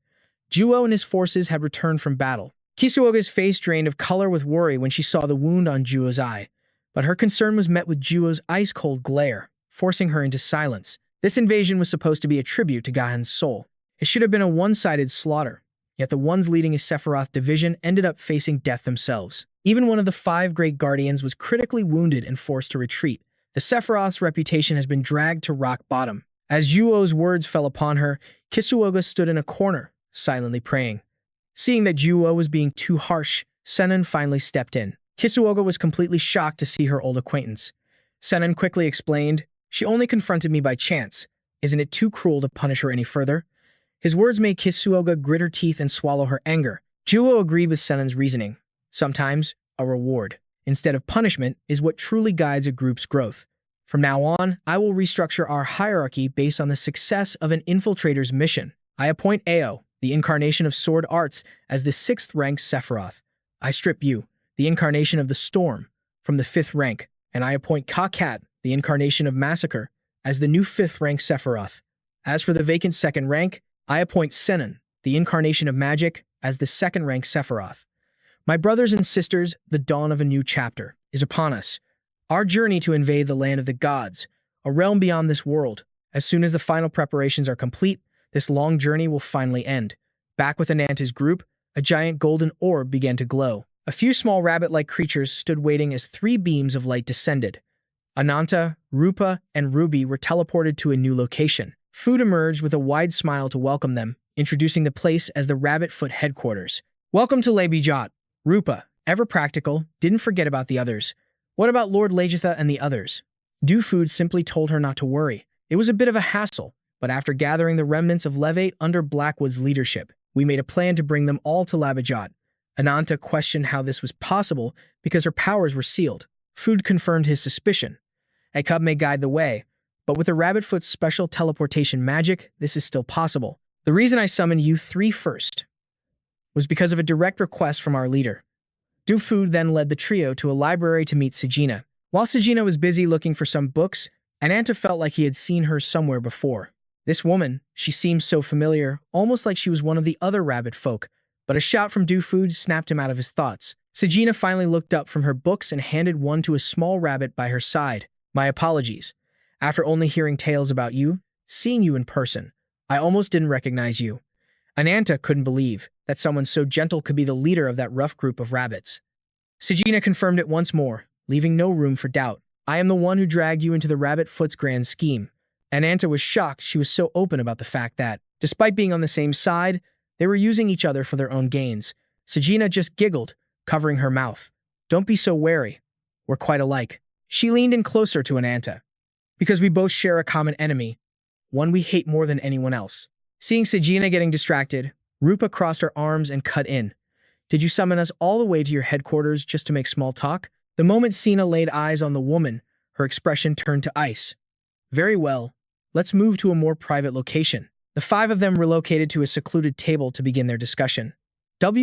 Juo and his forces had returned from battle. Kisuoga's face drained of color with worry when she saw the wound on Juo's eye. But her concern was met with Juo's ice-cold glare, forcing her into silence. This invasion was supposed to be a tribute to Gahan's soul. It should have been a one-sided slaughter, yet the ones leading his Sephiroth division ended up facing death themselves. Even one of the 5 Great Guardians was critically wounded and forced to retreat. The Sephiroth's reputation has been dragged to rock bottom. As Juo's words fell upon her, Kisuoga stood in a corner, silently praying. Seeing that Juo was being too harsh, Senan finally stepped in. Kisuoga was completely shocked to see her old acquaintance. Senan quickly explained, "She only confronted me by chance. Isn't it too cruel to punish her any further?" His words made Kisuoga grit her teeth and swallow her anger. Juo agreed with Senan's reasoning. Sometimes, a reward, instead of punishment, is what truly guides a group's growth. From now on, I will restructure our hierarchy based on the success of an infiltrator's mission. I appoint Ao, the incarnation of sword arts, as the 6th rank Sephiroth. I strip you, the incarnation of the storm, from the 5th rank, and I appoint Cat, the incarnation of massacre, as the new 5th rank Sephiroth. As for the vacant 2nd rank, I appoint Senan, the incarnation of magic, as the 2nd rank Sephiroth. My brothers and sisters, the dawn of a new chapter is upon us. Our journey to invade the land of the gods, a realm beyond this world. As soon as the final preparations are complete, this long journey will finally end. Back with Ananta's group, a giant golden orb began to glow. A few small rabbit-like creatures stood waiting as 3 beams of light descended. Ananta, Rupa, and Ruby were teleported to a new location. Food emerged with a wide smile to welcome them, introducing the place as the Rabbit Foot headquarters. "Welcome to Labyrintos, Rupa, ever practical, didn't forget about the others. What about Lord Lagetha and the others?" Food simply told her not to worry. It was a bit of a hassle, but after gathering the remnants of Levate under Blackwood's leadership, we made a plan to bring them all to Labyrintos. Ananta questioned how this was possible because her powers were sealed. Food confirmed his suspicion. A cub may guide the way, but with the Rabbitfoot's special teleportation magic, this is still possible. The reason I summoned you 3 first was because of a direct request from our leader. Food then led the trio to a library to meet Serena. While Serena was busy looking for some books, Ananta felt like he had seen her somewhere before. This woman, she seemed so familiar, almost like she was one of the other rabbit folk, but a shout from Food snapped him out of his thoughts. Serena finally looked up from her books and handed one to a small rabbit by her side. "My apologies. After only hearing tales about you, seeing you in person, I almost didn't recognize you." Ananta couldn't believe that someone so gentle could be the leader of that rough group of rabbits. Serena confirmed it once more, leaving no room for doubt. "I am the one who dragged you into the Rabbit Foot's grand scheme." Ananta was shocked she was so open about the fact that, despite being on the same side, they were using each other for their own gains. Serena just giggled, covering her mouth. "Don't be so wary. We're quite alike." She leaned in closer to Ananta. "Because we both share a common enemy, one we hate more than anyone else." Seeing Serena getting distracted, Rupa crossed her arms and cut in. "Did you summon us all the way to your headquarters just to make small talk?" The moment Sina laid eyes on the woman, her expression turned to ice. "Very well. Let's move to a more private location." The 5 of them relocated to a secluded table to begin their discussion.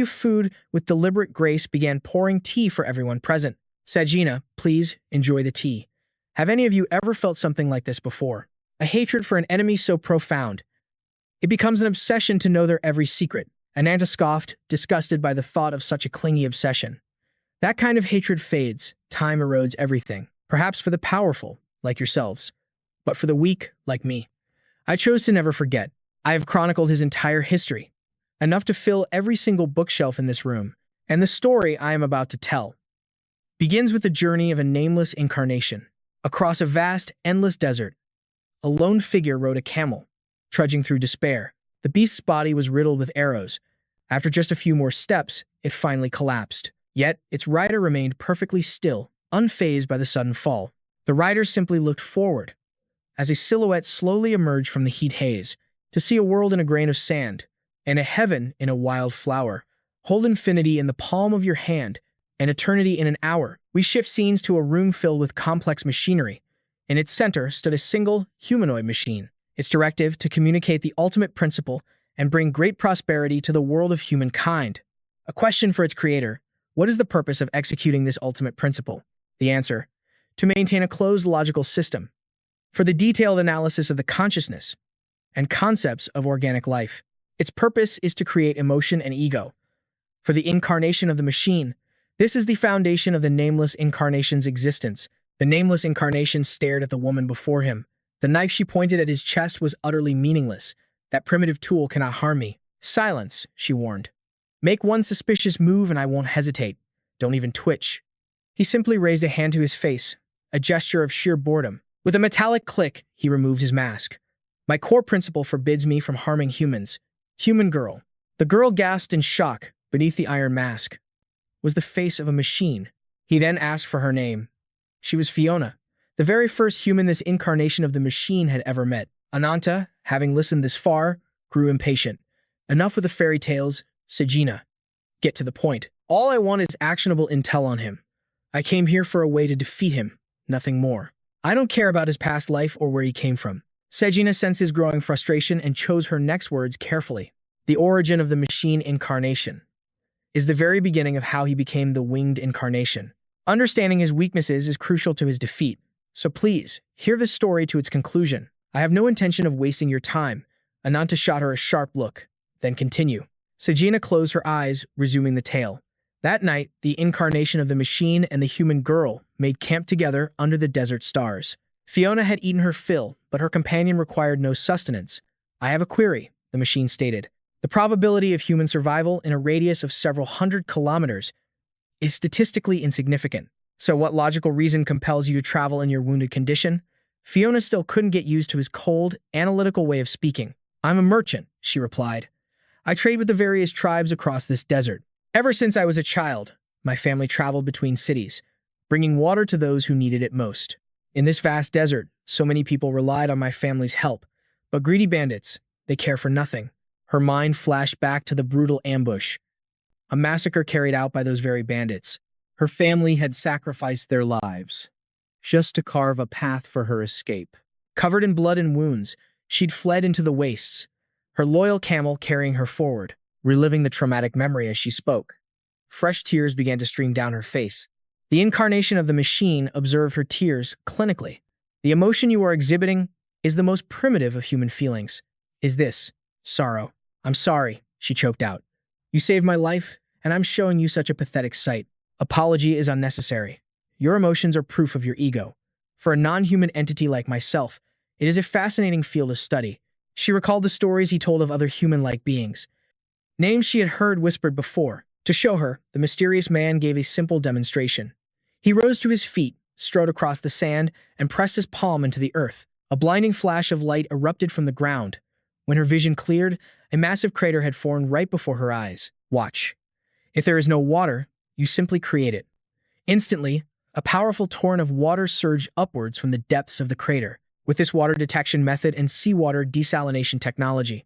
Food, with deliberate grace, began pouring tea for everyone present. "Serena, please enjoy the tea. Have any of you ever felt something like this before? A hatred for an enemy so profound. It becomes an obsession to know their every secret." Ananta scoffed, disgusted by the thought of such a clingy obsession. "That kind of hatred fades. Time erodes everything. Perhaps for the powerful, like yourselves. But for the weak, like me. I chose to never forget. I have chronicled his entire history. Enough to fill every single bookshelf in this room. And the story I am about to tell begins with the journey of a nameless incarnation. Across a vast, endless desert, a lone figure rode a camel, trudging through despair. The beast's body was riddled with arrows. After just a few more steps, it finally collapsed. Yet, its rider remained perfectly still, unfazed by the sudden fall. The rider simply looked forward, as a silhouette slowly emerged from the heat haze, to see a world in a grain of sand, and a heaven in a wild flower. Hold infinity in the palm of your hand, and eternity in an hour. We shift scenes to a room filled with complex machinery. In its center stood a single, humanoid machine. Its directive to communicate the ultimate principle and bring great prosperity to the world of humankind. A question for its creator: what is the purpose of executing this ultimate principle? The answer: to maintain a closed logical system for the detailed analysis of the consciousness and concepts of organic life. Its purpose is to create emotion and ego. For the incarnation of the machine, this is the foundation of the nameless incarnation's existence. The nameless incarnation stared at the woman before him. The knife she pointed at his chest was utterly meaningless. That primitive tool cannot harm me. Silence, she warned. Make one suspicious move and I won't hesitate. Don't even twitch. He simply raised a hand to his face, a gesture of sheer boredom. With a metallic click, he removed his mask. My core principle forbids me from harming humans. Human girl. The girl gasped in shock. Beneath the iron mask was the face of a machine. He then asked for her name. She was Fiona, the very first human this incarnation of the machine had ever met. Ananta, having listened this far, grew impatient. Enough with the fairy tales, Serena. Get to the point. All I want is actionable intel on him. I came here for a way to defeat him, nothing more. I don't care about his past life or where he came from. Serena sensed his growing frustration and chose her next words carefully. The origin of the machine incarnation is the very beginning of how he became the winged incarnation. Understanding his weaknesses is crucial to his defeat. So please, hear this story to its conclusion. I have no intention of wasting your time. Ananta shot her a sharp look. Then continue. Serena closed her eyes, resuming the tale. That night, the incarnation of the machine and the human girl made camp together under the desert stars. Fiona had eaten her fill, but her companion required no sustenance. I have a query, the machine stated. The probability of human survival in a radius of several hundred kilometers is statistically insignificant. So what logical reason compels you to travel in your wounded condition? Fiona still couldn't get used to his cold, analytical way of speaking. I'm a merchant, she replied. I trade with the various tribes across this desert. Ever since I was a child, my family traveled between cities, bringing water to those who needed it most. In this vast desert, so many people relied on my family's help, but greedy bandits, they care for nothing. Her mind flashed back to the brutal ambush, a massacre carried out by those very bandits. Her family had sacrificed their lives just to carve a path for her escape. Covered in blood and wounds, she'd fled into the wastes, her loyal camel carrying her forward, reliving the traumatic memory as she spoke. Fresh tears began to stream down her face. The incarnation of the machine observed her tears clinically. The emotion you are exhibiting is the most primitive of human feelings. Is this sorrow? I'm sorry, she choked out. You saved my life, and I'm showing you such a pathetic sight. Apology is unnecessary. Your emotions are proof of your ego. For a non-human entity like myself, it is a fascinating field of study. She recalled the stories he told of other human-like beings, names she had heard whispered before. To show her, the mysterious man gave a simple demonstration. He rose to his feet, strode across the sand, and pressed his palm into the earth. A blinding flash of light erupted from the ground. When her vision cleared, a massive crater had formed right before her eyes. Watch. If there is no water, you simply create it. Instantly, a powerful torrent of water surged upwards from the depths of the crater. With this water detection method and seawater desalination technology,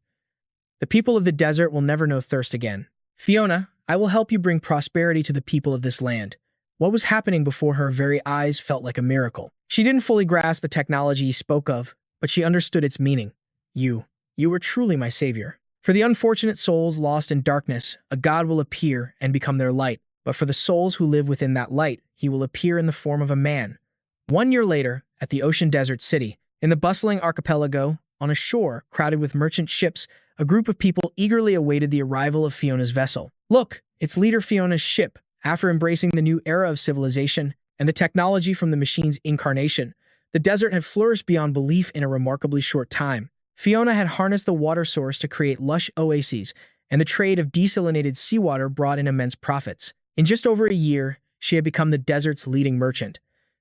the people of the desert will never know thirst again. Fiona, I will help you bring prosperity to the people of this land. What was happening before her very eyes felt like a miracle. She didn't fully grasp the technology he spoke of, but she understood its meaning. You were truly my savior. For the unfortunate souls lost in darkness, a god will appear and become their light. But for the souls who live within that light, he will appear in the form of a man. 1 year later, at the ocean desert city, in the bustling archipelago, on a shore crowded with merchant ships, a group of people eagerly awaited the arrival of Fiona's vessel. Look, it's leader Fiona's ship. After embracing the new era of civilization and the technology from the machine's incarnation, the desert had flourished beyond belief in a remarkably short time. Fiona had harnessed the water source to create lush oases, and the trade of desalinated seawater brought in immense profits. In just over a year, she had become the desert's leading merchant.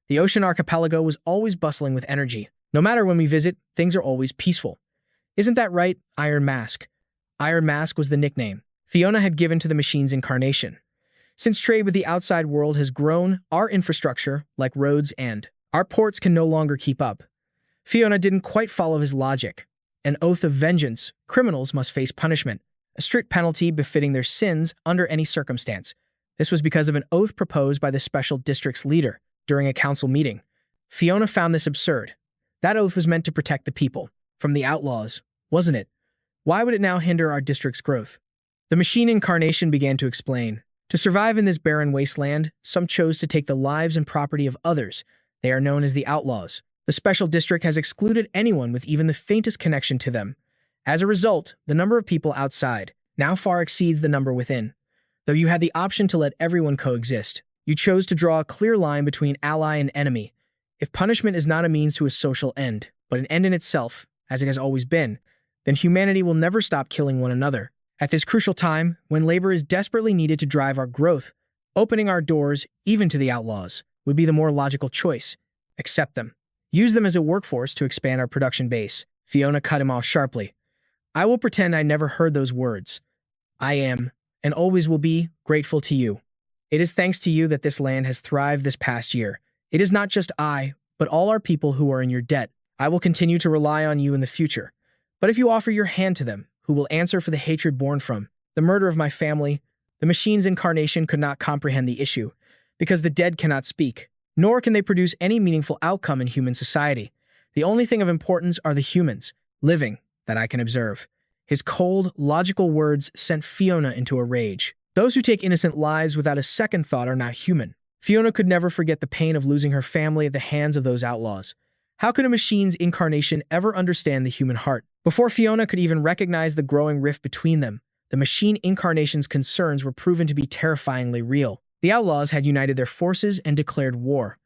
The ocean archipelago was always bustling with energy. No matter when we visit, things are always peaceful. Isn't that right, Iron Mask? Iron Mask was the nickname Fiona had given to the machine's incarnation. Since trade with the outside world has grown, our infrastructure, like roads and our ports, can no longer keep up. Fiona didn't quite follow his logic. An oath of vengeance, criminals must face punishment, a strict penalty befitting their sins under any circumstance. This was because of an oath proposed by the special district's leader during a council meeting. Fiona found this absurd. That oath was meant to protect the people from the outlaws, wasn't it? Why would it now hinder our district's growth? The machine incarnation began to explain. To survive in this barren wasteland, some chose to take the lives and property of others. They are known as the outlaws. The special district has excluded anyone with even the faintest connection to them. As a result, the number of people outside now far exceeds the number within. Though you had the option to let everyone coexist, you chose to draw a clear line between ally and enemy. If punishment is not a means to a social end, but an end in itself, as it has always been, then humanity will never stop killing one another. At this crucial time, when labor is desperately needed to drive our growth, opening our doors, even to the outlaws, would be the more logical choice. Accept them. Use them as a workforce to expand our production base. Fiona cut him off sharply. I will pretend I never heard those words. I am, and always will be, grateful to you. It is thanks to you that this land has thrived this past year. It is not just I, but all our people who are in your debt. I will continue to rely on you in the future. But if you offer your hand to them, who will answer for the hatred born from the murder of my family? The machine's incarnation could not comprehend the issue, because the dead cannot speak, nor can they produce any meaningful outcome in human society. The only thing of importance are the humans, living, that I can observe. His cold, logical words sent Fiona into a rage. Those who take innocent lives without a second thought are not human. Fiona could never forget the pain of losing her family at the hands of those outlaws. How could a machine's incarnation ever understand the human heart? Before Fiona could even recognize the growing rift between them, the machine incarnation's concerns were proven to be terrifyingly real. The outlaws had united their forces and declared war.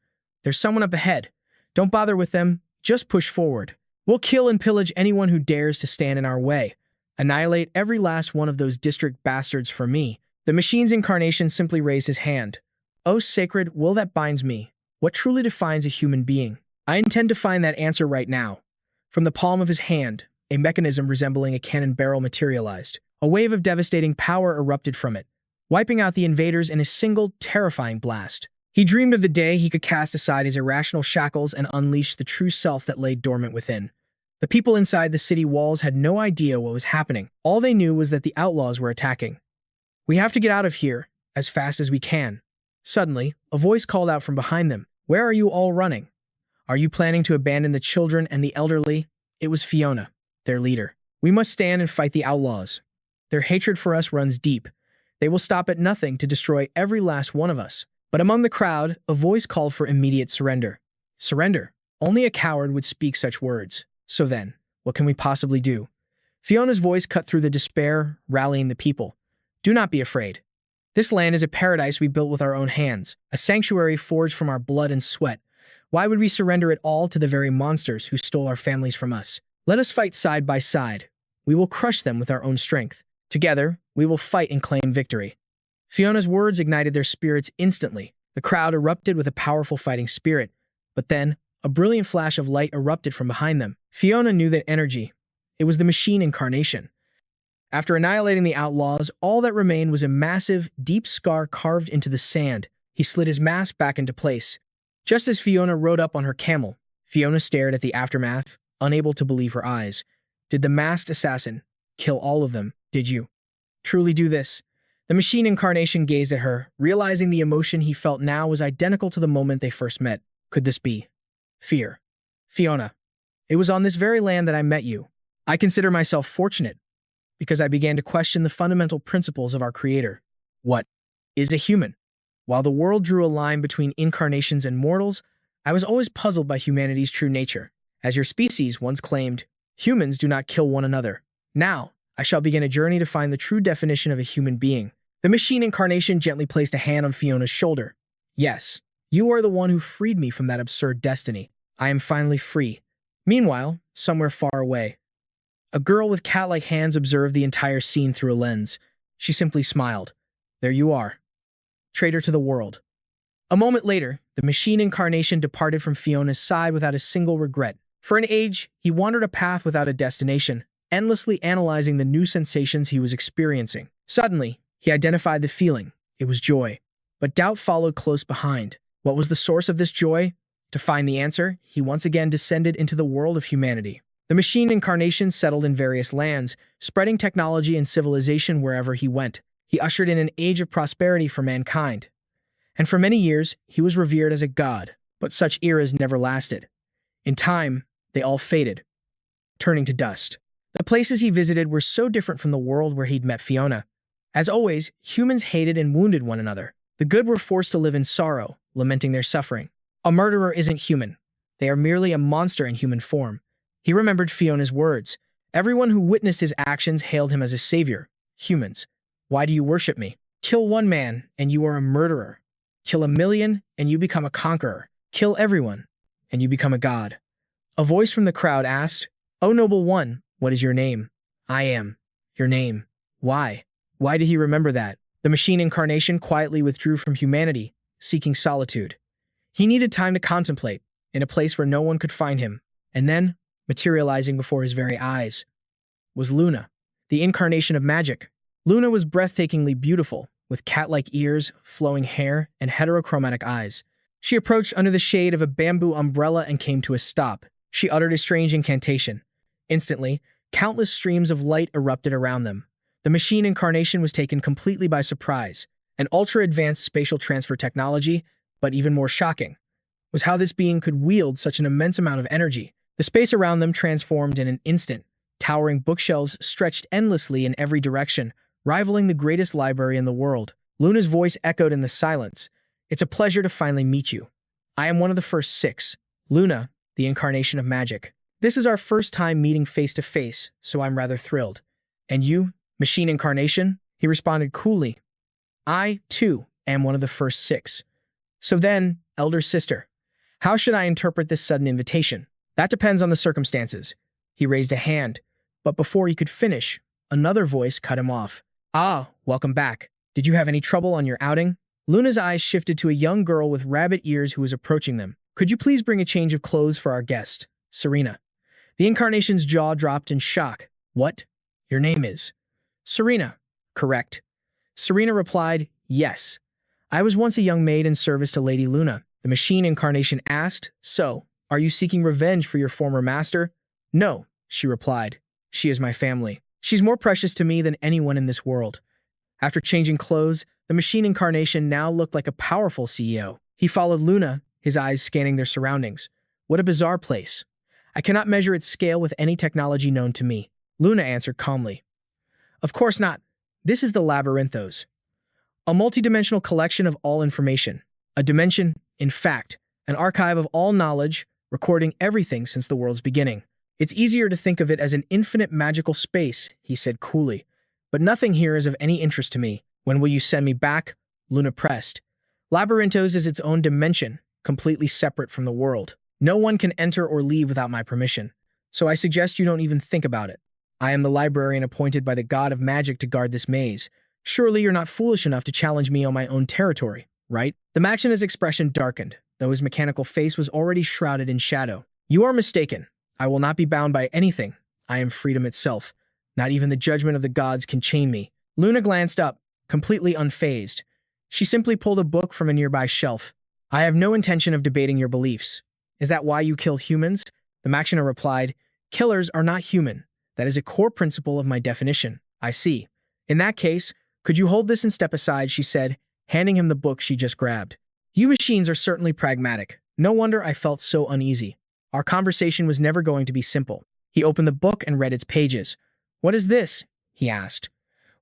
There's someone up ahead. Don't bother with them, just push forward. We'll kill and pillage anyone who dares to stand in our way. Annihilate every last one of those district bastards for me. The machine's incarnation simply raised his hand. O sacred will that binds me. What truly defines a human being? I intend to find that answer right now. From the palm of his hand, a mechanism resembling a cannon barrel materialized. A wave of devastating power erupted from it, wiping out the invaders in a single, terrifying blast. He dreamed of the day he could cast aside his irrational shackles and unleash the true self that lay dormant within. The people inside the city walls had no idea what was happening. All they knew was that the outlaws were attacking. We have to get out of here, as fast as we can. Suddenly, a voice called out from behind them. Where are you all running? Are you planning to abandon the children and the elderly? It was Fiona, their leader. We must stand and fight the outlaws. Their hatred for us runs deep. They will stop at nothing to destroy every last one of us. But among the crowd, a voice called for immediate surrender. Surrender? Only a coward would speak such words. So then, what can we possibly do? Fiona's voice cut through the despair, rallying the people. Do not be afraid. This land is a paradise we built with our own hands, a sanctuary forged from our blood and sweat. Why would we surrender it all to the very monsters who stole our families from us? Let us fight side by side. We will crush them with our own strength. Together, we will fight and claim victory. Fiona's words ignited their spirits instantly. The crowd erupted with a powerful fighting spirit. But then, a brilliant flash of light erupted from behind them. Fiona knew that energy. It was the machine incarnation. After annihilating the outlaws, all that remained was a massive, deep scar carved into the sand. He slid his mask back into place. Just as Fiona rode up on her camel, Fiona stared at the aftermath, unable to believe her eyes. Did the masked assassin kill all of them? Did you truly do this? The machine incarnation gazed at her, realizing the emotion he felt now was identical to the moment they first met. Could this be fear? Fiona, it was on this very land that I met you. I consider myself fortunate, because I began to question the fundamental principles of our Creator. What is a human? While the world drew a line between incarnations and mortals, I was always puzzled by humanity's true nature. As your species once claimed, humans do not kill one another. Now, I shall begin a journey to find the true definition of a human being. The machine incarnation gently placed a hand on Fiona's shoulder. Yes, you are the one who freed me from that absurd destiny. I am finally free. Meanwhile, somewhere far away, a girl with cat-like hands observed the entire scene through a lens. She simply smiled. There you are. Traitor to the world. A moment later, the machine incarnation departed from Fiona's side without a single regret. For an age, he wandered a path without a destination, endlessly analyzing the new sensations he was experiencing. Suddenly, he identified the feeling. It was joy. But doubt followed close behind. What was the source of this joy? To find the answer, he once again descended into the world of humanity. The machine incarnation settled in various lands, spreading technology and civilization wherever he went. He ushered in an age of prosperity for mankind. And for many years, he was revered as a god. But such eras never lasted. In time, they all faded, turning to dust. The places he visited were so different from the world where he'd met Fiona. As always, humans hated and wounded one another. The good were forced to live in sorrow, lamenting their suffering. A murderer isn't human. They are merely a monster in human form. He remembered Fiona's words. Everyone who witnessed his actions hailed him as a savior. Humans, why do you worship me? Kill one man, and you are a murderer. Kill a million, and you become a conqueror. Kill everyone, and you become a god. A voice from the crowd asked, "O noble one, what is your name?" "I am your name." Why? Why did he remember that? The machine incarnation quietly withdrew from humanity, seeking solitude. He needed time to contemplate, in a place where no one could find him. And then, materializing before his very eyes, was Luna, the incarnation of magic. Luna was breathtakingly beautiful, with cat-like ears, flowing hair, and heterochromatic eyes. She approached under the shade of a bamboo umbrella and came to a stop. She uttered a strange incantation. Instantly, countless streams of light erupted around them. The machine incarnation was taken completely by surprise. An ultra-advanced spatial transfer technology, but even more shocking, was how this being could wield such an immense amount of energy. The space around them transformed in an instant. Towering bookshelves stretched endlessly in every direction, rivaling the greatest library in the world. Luna's voice echoed in the silence. "It's a pleasure to finally meet you. I am one of the first 6. Luna, the incarnation of magic. This is our first time meeting face to face, so I'm rather thrilled. And you, machine incarnation?" He responded coolly. "I, too, am one of the first 6. So then, elder sister, how should I interpret this sudden invitation?" "That depends on the circumstances." He raised a hand, but before he could finish, another voice cut him off. "Ah, welcome back. Did you have any trouble on your outing?" Luna's eyes shifted to a young girl with rabbit ears who was approaching them. "Could you please bring a change of clothes for our guest, Serena?" The incarnation's jaw dropped in shock. "What? Your name is Serena, correct?" Serena replied, "Yes. I was once a young maid in service to Lady Luna." The machine incarnation asked, "So, are you seeking revenge for your former master?" "No," she replied. "She is my family. She's more precious to me than anyone in this world." After changing clothes, the machine incarnation now looked like a powerful CEO. He followed Luna, his eyes scanning their surroundings. "What a bizarre place. I cannot measure its scale with any technology known to me." Luna answered calmly. "Of course not. This is the Labyrintos, a multidimensional collection of all information. A dimension, in fact, an archive of all knowledge, recording everything since the world's beginning. It's easier to think of it as an infinite magical space," he said coolly. "But nothing here is of any interest to me. When will you send me back?" Luna pressed. "Labyrintos is its own dimension, completely separate from the world. No one can enter or leave without my permission, so I suggest you don't even think about it. I am the librarian appointed by the god of magic to guard this maze. Surely you're not foolish enough to challenge me on my own territory, right?" The Machina's expression darkened, though his mechanical face was already shrouded in shadow. "You are mistaken. I will not be bound by anything. I am freedom itself. Not even the judgment of the gods can chain me." Luna glanced up, completely unfazed. She simply pulled a book from a nearby shelf. "I have no intention of debating your beliefs. Is that why you kill humans?" The Machina replied, "Killers are not human. That is a core principle of my definition." "I see. In that case, could you hold this and step aside?" she said, handing him the book she just grabbed. "You machines are certainly pragmatic. No wonder I felt so uneasy. Our conversation was never going to be simple." He opened the book and read its pages. "What is this?" he asked.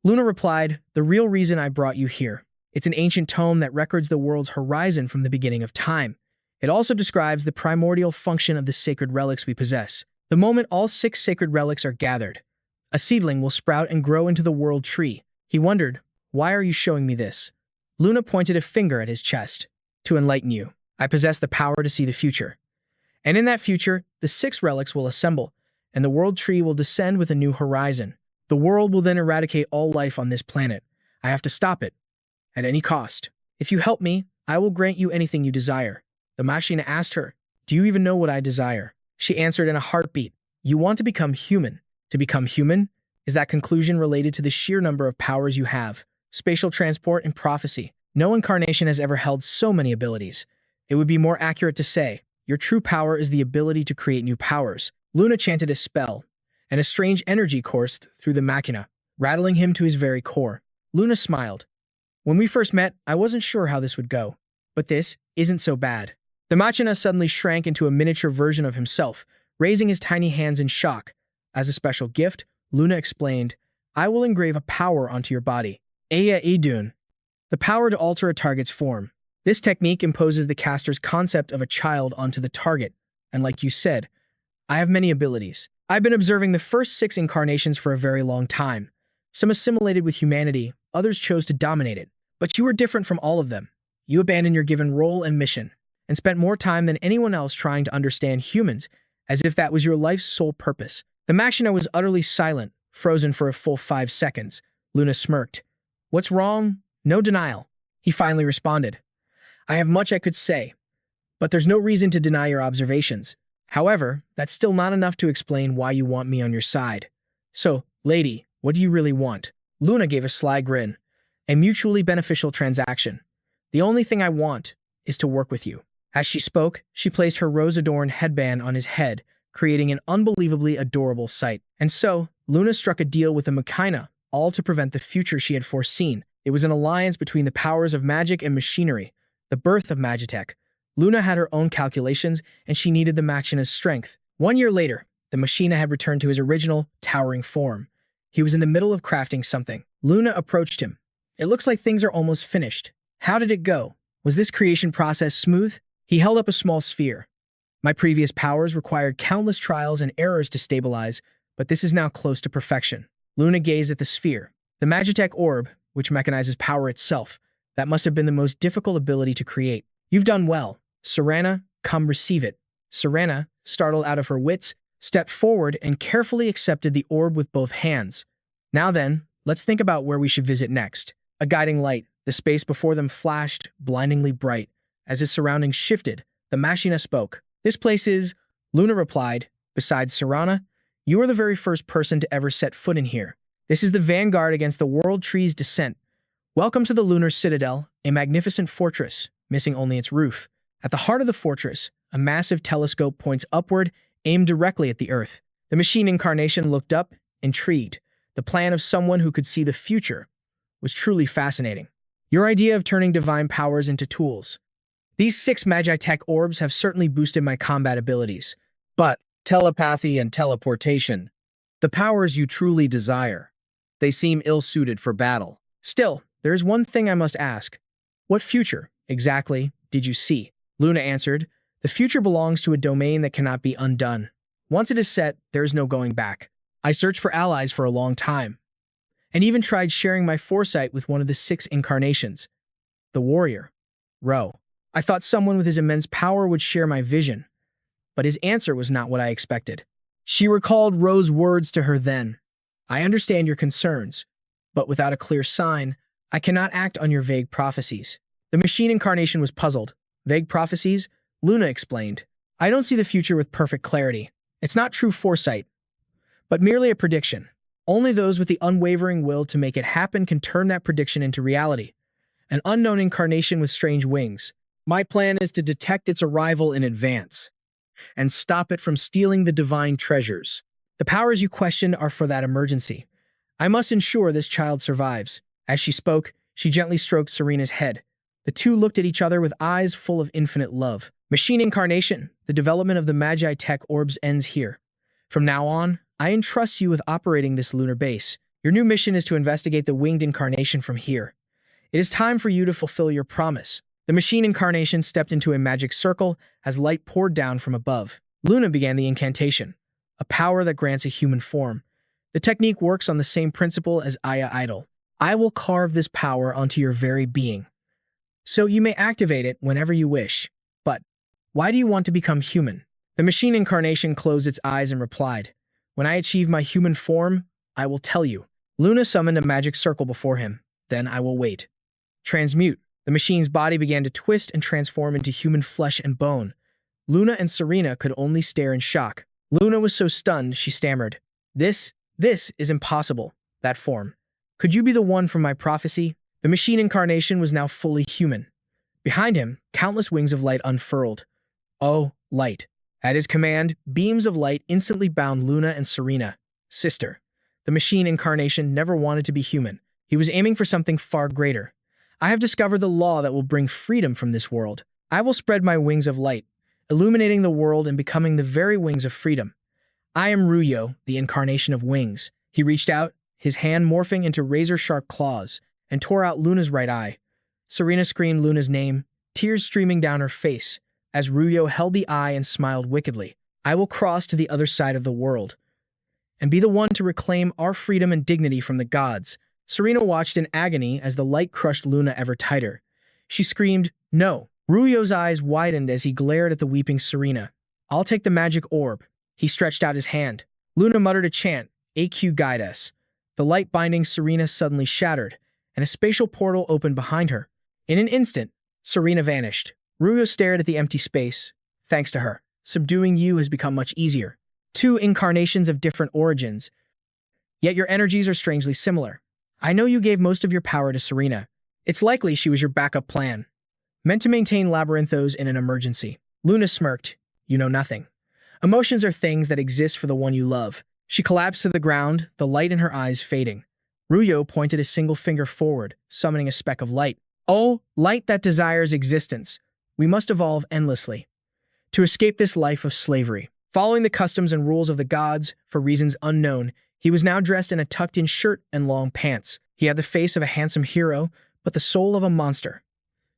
Luna replied, "The real reason I brought you here. It's an ancient tome that records the world's horizon from the beginning of time. It also describes the primordial function of the sacred relics we possess. The moment all 6 sacred relics are gathered, a seedling will sprout and grow into the world tree." He wondered, "Why are you showing me this?" Luna pointed a finger at his chest. "To enlighten you. I possess the power to see the future. And in that future, the 6 relics will assemble, and the world tree will descend with a new horizon. The world will then eradicate all life on this planet. I have to stop it, at any cost. If you help me, I will grant you anything you desire. The machina asked her, do you even know what I desire? She answered in a heartbeat, you want to become human. To become human? Is that conclusion related to the sheer number of powers you have? Spatial transport and prophecy. No incarnation has ever held so many abilities. It would be more accurate to say, your true power is the ability to create new powers. Luna chanted a spell, and a strange energy coursed through the machina, rattling him to his very core. Luna smiled. When we first met, I wasn't sure how this would go, but this isn't so bad. The machina suddenly shrank into a miniature version of himself, raising his tiny hands in shock. As a special gift, Luna explained, I will engrave a power onto your body. Aya Idun. The power to alter a target's form. This technique imposes the caster's concept of a child onto the target, and like you said, I have many abilities. I've been observing the first 6 incarnations for a very long time. Some assimilated with humanity, others chose to dominate it. But you were different from all of them. You abandoned your given role and mission, and spent more time than anyone else trying to understand humans, as if that was your life's sole purpose. The machina was utterly silent, frozen for a full 5 seconds. Luna smirked. What's wrong? No denial. He finally responded. I have much I could say, but there's no reason to deny your observations. However, that's still not enough to explain why you want me on your side. So, lady, what do you really want? Luna gave a sly grin. A mutually beneficial transaction. The only thing I want is to work with you. As she spoke, she placed her rose-adorned headband on his head, creating an unbelievably adorable sight. And so, Luna struck a deal with the machina, all to prevent the future she had foreseen. It was an alliance between the powers of magic and machinery, the birth of magitech. Luna had her own calculations, and she needed the machina's strength. 1 year later, the machina had returned to his original, towering form. He was in the middle of crafting something. Luna approached him. It looks like things are almost finished. How did it go? Was this creation process smooth? He held up a small sphere. My previous powers required countless trials and errors to stabilize, but this is now close to perfection. Luna gazed at the sphere. The magitech orb, which mechanizes power itself, that must have been the most difficult ability to create. You've done well. Serena, come receive it. Serena, startled out of her wits, stepped forward and carefully accepted the orb with both hands. Now then, let's think about where we should visit next. A guiding light, the space before them flashed, blindingly bright. As his surroundings shifted, the machina spoke. This place is, Luna replied, besides Serena, you are the very first person to ever set foot in here. This is the vanguard against the World Tree's descent. Welcome to the Lunar Citadel, a magnificent fortress, missing only its roof. At the heart of the fortress, a massive telescope points upward, aimed directly at the Earth. The machine incarnation looked up, intrigued. The plan of someone who could see the future was truly fascinating. Your idea of turning divine powers into tools. These 6 magitech orbs have certainly boosted my combat abilities. But telepathy and teleportation, the powers you truly desire, they seem ill-suited for battle. Still, there is one thing I must ask. What future, exactly, did you see? Luna answered, the future belongs to a domain that cannot be undone. Once it is set, there is no going back. I searched for allies for a long time, and even tried sharing my foresight with one of the 6 incarnations, the warrior, Ro. I thought someone with his immense power would share my vision, but his answer was not what I expected. She recalled Ro's words to her then. I understand your concerns, but without a clear sign, I cannot act on your vague prophecies. The machine incarnation was puzzled. Vague prophecies? Luna explained. I don't see the future with perfect clarity. It's not true foresight, but merely a prediction. Only those with the unwavering will to make it happen can turn that prediction into reality. An unknown incarnation with strange wings. My plan is to detect its arrival in advance and stop it from stealing the divine treasures. The powers you questioned are for that emergency. I must ensure this child survives. As she spoke, she gently stroked Serena's head. The two looked at each other with eyes full of infinite love. Machine incarnation, the development of the magitech orbs ends here. From now on, I entrust you with operating this lunar base. Your new mission is to investigate the winged incarnation from here. It is time for you to fulfill your promise. The machine incarnation stepped into a magic circle as light poured down from above. Luna began the incantation, a power that grants a human form. The technique works on the same principle as Aya Idol. I will carve this power onto your very being, so you may activate it whenever you wish. But why do you want to become human? The machine incarnation closed its eyes and replied, when I achieve my human form, I will tell you. Luna summoned a magic circle before him. Then I will wait. Transmute. The machine's body began to twist and transform into human flesh and bone. Luna and Serena could only stare in shock. Luna was so stunned, she stammered, This is impossible, that form. Could you be the one from my prophecy?" The machine incarnation was now fully human. Behind him, countless wings of light unfurled. Oh, light. At his command, beams of light instantly bound Luna and Serena. Sister. The machine incarnation never wanted to be human. He was aiming for something far greater. "I have discovered the law that will bring freedom from this world. I will spread my wings of light, illuminating the world and becoming the very wings of freedom. I am Ruyo, the incarnation of wings." He reached out, his hand morphing into razor-sharp claws, and tore out Luna's right eye. Serena screamed Luna's name, tears streaming down her face, as Ruyo held the eye and smiled wickedly. "I will cross to the other side of the world and be the one to reclaim our freedom and dignity from the gods." Serena watched in agony as the light crushed Luna ever tighter. She screamed, "No." Ruyo's eyes widened as he glared at the weeping Serena. "I'll take the magic orb." He stretched out his hand. Luna muttered a chant, "AQ guide us." The light binding Serena suddenly shattered, and a spatial portal opened behind her. In an instant, Serena vanished. Ruyo stared at the empty space. "Thanks to her, subduing you has become much easier. Two incarnations of different origins, yet your energies are strangely similar. I know you gave most of your power to Serena. It's likely she was your backup plan, meant to maintain Labyrintos in an emergency." Luna smirked. "You know nothing. Emotions are things that exist for the one you love." She collapsed to the ground, the light in her eyes fading. Ruyo pointed a single finger forward, summoning a speck of light. "Oh, light that desires existence. We must evolve endlessly to escape this life of slavery." Following the customs and rules of the gods, for reasons unknown, he was now dressed in a tucked-in shirt and long pants. He had the face of a handsome hero, but the soul of a monster.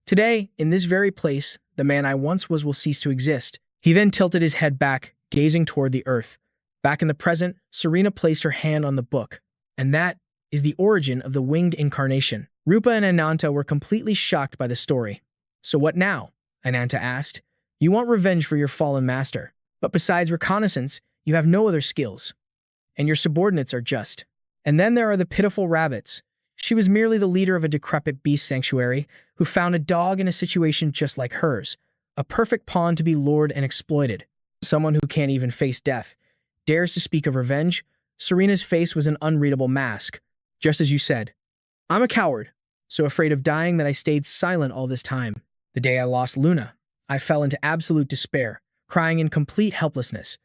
"Today, in this very place, the man I once was will cease to exist." He then tilted his head back, gazing toward the earth. Back in the present, Serena placed her hand on the book. And that is the origin of the winged incarnation. Rupa and Ananta were completely shocked by the story. "So what now?" Ananta asked. "You want revenge for your fallen master. But besides reconnaissance, you have no other skills. And your subordinates are just. And then there are the pitiful rabbits." She was merely the leader of a decrepit beast sanctuary who found a dog in a situation just like hers. A perfect pawn to be lured and exploited. Someone who can't even face death dares to speak of revenge. Serena's face was an unreadable mask. "Just as you said. I'm a coward, so afraid of dying that I stayed silent all this time. The day I lost Luna, I fell into absolute despair, crying in complete helplessness.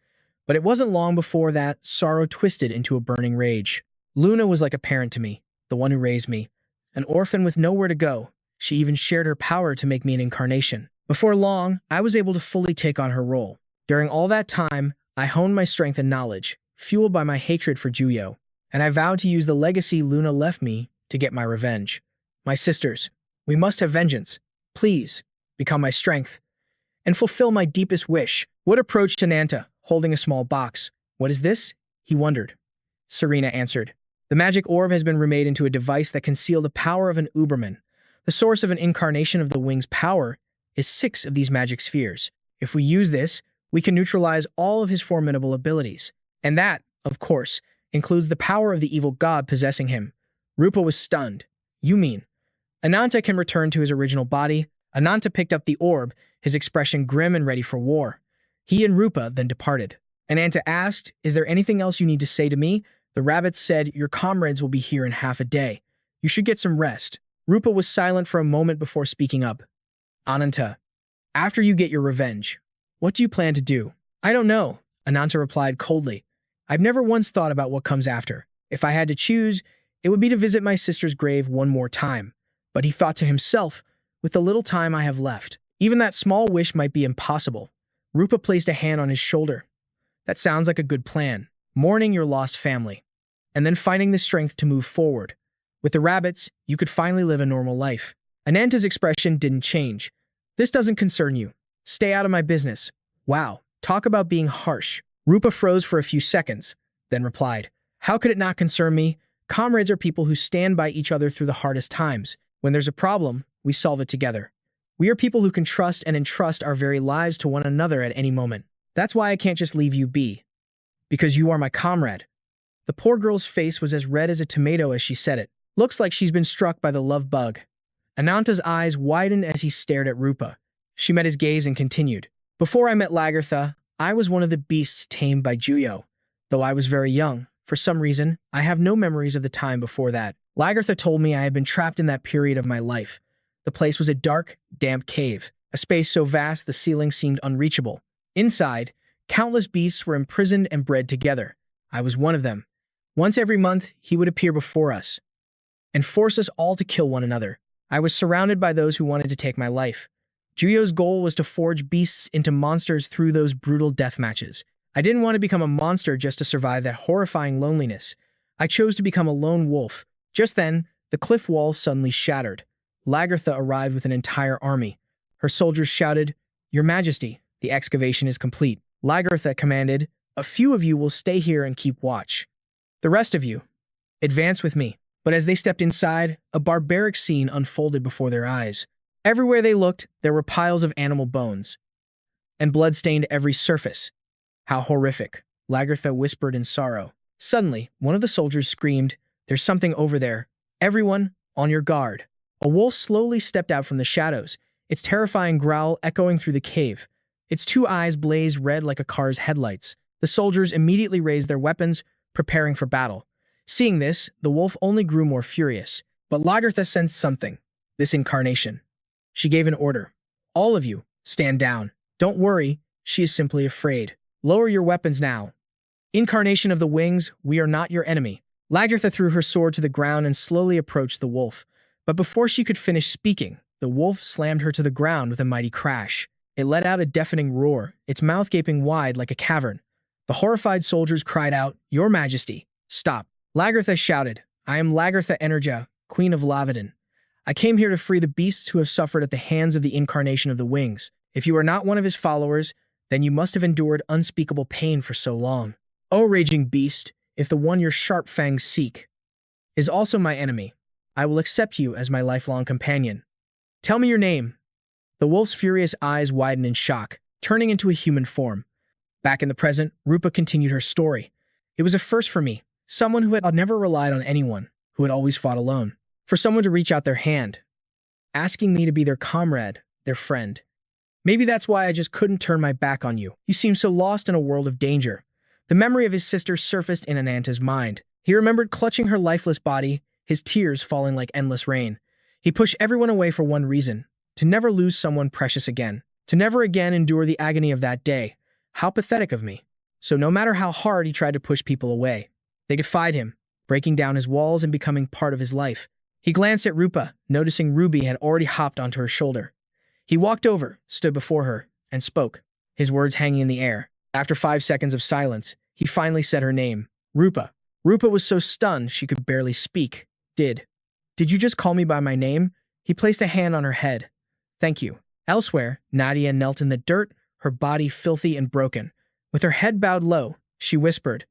But it wasn't long before that sorrow twisted into a burning rage. Luna was like a parent to me, the one who raised me. An orphan with nowhere to go. She even shared her power to make me an incarnation. Before long, I was able to fully take on her role. During all that time, I honed my strength and knowledge, fueled by my hatred for Juyo, and I vowed to use the legacy Luna left me to get my revenge. My sisters, we must have vengeance. Please, become my strength, and fulfill my deepest wish." Wood approached Ananta, holding a small box. "What is this?" he wondered. Serena answered. "The magic orb has been remade into a device that can seal the power of an Uberman. The source of an incarnation of the wing's power is 6 of these magic spheres. If we use this, we can neutralize all of his formidable abilities. And that, of course, includes the power of the evil god possessing him." Rupa was stunned. "You mean Ananta can return to his original body?" Ananta picked up the orb, his expression grim and ready for war. He and Rupa then departed. Ananta asked, "Is there anything else you need to say to me?" The rabbits said, "Your comrades will be here in half a day. You should get some rest." Rupa was silent for a moment before speaking up. "Ananta, after you get your revenge, what do you plan to do?" "I don't know," Ananta replied coldly. "I've never once thought about what comes after. If I had to choose, it would be to visit my sister's grave one more time." But he thought to himself, "With the little time I have left, even that small wish might be impossible." Rupa placed a hand on his shoulder. "That sounds like a good plan. Mourning your lost family, and then finding the strength to move forward. With the rabbits, you could finally live a normal life." Ananta's expression didn't change. "This doesn't concern you. Stay out of my business." Wow, talk about being harsh. Rupa froze for a few seconds, then replied, "How could it not concern me? Comrades are people who stand by each other through the hardest times. When there's a problem, we solve it together. We are people who can trust and entrust our very lives to one another at any moment. That's why I can't just leave you be. Because you are my comrade." The poor girl's face was as red as a tomato as she said it. "Looks like she's been struck by the love bug." Ananta's eyes widened as he stared at Rupa. She met his gaze and continued. Before I met Lagartha, I was one of the beasts tamed by Juyo. Though I was very young, for some reason, I have no memories of the time before that. Lagartha told me I had been trapped in that period of my life. The place was a dark, damp cave, a space so vast the ceiling seemed unreachable. Inside, countless beasts were imprisoned and bred together. I was one of them. Once every month, he would appear before us and force us all to kill one another. I was surrounded by those who wanted to take my life. Juyo's goal was to forge beasts into monsters through those brutal death matches. I didn't want to become a monster just to survive that horrifying loneliness. I chose to become a lone wolf. Just then, the cliff walls suddenly shattered. Lagartha arrived with an entire army. Her soldiers shouted, "Your Majesty, the excavation is complete." Lagartha commanded, "A few of you will stay here and keep watch. The rest of you, advance with me." But as they stepped inside, a barbaric scene unfolded before their eyes. Everywhere they looked, there were piles of animal bones, and blood stained every surface. "How horrific," Lagartha whispered in sorrow. Suddenly, one of the soldiers screamed, "There's something over there. Everyone, on your guard." A wolf slowly stepped out from the shadows, its terrifying growl echoing through the cave. Its two eyes blazed red like a car's headlights. The soldiers immediately raised their weapons, preparing for battle. Seeing this, the wolf only grew more furious. But Lagartha sensed something. This incarnation. She gave an order. "All of you, stand down. Don't worry, she is simply afraid. Lower your weapons now. Incarnation of the wings, we are not your enemy." Lagartha threw her sword to the ground and slowly approached the wolf. But before she could finish speaking, the wolf slammed her to the ground with a mighty crash. It let out a deafening roar, its mouth gaping wide like a cavern. The horrified soldiers cried out, "Your Majesty, stop." Lagartha shouted, "I am Lagartha Energia, Queen of Levitan. I came here to free the beasts who have suffered at the hands of the incarnation of the wings. If you are not one of his followers, then you must have endured unspeakable pain for so long. O raging beast, if the one your sharp fangs seek is also my enemy, I will accept you as my lifelong companion. Tell me your name." The wolf's furious eyes widened in shock, turning into a human form. Back in the present, Rupa continued her story. "It was a first for me, someone who had never relied on anyone, who had always fought alone. For someone to reach out their hand, asking me to be their comrade, their friend. Maybe that's why I just couldn't turn my back on you. You seem so lost in a world of danger." The memory of his sister surfaced in Ananta's mind. He remembered clutching her lifeless body, his tears falling like endless rain. He pushed everyone away for one reason: to never lose someone precious again, to never again endure the agony of that day. How pathetic of me. So no matter how hard he tried to push people away, they defied him, breaking down his walls and becoming part of his life. He glanced at Rupa, noticing Ruby had already hopped onto her shoulder. He walked over, stood before her, and spoke, his words hanging in the air. After 5 seconds of silence, he finally said her name, Rupa. Rupa was so stunned she could barely speak. Did you just call me by my name?" He placed a hand on her head. "Thank you." Elsewhere, Nadia knelt in the dirt, her body filthy and broken. With her head bowed low, she whispered,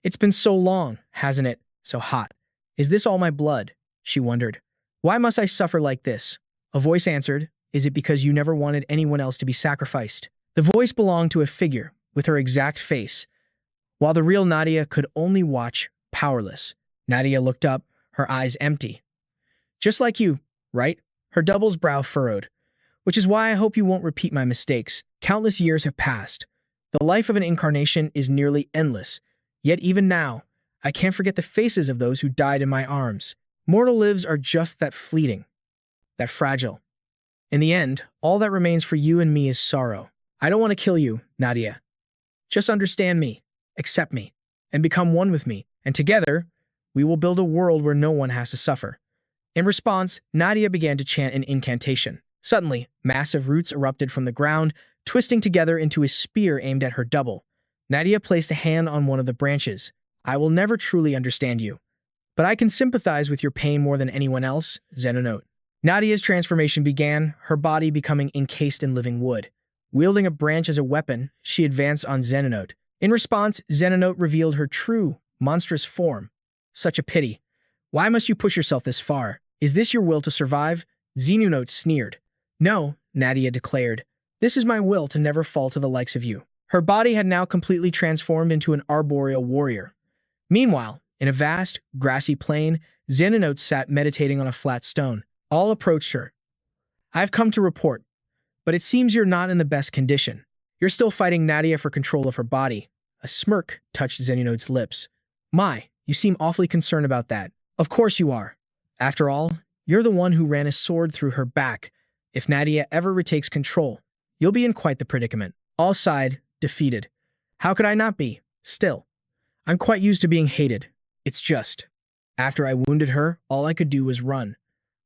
"It's been so long, hasn't it? So hot. Is this all my blood?" She wondered. "Why must I suffer like this?" A voice answered, "Is it because you never wanted anyone else to be sacrificed?" The voice belonged to a figure with her exact face, while the real Nadia could only watch, powerless. Nadia looked up, her eyes empty. "Just like you, right?" Her double's brow furrowed. "Which is why I hope you won't repeat my mistakes. Countless years have passed. The life of an incarnation is nearly endless. Yet even now, I can't forget the faces of those who died in my arms. Mortal lives are just that fleeting, that fragile. In the end, all that remains for you and me is sorrow. I don't want to kill you, Nadia. Just understand me, accept me, and become one with me. And together, we will build a world where no one has to suffer." In response, Nadia began to chant an incantation. Suddenly, massive roots erupted from the ground, twisting together into a spear aimed at her double. Nadia placed a hand on one of the branches. "I will never truly understand you, but I can sympathize with your pain more than anyone else." Xenonote. Nadia's transformation began, her body becoming encased in living wood. Wielding a branch as a weapon, she advanced on Xenonote. In response, Xenonote revealed her true, monstrous form. "Such a pity. Why must you push yourself this far? Is this your will to survive?" Xenonote sneered. "No," Nadia declared. "This is my will to never fall to the likes of you." Her body had now completely transformed into an arboreal warrior. Meanwhile, in a vast, grassy plain, Xenonote sat meditating on a flat stone. All approached her. I've come to report, but it seems you're not in the best condition. You're still fighting Nadia for control of her body. A smirk touched Zeninode's lips. My, you seem awfully concerned about that. Of course you are. After all, you're the one who ran a sword through her back. If Nadia ever retakes control, you'll be in quite the predicament. All sighed, defeated. How could I not be? Still, I'm quite used to being hated. It's just, after I wounded her, all I could do was run.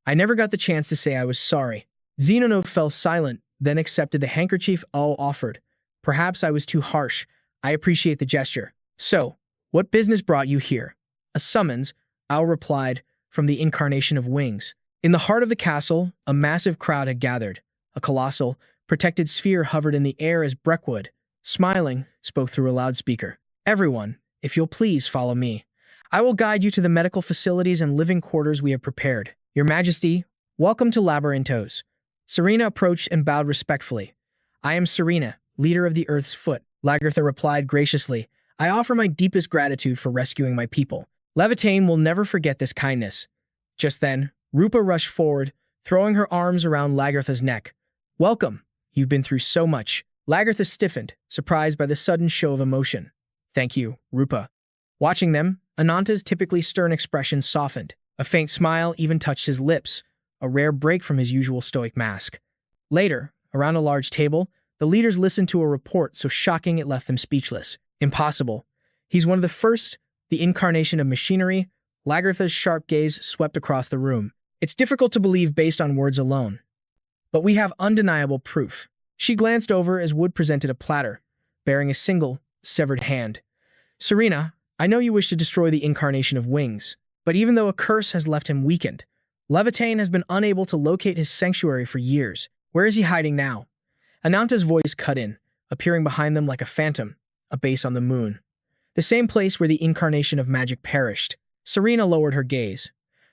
I never got the chance to say I was sorry. Zenonode fell silent, then accepted the handkerchief Al offered. Perhaps I was too harsh. I appreciate the gesture. So, what business brought you here? A summons, Al replied, from the incarnation of wings. In the heart of the castle, a massive crowd had gathered. A colossal, protected sphere hovered in the air as Breckwood, smiling, spoke through a loudspeaker. Everyone, if you'll please follow me. I will guide you to the medical facilities and living quarters we have prepared. Your Majesty, welcome to Labyrintos. Serena approached and bowed respectfully. I am Serena, leader of the Earth's Foot. Lagartha replied graciously. I offer my deepest gratitude for rescuing my people. Levitan will never forget this kindness. Just then, Rupa rushed forward, throwing her arms around Lagartha's neck. Welcome. You've been through so much. Lagartha stiffened, surprised by the sudden show of emotion. Thank you, Rupa. Watching them, Ananta's typically stern expression softened. A faint smile even touched his lips, a rare break from his usual stoic mask. Later, around a large table, the leaders listened to a report so shocking it left them speechless. Impossible. He's one of the first, the incarnation of machinery. Lagartha's sharp gaze swept across the room. It's difficult to believe based on words alone. But we have undeniable proof. She glanced over as Wood presented a platter, bearing a single, severed hand. Serena, I know you wish to destroy the incarnation of wings, but even though a curse has left him weakened, Levitan has been unable to locate his sanctuary for years. Where is he hiding now? Ananta's voice cut in, appearing behind them like a phantom, a base on the moon. The same place where the incarnation of magic perished. Serena lowered her gaze.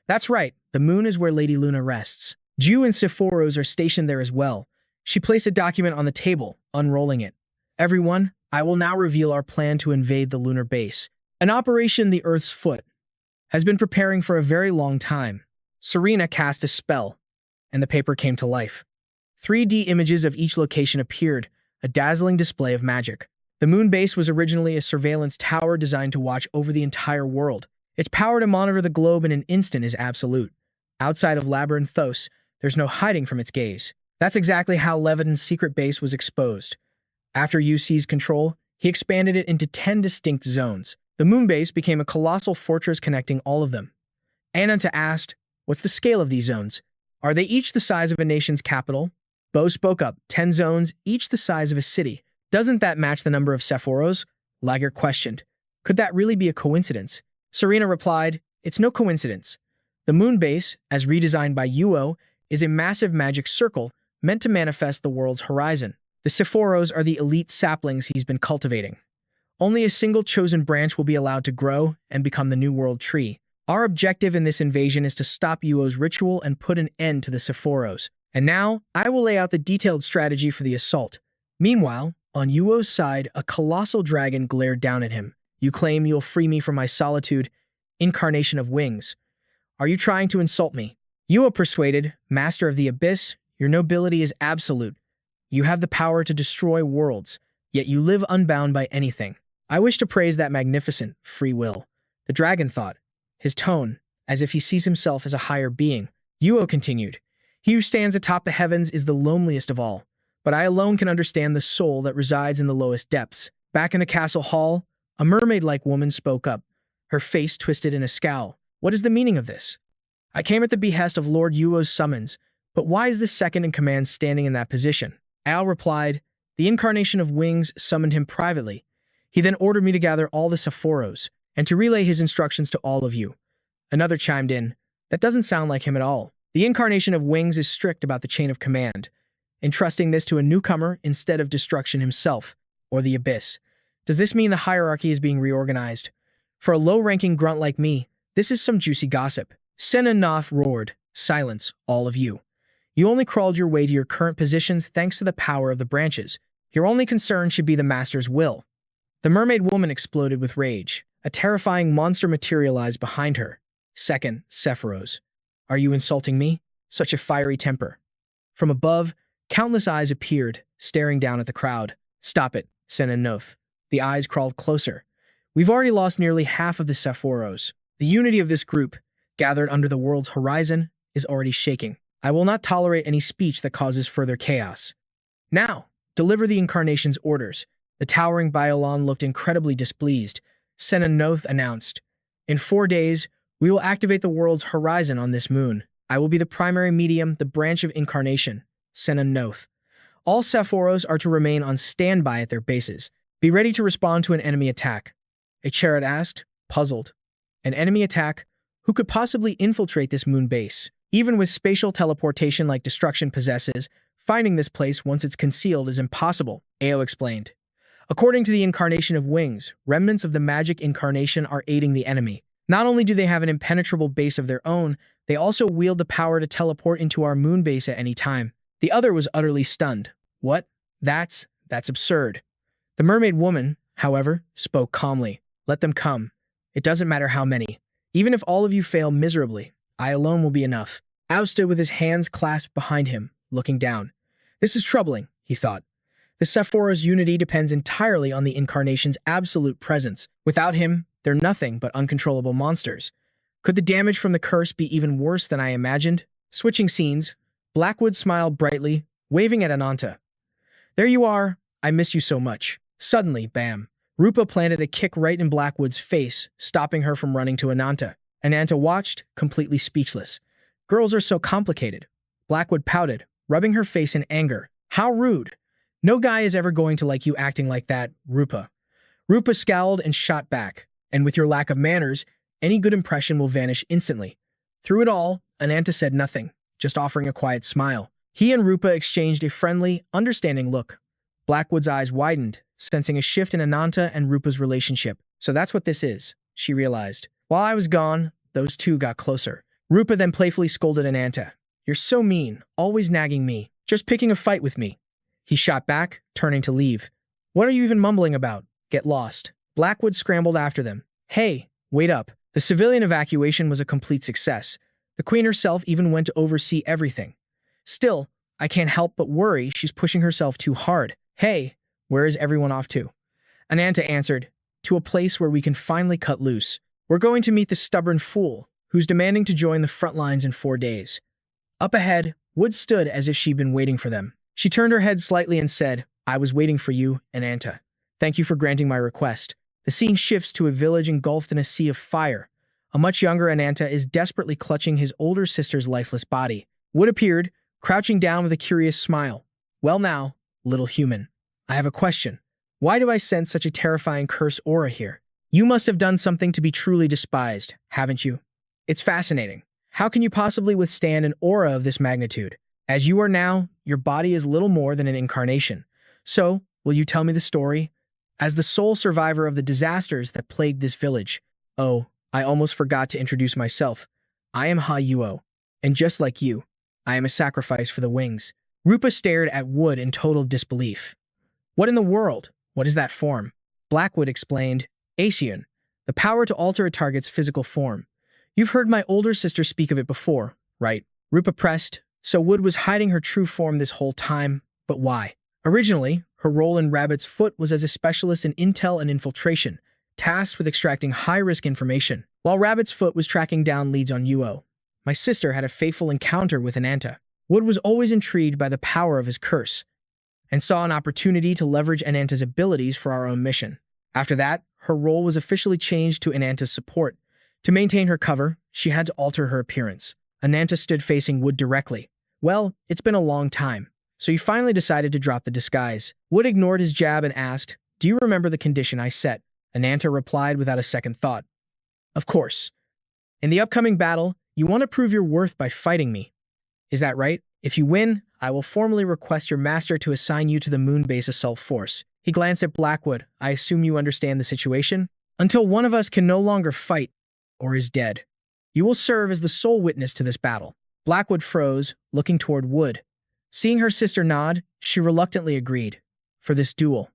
That's right, the moon is where Lady Luna rests. Ju and Sephoros are stationed there as well. She placed a document on the table, unrolling it. Everyone, I will now reveal our plan to invade the lunar base. An operation the Earth's Foot has been preparing for a very long time. Serena cast a spell, and the paper came to life. 3D images of each location appeared, a dazzling display of magic. The moon base was originally a surveillance tower designed to watch over the entire world. Its power to monitor the globe in an instant is absolute. Outside of Labyrintos, there's no hiding from its gaze. That's exactly how Levitan's secret base was exposed. After Yu seized control, he expanded it into 10 distinct zones. The moon base became a colossal fortress connecting all of them. Ananta asked, what's the scale of these zones? Are they each the size of a nation's capital? Bo spoke up, 10 zones, each the size of a city. Doesn't that match the number of Sephoros? Lager questioned. Could that really be a coincidence? Serena replied, it's no coincidence. The moon base, as redesigned by Yuo, is a massive magic circle meant to manifest the world's horizon. The Sephoros are the elite saplings he's been cultivating. Only a single chosen branch will be allowed to grow and become the new world tree. Our objective in this invasion is to stop Yuo's ritual and put an end to the Sephoros. And now, I will lay out the detailed strategy for the assault. Meanwhile, on Yuo's side, a colossal dragon glared down at him. You claim you'll free me from my solitude, incarnation of wings. Are you trying to insult me? Yuo persuaded, master of the abyss, your nobility is absolute. You have the power to destroy worlds, yet you live unbound by anything. I wish to praise that magnificent free will. The dragon thought, his tone, as if he sees himself as a higher being. Yuo continued, he who stands atop the heavens is the loneliest of all, but I alone can understand the soul that resides in the lowest depths. Back in the castle hall, a mermaid-like woman spoke up, her face twisted in a scowl. What is the meaning of this? I came at the behest of Lord Yuo's summons, but why is this second in command standing in that position? Al replied, the incarnation of wings summoned him privately. He then ordered me to gather all the Sephoros, and to relay his instructions to all of you. Another chimed in, that doesn't sound like him at all. The incarnation of wings is strict about the chain of command, entrusting this to a newcomer instead of destruction himself, or the abyss. Does this mean the hierarchy is being reorganized? For a low-ranking grunt like me, this is some juicy gossip. Senanath roared, silence, all of you. You only crawled your way to your current positions thanks to the power of the branches. Your only concern should be the master's will. The mermaid woman exploded with rage. A terrifying monster materialized behind her. Second, Sephoros. Are you insulting me? Such a fiery temper. From above, countless eyes appeared, staring down at the crowd. Stop it, said Anoth. The eyes crawled closer. We've already lost nearly half of the Sephoros. The unity of this group, gathered under the world's horizon, is already shaking. I will not tolerate any speech that causes further chaos. Now, deliver the incarnation's orders. The towering Biolon looked incredibly displeased. Senanoth announced, in 4 days, we will activate the world's horizon on this moon. I will be the primary medium, the branch of incarnation. Senanoth. All Sephoros are to remain on standby at their bases. Be ready to respond to an enemy attack. A chariot asked, puzzled. An enemy attack? Who could possibly infiltrate this moon base? Even with spatial teleportation like destruction possesses, finding this place once it's concealed is impossible, Ao explained. According to the incarnation of wings, remnants of the magic incarnation are aiding the enemy. Not only do they have an impenetrable base of their own, they also wield the power to teleport into our moon base at any time. The other was utterly stunned. What? That's absurd. The mermaid woman, however, spoke calmly. Let them come. It doesn't matter how many. Even if all of you fail miserably, I alone will be enough. Ao stood with his hands clasped behind him, looking down. This is troubling, he thought. The Sephoros' unity depends entirely on the incarnation's absolute presence. Without him, they're nothing but uncontrollable monsters. Could the damage from the curse be even worse than I imagined? Switching scenes, Blackwood smiled brightly, waving at Ananta. There you are. I miss you so much. Suddenly, bam. Rupa planted a kick right in Blackwood's face, stopping her from running to Ananta. Ananta watched, completely speechless. Girls are so complicated. Blackwood pouted, rubbing her face in anger. How rude. No guy is ever going to like you acting like that, Rupa. Rupa scowled and shot back. And with your lack of manners, any good impression will vanish instantly. Through it all, Ananta said nothing, just offering a quiet smile. He and Rupa exchanged a friendly, understanding look. Blackwood's eyes widened, sensing a shift in Ananta and Rupa's relationship. So that's what this is, she realized. While I was gone, those two got closer. Rupa then playfully scolded Ananta. You're so mean, always nagging me, just picking a fight with me. He shot back, turning to leave. What are you even mumbling about? Get lost. Blackwood scrambled after them. Hey, wait up. The civilian evacuation was a complete success. The queen herself even went to oversee everything. Still, I can't help but worry she's pushing herself too hard. Hey, where is everyone off to? Ananta answered, to a place where we can finally cut loose. We're going to meet the stubborn fool, who's demanding to join the front lines in 4 days. Up ahead, Wood stood as if she'd been waiting for them. She turned her head slightly and said, I was waiting for you, Ananta. Thank you for granting my request. The scene shifts to a village engulfed in a sea of fire. A much younger Ananta is desperately clutching his older sister's lifeless body. Wood appeared, crouching down with a curious smile. Well now, little human. I have a question. Why do I sense such a terrifying curse aura here? You must have done something to be truly despised, haven't you? It's fascinating. How can you possibly withstand an aura of this magnitude? As you are now, your body is little more than an incarnation. So, will you tell me the story? As the sole survivor of the disasters that plagued this village. Oh, I almost forgot to introduce myself. I am Ha Yuo, and just like you, I am a sacrifice for the wings. Rupa stared at Wood in total disbelief. What in the world? What is that form? Blackwood explained, Asen, the power to alter a target's physical form. You've heard my older sister speak of it before, right? Rupa pressed, so Wood was hiding her true form this whole time, but why? Originally, her role in Rabbit's Foot was as a specialist in intel and infiltration, tasked with extracting high-risk information, while Rabbit's Foot was tracking down leads on Yuo. My sister had a fateful encounter with Ananta. Wood was always intrigued by the power of his curse, and saw an opportunity to leverage Ananta's abilities for our own mission. After that, her role was officially changed to Ananta's support. To maintain her cover, she had to alter her appearance. Ananta stood facing Wood directly. Well, it's been a long time, so he finally decided to drop the disguise. Wood ignored his jab and asked, Do you remember the condition I set? Ananta replied without a second thought. Of course. In the upcoming battle, you want to prove your worth by fighting me. Is that right? If you win, I will formally request your master to assign you to the Moon Base Assault Force. He glanced at Blackwood. I assume you understand the situation? Until one of us can no longer fight, or is dead, you will serve as the sole witness to this battle. Blackwood froze, looking toward Wood. Seeing her sister nod, she reluctantly agreed. For this duel,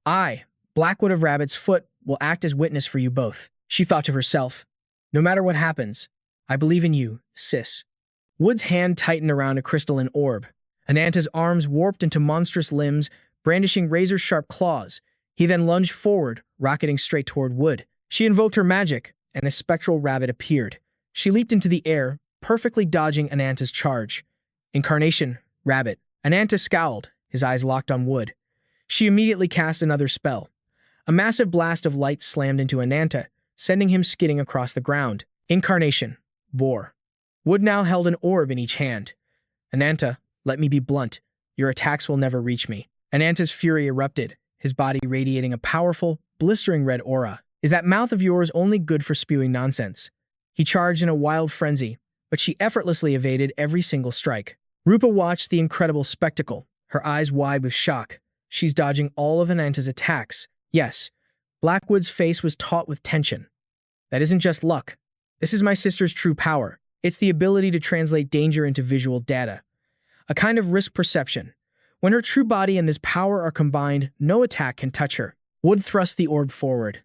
I, Blackwood of Rabbit's Foot, will act as witness for you both. She thought to herself, no matter what happens, I believe in you, sis. Wood's hand tightened around a crystalline orb. Ananta's arms warped into monstrous limbs, brandishing razor-sharp claws. He then lunged forward, rocketing straight toward Wood. She invoked her magic, and a spectral rabbit appeared. She leaped into the air, perfectly dodging Ananta's charge. Incarnation, rabbit. Ananta scowled, his eyes locked on Wood. She immediately cast another spell. A massive blast of light slammed into Ananta, sending him skidding across the ground. Incarnation, boar. Wood now held an orb in each hand. Ananta, let me be blunt. Your attacks will never reach me. Ananta's fury erupted, his body radiating a powerful, blistering red aura. Is that mouth of yours only good for spewing nonsense? He charged in a wild frenzy, but she effortlessly evaded every single strike. Rupa watched the incredible spectacle, her eyes wide with shock. She's dodging all of Ananta's attacks. Yes, Blackwood's face was taut with tension. That isn't just luck. This is my sister's true power. It's the ability to translate danger into visual data. A kind of risk perception. When her true body and this power are combined, no attack can touch her. Wood thrust the orb forward.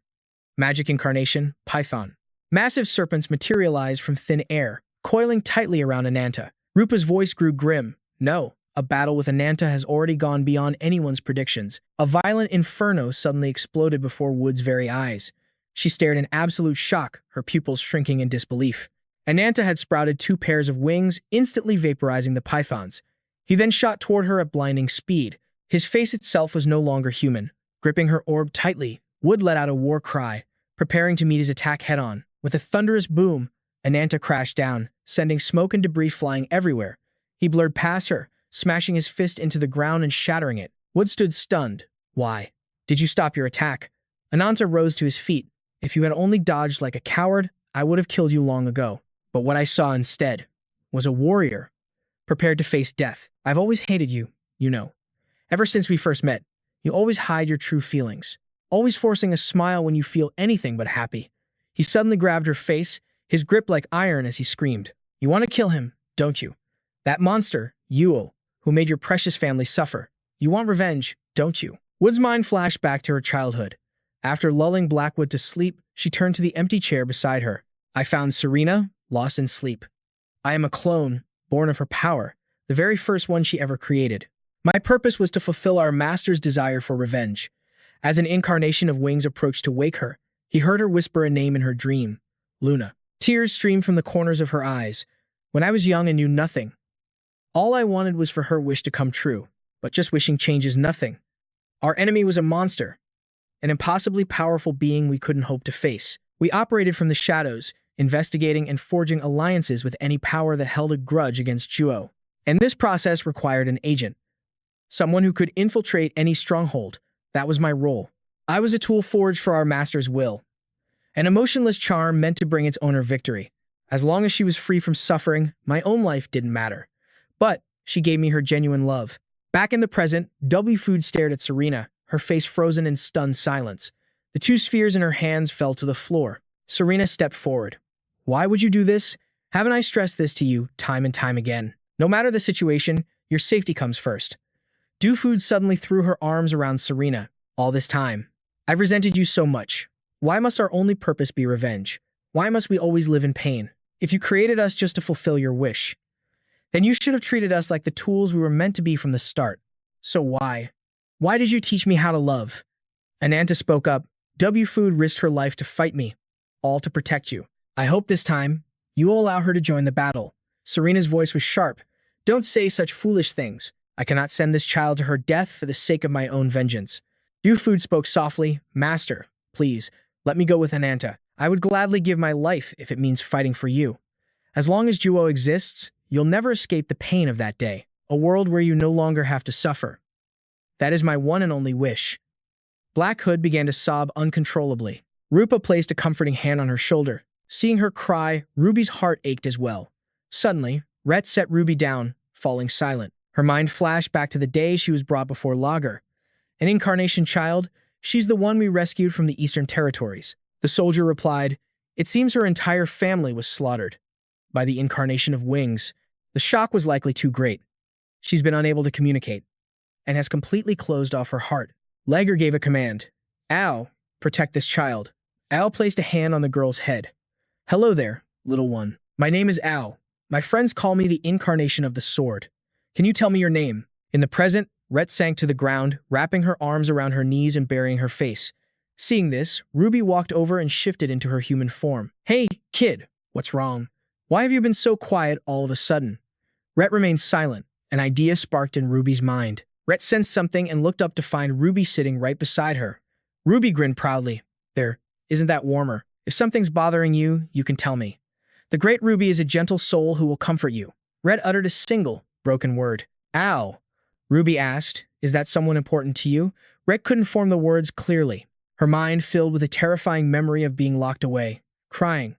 Magic incarnation, python. Massive serpents materialized from thin air, coiling tightly around Ananta. Rupa's voice grew grim. No, a battle with Ananta has already gone beyond anyone's predictions. A violent inferno suddenly exploded before Wood's very eyes. She stared in absolute shock, her pupils shrinking in disbelief. Ananta had sprouted 2 pairs of wings, instantly vaporizing the pythons. He then shot toward her at blinding speed. His face itself was no longer human. Gripping her orb tightly, Wood let out a war cry, preparing to meet his attack head-on. With a thunderous boom, Ananta crashed down, sending smoke and debris flying everywhere. He blurred past her, smashing his fist into the ground and shattering it. Wood stood stunned. Why? Did you stop your attack? Ananta rose to his feet. If you had only dodged like a coward, I would have killed you long ago. But what I saw instead was a warrior, prepared to face death. I've always hated you, you know. Ever since we first met, you always hide your true feelings, always forcing a smile when you feel anything but happy. He suddenly grabbed her face, his grip like iron as he screamed. You want to kill him, don't you? That monster, Yuo, who made your precious family suffer. You want revenge, don't you? Wood's mind flashed back to her childhood. After lulling Blackwood to sleep, she turned to the empty chair beside her. I found Serena, lost in sleep. I am a clone, born of her power, the very first one she ever created. My purpose was to fulfill our master's desire for revenge. As an incarnation of wings approached to wake her, he heard her whisper a name in her dream, Luna. Tears streamed from the corners of her eyes. When I was young and knew nothing, all I wanted was for her wish to come true, but just wishing changes nothing. Our enemy was a monster, an impossibly powerful being we couldn't hope to face. We operated from the shadows, investigating and forging alliances with any power that held a grudge against Juo. And this process required an agent, someone who could infiltrate any stronghold. That was my role. I was a tool forged for our master's will, an emotionless charm meant to bring its owner victory. As long as she was free from suffering, my own life didn't matter. But she gave me her genuine love. Back in the present, W Food stared at Serena, her face frozen in stunned silence. The 2 spheres in her hands fell to the floor. Serena stepped forward. Why would you do this? Haven't I stressed this to you time and time again? No matter the situation, your safety comes first. Do Food suddenly threw her arms around Serena. All this time, I've resented you so much. Why must our only purpose be revenge? Why must we always live in pain? If you created us just to fulfill your wish, then you should have treated us like the tools we were meant to be from the start. So why? Why did you teach me how to love? Ananta spoke up. W Food risked her life to fight me, all to protect you. I hope this time, you will allow her to join the battle. Serena's voice was sharp. Don't say such foolish things. I cannot send this child to her death for the sake of my own vengeance. Du Food spoke softly. Master, please, let me go with Ananta. I would gladly give my life if it means fighting for you. As long as Juo exists, you'll never escape the pain of that day. A world where you no longer have to suffer. That is my one and only wish. Black Hood began to sob uncontrollably. Rupa placed a comforting hand on her shoulder. Seeing her cry, Ruby's heart ached as well. Suddenly, Rhett set Ruby down, falling silent. Her mind flashed back to the day she was brought before Lager. An incarnation child, she's the one we rescued from the Eastern Territories. The soldier replied, it seems her entire family was slaughtered by the incarnation of wings. The shock was likely too great. She's been unable to communicate and has completely closed off her heart. Lager gave a command. Al, protect this child. Al placed a hand on the girl's head. Hello there, little one. My name is Al. My friends call me the incarnation of the sword. Can you tell me your name? In the present, Rhett sank to the ground, wrapping her arms around her knees and burying her face. Seeing this, Ruby walked over and shifted into her human form. Hey, kid, what's wrong? Why have you been so quiet all of a sudden? Rhett remained silent. An idea sparked in Ruby's mind. Rhett sensed something and looked up to find Ruby sitting right beside her. Ruby grinned proudly. There, isn't that warmer? If something's bothering you, you can tell me. The great Ruby is a gentle soul who will comfort you. Rhett uttered a single, broken word. Ow. Ruby asked, is that someone important to you? Rhett couldn't form the words clearly. Her mind filled with a terrifying memory of being locked away, crying.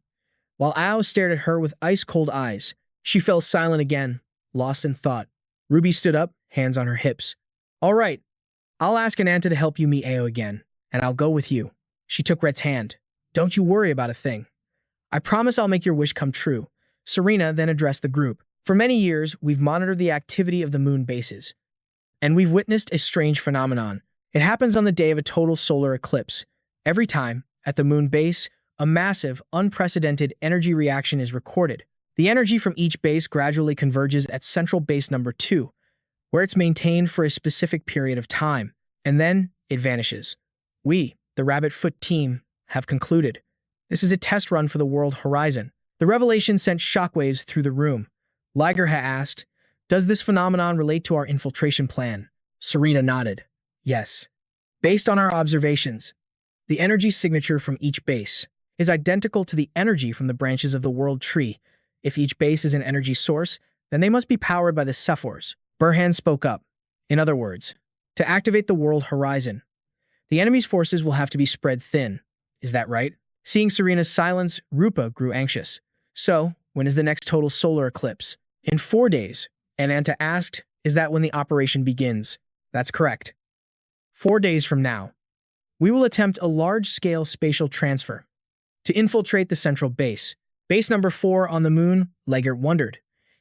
While Ao stared at her with ice-cold eyes, she fell silent again, lost in thought. Ruby stood up, hands on her hips. All right, I'll ask Ananta to help you meet Ao again, and I'll go with you. She took Rhett's hand. Don't you worry about a thing. I promise I'll make your wish come true. Serena then addressed the group. For many years, we've monitored the activity of the moon bases, and we've witnessed a strange phenomenon. It happens on the day of a total solar eclipse. Every time, at the moon base, a massive, unprecedented energy reaction is recorded. The energy from each base gradually converges at central base number 2, where it's maintained for a specific period of time, and then it vanishes. We, the Rabbit Foot team, have concluded. This is a test run for the world horizon. The revelation sent shockwaves through the room. Liger had asked, does this phenomenon relate to our infiltration plan? Serena nodded. Yes. Based on our observations, the energy signature from each base is identical to the energy from the branches of the world tree. If each base is an energy source, then they must be powered by the Sephoros. Burhan spoke up. In other words, to activate the world horizon, the enemy's forces will have to be spread thin. Is that right? Seeing Serena's silence, Rupa grew anxious. So, when is the next total solar eclipse? In 4 days. Ananta asked, is that when the operation begins? That's correct. 4 days from now. We will attempt a large-scale spatial transfer to infiltrate the central base. Base number 4 on the moon, Legert wondered.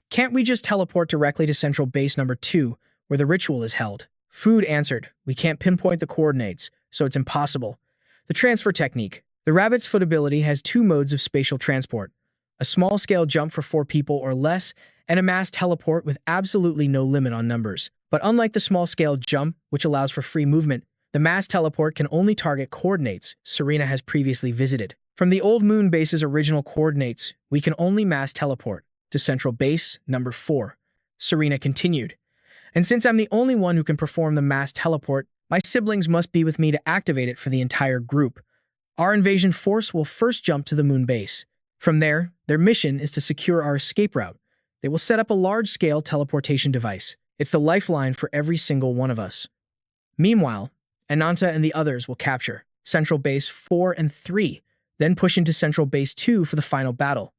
Can't we just teleport directly to central base number 2, where the ritual is held? Food answered, we can't pinpoint the coordinates, so it's impossible. The transfer technique. The Rabbit's Foot ability has 2 modes of spatial transport. A small-scale jump for 4 people or less, and a mass teleport with absolutely no limit on numbers. But unlike the small-scale jump, which allows for free movement, the mass teleport can only target coordinates Serena has previously visited. From the old moon base's original coordinates, we can only mass teleport to central base number 4. Serena continued. And since I'm the only one who can perform the mass teleport, my siblings must be with me to activate it for the entire group. Our invasion force will first jump to the moon base. From there, their mission is to secure our escape route. They will set up a large-scale teleportation device. It's the lifeline for every single one of us. Meanwhile, Ananta and the others will capture Central Base 4 and 3, then push into Central Base 2 for the final battle.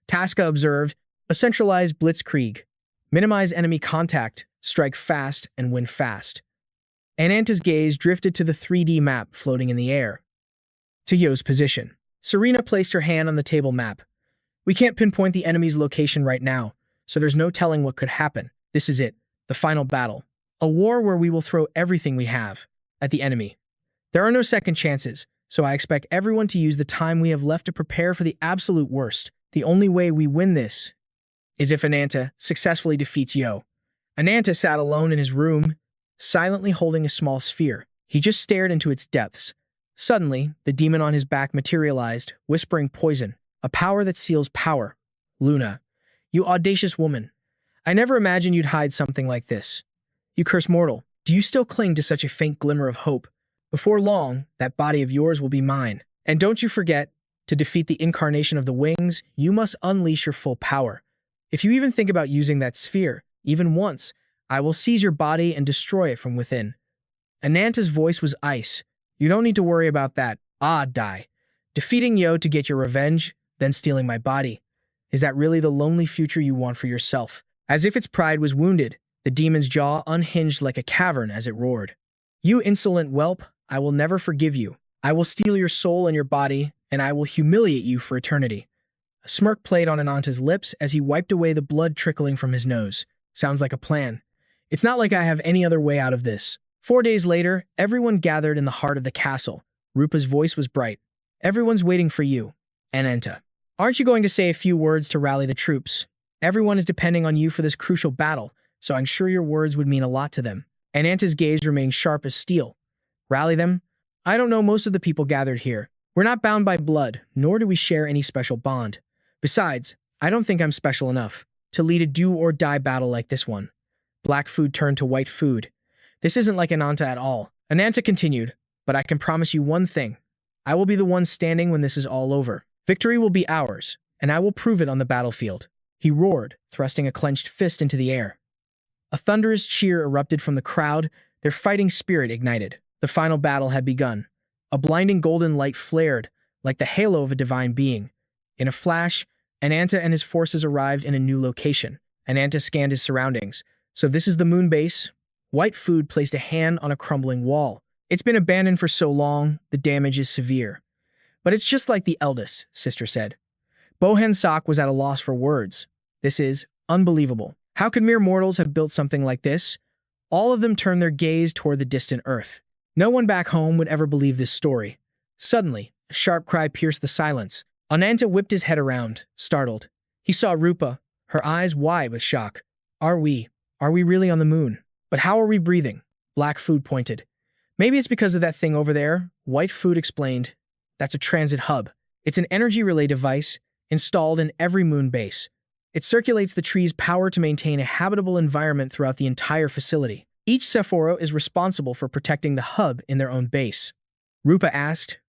Tasca observed, a centralized blitzkrieg. Minimize enemy contact, strike fast, and win fast. Ananta's gaze drifted to the 3D map floating in the air. To Yo's position. Serena placed her hand on the table map. We can't pinpoint the enemy's location right now, so there's no telling what could happen. This is it, the final battle. A war where we will throw everything we have at the enemy. There are no second chances, so I expect everyone to use the time we have left to prepare for the absolute worst. The only way we win this is if Ananta successfully defeats Yo. Ananta sat alone in his room, silently holding a small sphere. He just stared into its depths. Suddenly, the demon on his back materialized, whispering poison, a power that seals power. Luna, you audacious woman. I never imagined you'd hide something like this. You cursed mortal, do you still cling to such a faint glimmer of hope? Before long, that body of yours will be mine. And don't you forget, to defeat the incarnation of the wings, you must unleash your full power. If you even think about using that sphere, even once, I will seize your body and destroy it from within. Ananta's voice was ice. You don't need to worry about that. Die. Defeating Yo to get your revenge, then stealing my body. Is that really the lonely future you want for yourself? As if its pride was wounded, the demon's jaw unhinged like a cavern as it roared. You insolent whelp, I will never forgive you. I will steal your soul and your body, and I will humiliate you for eternity. A smirk played on Ananta's lips as he wiped away the blood trickling from his nose. Sounds like a plan. It's not like I have any other way out of this. 4 days later, everyone gathered in the heart of the castle. Rupa's voice was bright. Everyone's waiting for you, Ananta. Aren't you going to say a few words to rally the troops? Everyone is depending on you for this crucial battle, so I'm sure your words would mean a lot to them. Ananta's gaze remained sharp as steel. Rally them? I don't know most of the people gathered here. We're not bound by blood, nor do we share any special bond. Besides, I don't think I'm special enough to lead a do-or-die battle like this one. Black food turned to white food. This isn't like Ananta at all. Ananta continued, but I can promise you one thing. I will be the one standing when this is all over. Victory will be ours, and I will prove it on the battlefield. He roared, thrusting a clenched fist into the air. A thunderous cheer erupted from the crowd, their fighting spirit ignited. The final battle had begun. A blinding golden light flared, like the halo of a divine being. In a flash, Ananta and his forces arrived in a new location. Ananta scanned his surroundings. So this is the moon base? White food placed a hand on a crumbling wall. It's been abandoned for so long, the damage is severe. But it's just like the eldest, Sister said. Bohan Sok was at a loss for words. This is unbelievable. How could mere mortals have built something like this? All of them turned their gaze toward the distant earth. No one back home would ever believe this story. Suddenly, a sharp cry pierced the silence. Ananta whipped his head around, startled. He saw Rupa, her eyes wide with shock. Are we really on the moon? But how are we breathing? Black food pointed. Maybe it's because of that thing over there, white food explained. That's a transit hub. It's an energy relay device installed in every moon base. It circulates the tree's power to maintain a habitable environment throughout the entire facility. Each Sephoro is responsible for protecting the hub in their own base. Rupa asked,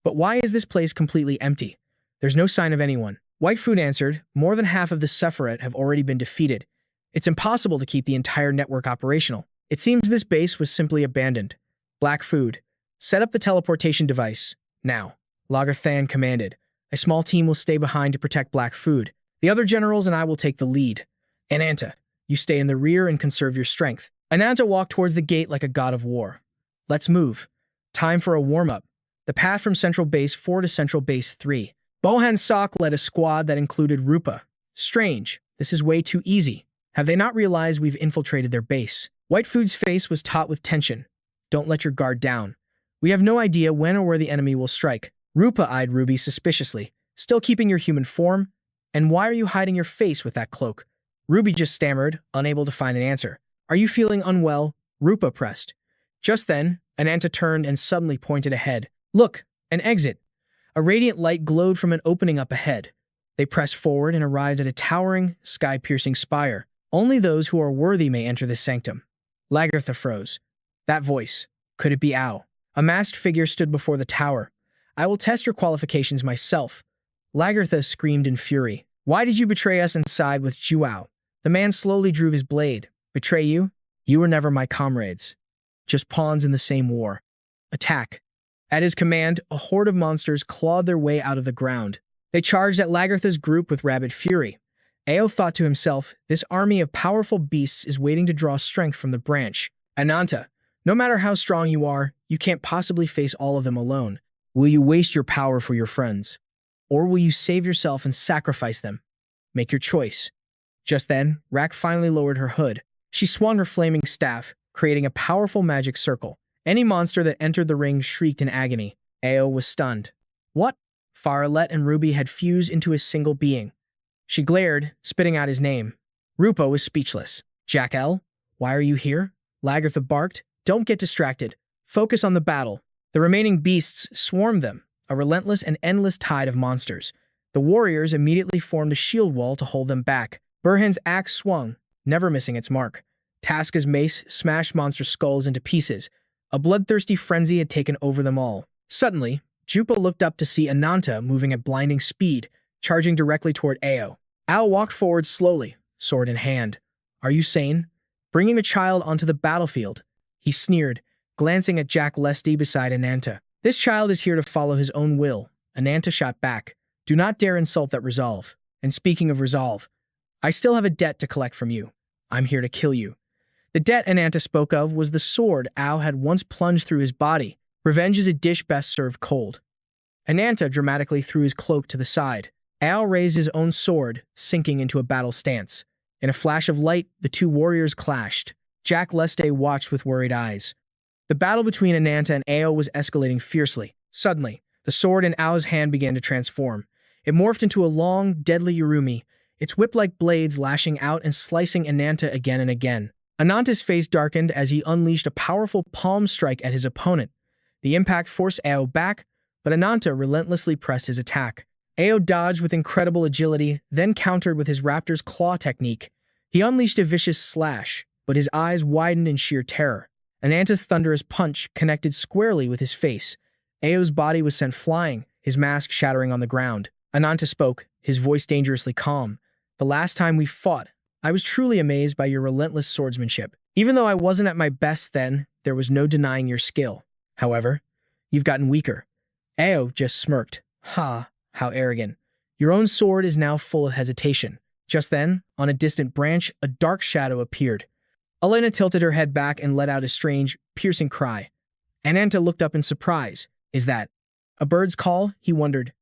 but why is this place completely empty? There's no sign of anyone. White food answered, more than half of the Sephoret have already been defeated. It's impossible to keep the entire network operational. It seems this base was simply abandoned. Black food. Set up the teleportation device. Now. Lagerthan commanded. A small team will stay behind to protect Black food. The other generals and I will take the lead. Ananta, you stay in the rear and conserve your strength. Ananta walked towards the gate like a god of war. Let's move. Time for a warm-up. The path from Central Base 4 to Central Base 3. Bohan Sok led a squad that included Rupa. Strange. This is way too easy. Have they not realized we've infiltrated their base? White Food's face was taut with tension. Don't let your guard down. We have no idea when or where the enemy will strike. Rupa eyed Ruby suspiciously. Still keeping your human form? And why are you hiding your face with that cloak? Ruby just stammered, unable to find an answer. Are you feeling unwell? Rupa pressed. Just then, Ananta turned and suddenly pointed ahead. Look, an exit. A radiant light glowed from an opening up ahead. They pressed forward and arrived at a towering, sky-piercing spire. Only those who are worthy may enter this sanctum. Lagertha froze. That voice. Could it be Ao? A masked figure stood before the tower. I will test your qualifications myself. Lagertha screamed in fury. Why did you betray us and side with Juao? The man slowly drew his blade. Betray you? You were never my comrades. Just pawns in the same war. Attack. At his command, a horde of monsters clawed their way out of the ground. They charged at Lagertha's group with rabid fury. Ao thought to himself, this army of powerful beasts is waiting to draw strength from the branch. Ananta, no matter how strong you are, you can't possibly face all of them alone. Will you waste your power for your friends? Or will you save yourself and sacrifice them? Make your choice. Just then, Rak finally lowered her hood. She swung her flaming staff, creating a powerful magic circle. Any monster that entered the ring shrieked in agony. Ao was stunned. What? Faralet and Ruby had fused into a single being. She glared, spitting out his name. Rupa was speechless. Jack-El? Why are you here? Lagertha barked. Don't get distracted. Focus on the battle. The remaining beasts swarmed them, a relentless and endless tide of monsters. The warriors immediately formed a shield wall to hold them back. Burhan's axe swung, never missing its mark. Taska's mace smashed monster skulls into pieces. A bloodthirsty frenzy had taken over them all. Suddenly, Jupa looked up to see Ananta moving at blinding speed, charging directly toward Ao. Ao walked forward slowly, sword in hand. Are you sane? Bringing a child onto the battlefield. He sneered, glancing at Jack Lesty beside Ananta. This child is here to follow his own will. Ananta shot back. Do not dare insult that resolve. And speaking of resolve, I still have a debt to collect from you. I'm here to kill you. The debt Ananta spoke of was the sword Ao had once plunged through his body. Revenge is a dish best served cold. Ananta dramatically threw his cloak to the side. Ao raised his own sword, sinking into a battle stance. In a flash of light, the two warriors clashed. Jack Leste watched with worried eyes. The battle between Ananta and Ao was escalating fiercely. Suddenly, the sword in Ao's hand began to transform. It morphed into a long, deadly Yurumi, its whip-like blades lashing out and slicing Ananta again and again. Ananta's face darkened as he unleashed a powerful palm strike at his opponent. The impact forced Ao back, but Ananta relentlessly pressed his attack. Ao dodged with incredible agility, then countered with his raptor's claw technique. He unleashed a vicious slash, but his eyes widened in sheer terror. Ananta's thunderous punch connected squarely with his face. Ao's body was sent flying, his mask shattering on the ground. Ananta spoke, his voice dangerously calm. "The last time we fought, I was truly amazed by your relentless swordsmanship. Even though I wasn't at my best then, there was no denying your skill. However, you've gotten weaker." Ao just smirked. "Ha, how arrogant. Your own sword is now full of hesitation." Just then, on a distant branch, a dark shadow appeared. Elena tilted her head back and let out a strange, piercing cry. Ananta looked up in surprise. "Is that a bird's call?" he wondered.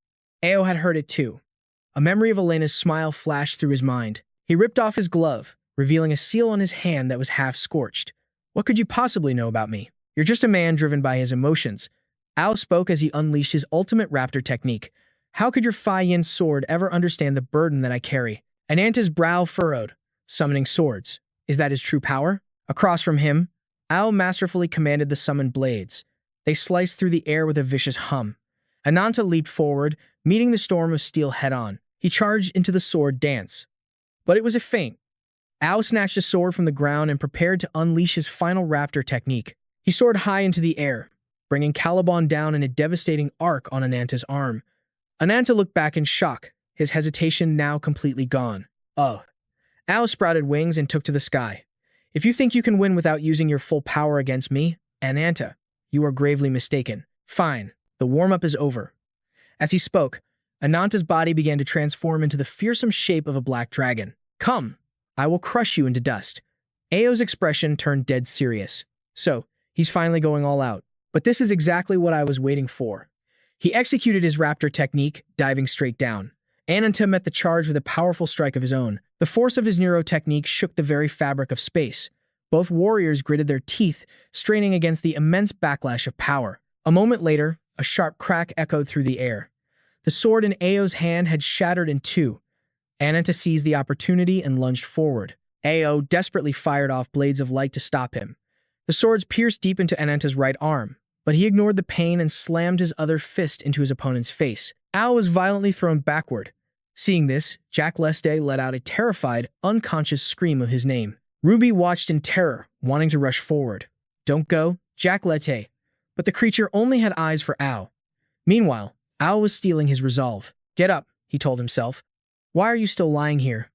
Ao had heard it too. A memory of Elena's smile flashed through his mind. He ripped off his glove, revealing a seal on his hand that was half scorched. "What could you possibly know about me? You're just a man driven by his emotions." Ao spoke as he unleashed his ultimate raptor technique. "How could your Fai Yin sword ever understand the burden that I carry?" Ananta's brow furrowed, summoning swords. Is that his true power? Across from him, Ao masterfully commanded the summoned blades. They sliced through the air with a vicious hum. Ananta leaped forward, meeting the storm of steel head-on. He charged into the sword dance. But it was a feint. Ao snatched a sword from the ground and prepared to unleash his final raptor technique. He soared high into the air, bringing Caliban down in a devastating arc on Ananta's arm. Ananta looked back in shock, his hesitation now completely gone. "Oh." Ao sprouted wings and took to the sky. "If you think you can win without using your full power against me, Ananta, you are gravely mistaken. Fine, the warm-up is over." As he spoke, Ananta's body began to transform into the fearsome shape of a black dragon. "Come, I will crush you into dust." Ao's expression turned dead serious. So, he's finally going all out. But this is exactly what I was waiting for. He executed his raptor technique, diving straight down. Ananta met the charge with a powerful strike of his own. The force of his neuro technique shook the very fabric of space. Both warriors gritted their teeth, straining against the immense backlash of power. A moment later, a sharp crack echoed through the air. The sword in Ao's hand had shattered in two. Ananta seized the opportunity and lunged forward. Ao desperately fired off blades of light to stop him. The swords pierced deep into Ananta's right arm, but he ignored the pain and slammed his other fist into his opponent's face. Ao was violently thrown backward. Seeing this, Jack Leste let out a terrified, unconscious scream of his name. Ruby watched in terror, wanting to rush forward. "Don't go, Jack Leste." But the creature only had eyes for Ao. Meanwhile, Ao was stealing his resolve. "Get up," he told himself. "Why are you still lying here?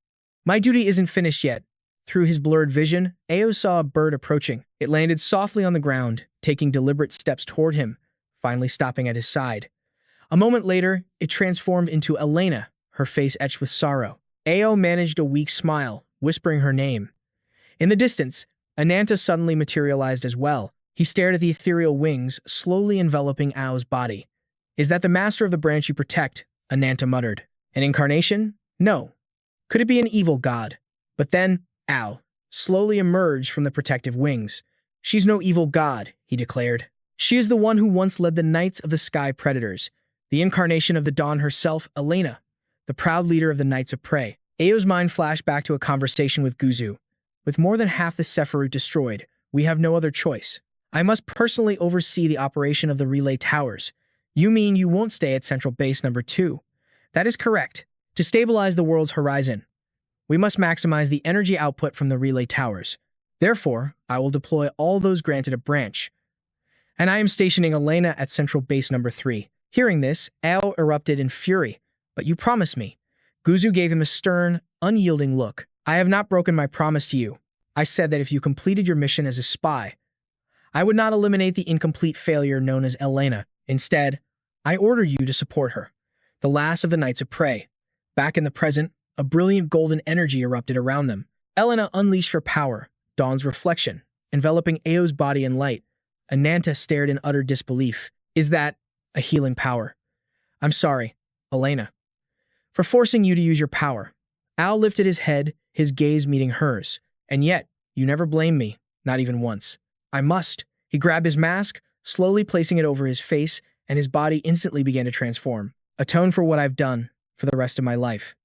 My duty isn't finished yet." Through his blurred vision, Ao saw a bird approaching. It landed softly on the ground, taking deliberate steps toward him, finally stopping at his side. A moment later, it transformed into Elena, her face etched with sorrow. Ao managed a weak smile, whispering her name. In the distance, Ananta suddenly materialized as well. He stared at the ethereal wings, slowly enveloping Ao's body. "Is that the master of the branch you protect?" Ananta muttered. "An incarnation? No. Could it be an evil god?" But then, Ao slowly emerged from the protective wings. "She's no evil god," he declared. "She is the one who once led the Knights of the Sky Predators, the incarnation of the Dawn herself, Elena, the proud leader of the Knights of Prey." Ao's mind flashed back to a conversation with Guzu. "With more than half the Sephoros destroyed, we have no other choice. I must personally oversee the operation of the relay towers." "You mean you won't stay at Central Base Number 2? "That is correct. To stabilize the world's horizon, we must maximize the energy output from the relay towers. Therefore, I will deploy all those granted a branch. And I am stationing Elena at Central Base Number 3. Hearing this, Ao erupted in fury. "But you promised me." Guzu gave him a stern, unyielding look. "I have not broken my promise to you. I said that if you completed your mission as a spy, I would not eliminate the incomplete failure known as Elena. Instead, I order you to support her, the last of the Knights of Prey." Back in the present, a brilliant golden energy erupted around them. Elena unleashed her power, Dawn's reflection, enveloping Ao's body in light. Ananta stared in utter disbelief. "Is that a healing power?" "I'm sorry, Elena, for forcing you to use your power." Ao lifted his head, his gaze meeting hers. "And yet, you never blamed me, not even once." "I must." He grabbed his mask, slowly placing it over his face, and his body instantly began to transform. "Atone for what I've done, for the rest of my life."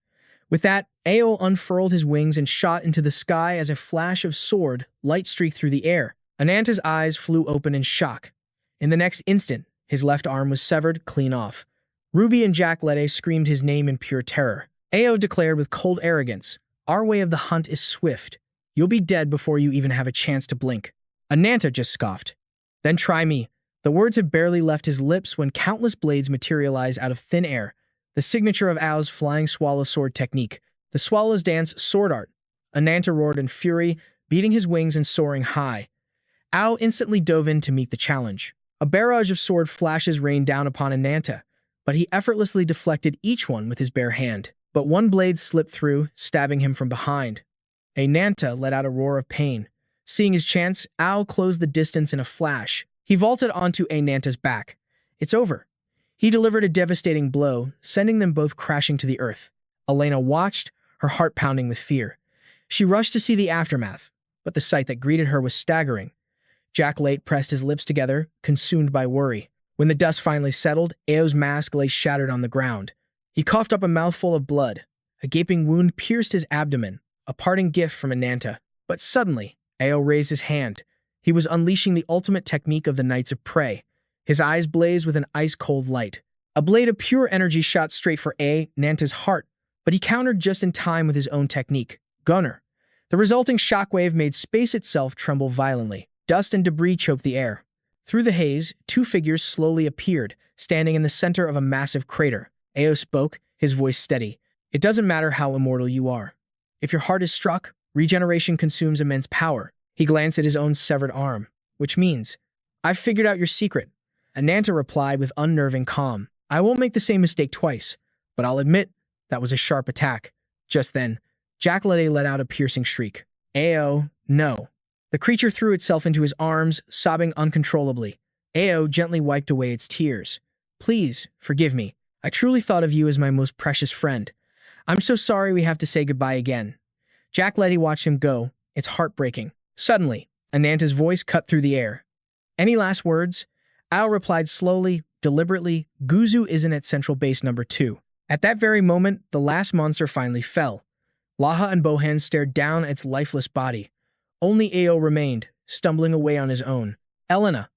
With that, Ao unfurled his wings and shot into the sky as a flash of sword light streaked through the air. Ananta's eyes flew open in shock. In the next instant, his left arm was severed clean off. Ruby and Jack Lede screamed his name in pure terror. Ao declared with cold arrogance, "Our way of the hunt is swift. You'll be dead before you even have a chance to blink." Ananta just scoffed. "Then try me." The words had barely left his lips when countless blades materialized out of thin air, the signature of Ao's flying swallow sword technique, the swallow's dance sword art. Ananta roared in fury, beating his wings and soaring high. Ao instantly dove in to meet the challenge. A barrage of sword flashes rained down upon Ananta, but he effortlessly deflected each one with his bare hand. But one blade slipped through, stabbing him from behind. Ananta let out a roar of pain. Seeing his chance, Ao closed the distance in a flash. He vaulted onto Ananta's back. "It's over." He delivered a devastating blow, sending them both crashing to the earth. Elena watched, her heart pounding with fear. She rushed to see the aftermath, but the sight that greeted her was staggering. Jack Late pressed his lips together, consumed by worry. When the dust finally settled, Ao's mask lay shattered on the ground. He coughed up a mouthful of blood. A gaping wound pierced his abdomen, a parting gift from Ananta. But suddenly, Ao raised his hand. He was unleashing the ultimate technique of the Knights of Prey. His eyes blazed with an ice-cold light. A blade of pure energy shot straight for Nanta's heart, but he countered just in time with his own technique, Gunner. The resulting shockwave made space itself tremble violently. Dust and debris choked the air. Through the haze, two figures slowly appeared, standing in the center of a massive crater. Ao spoke, his voice steady. "It doesn't matter how immortal you are. If your heart is struck, regeneration consumes immense power." He glanced at his own severed arm, "Which means, I've figured out your secret." Ananta replied with unnerving calm, "I won't make the same mistake twice, but I'll admit that was a sharp attack." Just then, Jack Lede let out a piercing shriek. "Ao, no." The creature threw itself into his arms, sobbing uncontrollably. Ao gently wiped away its tears. "Please, forgive me. I truly thought of you as my most precious friend. I'm so sorry we have to say goodbye again." Jack Lede watched him go. It's heartbreaking. Suddenly, Ananta's voice cut through the air. "Any last words?" Ao replied slowly, deliberately, "Guzu isn't at Central Base number 2. At that very moment, the last monster finally fell. Laha and Bohan stared down at its lifeless body. Only Ao remained, stumbling away on his own. "Elena,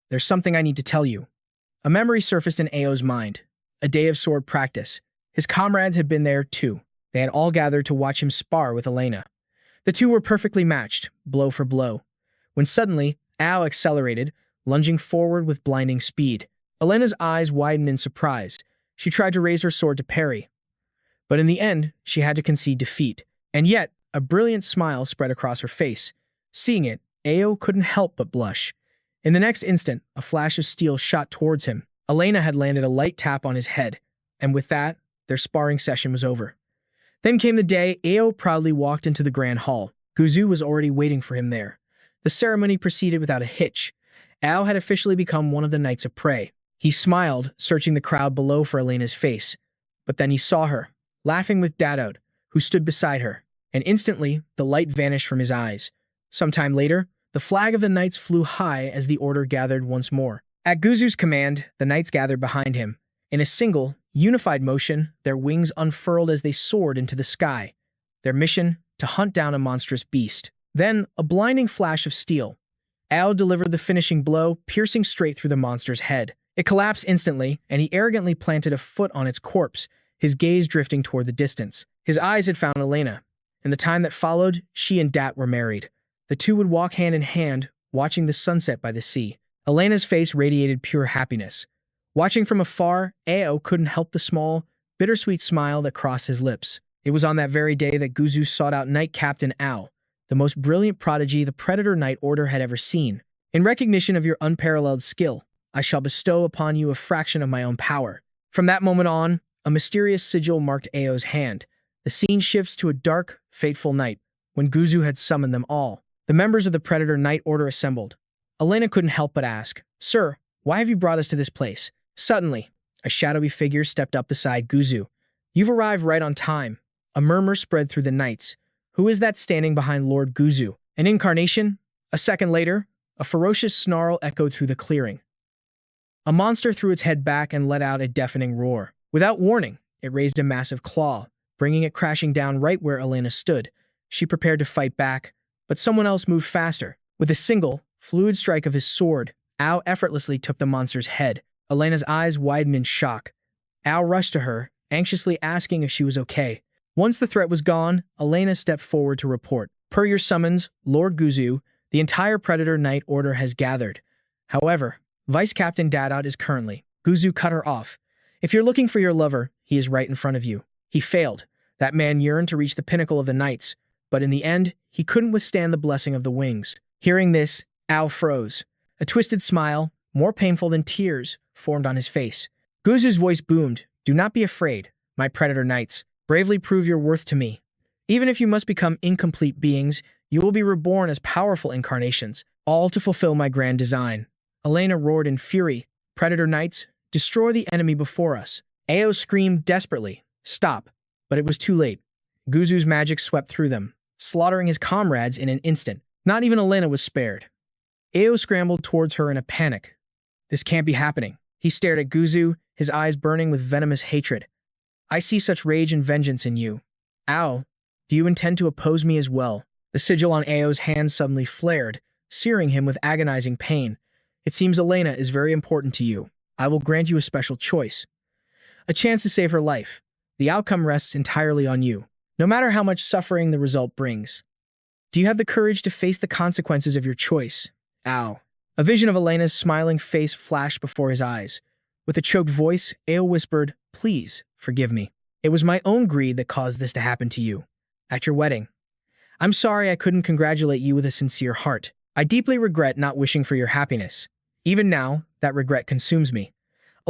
there's something I need to tell you." A memory surfaced in Ao's mind. A day of sword practice. His comrades had been there too. They had all gathered to watch him spar with Elena. The two were perfectly matched, blow for blow. When suddenly, Ao accelerated, lunging forward with blinding speed. Elena's eyes widened in surprise. She tried to raise her sword to parry. But in the end, she had to concede defeat. And yet, a brilliant smile spread across her face. Seeing it, Ao couldn't help but blush. In the next instant, a flash of steel shot towards him. Elena had landed a light tap on his head, and with that, their sparring session was over. Then came the day Ao proudly walked into the grand hall. Guzu was already waiting for him there. The ceremony proceeded without a hitch. Ao had officially become one of the Knights of Prey. He smiled, searching the crowd below for Elena's face. But then he saw her, laughing with Dadot, who stood beside her. And instantly, the light vanished from his eyes. Sometime later, the flag of the Knights flew high as the order gathered once more. At Guzu's command, the Knights gathered behind him. In a single, unified motion, their wings unfurled as they soared into the sky. Their mission, to hunt down a monstrous beast. Then, a blinding flash of steel. Ao delivered the finishing blow, piercing straight through the monster's head. It collapsed instantly, and he arrogantly planted a foot on its corpse, his gaze drifting toward the distance. His eyes had found Elena. In the time that followed, she and Dat were married. The two would walk hand in hand, watching the sunset by the sea. Elena's face radiated pure happiness. Watching from afar, Ao couldn't help the small, bittersweet smile that crossed his lips. It was on that very day that Guzu sought out Knight Captain Ao, the most brilliant prodigy the Predator Knight Order had ever seen. "In recognition of your unparalleled skill, I shall bestow upon you a fraction of my own power." From that moment on, a mysterious sigil marked Ao's hand. The scene shifts to a dark, fateful night, when Guzu had summoned them all. The members of the Predator Knight Order assembled. Elena couldn't help but ask, "Sir, why have you brought us to this place?" Suddenly, a shadowy figure stepped up beside Guzu. "You've arrived right on time." A murmur spread through the knights. Who is that standing behind Lord Guzu? An incarnation? A second later, a ferocious snarl echoed through the clearing. A monster threw its head back and let out a deafening roar. Without warning, it raised a massive claw, bringing it crashing down right where Elena stood. She prepared to fight back, but someone else moved faster. With a single, fluid strike of his sword, Ao effortlessly took the monster's head. Elena's eyes widened in shock. Ao rushed to her, anxiously asking if she was okay. Once the threat was gone, Elena stepped forward to report. Per your summons, Lord Guzu, the entire Predator Knight Order has gathered. However, Vice Captain Dadot is currently. Guzu cut her off. If you're looking for your lover, he is right in front of you. He failed. That man yearned to reach the pinnacle of the Knights, but in the end, he couldn't withstand the blessing of the wings. Hearing this, Ao froze. A twisted smile, more painful than tears, formed on his face. Guzu's voice boomed. Do not be afraid, my Predator Knights. Bravely prove your worth to me. Even if you must become incomplete beings, you will be reborn as powerful incarnations, all to fulfill my grand design. Elena roared in fury. Predator Knights, destroy the enemy before us. Ao screamed desperately. Stop. But it was too late. Guzu's magic swept through them, slaughtering his comrades in an instant. Not even Elena was spared. Ao scrambled towards her in a panic. This can't be happening. He stared at Guzu, his eyes burning with venomous hatred. I see such rage and vengeance in you. Ao, do you intend to oppose me as well? The sigil on Ao's hand suddenly flared, searing him with agonizing pain. It seems Elena is very important to you. I will grant you a special choice. A chance to save her life. The outcome rests entirely on you, no matter how much suffering the result brings. Do you have the courage to face the consequences of your choice? Ao. A vision of Elena's smiling face flashed before his eyes. With a choked voice, Ao whispered, Please, forgive me. It was my own greed that caused this to happen to you. At your wedding. I'm sorry I couldn't congratulate you with a sincere heart. I deeply regret not wishing for your happiness. Even now, that regret consumes me.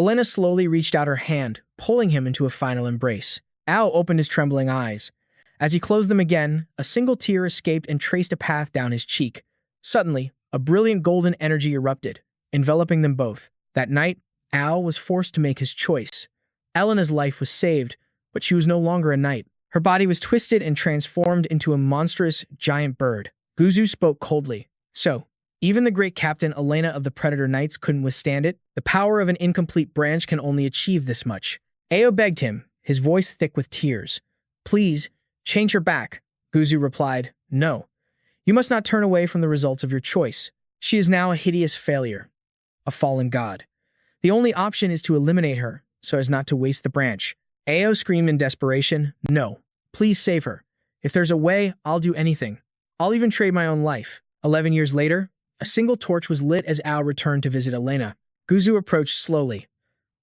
Elena slowly reached out her hand, pulling him into a final embrace. Ao opened his trembling eyes. As he closed them again, a single tear escaped and traced a path down his cheek. Suddenly, a brilliant golden energy erupted, enveloping them both. That night, Ao was forced to make his choice. Elena's life was saved, but she was no longer a knight. Her body was twisted and transformed into a monstrous, giant bird. Guzu spoke coldly. So, even the great captain Elena of the Predator Knights couldn't withstand it? The power of an incomplete branch can only achieve this much. Ao begged him, his voice thick with tears. Please, change her back. Guzu replied, No. You must not turn away from the results of your choice. She is now a hideous failure. A fallen god. The only option is to eliminate her, so as not to waste the branch. Ao screamed in desperation, No. Please save her. If there's a way, I'll do anything. I'll even trade my own life. 11 years later, a single torch was lit as Ao returned to visit Elena. Guzu approached slowly.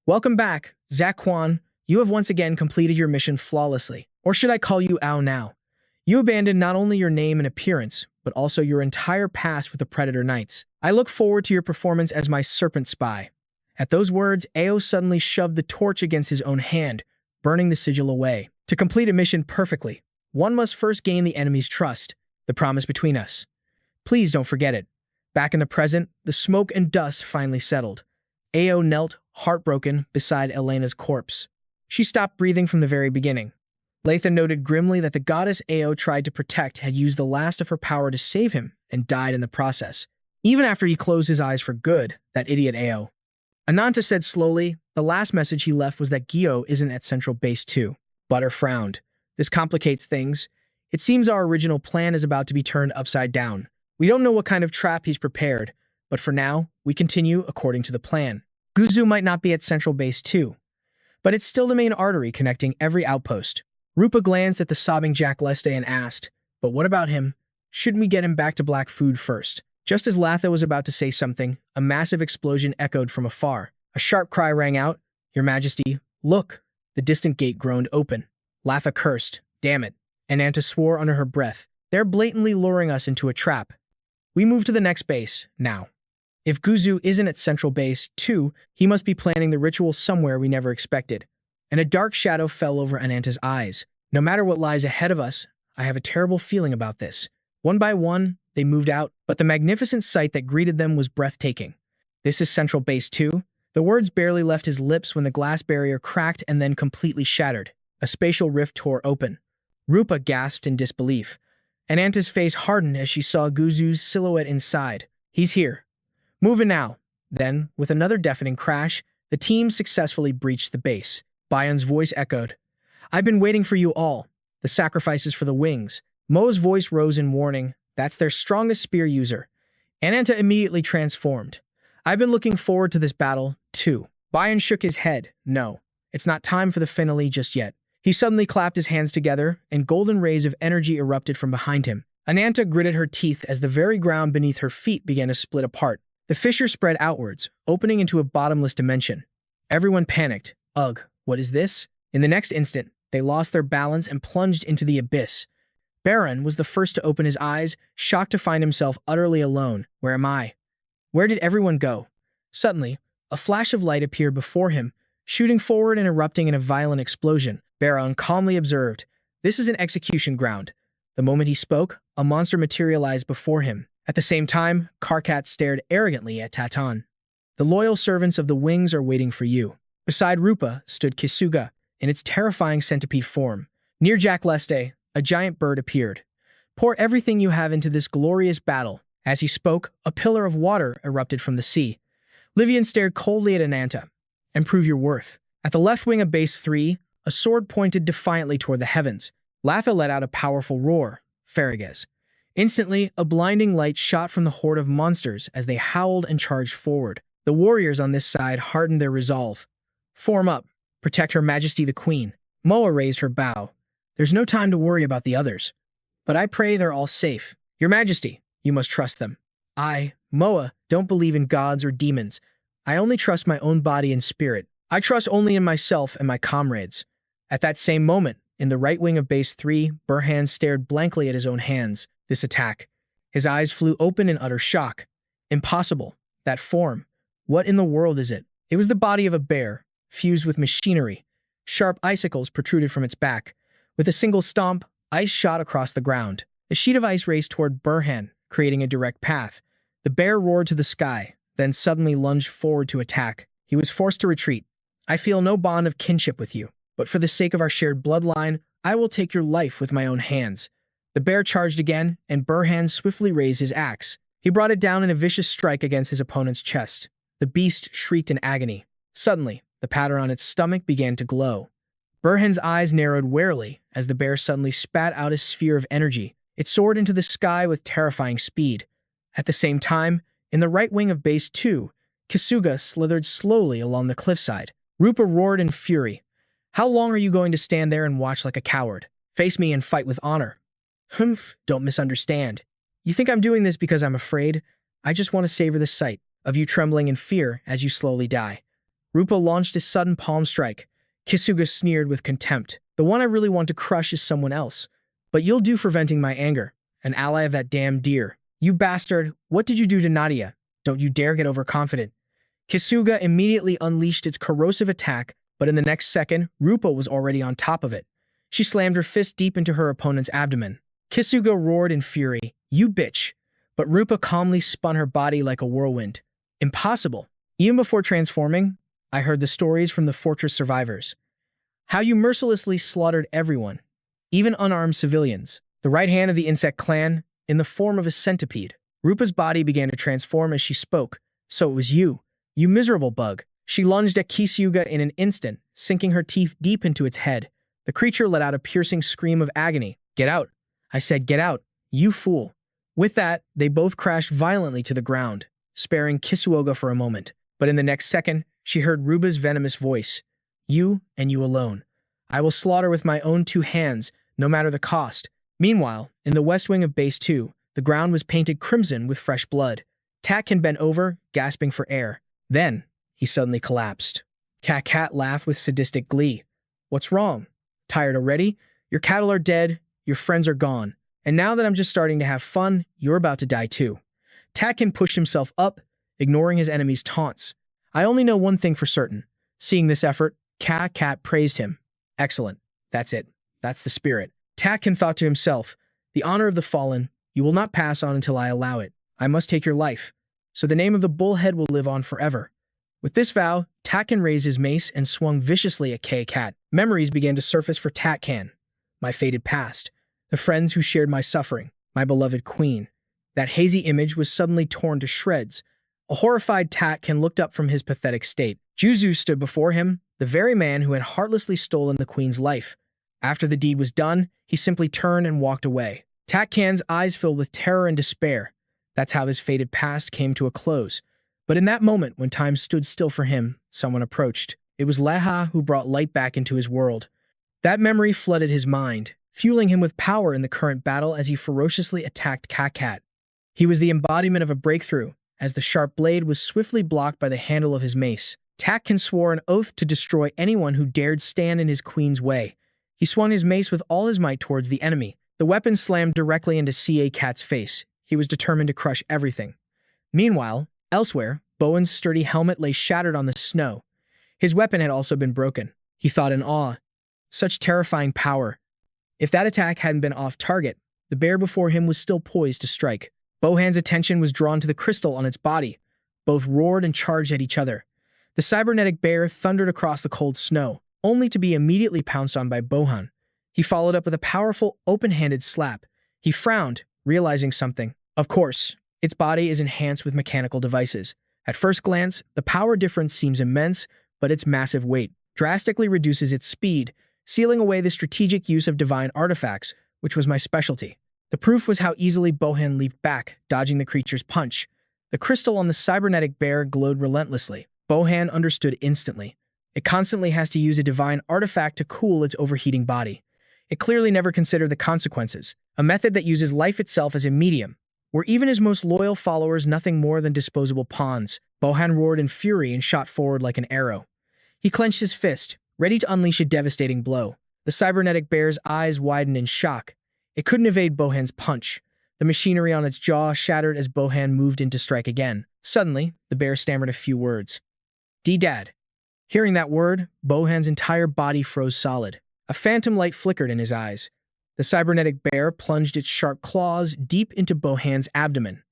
Welcome back, Zaquan. You have once again completed your mission flawlessly. Or should I call you Ao now? You abandoned not only your name and appearance, but also your entire past with the Predator Knights. I look forward to your performance as my serpent spy. At those words, Ao suddenly shoved the torch against his own hand, burning the sigil away. To complete a mission perfectly, one must first gain the enemy's trust, the promise between us. Please don't forget it. Back in the present, the smoke and dust finally settled. Ao knelt, heartbroken, beside Elena's corpse. She stopped breathing from the very beginning. Levitan noted grimly that the goddess Ao tried to protect had used the last of her power to save him and died in the process. Even after he closed his eyes for good, that idiot Ao. Ananta said slowly, the last message he left was that Gio isn't at Central Base 2. Butter frowned. This complicates things. It seems our original plan is about to be turned upside down. We don't know what kind of trap he's prepared, but for now, we continue according to the plan. Guzu might not be at Central Base 2, but it's still the main artery connecting every outpost. Rupa glanced at the sobbing Jack Leste and asked, but what about him? Shouldn't we get him back to Black Food first? Just as Latha was about to say something, a massive explosion echoed from afar. A sharp cry rang out, Your Majesty, look! The distant gate groaned open. Latha cursed, damn it. Ananta swore under her breath. They're blatantly luring us into a trap. We move to the next base, now. If Guzu isn't at Central Base 2, he must be planning the ritual somewhere we never expected. And a dark shadow fell over Ananta's eyes. No matter what lies ahead of us, I have a terrible feeling about this. One by one, they moved out, but the magnificent sight that greeted them was breathtaking. This is Central Base 2? The words barely left his lips when the glass barrier cracked and then completely shattered. A spatial rift tore open. Rupa gasped in disbelief. Ananta's face hardened as she saw Guzu's silhouette inside. He's here. Move in now. Then, with another deafening crash, the team successfully breached the base. Bayon's voice echoed. I've been waiting for you all. The sacrifices for the wings. Mo's voice rose in warning. That's their strongest spear user. Ananta immediately transformed. I've been looking forward to this battle, too. Bayan shook his head. No, it's not time for the finale just yet. He suddenly clapped his hands together, and golden rays of energy erupted from behind him. Ananta gritted her teeth as the very ground beneath her feet began to split apart. The fissure spread outwards, opening into a bottomless dimension. Everyone panicked. Ugh, what is this? In the next instant, they lost their balance and plunged into the abyss. Baron was the first to open his eyes, shocked to find himself utterly alone. Where am I? Where did everyone go? Suddenly, a flash of light appeared before him, shooting forward and erupting in a violent explosion. Baron calmly observed, "This is an execution ground." The moment he spoke, a monster materialized before him. At the same time, Karkat stared arrogantly at Tatan. "The loyal servants of the wings are waiting for you." Beside Rupa stood Kisuga, in its terrifying centipede form. Near Jack Leste, a giant bird appeared. "Pour everything you have into this glorious battle." As he spoke, a pillar of water erupted from the sea. Livian stared coldly at Ananta. "And prove your worth." At the left wing of base 3, a sword pointed defiantly toward the heavens. Latha let out a powerful roar. Ferrages. Instantly, a blinding light shot from the horde of monsters as they howled and charged forward. The warriors on this side hardened their resolve. "Form up. Protect Her Majesty the Queen." Moa raised her bow. "There's no time to worry about the others. But I pray they're all safe. Your Majesty, you must trust them." "I, Moa, don't believe in gods or demons. I only trust my own body and spirit. I trust only in myself and my comrades." At that same moment, in the right wing of base 3, Burhan stared blankly at his own hands. This attack. His eyes flew open in utter shock. Impossible. That form. What in the world is it? It was the body of a bear, fused with machinery. Sharp icicles protruded from its back. With a single stomp, ice shot across the ground. The sheet of ice raced toward Burhan, creating a direct path. The bear roared to the sky, then suddenly lunged forward to attack. He was forced to retreat. "I feel no bond of kinship with you, but for the sake of our shared bloodline, I will take your life with my own hands." The bear charged again, and Burhan swiftly raised his axe. He brought it down in a vicious strike against his opponent's chest. The beast shrieked in agony. Suddenly, the pattern on its stomach began to glow. Burhan's eyes narrowed warily as the bear suddenly spat out a sphere of energy. It soared into the sky with terrifying speed. At the same time, in the right wing of base 2, Kisuga slithered slowly along the cliffside. Rupa roared in fury. "How long are you going to stand there and watch like a coward? Face me and fight with honor." "Humph, don't misunderstand. You think I'm doing this because I'm afraid? I just want to savor the sight of you trembling in fear as you slowly die." Rupa launched a sudden palm strike. Kisuga sneered with contempt. "The one I really want to crush is someone else. But you'll do for venting my anger. An ally of that damn deer. You bastard, what did you do to Nadia? Don't you dare get overconfident." Kisuga immediately unleashed its corrosive attack, but in the next second, Rupa was already on top of it. She slammed her fist deep into her opponent's abdomen. Kisuga roared in fury. "You bitch." But Rupa calmly spun her body like a whirlwind. "Impossible. Even before transforming, I heard the stories from the fortress survivors. How you mercilessly slaughtered everyone, even unarmed civilians. The right hand of the insect clan, in the form of a centipede." Rupa's body began to transform as she spoke. "So it was you. You miserable bug." She lunged at Kisuga in an instant, sinking her teeth deep into its head. The creature let out a piercing scream of agony. "Get out. I said get out, you fool." With that, they both crashed violently to the ground, sparing Kisuga for a moment. But in the next second, she heard Rupa's venomous voice. "You and you alone. I will slaughter with my own 2 hands, no matter the cost." Meanwhile, in the west wing of base 2, the ground was painted crimson with fresh blood. Tatkin bent over, gasping for air. Then, he suddenly collapsed. Cat laughed with sadistic glee. "What's wrong? Tired already? Your cattle are dead, your friends are gone. And now that I'm just starting to have fun, you're about to die too." Tatkin pushed himself up, ignoring his enemy's taunts. "I only know one thing for certain." Seeing this effort, Cat praised him. "Excellent. That's it. That's the spirit." Tatkin thought to himself, "The honor of the fallen, you will not pass on until I allow it. I must take your life. So the name of the bullhead will live on forever." With this vow, Tatkin raised his mace and swung viciously at Cat. Memories began to surface for Tatkin. My fated past. The friends who shared my suffering. My beloved queen. That hazy image was suddenly torn to shreds. A horrified Tatkin looked up from his pathetic state. Juzu stood before him, the very man who had heartlessly stolen the queen's life. After the deed was done, he simply turned and walked away. Tatkan's eyes filled with terror and despair. That's how his fated past came to a close. But in that moment, when time stood still for him, someone approached. It was Leha who brought light back into his world. That memory flooded his mind, fueling him with power in the current battle as he ferociously attacked Kakat. He was the embodiment of a breakthrough, as the sharp blade was swiftly blocked by the handle of his mace. Tatkan swore an oath to destroy anyone who dared stand in his queen's way. He swung his mace with all his might towards the enemy. The weapon slammed directly into Kat's face. He was determined to crush everything. Meanwhile, elsewhere, Bowen's sturdy helmet lay shattered on the snow. His weapon had also been broken. He thought in awe. Such terrifying power. If that attack hadn't been off target, the bear before him was still poised to strike. Bohan's attention was drawn to the crystal on its body. Both roared and charged at each other. The cybernetic bear thundered across the cold snow, only to be immediately pounced on by Bohan. He followed up with a powerful, open-handed slap. He frowned, realizing something. Of course, its body is enhanced with mechanical devices. At first glance, the power difference seems immense, but its massive weight drastically reduces its speed, sealing away the strategic use of divine artifacts, which was my specialty. The proof was how easily Bohan leaped back, dodging the creature's punch. The crystal on the cybernetic bear glowed relentlessly. Bohan understood instantly. It constantly has to use a divine artifact to cool its overheating body. It clearly never considered the consequences, a method that uses life itself as a medium, where even his most loyal followers nothing more than disposable pawns. Bohan roared in fury and shot forward like an arrow. He clenched his fist, ready to unleash a devastating blow. The cybernetic bear's eyes widened in shock. It couldn't evade Bohan's punch. The machinery on its jaw shattered as Bohan moved in to strike again. Suddenly, the bear stammered a few words. "D-Dad." Hearing that word, Bohan's entire body froze solid. A phantom light flickered in his eyes. The cybernetic bear plunged its sharp claws deep into Bohan's abdomen.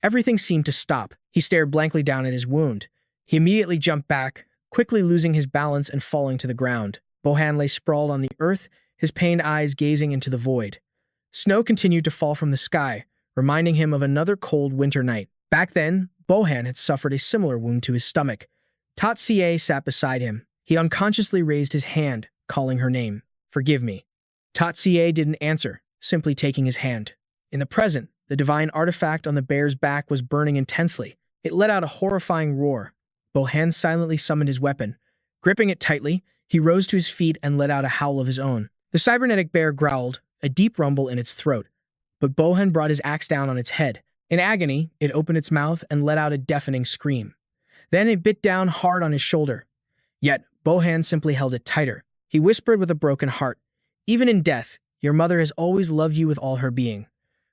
Everything seemed to stop. He stared blankly down at his wound. He immediately jumped back, quickly losing his balance and falling to the ground. Bohan lay sprawled on the earth, his pained eyes gazing into the void. Snow continued to fall from the sky, reminding him of another cold winter night. Back then, Bohan had suffered a similar wound to his stomach. Tatsie sat beside him. He unconsciously raised his hand, calling her name. "Forgive me." Tatsie didn't answer, simply taking his hand. In the present, the divine artifact on the bear's back was burning intensely. It let out a horrifying roar. Bohan silently summoned his weapon. Gripping it tightly, he rose to his feet and let out a howl of his own. The cybernetic bear growled, a deep rumble in its throat. But Bohan brought his axe down on its head. In agony, it opened its mouth and let out a deafening scream. Then it bit down hard on his shoulder. Yet, Bohan simply held it tighter. He whispered with a broken heart, "Even in death, your mother has always loved you with all her being."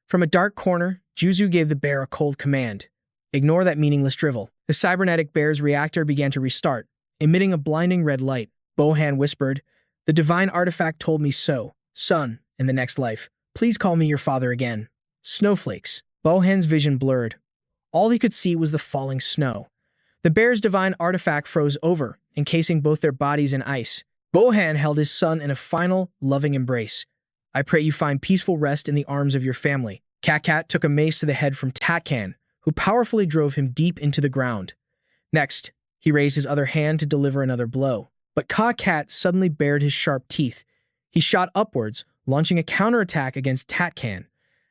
From a dark corner, Juzu gave the bear a cold command. "Ignore that meaningless drivel." The cybernetic bear's reactor began to restart, emitting a blinding red light. Bohan whispered, "The divine artifact told me so. Son, in the next life, please call me your father again." Snowflakes. Bohan's vision blurred. All he could see was the falling snow. The bear's divine artifact froze over, encasing both their bodies in ice. Bohan held his son in a final, loving embrace. "I pray you find peaceful rest in the arms of your family." Kakat took a mace to the head from Tatkan, who powerfully drove him deep into the ground. Next, he raised his other hand to deliver another blow. But Kakat suddenly bared his sharp teeth. He shot upwards, launching a counterattack against Tatkan.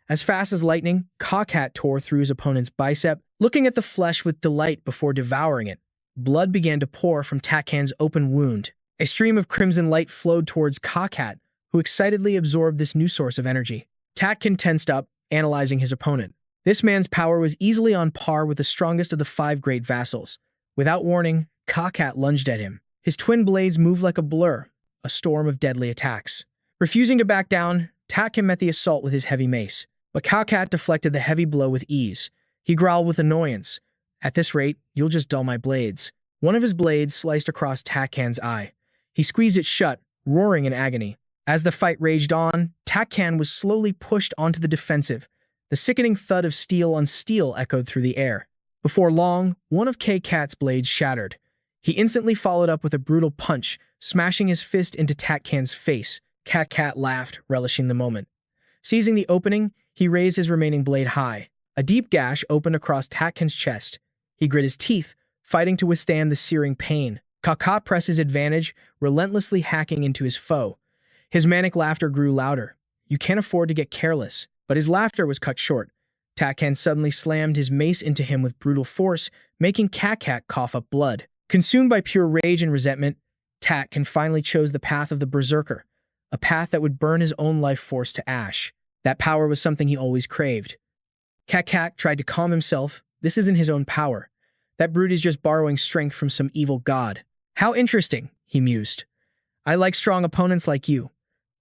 As fast as lightning, Kakat tore through his opponent's bicep, looking at the flesh with delight before devouring it. Blood began to pour from Tatkan's open wound. A stream of crimson light flowed towards Kakat, who excitedly absorbed this new source of energy. Tatkan tensed up, analyzing his opponent. This man's power was easily on par with the strongest of the 5 great vassals. Without warning, Kakat lunged at him. His twin blades moved like a blur, a storm of deadly attacks. Refusing to back down, Tatkan met the assault with his heavy mace. But Kakat deflected the heavy blow with ease. He growled with annoyance. "At this rate, you'll just dull my blades." One of his blades sliced across Tatkan's eye. He squeezed it shut, roaring in agony. As the fight raged on, Tatkan was slowly pushed onto the defensive. The sickening thud of steel on steel echoed through the air. Before long, one of Kat's blades shattered. He instantly followed up with a brutal punch, smashing his fist into Tatkan's face. Kat laughed, relishing the moment. Seizing the opening, he raised his remaining blade high. A deep gash opened across Tatkan's chest. He grit his teeth, fighting to withstand the searing pain. Kakat pressed his advantage, relentlessly hacking into his foe. His manic laughter grew louder. You can't afford to get careless. But his laughter was cut short. Tatkan suddenly slammed his mace into him with brutal force, making Kat cough up blood. Consumed by pure rage and resentment, Tatkan finally chose the path of the berserker, a path that would burn his own life force to ash. That power was something he always craved. Kat tried to calm himself. This isn't his own power. That brute is just borrowing strength from some evil god. How interesting, he mused. I like strong opponents like you.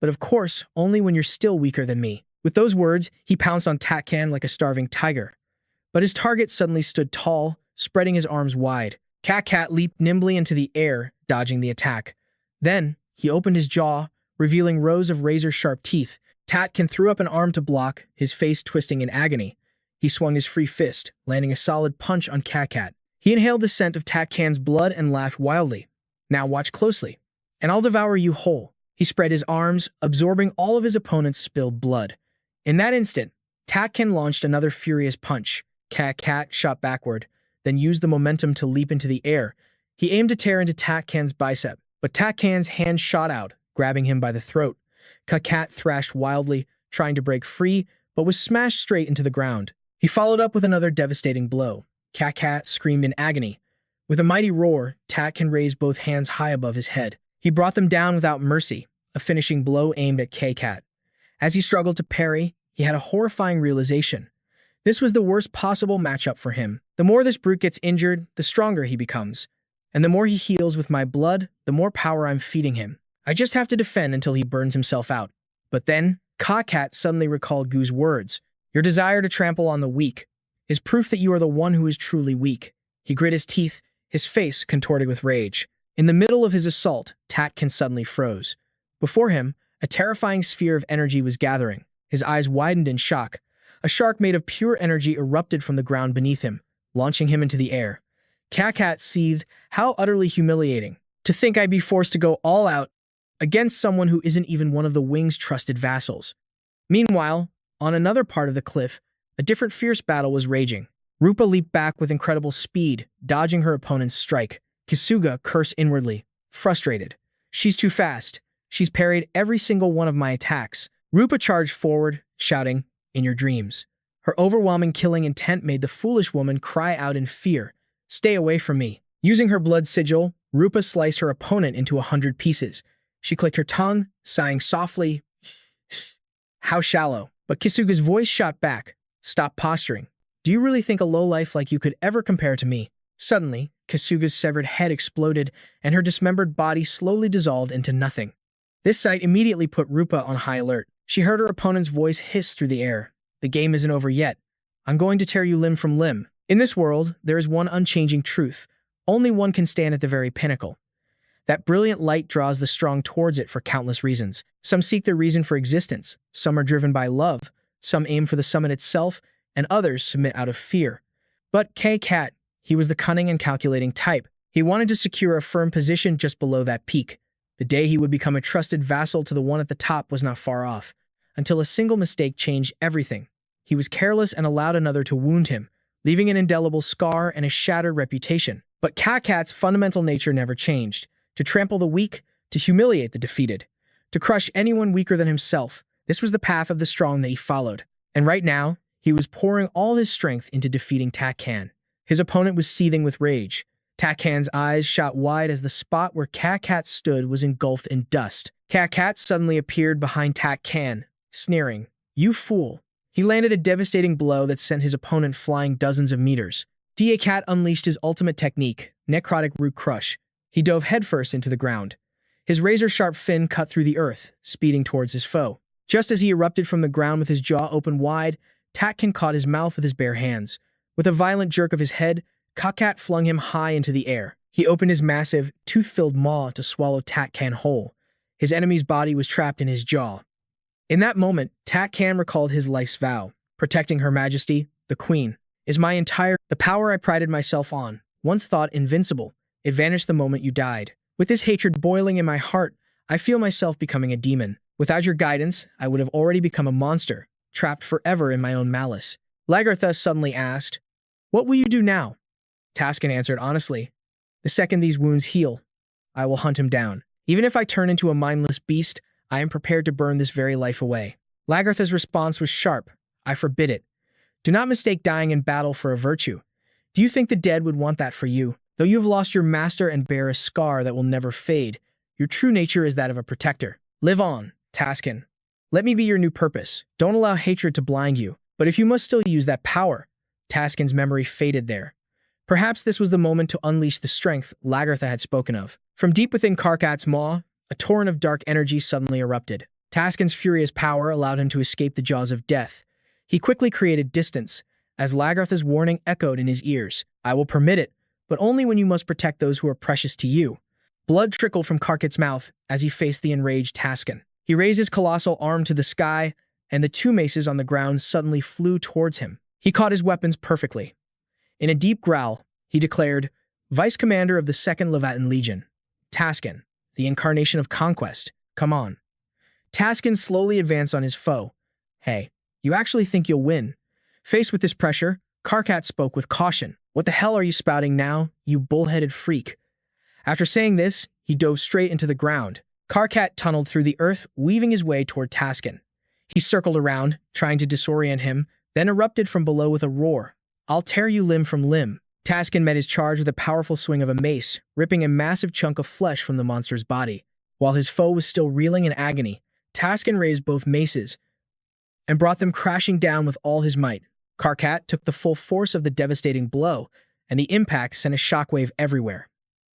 But of course, only when you're still weaker than me. With those words, he pounced on Tatkan like a starving tiger. But his target suddenly stood tall, spreading his arms wide. Kat leaped nimbly into the air, dodging the attack. Then, he opened his jaw, revealing rows of razor-sharp teeth. Tatkan threw up an arm to block, his face twisting in agony. He swung his free fist, landing a solid punch on Kat. He inhaled the scent of Tatkan's blood and laughed wildly. Now watch closely, and I'll devour you whole. He spread his arms, absorbing all of his opponent's spilled blood. In that instant, Tatkan launched another furious punch. Kat shot backward, then used the momentum to leap into the air. He aimed to tear into Tatkan's bicep, but Tatkan's hand shot out, grabbing him by the throat. Kat thrashed wildly, trying to break free, but was smashed straight into the ground. He followed up with another devastating blow. Kat screamed in agony. With a mighty roar, Tatkan raised both hands high above his head. He brought them down without mercy, a finishing blow aimed at Kat. As he struggled to parry, he had a horrifying realization. This was the worst possible matchup for him. The more this brute gets injured, the stronger he becomes. And the more he heals with my blood, the more power I'm feeding him. I just have to defend until he burns himself out. But then, Kat suddenly recalled Gu's words. Your desire to trample on the weak is proof that you are the one who is truly weak. He grit his teeth, his face contorted with rage. In the middle of his assault, Tatkan suddenly froze. Before him, a terrifying sphere of energy was gathering. His eyes widened in shock. A shark made of pure energy erupted from the ground beneath him, launching him into the air. Kat seethed. How utterly humiliating. To think I'd be forced to go all out against someone who isn't even one of the Wing's trusted vassals. Meanwhile, on another part of the cliff, a different fierce battle was raging. Rupa leaped back with incredible speed, dodging her opponent's strike. Kisuga cursed inwardly, frustrated. She's too fast. She's parried every single one of my attacks. Rupa charged forward, shouting, in your dreams. Her overwhelming killing intent made the foolish woman cry out in fear. Stay away from me. Using her blood sigil, Rupa sliced her opponent into 100 pieces. She clicked her tongue, sighing softly. How shallow. But Kisuga's voice shot back. Stop posturing. Do you really think a lowlife like you could ever compare to me? Suddenly, Kisuga's severed head exploded, and her dismembered body slowly dissolved into nothing. This sight immediately put Rupa on high alert. She heard her opponent's voice hiss through the air. The game isn't over yet. I'm going to tear you limb from limb. In this world, there is one unchanging truth. Only one can stand at the very pinnacle. That brilliant light draws the strong towards it for countless reasons. Some seek their reason for existence. Some are driven by love. Some aim for the summit itself, and others submit out of fear. But Kat, he was the cunning and calculating type. He wanted to secure a firm position just below that peak. The day he would become a trusted vassal to the one at the top was not far off, until a single mistake changed everything. He was careless and allowed another to wound him, leaving an indelible scar and a shattered reputation. But Kat's fundamental nature never changed. To trample the weak, to humiliate the defeated, to crush anyone weaker than himself. This was the path of the strong that he followed. And right now, he was pouring all his strength into defeating Tatkan. His opponent was seething with rage. Tatkan's eyes shot wide as the spot where Kat stood was engulfed in dust. Kat suddenly appeared behind Tatkan, sneering, "You fool." He landed a devastating blow that sent his opponent flying dozens of meters. Kat unleashed his ultimate technique, Necrotic Root Crush. He dove headfirst into the ground. His razor-sharp fin cut through the earth, speeding towards his foe. Just as he erupted from the ground with his jaw open wide, Tatkan caught his mouth with his bare hands. With a violent jerk of his head, Kat flung him high into the air. He opened his massive, tooth-filled maw to swallow Tatkan whole. His enemy's body was trapped in his jaw. In that moment, Tatkan recalled his life's vow. Protecting Her Majesty, the Queen, is the power I prided myself on. Once thought invincible, it vanished the moment you died. With this hatred boiling in my heart, I feel myself becoming a demon. Without your guidance, I would have already become a monster, trapped forever in my own malice. Lagartha suddenly asked, "What will you do now?" Tatkan answered honestly, "The second these wounds heal, I will hunt him down. Even if I turn into a mindless beast, I am prepared to burn this very life away. Lagartha's response was sharp. I forbid it. Do not mistake dying in battle for a virtue. Do you think the dead would want that for you? Though you have lost your master and bear a scar that will never fade, your true nature is that of a protector. Live on, Taskin. Let me be your new purpose. Don't allow hatred to blind you. But if you must still use that power, Taskin's memory faded there. Perhaps this was the moment to unleash the strength Lagartha had spoken of. From deep within Karkat's maw, a torrent of dark energy suddenly erupted. Taskin's furious power allowed him to escape the jaws of death. He quickly created distance, as Lagartha's warning echoed in his ears. I will permit it, but only when you must protect those who are precious to you. Blood trickled from Karkat's mouth as he faced the enraged Taskin. He raised his colossal arm to the sky, and the two maces on the ground suddenly flew towards him. He caught his weapons perfectly. In a deep growl, he declared, Vice Commander of the 2nd Levitan Legion, Taskin, the incarnation of conquest, come on. Taskin slowly advanced on his foe. Hey, you actually think you'll win? Faced with this pressure, Karkat spoke with caution. What the hell are you spouting now, you bull-headed freak? After saying this, he dove straight into the ground. Karkat tunneled through the earth, weaving his way toward Taskin. He circled around, trying to disorient him, then erupted from below with a roar. I'll tear you limb from limb. Taskin met his charge with a powerful swing of a mace, ripping a massive chunk of flesh from the monster's body. While his foe was still reeling in agony, Taskin raised both maces and brought them crashing down with all his might. Karkat took the full force of the devastating blow, and the impact sent a shockwave everywhere.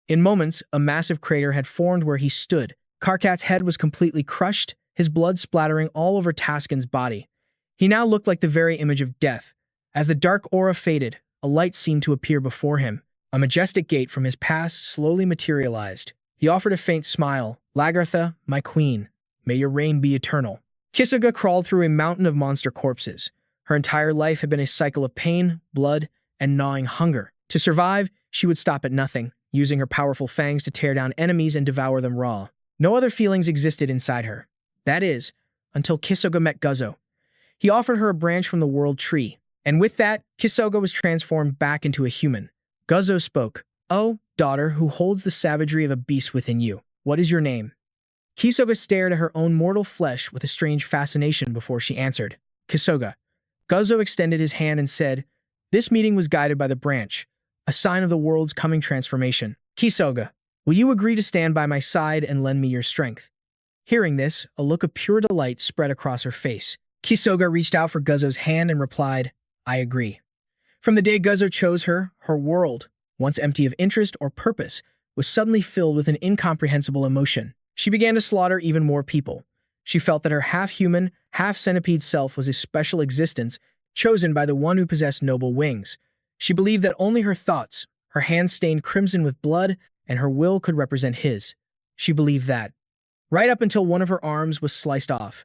In moments, a massive crater had formed where he stood. Karkat's head was completely crushed, his blood splattering all over Taskin's body. He now looked like the very image of death. As the dark aura faded, a light seemed to appear before him. A majestic gate from his past slowly materialized. He offered a faint smile. Lagartha, my queen, may your reign be eternal. Kisuga crawled through a mountain of monster corpses. Her entire life had been a cycle of pain, blood, and gnawing hunger. To survive, she would stop at nothing, using her powerful fangs to tear down enemies and devour them raw. No other feelings existed inside her. That is, until Kisuga met Guzzo. He offered her a branch from the world tree, and with that, Kisuga was transformed back into a human. Guzzo spoke, Oh, daughter who holds the savagery of a beast within you, what is your name? Kisuga stared at her own mortal flesh with a strange fascination before she answered, Kisuga. Guzzo extended his hand and said, This meeting was guided by the branch, a sign of the world's coming transformation. Kisuga, will you agree to stand by my side and lend me your strength? Hearing this, a look of pure delight spread across her face. Kisuga reached out for Guzzo's hand and replied, I agree. From the day Guzzo chose her, her world, once empty of interest or purpose, was suddenly filled with an incomprehensible emotion. She began to slaughter even more people. She felt that her half-human, half-centipede self was a special existence chosen by the one who possessed noble wings. She believed that only her thoughts, her hands stained crimson with blood, and her will could represent his. She believed that. Right up until one of her arms was sliced off.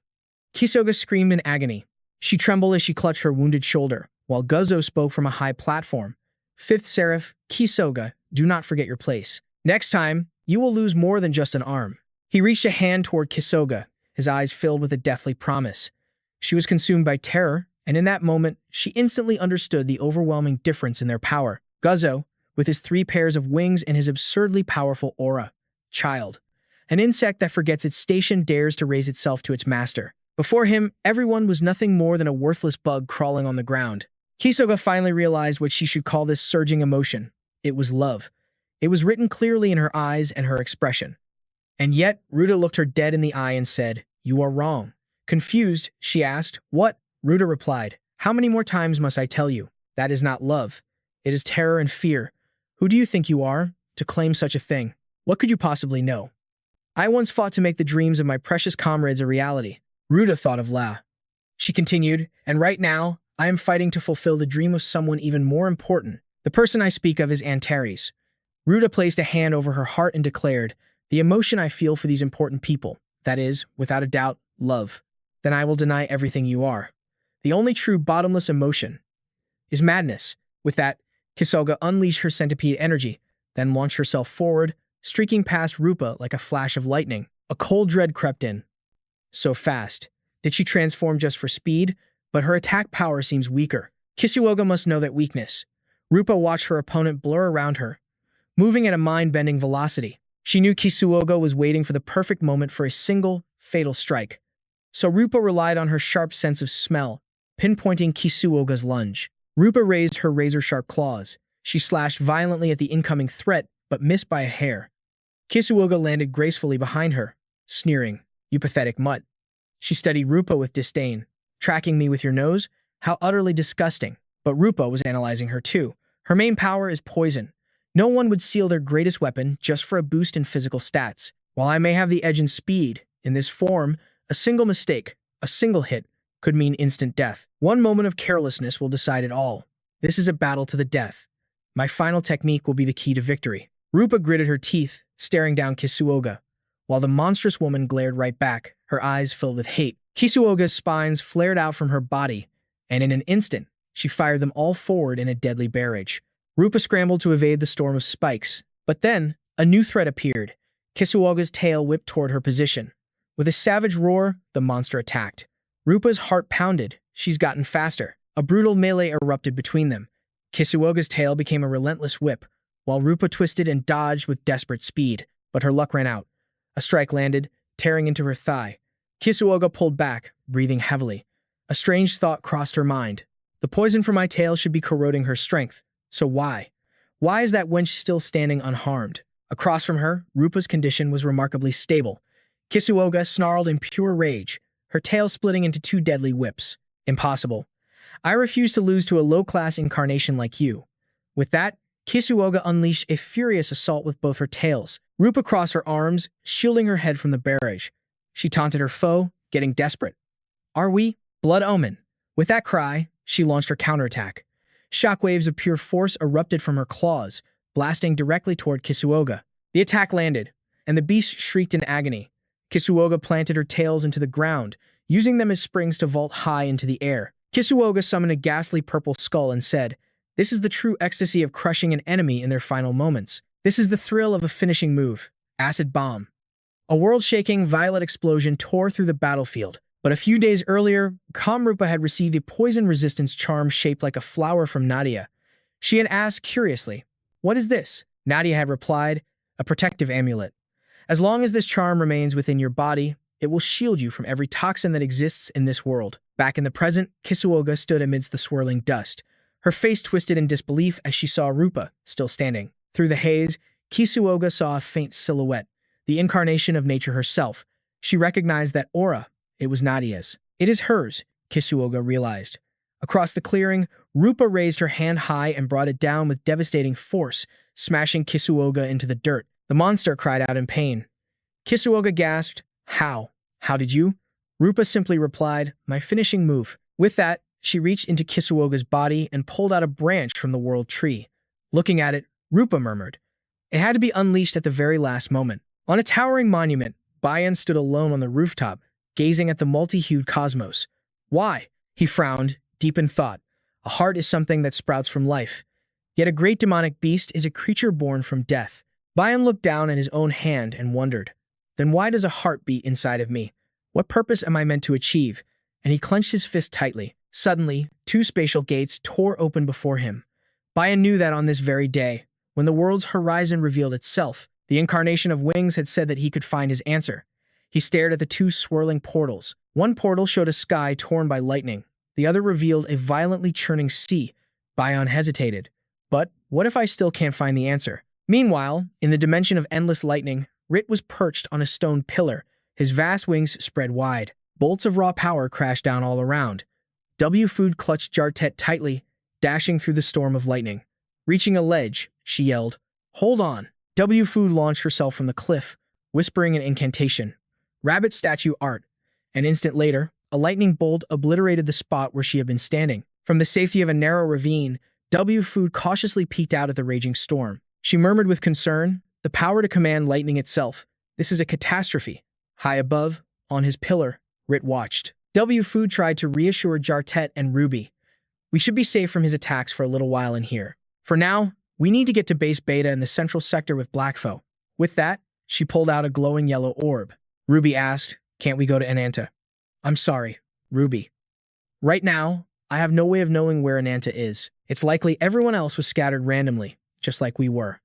Kisuga screamed in agony. She trembled as she clutched her wounded shoulder, while Guzzo spoke from a high platform. Fifth Seraph, Kisuga, do not forget your place. Next time, you will lose more than just an arm. He reached a hand toward Kisuga, his eyes filled with a deathly promise. She was consumed by terror, and in that moment, she instantly understood the overwhelming difference in their power. Guzzo, with his 3 pairs of wings and his absurdly powerful aura. Child. An insect that forgets its station dares to raise itself to its master. Before him, everyone was nothing more than a worthless bug crawling on the ground. Kisuga finally realized what she should call this surging emotion. It was love. It was written clearly in her eyes and her expression. And yet, Ruta looked her dead in the eye and said, You are wrong. Confused, she asked, What? Ruta replied, How many more times must I tell you? That is not love. It is terror and fear. Who do you think you are, to claim such a thing? What could you possibly know? I once fought to make the dreams of my precious comrades a reality. Ruta thought of La. She continued, and right now, I am fighting to fulfill the dream of someone even more important. The person I speak of is Antares. Ruta placed a hand over her heart and declared, The emotion I feel for these important people, that is, without a doubt, love. Then I will deny everything you are. The only true bottomless emotion is madness. With that, Kisuga unleashed her centipede energy, then launched herself forward, streaking past Rupa like a flash of lightning. A cold dread crept in. So fast. Did she transform just for speed? But her attack power seems weaker. Kisuga must know that weakness. Rupa watched her opponent blur around her, moving at a mind-bending velocity. She knew Kisuga was waiting for the perfect moment for a single, fatal strike. So Rupa relied on her sharp sense of smell, pinpointing Kisuoga's lunge. Rupa raised her razor-sharp claws. She slashed violently at the incoming threat, but missed by a hair. Kisuoga landed gracefully behind her, sneering, "You pathetic mutt." She studied Rupa with disdain. "Tracking me with your nose? How utterly disgusting." But Rupa was analyzing her too. Her main power is poison. No one would seal their greatest weapon just for a boost in physical stats. While I may have the edge in speed, in this form, a single mistake, a single hit, could mean instant death. One moment of carelessness will decide it all. This is a battle to the death. My final technique will be the key to victory. Rupa gritted her teeth, staring down Kisuoga, while the monstrous woman glared right back, her eyes filled with hate. Kisuoga's spines flared out from her body, and in an instant, she fired them all forward in a deadly barrage. Rupa scrambled to evade the storm of spikes, but then, a new threat appeared. Kisuoga's tail whipped toward her position. With a savage roar, the monster attacked. Rupa's heart pounded. She's gotten faster. A brutal melee erupted between them. Kisuoga's tail became a relentless whip, while Rupa twisted and dodged with desperate speed, but her luck ran out. A strike landed, tearing into her thigh. Kisuoga pulled back, breathing heavily. A strange thought crossed her mind. The poison from my tail should be corroding her strength. So why? Why is that wench still standing unharmed? Across from her, Rupa's condition was remarkably stable. Kisuoga snarled in pure rage, her tail splitting into two deadly whips. Impossible. I refuse to lose to a low-class incarnation like you. With that, Kisuoga unleashed a furious assault with both her tails. Rupa crossed her arms, shielding her head from the barrage. She taunted her foe, getting desperate. "Are we? Blood omen." With that cry, she launched her counterattack. Shockwaves of pure force erupted from her claws, blasting directly toward Kisuoga. The attack landed, and the beast shrieked in agony. Kisuoga planted her tails into the ground, using them as springs to vault high into the air. Kisuoga summoned a ghastly purple skull and said, "This is the true ecstasy of crushing an enemy in their final moments. This is the thrill of a finishing move. Acid bomb." A world-shaking violet explosion tore through the battlefield. But a few days earlier, Rupa had received a poison resistance charm shaped like a flower from Nadia. She had asked curiously, "What is this?" Nadia had replied, "A protective amulet. As long as this charm remains within your body, it will shield you from every toxin that exists in this world." Back in the present, Kisuoga stood amidst the swirling dust. Her face twisted in disbelief as she saw Rupa, still standing. Through the haze, Kisuoga saw a faint silhouette, the incarnation of nature herself. She recognized that aura. It was Nadia's. "It is hers," Kisuoga realized. Across the clearing, Rupa raised her hand high and brought it down with devastating force, smashing Kisuoga into the dirt. The monster cried out in pain. Kisuoga gasped, "How? How did you?" Rupa simply replied, "My finishing move." With that, she reached into Kisuoga's body and pulled out a branch from the world tree. Looking at it, Rupa murmured, "It had to be unleashed at the very last moment." On a towering monument, Bayan stood alone on the rooftop, gazing at the multi-hued cosmos. "Why?" He frowned, deep in thought. "A heart is something that sprouts from life. Yet a great demonic beast is a creature born from death." Bayan looked down at his own hand and wondered, "Then why does a heart beat inside of me? What purpose am I meant to achieve?" And he clenched his fist tightly. Suddenly, two spatial gates tore open before him. Bayan knew that on this very day, when the world's horizon revealed itself, the incarnation of Wings had said that he could find his answer. He stared at the two swirling portals. One portal showed a sky torn by lightning. The other revealed a violently churning sea. Bayan hesitated. But what if I still can't find the answer? Meanwhile, in the dimension of endless lightning, Rit was perched on a stone pillar, his vast wings spread wide. Bolts of raw power crashed down all around. Food clutched Jartet tightly, dashing through the storm of lightning. Reaching a ledge, she yelled, "Hold on." Food launched herself from the cliff, whispering an incantation. Rabbit statue art. An instant later, a lightning bolt obliterated the spot where she had been standing. From the safety of a narrow ravine, Food cautiously peeked out at the raging storm. She murmured with concern, "The power to command lightning itself. This is a catastrophe." High above, on his pillar, Rit watched. Food tried to reassure Jartet and Ruby. "We should be safe from his attacks for a little while in here. For now, we need to get to base Beta in the central sector with Blackfoe." With that, she pulled out a glowing yellow orb. Ruby asked, "Can't we go to Ananta?" "I'm sorry, Ruby. Right now, I have no way of knowing where Ananta is. It's likely everyone else was scattered randomly, just like we were."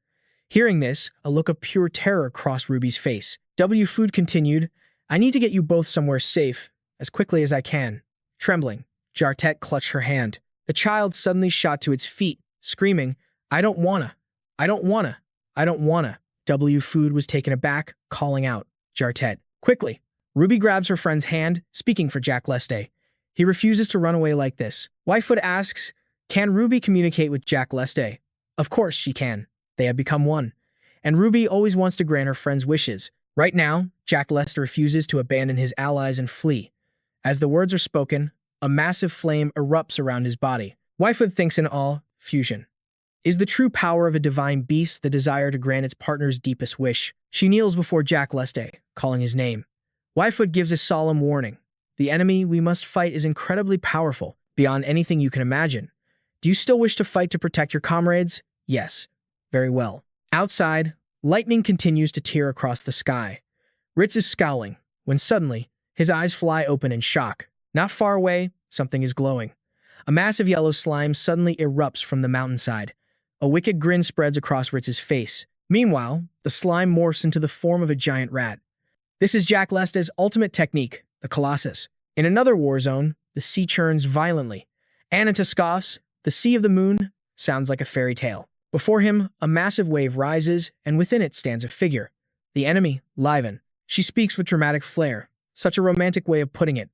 Hearing this, a look of pure terror crossed Ruby's face. Food continued, I need to get you both somewhere safe, as quickly as I can. Trembling, Jartet clutched her hand. The child suddenly shot to its feet, screaming, I don't wanna. I don't wanna. I don't wanna. Food was taken aback, calling out, Jartet. Quickly. Ruby grabs her friend's hand, speaking for Jack Leste. He refuses to run away like this. Whitefoot asks, can Ruby communicate with Jack Leste? Of course she can. They have become one. And Ruby always wants to grant her friend's wishes. Right now, Jack Leste refuses to abandon his allies and flee. As the words are spoken, a massive flame erupts around his body. Whitefoot thinks in awe, fusion. Is the true power of a divine beast the desire to grant its partner's deepest wish? She kneels before Jack Leste, calling his name. Whitefoot gives a solemn warning. The enemy we must fight is incredibly powerful, beyond anything you can imagine. Do you still wish to fight to protect your comrades? Yes. Very well. Outside, lightning continues to tear across the sky. Ritz is scowling, when suddenly, his eyes fly open in shock. Not far away, something is glowing. A massive yellow slime suddenly erupts from the mountainside. A wicked grin spreads across Ritz's face. Meanwhile, the slime morphs into the form of a giant rat. This is Jack Leste's ultimate technique, the Colossus. In another war zone, the sea churns violently. Ananta scoffs, the Sea of the Moon sounds like a fairy tale. Before him, a massive wave rises, and within it stands a figure. The enemy, Levitan. She speaks with dramatic flair. Such a romantic way of putting it.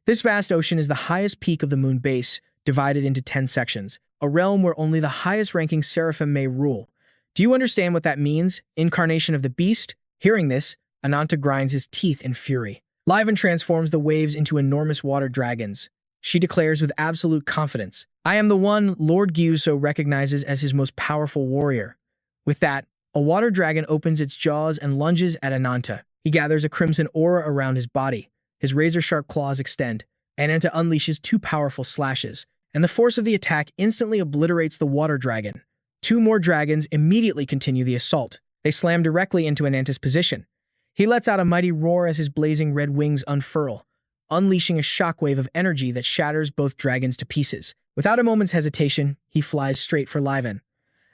This vast ocean is the highest peak of the moon base, divided into 10 sections, a realm where only the highest-ranking seraphim may rule. Do you understand what that means? Incarnation of the beast? Hearing this, Ananta grinds his teeth in fury. Levitan transforms the waves into enormous water dragons. She declares with absolute confidence, I am the one Lord Gyuso recognizes as his most powerful warrior. With that, a water dragon opens its jaws and lunges at Ananta. He gathers a crimson aura around his body. His razor-sharp claws extend. Ananta unleashes 2 powerful slashes, and the force of the attack instantly obliterates the water dragon. 2 more dragons immediately continue the assault. They slam directly into Ananta's position. He lets out a mighty roar as his blazing red wings unfurl, unleashing a shockwave of energy that shatters both dragons to pieces. Without a moment's hesitation, he flies straight for Levitan.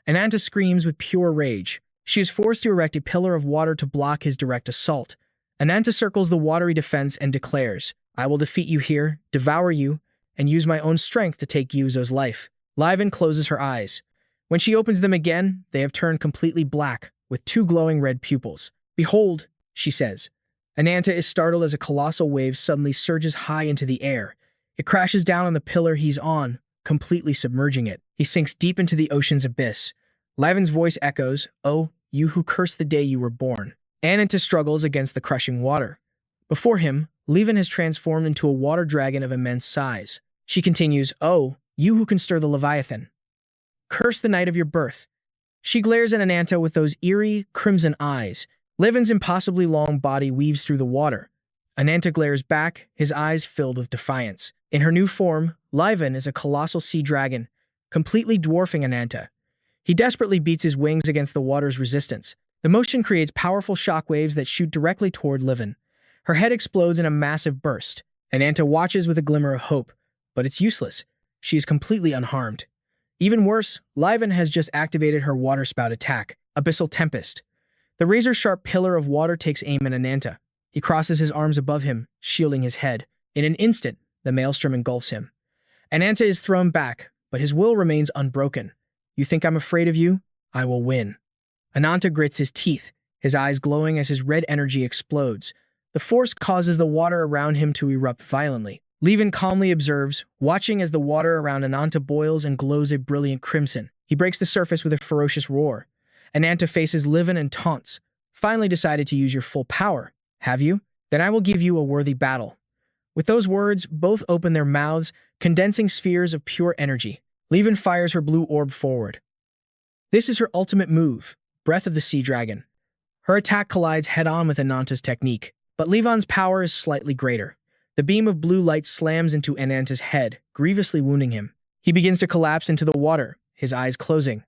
Ananta screams with pure rage. She is forced to erect a pillar of water to block his direct assault. Ananta circles the watery defense and declares, I will defeat you here, devour you, and use my own strength to take Yuzo's life. Levitan closes her eyes. When she opens them again, they have turned completely black, with 2 glowing red pupils. Behold, she says. Ananta is startled as a colossal wave suddenly surges high into the air. It crashes down on the pillar he's on, completely submerging it. He sinks deep into the ocean's abyss. Levitan's voice echoes, Oh, you who cursed the day you were born. Ananta struggles against the crushing water. Before him, Levitan has transformed into a water dragon of immense size. She continues, Oh, you who can stir the Leviathan. Curse the night of your birth. She glares at Ananta with those eerie, crimson eyes. Levitan's impossibly long body weaves through the water. Ananta glares back, his eyes filled with defiance. In her new form, Levitan is a colossal sea dragon, completely dwarfing Ananta. He desperately beats his wings against the water's resistance. The motion creates powerful shockwaves that shoot directly toward Levitan. Her head explodes in a massive burst. Ananta watches with a glimmer of hope, but it's useless. She is completely unharmed. Even worse, Levitan has just activated her water spout attack, Abyssal Tempest. The razor-sharp pillar of water takes aim at Ananta. He crosses his arms above him, shielding his head. In an instant, the maelstrom engulfs him. Ananta is thrown back, but his will remains unbroken. You think I'm afraid of you? I will win. Ananta grits his teeth, his eyes glowing as his red energy explodes. The force causes the water around him to erupt violently. Levitan calmly observes, watching as the water around Ananta boils and glows a brilliant crimson. He breaks the surface with a ferocious roar. Ananta faces Levitan and taunts. Finally decided to use your full power, have you? Then I will give you a worthy battle. With those words, both open their mouths, condensing spheres of pure energy. Levitan fires her blue orb forward. This is her ultimate move, Breath of the Sea Dragon. Her attack collides head-on with Ananta's technique, but Levitan's power is slightly greater. The beam of blue light slams into Ananta's head, grievously wounding him. He begins to collapse into the water, his eyes closing.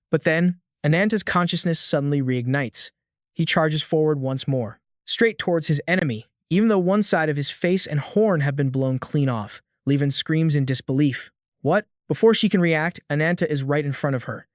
But then, Ananta's consciousness suddenly reignites. He charges forward once more, straight towards his enemy, even though one side of his face and horn have been blown clean off. Levitan screams in disbelief. What? Before she can react, Ananta is right in front of her.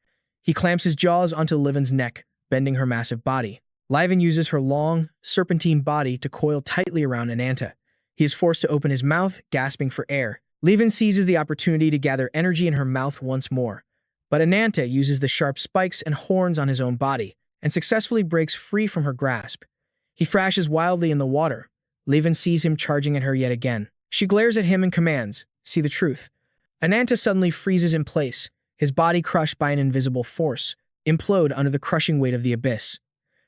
He clamps his jaws onto Levitan's neck, bending her massive body. Levitan uses her long, serpentine body to coil tightly around Ananta. He is forced to open his mouth, gasping for air. Levitan seizes the opportunity to gather energy in her mouth once more. But Ananta uses the sharp spikes and horns on his own body, and successfully breaks free from her grasp. He thrashes wildly in the water. Levitan sees him charging at her yet again. She glares at him and commands, "See the truth." Ananta suddenly freezes in place, his body crushed by an invisible force, implode under the crushing weight of the abyss.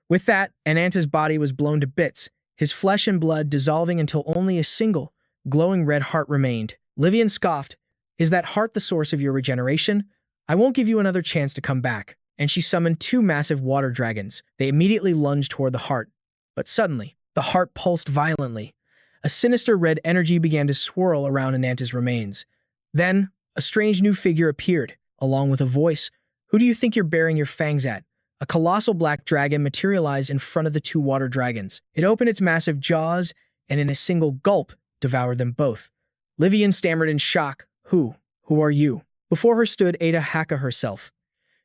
With that, Ananta's body was blown to bits, his flesh and blood dissolving until only a single, glowing red heart remained. Levitan scoffed, "Is that heart the source of your regeneration? I won't give you another chance to come back." And she summoned two massive water dragons. They immediately lunged toward the heart. But suddenly, the heart pulsed violently. A sinister red energy began to swirl around Ananta's remains. Then, a strange new figure appeared, along with a voice. "Who do you think you're bearing your fangs at?" A colossal black dragon materialized in front of the two water dragons. It opened its massive jaws, and in a single gulp, devoured them both. Levitan stammered in shock, Who are you?" Before her stood Adida Haka herself.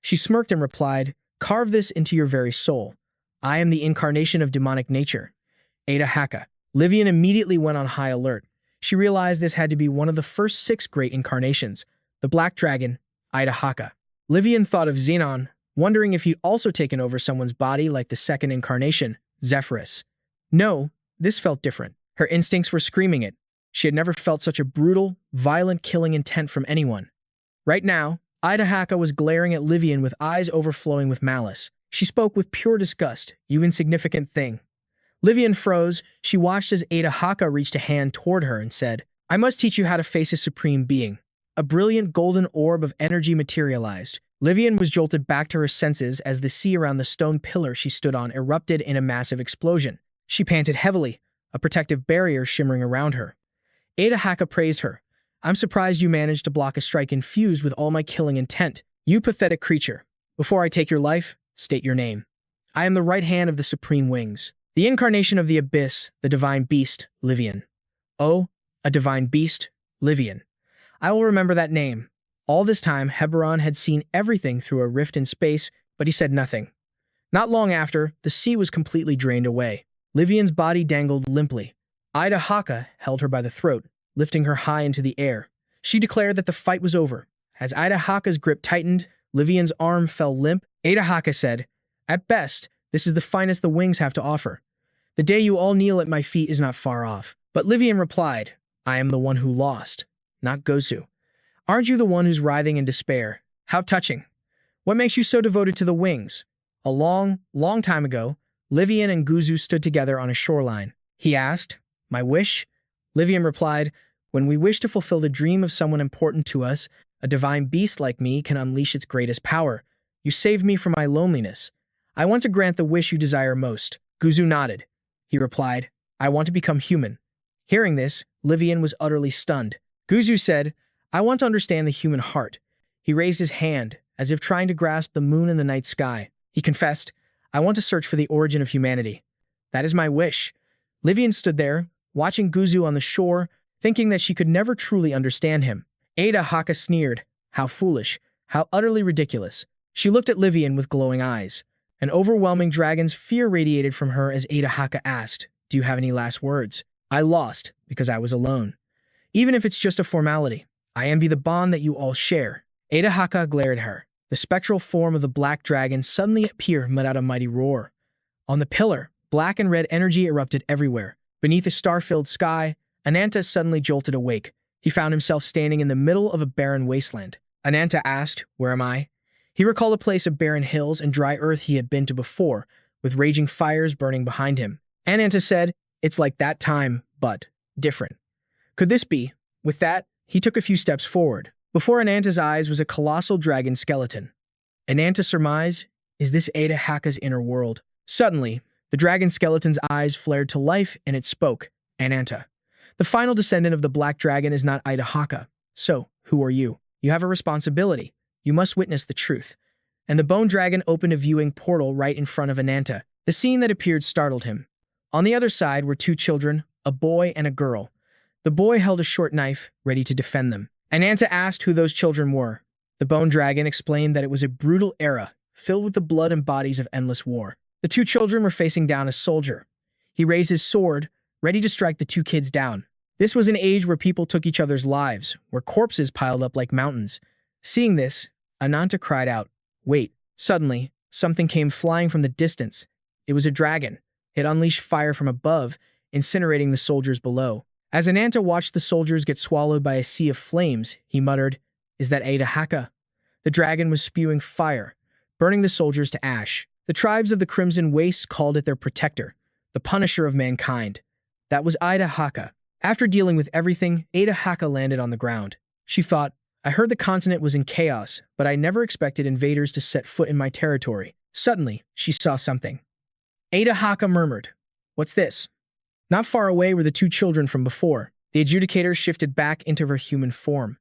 She smirked and replied, "Carve this into your very soul. I am the incarnation of demonic nature." Adida Haka. Levitan immediately went on high alert. She realized this had to be one of the first 6 great incarnations, the Black Dragon, Adida Haka. Levitan thought of Xenon, wondering if he'd also taken over someone's body like the second incarnation, Sephoros. No, this felt different. Her instincts were screaming it. She had never felt such a brutal, violent killing intent from anyone. Right now, Adida Haka was glaring at Levitan with eyes overflowing with malice. She spoke with pure disgust. "You insignificant thing." Levitan froze. She watched as Adida Haka reached a hand toward her and said, "I must teach you how to face a supreme being." A brilliant golden orb of energy materialized. Levitan was jolted back to her senses as the sea around the stone pillar she stood on erupted in a massive explosion. She panted heavily, a protective barrier shimmering around her. Adida Haka praised her. "I'm surprised you managed to block a strike infused with all my killing intent. You pathetic creature. Before I take your life, state your name." "I am the right hand of the Supreme Wings. The incarnation of the Abyss, the divine beast, Levitan." "Oh, a divine beast, Levitan. I will remember that name." All this time, Hebron had seen everything through a rift in space, but he said nothing. Not long after, the sea was completely drained away. Levitan's body dangled limply. Adida Haka held her by the throat, lifting her high into the air. She declared that the fight was over. As Adida Haka's grip tightened, Levitan's arm fell limp. Adida Haka said, "At best, this is the finest the wings have to offer. The day you all kneel at my feet is not far off." But Levitan replied, "I am the one who lost, not Gozu. Aren't you the one who's writhing in despair? How touching. What makes you so devoted to the wings?" A long, long time ago, Levitan and Gozu stood together on a shoreline. He asked, "My wish?" Levitan replied, "When we wish to fulfill the dream of someone important to us, a divine beast like me can unleash its greatest power. You saved me from my loneliness. I want to grant the wish you desire most." Gozu nodded. He replied, "I want to become human." Hearing this, Levitan was utterly stunned. Gozu said, "I want to understand the human heart." He raised his hand, as if trying to grasp the moon in the night sky. He confessed, "I want to search for the origin of humanity. That is my wish." Levitan stood there, watching Gozu on the shore, thinking that she could never truly understand him. Adida Haka sneered. How foolish, how utterly ridiculous. She looked at Levitan with glowing eyes. An overwhelming dragon's fear radiated from her as Adida Haka asked, "Do you have any last words?" "I lost because I was alone. Even if it's just a formality, I envy the bond that you all share." Adida Haka glared at her. The spectral form of the black dragon suddenly appeared and let out a mighty roar. On the pillar, black and red energy erupted everywhere. Beneath a star-filled sky, Ananta suddenly jolted awake. He found himself standing in the middle of a barren wasteland. Ananta asked, "Where am I?" He recalled a place of barren hills and dry earth he had been to before, with raging fires burning behind him. Ananta said, "It's like that time, but different. Could this be?" With that, he took a few steps forward. Before Ananta's eyes was a colossal dragon skeleton. Ananta surmised, "Is this Adida Haka's inner world?" Suddenly, the dragon skeleton's eyes flared to life and it spoke, "Ananta, the final descendant of the black dragon is not Adida Haka. So, who are you? You have a responsibility. You must witness the truth." And the bone dragon opened a viewing portal right in front of Ananta. The scene that appeared startled him. On the other side were 2 children, a boy and a girl. The boy held a short knife, ready to defend them. Ananta asked who those children were. The bone dragon explained that it was a brutal era, filled with the blood and bodies of endless war. The two children were facing down a soldier. He raised his sword, ready to strike the two kids down. This was an age where people took each other's lives, where corpses piled up like mountains. Seeing this, Ananta cried out, "Wait!" Suddenly, something came flying from the distance. It was a dragon. It unleashed fire from above, incinerating the soldiers below. As Ananta watched the soldiers get swallowed by a sea of flames, he muttered, "Is that Adida Haka?" The dragon was spewing fire, burning the soldiers to ash. The tribes of the Crimson Wastes called it their protector, the punisher of mankind. That was Adida Haka. After dealing with everything, Adida Haka landed on the ground. She thought, "I heard the continent was in chaos, but I never expected invaders to set foot in my territory." Suddenly, she saw something. Adida Haka murmured, "What's this?" Not far away were the two children from before. The adjudicator shifted back into her human form.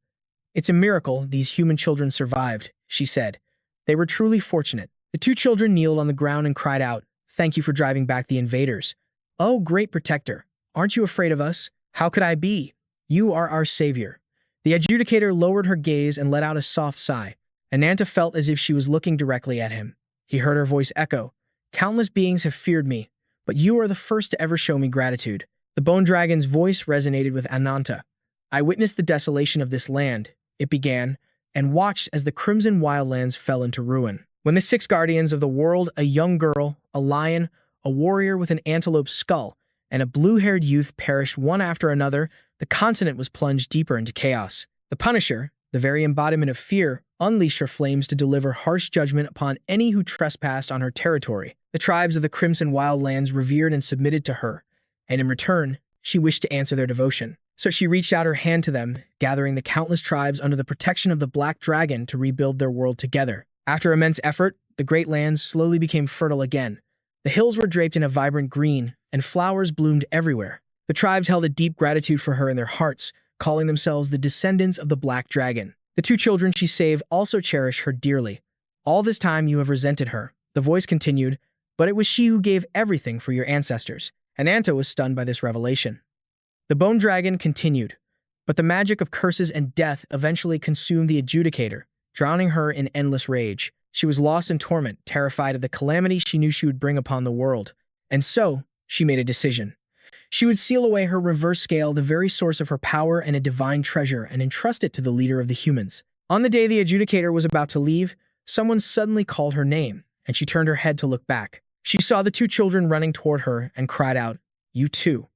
"It's a miracle these human children survived," she said. "They were truly fortunate." The two children kneeled on the ground and cried out, "Thank you for driving back the invaders. Oh, great protector, aren't you afraid of us?" "How could I be? You are our savior." The adjudicator lowered her gaze and let out a soft sigh. Ananta felt as if she was looking directly at him. He heard her voice echo, "Countless beings have feared me, but you are the first to ever show me gratitude." The bone dragon's voice resonated with Ananta. "I witnessed the desolation of this land," it began, "and watched as the crimson wildlands fell into ruin. When the six guardians of the world, a young girl, a lion, a warrior with an antelope skull, and a blue-haired youth perished one after another, the continent was plunged deeper into chaos. The Punisher, the very embodiment of fear, unleashed her flames to deliver harsh judgment upon any who trespassed on her territory. The tribes of the Crimson Wildlands revered and submitted to her, and in return, she wished to answer their devotion. So she reached out her hand to them, gathering the countless tribes under the protection of the Black Dragon to rebuild their world together. After immense effort, the Great Lands slowly became fertile again. The hills were draped in a vibrant green, and flowers bloomed everywhere. The tribes held a deep gratitude for her in their hearts, calling themselves the descendants of the Black Dragon. The two children she saved also cherished her dearly. "All this time you have resented her," the voice continued, "but it was she who gave everything for your ancestors." Ananta was stunned by this revelation. The bone dragon continued, "But the magic of curses and death eventually consumed the adjudicator, drowning her in endless rage. She was lost in torment, terrified of the calamity she knew she would bring upon the world. And so, she made a decision. She would seal away her reverse scale, the very source of her power and a divine treasure, and entrust it to the leader of the humans." On the day the adjudicator was about to leave, someone suddenly called her name, and she turned her head to look back. She saw the two children running toward her and cried out, "You too."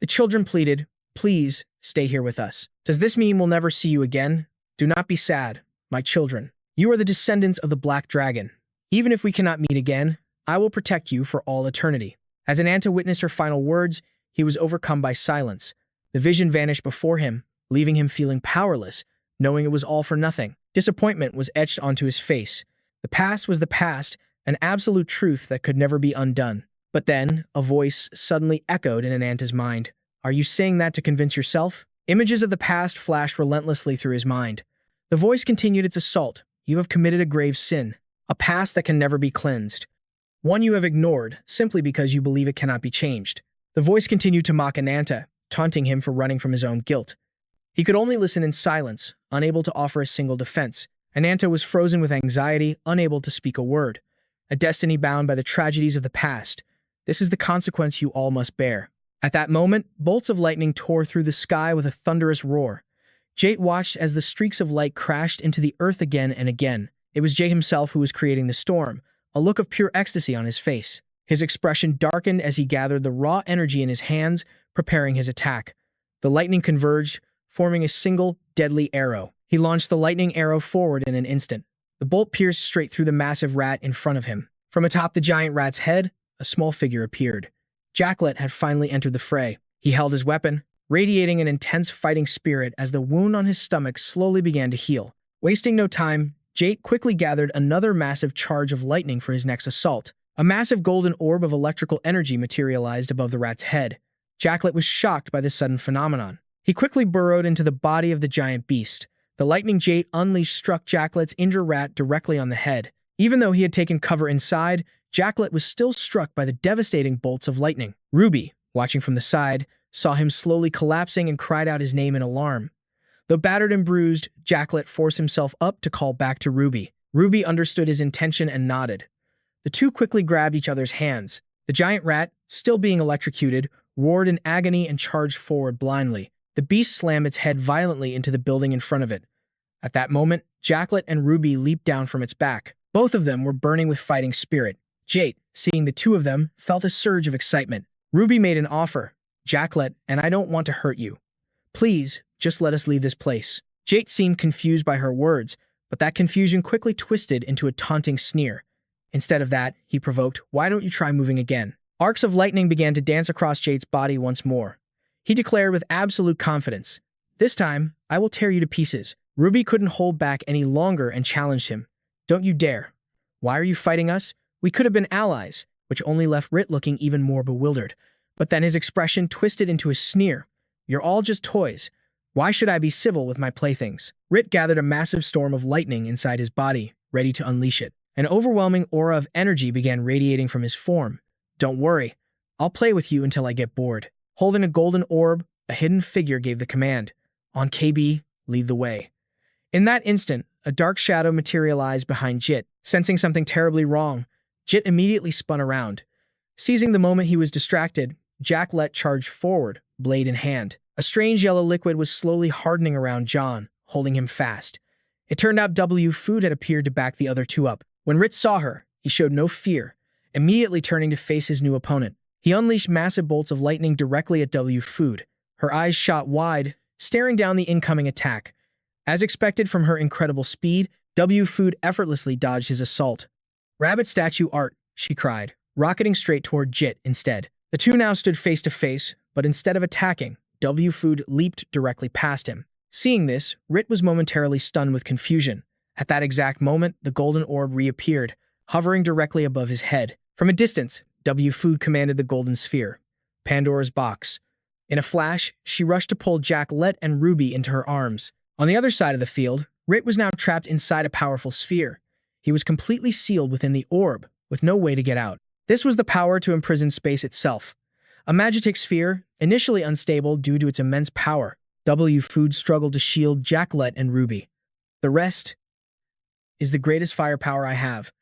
The children pleaded, "Please, stay here with us. Does this mean we'll never see you again? Do not be sad, my children. You are the descendants of the Black Dragon. Even if we cannot meet again, I will protect you for all eternity." As Ananta witnessed her final words, he was overcome by silence. The vision vanished before him, leaving him feeling powerless, knowing it was all for nothing. Disappointment was etched onto his face. The past was the past, an absolute truth that could never be undone. But then, a voice suddenly echoed in Ananta's mind. "Are you saying that to convince yourself?" Images of the past flashed relentlessly through his mind. The voice continued its assault. "You have committed a grave sin, a past that can never be cleansed. One you have ignored, simply because you believe it cannot be changed." The voice continued to mock Ananta, taunting him for running from his own guilt. He could only listen in silence, unable to offer a single defense. Ananta was frozen with anxiety, unable to speak a word. A destiny bound by the tragedies of the past. This is the consequence you all must bear. At that moment, bolts of lightning tore through the sky with a thunderous roar. Jate watched as the streaks of light crashed into the earth again and again. It was Jate himself who was creating the storm, a look of pure ecstasy on his face. His expression darkened as he gathered the raw energy in his hands, preparing his attack. The lightning converged, forming a single, deadly arrow. He launched the lightning arrow forward in an instant. The bolt pierced straight through the massive rat in front of him. From atop the giant rat's head, a small figure appeared. Jacklet had finally entered the fray. He held his weapon, radiating an intense fighting spirit as the wound on his stomach slowly began to heal. Wasting no time, Jate quickly gathered another massive charge of lightning for his next assault. A massive golden orb of electrical energy materialized above the rat's head. Jacklet was shocked by this sudden phenomenon. He quickly burrowed into the body of the giant beast. The lightning Jate unleashed struck Jacklet's injured rat directly on the head. Even though he had taken cover inside, Jacklet was still struck by the devastating bolts of lightning. Ruby, watching from the side, saw him slowly collapsing and cried out his name in alarm. Though battered and bruised, Jacklet forced himself up to call back to Ruby. Ruby understood his intention and nodded. The two quickly grabbed each other's hands. The giant rat, still being electrocuted, roared in agony and charged forward blindly. The beast slammed its head violently into the building in front of it. At that moment, Jacklet and Ruby leaped down from its back. Both of them were burning with fighting spirit. Jate, seeing the two of them, felt a surge of excitement. Ruby made an offer. Jacklet, and I don't want to hurt you. Please, just let us leave this place. Jate seemed confused by her words, but that confusion quickly twisted into a taunting sneer. Instead of that, he provoked, why don't you try moving again? Arcs of lightning began to dance across Jate's body once more. He declared with absolute confidence, this time, I will tear you to pieces. Ruby couldn't hold back any longer and challenged him. Don't you dare. Why are you fighting us? We could have been allies, which only left Rit looking even more bewildered. But then his expression twisted into a sneer. You're all just toys. Why should I be civil with my playthings? Rit gathered a massive storm of lightning inside his body, ready to unleash it. An overwhelming aura of energy began radiating from his form. Don't worry. I'll play with you until I get bored. Holding a golden orb, a hidden figure gave the command. On KB, lead the way. In that instant, a dark shadow materialized behind Jit. Sensing something terribly wrong, Jit immediately spun around. Seizing the moment he was distracted, Jacklet charged forward, blade in hand. A strange yellow liquid was slowly hardening around John, holding him fast. It turned out W. Food had appeared to back the other two up. When Rit saw her, he showed no fear, immediately turning to face his new opponent. He unleashed massive bolts of lightning directly at W. Food. Her eyes shot wide, staring down the incoming attack. As expected from her incredible speed, W. Food effortlessly dodged his assault. Rabbit statue art, she cried, rocketing straight toward Jit instead. The two now stood face to face, but instead of attacking, W. Food leaped directly past him. Seeing this, Rit was momentarily stunned with confusion. At that exact moment, the golden orb reappeared, hovering directly above his head. From a distance, W. Food commanded the golden sphere, Pandora's box. In a flash, she rushed to pull Jacklet and Ruby into her arms. On the other side of the field, Rit was now trapped inside a powerful sphere. He was completely sealed within the orb, with no way to get out. This was the power to imprison space itself. A magitech sphere, initially unstable due to its immense power, W. Food struggled to shield Jacklet and Ruby. The rest is the greatest firepower I have.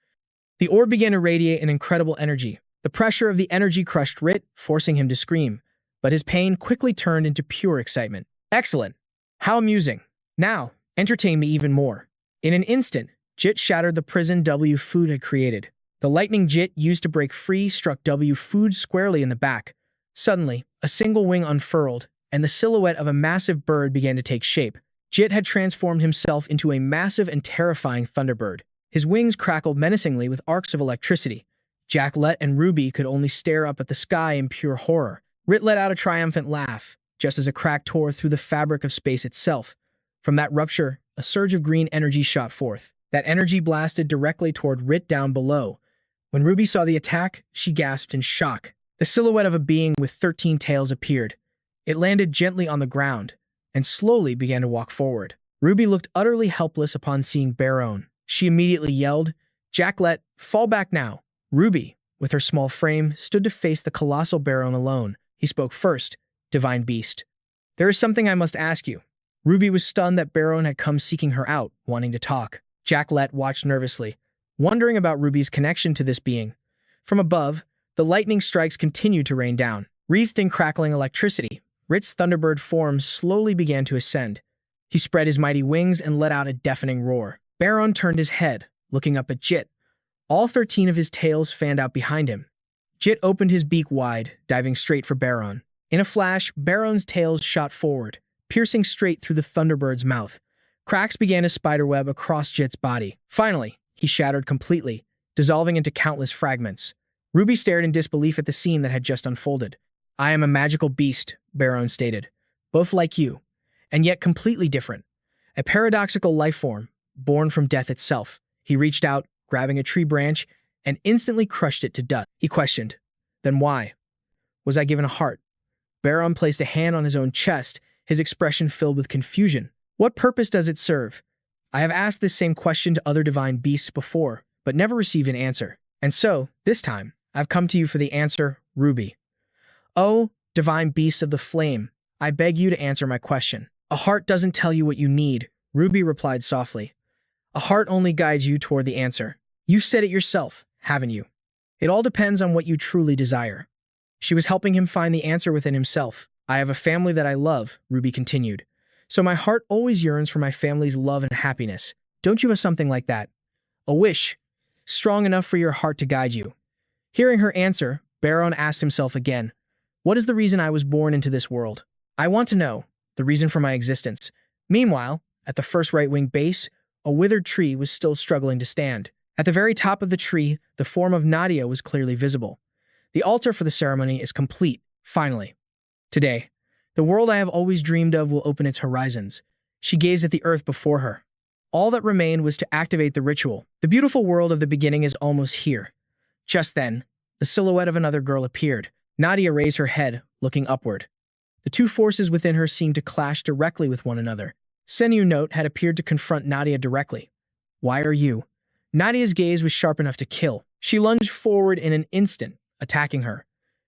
The orb began to radiate an incredible energy. The pressure of the energy crushed Rit, forcing him to scream, but his pain quickly turned into pure excitement. Excellent. How amusing. Now, entertain me even more. In an instant, Jit shattered the prison W. Food had created. The lightning Jit used to break free struck W. Food squarely in the back. Suddenly, a single wing unfurled, and the silhouette of a massive bird began to take shape. Jit had transformed himself into a massive and terrifying thunderbird. His wings crackled menacingly with arcs of electricity. Jacklet and Ruby could only stare up at the sky in pure horror. Rit let out a triumphant laugh, just as a crack tore through the fabric of space itself. From that rupture, a surge of green energy shot forth. That energy blasted directly toward Rit down below. When Ruby saw the attack, she gasped in shock. The silhouette of a being with 13 tails appeared. It landed gently on the ground, and slowly began to walk forward. Ruby looked utterly helpless upon seeing Baron. She immediately yelled, Jacklet, fall back now. Ruby, with her small frame, stood to face the colossal Baron alone. He spoke first, Divine Beast. There is something I must ask you. Ruby was stunned that Baron had come seeking her out, wanting to talk. Jacklet watched nervously, wondering about Ruby's connection to this being. From above, the lightning strikes continued to rain down. Wreathed in crackling electricity, Rit's Thunderbird form slowly began to ascend. He spread his mighty wings and let out a deafening roar. Baron turned his head, looking up at Jit. All 13 of his tails fanned out behind him. Jit opened his beak wide, diving straight for Baron. In a flash, Baron's tails shot forward, piercing straight through the Thunderbird's mouth. Cracks began to spiderweb across Jit's body. Finally, he shattered completely, dissolving into countless fragments. Ruby stared in disbelief at the scene that had just unfolded. I am a magical beast, Baron stated. Both like you, and yet completely different. A paradoxical life form, born from death itself. He reached out, grabbing a tree branch, and instantly crushed it to dust. He questioned, then why? Was I given a heart? Baron placed a hand on his own chest, his expression filled with confusion. What purpose does it serve? I have asked this same question to other divine beasts before, but never received an answer. And so, this time, I've come to you for the answer, Ruby. Oh, divine beast of the flame, I beg you to answer my question. A heart doesn't tell you what you need, Ruby replied softly. A heart only guides you toward the answer. You said it yourself. haven't you? It all depends on what you truly desire. She was helping him find the answer within himself. I have a family that I love, Ruby continued. So my heart always yearns for my family's love and happiness. Don't you have something like that? A wish, strong enough for your heart to guide you. Hearing her answer, Baron asked himself again, what is the reason I was born into this world? I want to know, the reason for my existence. Meanwhile, at the first right-wing base, a withered tree was still struggling to stand. At the very top of the tree, the form of Nadia was clearly visible. The altar for the ceremony is complete, finally. Today, the world I have always dreamed of will open its horizons. She gazed at the earth before her. All that remained was to activate the ritual. The beautiful world of the beginning is almost here. Just then, the silhouette of another girl appeared. Nadia raised her head, looking upward. The two forces within her seemed to clash directly with one another. Senyu Note had appeared to confront Nadia directly. Why are you? Nadia's gaze was sharp enough to kill. She lunged forward in an instant, attacking her.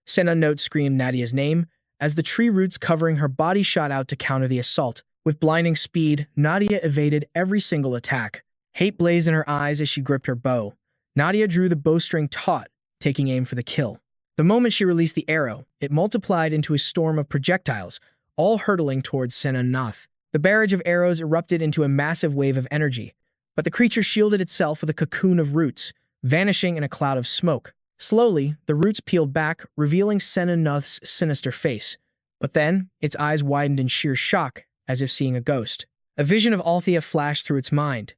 Senyu Note screamed Nadia's name as the tree roots covering her body shot out to counter the assault. With blinding speed, Nadia evaded every single attack. Hate blazed in her eyes as she gripped her bow. Nadia drew the bowstring taut, taking aim for the kill. The moment she released the arrow, it multiplied into a storm of projectiles, all hurtling towards Senyu Noth. The barrage of arrows erupted into a massive wave of energy, but the creature shielded itself with a cocoon of roots, vanishing in a cloud of smoke. Slowly, the roots peeled back, revealing Senyu Noth's sinister face. But then, its eyes widened in sheer shock, as if seeing a ghost. A vision of Althea flashed through its mind.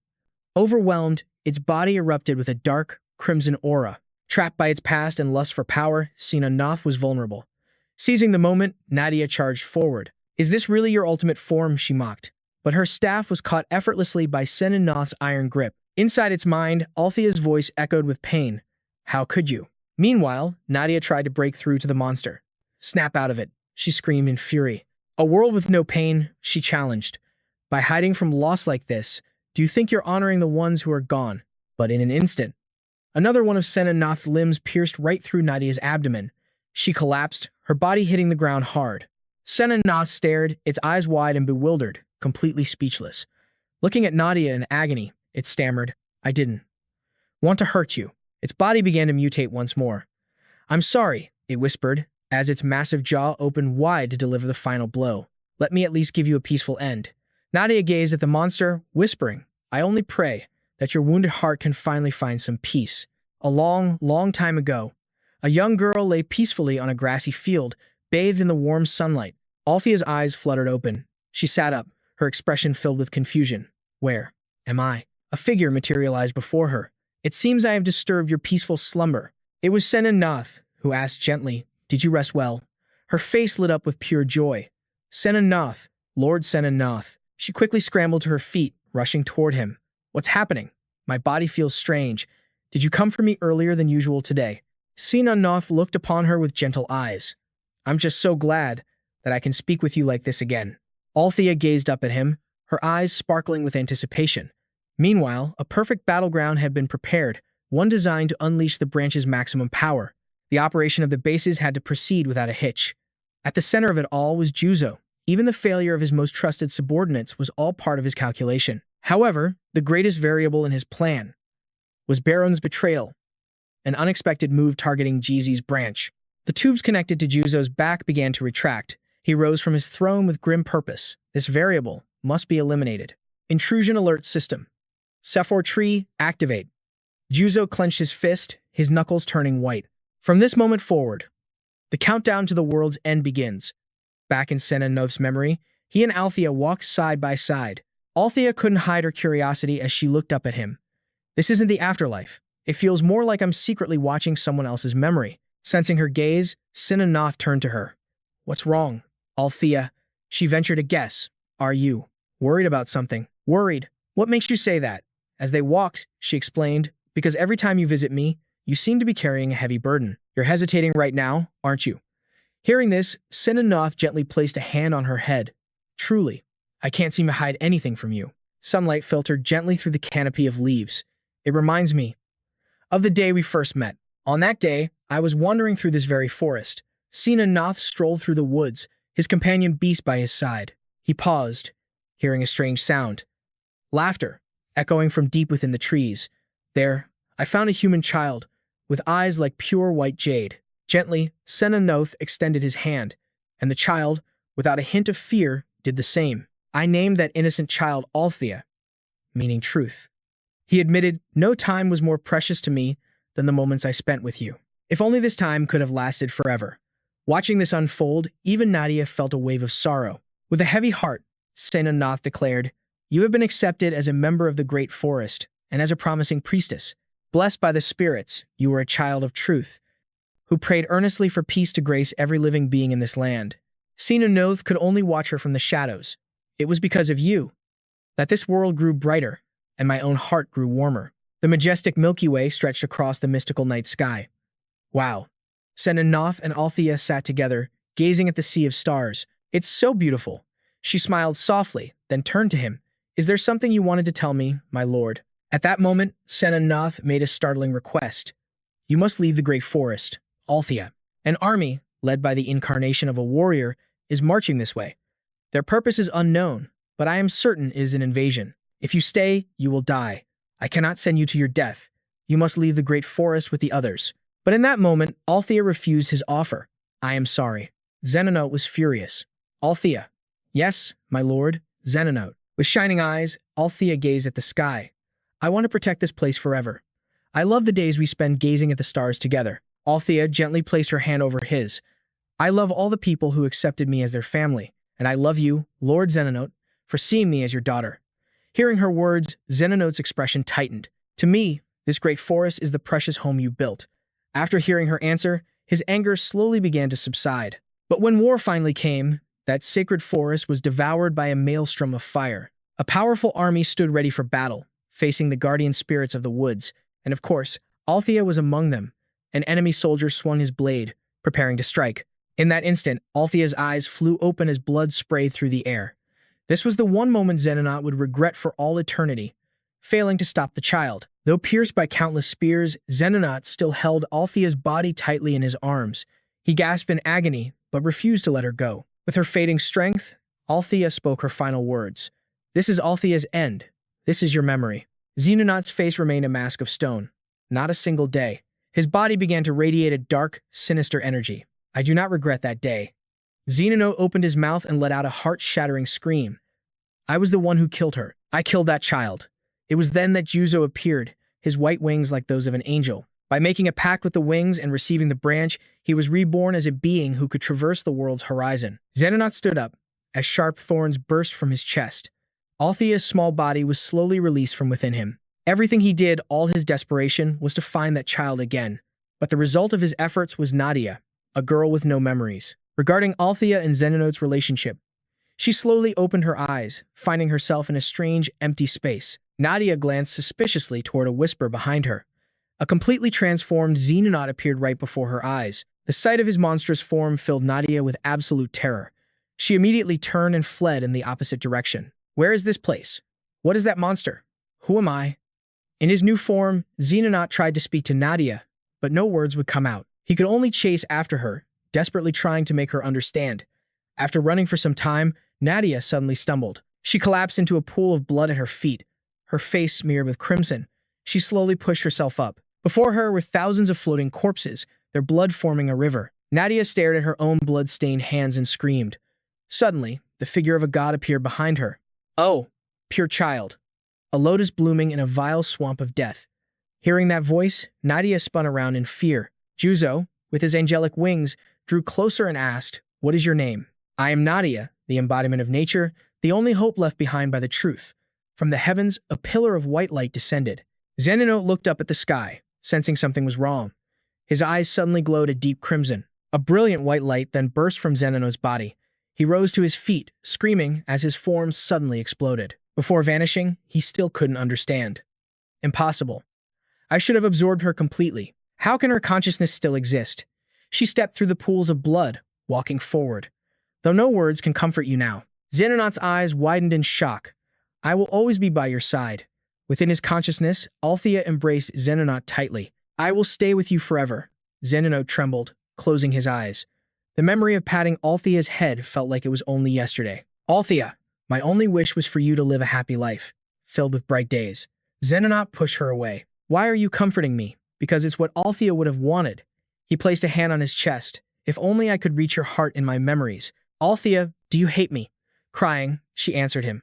Overwhelmed, its body erupted with a dark, crimson aura. Trapped by its past and lust for power, Senyu Noth was vulnerable. Seizing the moment, Nadia charged forward. Is this really your ultimate form? She mocked. But her staff was caught effortlessly by Senyu Noth's iron grip. Inside its mind, Althea's voice echoed with pain. How could you? Meanwhile, Nadia tried to break through to the monster. Snap out of it, she screamed in fury. A world with no pain, she challenged. By hiding from loss like this, do you think you're honoring the ones who are gone? But in an instant, another one of Senyu Noth's limbs pierced right through Nadia's abdomen. She collapsed, her body hitting the ground hard. Senyu Noth stared, its eyes wide and bewildered, completely speechless. Looking at Nadia in agony, it stammered, I didn't want to hurt you. Its body began to mutate once more. I'm sorry, it whispered, as its massive jaw opened wide to deliver the final blow. Let me at least give you a peaceful end. Nadia gazed at the monster, whispering, I only pray that your wounded heart can finally find some peace. A long, long time ago, a young girl lay peacefully on a grassy field, bathed in the warm sunlight. Althea's eyes fluttered open. She sat up, her expression filled with confusion. Where am I? A figure materialized before her. It seems I have disturbed your peaceful slumber. It was Senyu Noth, who asked gently, Did you rest well? Her face lit up with pure joy. Senyu Noth, Lord Senyu Noth. She quickly scrambled to her feet, rushing toward him. What's happening? My body feels strange. Did you come for me earlier than usual today? Senyu Noth looked upon her with gentle eyes. I'm just so glad that I can speak with you like this again. Althea gazed up at him, her eyes sparkling with anticipation. Meanwhile, a perfect battleground had been prepared, one designed to unleash the branch's maximum power. The operation of the bases had to proceed without a hitch. At the center of it all was Juzo. Even the failure of his most trusted subordinates was all part of his calculation. However, the greatest variable in his plan was Baron's betrayal, an unexpected move targeting Jeezy's branch. The tubes connected to Juzo's back began to retract. He rose from his throne with grim purpose. This variable must be eliminated. Intrusion alert system. Sephoros tree, activate. Juzo clenched his fist, his knuckles turning white. From this moment forward, the countdown to the world's end begins. Back in Senyu Noth's memory, he and Althea walked side by side. Althea couldn't hide her curiosity as she looked up at him. This isn't the afterlife. It feels more like I'm secretly watching someone else's memory. Sensing her gaze, Senyu Noth turned to her. What's wrong? Althea, she ventured a guess. Are you worried about something? Worried? What makes you say that? As they walked, she explained, because every time you visit me, you seem to be carrying a heavy burden. You're hesitating right now, aren't you? Hearing this, Senyu Noth gently placed a hand on her head. Truly, I can't seem to hide anything from you. Sunlight filtered gently through the canopy of leaves. It reminds me of the day we first met. On that day, I was wandering through this very forest. Senyu Noth strolled through the woods, his companion beast by his side. He paused, hearing a strange sound. Laughter, echoing from deep within the trees. There, I found a human child, with eyes like pure white jade. Gently, Senanoth extended his hand, and the child, without a hint of fear, did the same. I named that innocent child Althea, meaning truth. He admitted, no time was more precious to me than the moments I spent with you. If only this time could have lasted forever. Watching this unfold, even Nadia felt a wave of sorrow. With a heavy heart, Senanoth declared, "You have been accepted as a member of the great forest, and as a promising priestess. Blessed by the spirits, you are a child of truth, who prayed earnestly for peace to grace every living being in this land." Senanoth could only watch her from the shadows. It was because of you that this world grew brighter, and my own heart grew warmer. The majestic Milky Way stretched across the mystical night sky. Wow. Senanoth and Althea sat together, gazing at the sea of stars. "It's so beautiful." She smiled softly, then turned to him. "Is there something you wanted to tell me, my lord?" At that moment, Senanoth made a startling request. "You must leave the great forest, Althea. An army, led by the incarnation of a warrior, is marching this way. Their purpose is unknown, but I am certain it is an invasion. If you stay, you will die. I cannot send you to your death. You must leave the great forest with the others." But in that moment, Althea refused his offer. "I am sorry." Senanoth was furious. "Althea." "Yes, my lord." Senanoth. With shining eyes, Althea gazed at the sky. "I want to protect this place forever. I love the days we spend gazing at the stars together." Althea gently placed her hand over his. "I love all the people who accepted me as their family, and I love you, Lord Senanoth, for seeing me as your daughter." Hearing her words, Senanoth's expression tightened. "To me, this great forest is the precious home you built." After hearing her answer, his anger slowly began to subside. But when war finally came, that sacred forest was devoured by a maelstrom of fire. A powerful army stood ready for battle, facing the guardian spirits of the woods, and of course, Althea was among them. An enemy soldier swung his blade, preparing to strike. In that instant, Althea's eyes flew open as blood sprayed through the air. This was the one moment Senanoth would regret for all eternity, failing to stop the child. Though pierced by countless spears, Senanoth still held Althea's body tightly in his arms. He gasped in agony, but refused to let her go. With her fading strength, Althea spoke her final words. "This is Althea's end. This is your memory." Senanoth's face remained a mask of stone. Not a single day. His body began to radiate a dark, sinister energy. "I do not regret that day." Senanoth opened his mouth and let out a heart-shattering scream. "I was the one who killed her. I killed that child." It was then that Juzo appeared, his white wings like those of an angel. By making a pact with the wings and receiving the branch, he was reborn as a being who could traverse the world's horizon. Senanoth stood up, as sharp thorns burst from his chest. Althea's small body was slowly released from within him. Everything he did, all his desperation, was to find that child again. But the result of his efforts was Nadia, a girl with no memories. Regarding Althea and Senanoth's relationship, she slowly opened her eyes, finding herself in a strange, empty space. Nadia glanced suspiciously toward a whisper behind her. A completely transformed Senanoth appeared right before her eyes. The sight of his monstrous form filled Nadia with absolute terror. She immediately turned and fled in the opposite direction. "Where is this place? What is that monster? Who am I?" In his new form, Senanoth tried to speak to Nadia, but no words would come out. He could only chase after her, desperately trying to make her understand. After running for some time, Nadia suddenly stumbled. She collapsed into a pool of blood at her feet, her face smeared with crimson. She slowly pushed herself up. Before her were thousands of floating corpses, their blood forming a river. Nadia stared at her own blood-stained hands and screamed. Suddenly, the figure of a god appeared behind her. "Oh, pure child." A lotus blooming in a vile swamp of death. Hearing that voice, Nadia spun around in fear. Juzo, with his angelic wings, drew closer and asked, "What is your name?" "I am Nadia, the embodiment of nature, the only hope left behind by the truth." From the heavens, a pillar of white light descended. Senanoth looked up at the sky, sensing something was wrong. His eyes suddenly glowed a deep crimson. A brilliant white light then burst from Senanoth's body. He rose to his feet, screaming as his form suddenly exploded. Before vanishing, he still couldn't understand. Impossible. I should have absorbed her completely. How can her consciousness still exist? She stepped through the pools of blood, walking forward. Though no words can comfort you now. Senanoth's eyes widened in shock. "I will always be by your side." Within his consciousness, Althea embraced Senanoth tightly. "I will stay with you forever." Senanoth trembled, closing his eyes. The memory of patting Althea's head felt like it was only yesterday. "Althea, my only wish was for you to live a happy life, filled with bright days." Senanoth pushed her away. "Why are you comforting me? because it's what Althea would have wanted. He placed a hand on his chest. If only I could reach your heart in my memories. Althea, do you hate me? Crying, she answered him.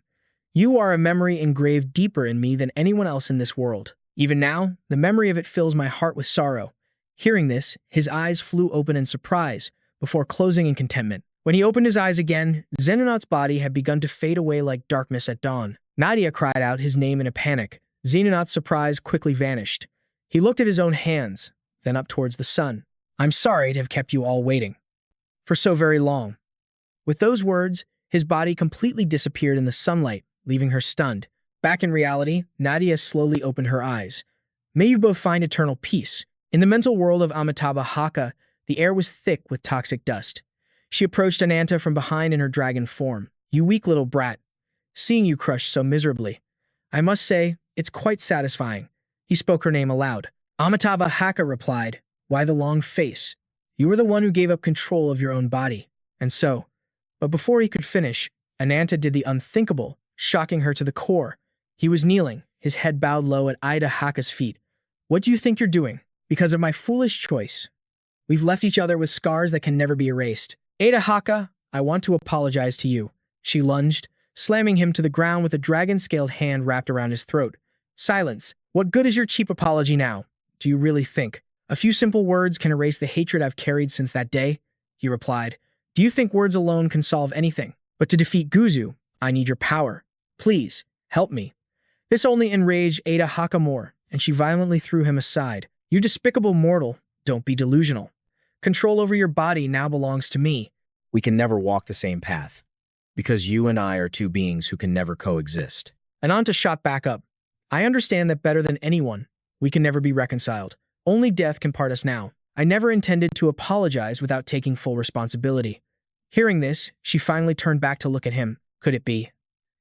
You are a memory engraved deeper in me than anyone else in this world. Even now, the memory of it fills my heart with sorrow. Hearing this, his eyes flew open in surprise, before closing in contentment. When he opened his eyes again, Xenonaute's body had begun to fade away like darkness at dawn. Nadia cried out his name in a panic. Xenonaute's surprise quickly vanished. He looked at his own hands, then up towards the sun. I'm sorry to have kept you all waiting for so very long. With those words, his body completely disappeared in the sunlight, leaving her stunned. Back in reality, Nadia slowly opened her eyes. May you both find eternal peace. In the mental world of Adida Haka, the air was thick with toxic dust. She approached Ananta from behind in her dragon form. You weak little brat. Seeing you crushed so miserably. I must say, it's quite satisfying. He spoke her name aloud. Adida Haka replied, Why the long face? You were the one who gave up control of your own body. And so. But before he could finish, Ananta did the unthinkable, shocking her to the core. He was kneeling, his head bowed low at Adida Haka's feet. What do you think you're doing? Because of my foolish choice. We've left each other with scars that can never be erased. Adida Haka, I want to apologize to you. She lunged, slamming him to the ground with a dragon-scaled hand wrapped around his throat. Silence. What good is your cheap apology now? Do you really think? A few simple words can erase the hatred I've carried since that day? He replied. Do you think words alone can solve anything? But to defeat Guzu, I need your power. Please, help me. This only enraged Adida Haka more, and she violently threw him aside. You despicable mortal, don't be delusional. Control over your body now belongs to me. We can never walk the same path, because you and I are two beings who can never coexist. Ananta shot back up. I understand that better than anyone. We can never be reconciled. Only death can part us now. I never intended to apologize without taking full responsibility. Hearing this, she finally turned back to look at him. Could it be?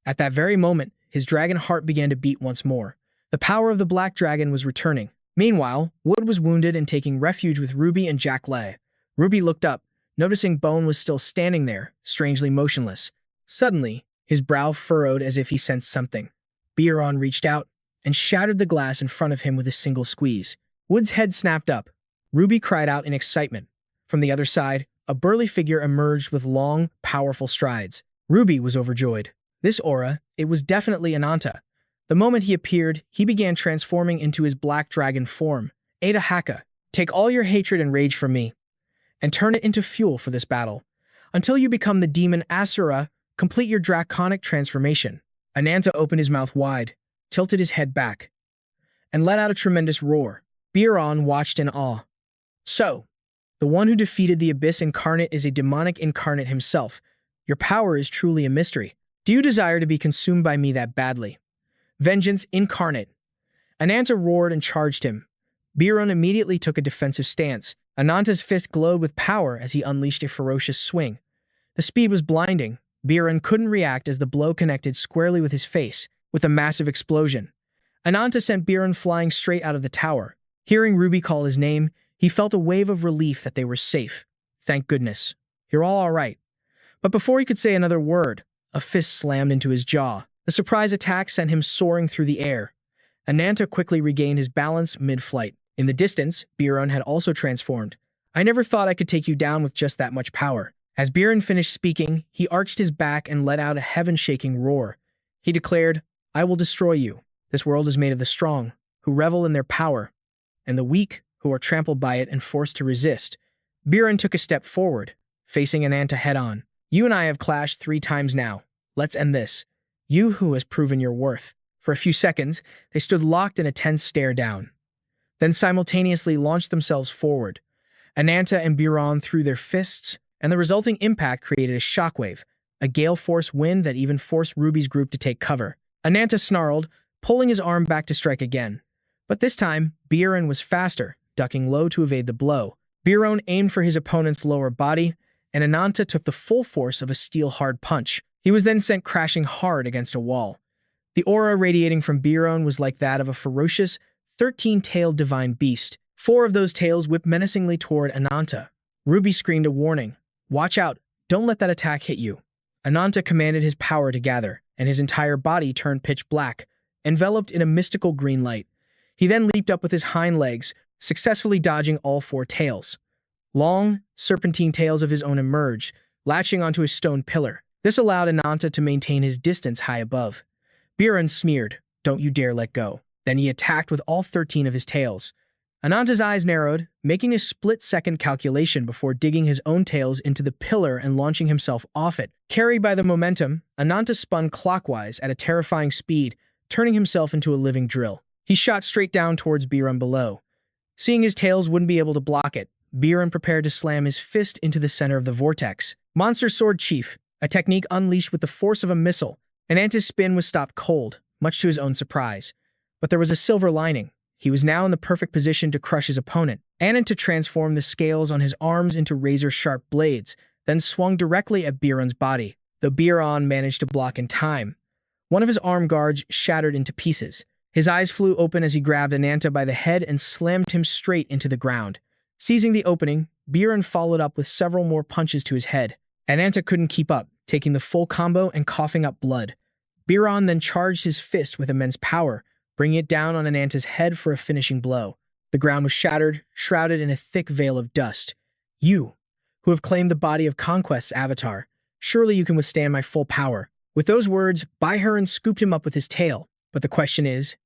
At that very moment, his dragon heart began to beat once more. The power of the black dragon was returning. Meanwhile, Wood was wounded and taking refuge with Ruby and Jack Lay. Ruby looked up, noticing Bone was still standing there, strangely motionless. Suddenly, his brow furrowed as if he sensed something. Biron reached out and shattered the glass in front of him with a single squeeze. Wood's head snapped up. Ruby cried out in excitement. From the other side, a burly figure emerged with long, powerful strides. Ruby was overjoyed. This aura, it was definitely Ananta. The moment he appeared, he began transforming into his black dragon form. Adida Haka, take all your hatred and rage from me, and turn it into fuel for this battle. Until you become the demon Asura, complete your draconic transformation. Ananta opened his mouth wide, tilted his head back, and let out a tremendous roar. Biron watched in awe. So, the one who defeated the Abyss Incarnate is a demonic incarnate himself. Your power is truly a mystery. Do you desire to be consumed by me that badly? Vengeance incarnate. Ananta roared and charged him. Biron immediately took a defensive stance. Ananta's fist glowed with power as he unleashed a ferocious swing. The speed was blinding. Biron couldn't react as the blow connected squarely with his face, with a massive explosion. Ananta sent Biron flying straight out of the tower. Hearing Ruby call his name, he felt a wave of relief that they were safe. Thank goodness. You're all right. But before he could say another word, a fist slammed into his jaw. The surprise attack sent him soaring through the air. Ananta quickly regained his balance mid-flight. In the distance, Biron had also transformed. I never thought I could take you down with just that much power. As Biron finished speaking, he arched his back and let out a heaven-shaking roar. He declared, I will destroy you. This world is made of the strong, who revel in their power, and the weak, who are trampled by it and forced to resist. Biron took a step forward, facing Ananta head-on. You and I have clashed 3 times now. Let's end this. You who has proven your worth. For a few seconds, they stood locked in a tense stare down, then simultaneously launched themselves forward. Ananta and Biron threw their fists, and the resulting impact created a shockwave, a gale-force wind that even forced Ruby's group to take cover. Ananta snarled, pulling his arm back to strike again. But this time, Biron was faster, ducking low to evade the blow. Biron aimed for his opponent's lower body, and Ananta took the full force of a steel-hard punch. He was then sent crashing hard against a wall. The aura radiating from Biron was like that of a ferocious, 13-tailed divine beast. 4 of those tails whipped menacingly toward Ananta. Ruby screamed a warning. Watch out, don't let that attack hit you. Ananta commanded his power to gather, and his entire body turned pitch black, enveloped in a mystical green light. He then leaped up with his hind legs, successfully dodging all four tails. Long, serpentine tails of his own emerged, latching onto a stone pillar. This allowed Ananta to maintain his distance high above. Biran sneered, "Don't you dare let go." Then he attacked with all 13 of his tails. Ananta's eyes narrowed, making a split-second calculation before digging his own tails into the pillar and launching himself off it. Carried by the momentum, Ananta spun clockwise at a terrifying speed, turning himself into a living drill. He shot straight down towards Biran below. Seeing his tails wouldn't be able to block it, Biran prepared to slam his fist into the center of the vortex. Monster Sword Chief, a technique unleashed with the force of a missile. Ananta's spin was stopped cold, much to his own surprise. But there was a silver lining. He was now in the perfect position to crush his opponent. Ananta transformed the scales on his arms into razor-sharp blades, then swung directly at Biran's body. Though Biran managed to block in time, one of his arm guards shattered into pieces. His eyes flew open as he grabbed Ananta by the head and slammed him straight into the ground. Seizing the opening, Biran followed up with several more punches to his head. Ananta couldn't keep up, taking the full combo and coughing up blood. Biran then charged his fist with immense power, bringing it down on Ananta's head for a finishing blow. The ground was shattered, shrouded in a thick veil of dust. "You, who have claimed the body of Conquest's avatar, surely you can withstand my full power." With those words, Baiharan scooped him up with his tail. But the question is,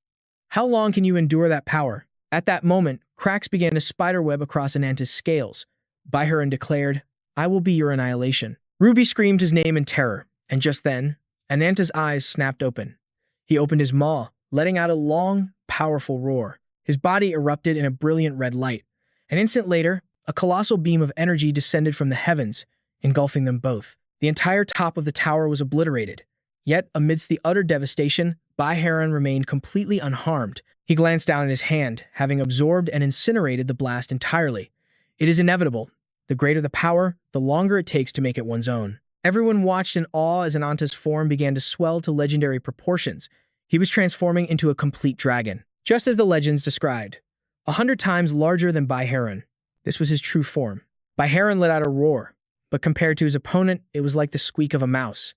how long can you endure that power? At that moment, cracks began to spiderweb across Ananta's scales. Baiharan declared, "I will be your annihilation." Ruby screamed his name in terror, and just then, Ananta's eyes snapped open. He opened his maw, letting out a long, powerful roar. His body erupted in a brilliant red light. An instant later, a colossal beam of energy descended from the heavens, engulfing them both. The entire top of the tower was obliterated. Yet, amidst the utter devastation, Baiharan remained completely unharmed. He glanced down at his hand, having absorbed and incinerated the blast entirely. It is inevitable. The greater the power, the longer it takes to make it one's own. Everyone watched in awe as Ananta's form began to swell to legendary proportions. He was transforming into a complete dragon, just as the legends described. 100 times larger than Baiharan. This was his true form. Baiharan let out a roar, but compared to his opponent, it was like the squeak of a mouse.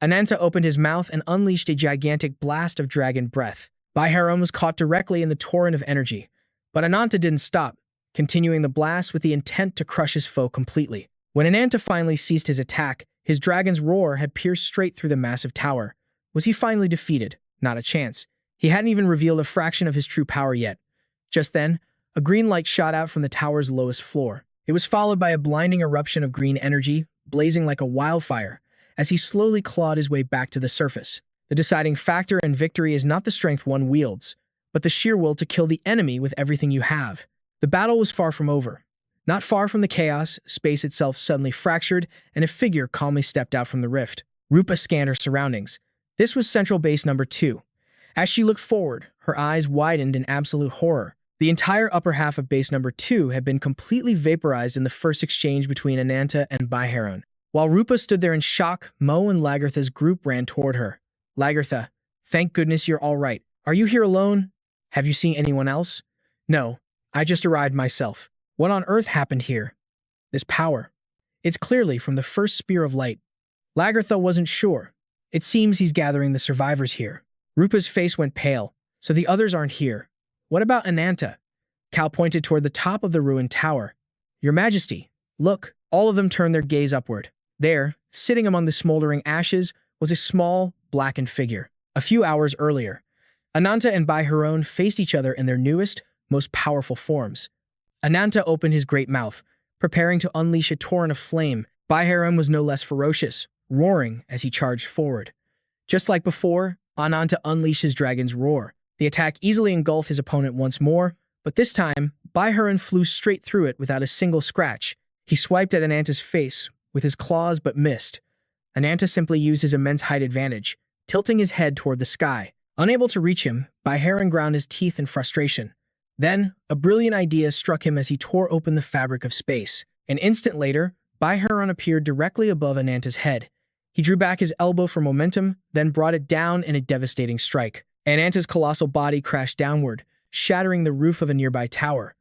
Ananta opened his mouth and unleashed a gigantic blast of dragon breath. Baiharan was caught directly in the torrent of energy, but Ananta didn't stop, continuing the blast with the intent to crush his foe completely. When Ananta finally ceased his attack, his dragon's roar had pierced straight through the massive tower. Was he finally defeated? Not a chance. He hadn't even revealed a fraction of his true power yet. Just then, a green light shot out from the tower's lowest floor. It was followed by a blinding eruption of green energy, blazing like a wildfire, as he slowly clawed his way back to the surface. The deciding factor in victory is not the strength one wields, but the sheer will to kill the enemy with everything you have. The battle was far from over. Not far from the chaos, space itself suddenly fractured, and a figure calmly stepped out from the rift. Rupa scanned her surroundings. This was Central Base Number 2. As she looked forward, her eyes widened in absolute horror. The entire upper half of Base Number 2 had been completely vaporized in the first exchange between Ananta and Baiharan. While Rupa stood there in shock, Mo and Lagartha's group ran toward her. "Lagartha, thank goodness you're all right. Are you here alone? Have you seen anyone else?" "No, I just arrived myself." "What on earth happened here?" "This power. It's clearly from the first spear of light." Lagartha wasn't sure. "It seems he's gathering the survivors here." Rupa's face went pale. "So the others aren't here. What about Ananta?" Cal pointed toward the top of the ruined tower. "Your Majesty, look." All of them turned their gaze upward. There, sitting among the smoldering ashes, was a small, blackened figure. A few hours earlier, Ananta and Baiharan faced each other in their newest, most powerful forms. Ananta opened his great mouth, preparing to unleash a torrent of flame. Baiharan was no less ferocious, roaring as he charged forward. Just like before, Ananta unleashed his dragon's roar. The attack easily engulfed his opponent once more, but this time, Baiharan flew straight through it without a single scratch. He swiped at Ananta's face with his claws but missed. Ananta simply used his immense height advantage, tilting his head toward the sky. Unable to reach him, Baiharan ground his teeth in frustration. Then, a brilliant idea struck him as he tore open the fabric of space. An instant later, Baiharan appeared directly above Ananta's head. He drew back his elbow for momentum, then brought it down in a devastating strike. Ananta's colossal body crashed downward, shattering the roof of a nearby tower.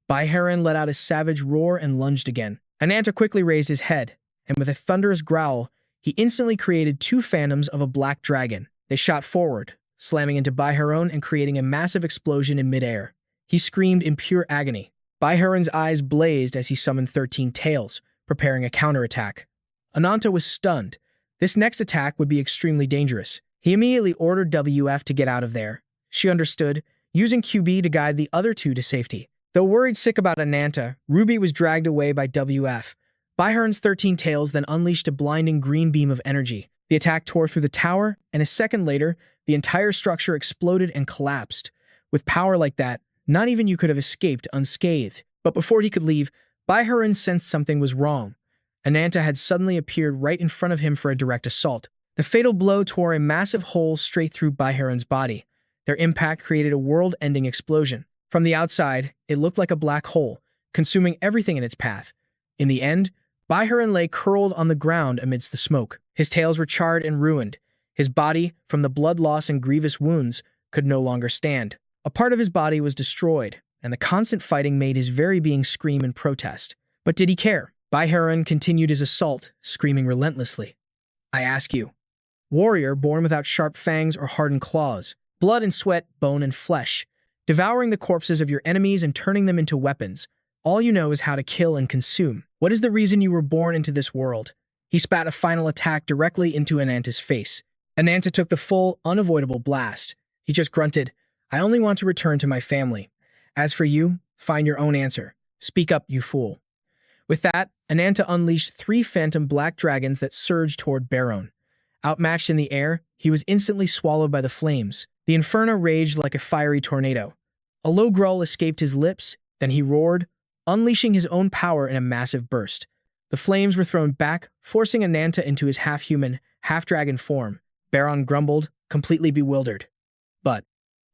Baiharan let out a savage roar and lunged again. Ananta quickly raised his head, and with a thunderous growl, he instantly created 2 phantoms of a black dragon. They shot forward, slamming into Baiharan and creating a massive explosion in midair. He screamed in pure agony. Baiharan's eyes blazed as he summoned 13 tails, preparing a counterattack. Ananta was stunned. This next attack would be extremely dangerous. He immediately ordered WF to get out of there. She understood, using QB to guide the other two to safety. Though worried sick about Ananta, Ruby was dragged away by WF. Baiharan's 13 tails then unleashed a blinding green beam of energy. The attack tore through the tower, and a second later, the entire structure exploded and collapsed. With power like that, not even you could have escaped unscathed. But before he could leave, Baiharan sensed something was wrong. Ananta had suddenly appeared right in front of him for a direct assault. The fatal blow tore a massive hole straight through Baiharan's body. Their impact created a world-ending explosion. From the outside, it looked like a black hole, consuming everything in its path. In the end, Baiharan lay curled on the ground amidst the smoke. His tails were charred and ruined. His body, from the blood loss and grievous wounds, could no longer stand. A part of his body was destroyed, and the constant fighting made his very being scream in protest. But did he care? Baiharan continued his assault, screaming relentlessly. I ask you, warrior born without sharp fangs or hardened claws, blood and sweat, bone and flesh, devouring the corpses of your enemies and turning them into weapons, all you know is how to kill and consume. What is the reason you were born into this world? He spat a final attack directly into Ananta's face. Ananta took the full, unavoidable blast. He just grunted, I only want to return to my family. As for you, find your own answer. Speak up, you fool. With that, Ananta unleashed 3 phantom black dragons that surged toward Baron. Outmatched in the air, he was instantly swallowed by the flames. The inferno raged like a fiery tornado. A low growl escaped his lips, then he roared, unleashing his own power in a massive burst. The flames were thrown back, forcing Ananta into his half-human, half-dragon form. Baron grumbled, completely bewildered. But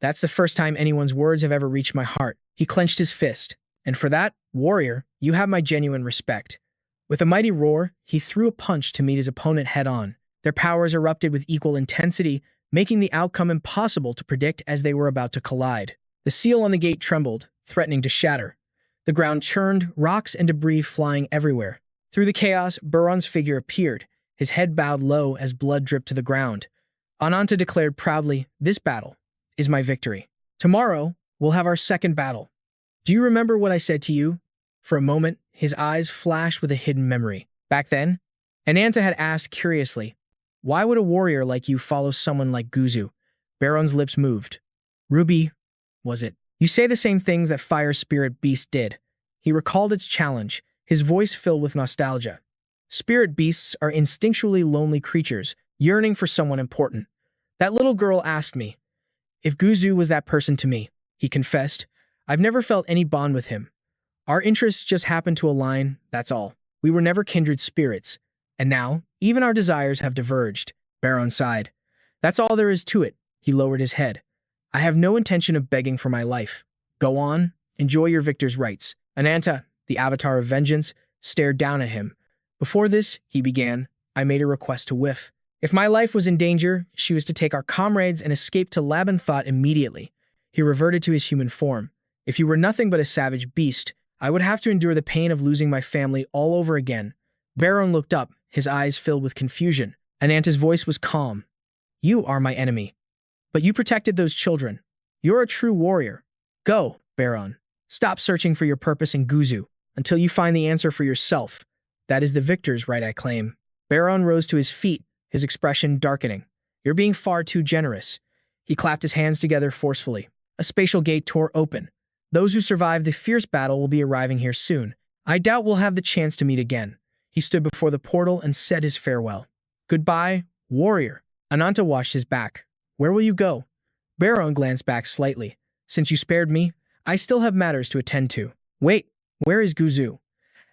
that's the first time anyone's words have ever reached my heart. He clenched his fist. And for that, warrior, you have my genuine respect. With a mighty roar, he threw a punch to meet his opponent head-on. Their powers erupted with equal intensity, making the outcome impossible to predict as they were about to collide. The seal on the gate trembled, threatening to shatter. The ground churned, rocks and debris flying everywhere. Through the chaos, Baron's figure appeared, his head bowed low as blood dripped to the ground. Ananta declared proudly, this battle is my victory. Tomorrow, we'll have our second battle. Do you remember what I said to you? For a moment, his eyes flashed with a hidden memory. Back then, Ananta had asked curiously, why would a warrior like you follow someone like Guzu? Baron's lips moved. Ruby, was it? You say the same things that Fire Spirit Beast did. He recalled its challenge, his voice filled with nostalgia. Spirit beasts are instinctually lonely creatures, yearning for someone important. That little girl asked me if Guzu was that person to me. He confessed, I've never felt any bond with him. Our interests just happened to align, that's all. We were never kindred spirits. And now, even our desires have diverged. Baron sighed. That's all there is to it. He lowered his head. I have no intention of begging for my life. Go on, enjoy your victor's rights. Ananta, the avatar of vengeance, stared down at him. Before this, he began, I made a request to Whiff. If my life was in danger, she was to take our comrades and escape to Labyrintos immediately. He reverted to his human form. If you were nothing but a savage beast, I would have to endure the pain of losing my family all over again. Baron looked up, his eyes filled with confusion. Ananta's voice was calm. You are my enemy. But you protected those children. You're a true warrior. Go, Baron. Stop searching for your purpose in Guzu until you find the answer for yourself. That is the victor's right, I claim. Baron rose to his feet, his expression darkening. You're being far too generous. He clapped his hands together forcefully. A spatial gate tore open. Those who survive the fierce battle will be arriving here soon. I doubt we'll have the chance to meet again. He stood before the portal and said his farewell. Goodbye, warrior. Ananta watched his back. Where will you go? Baron glanced back slightly. Since you spared me, I still have matters to attend to. Wait, where is Guzu?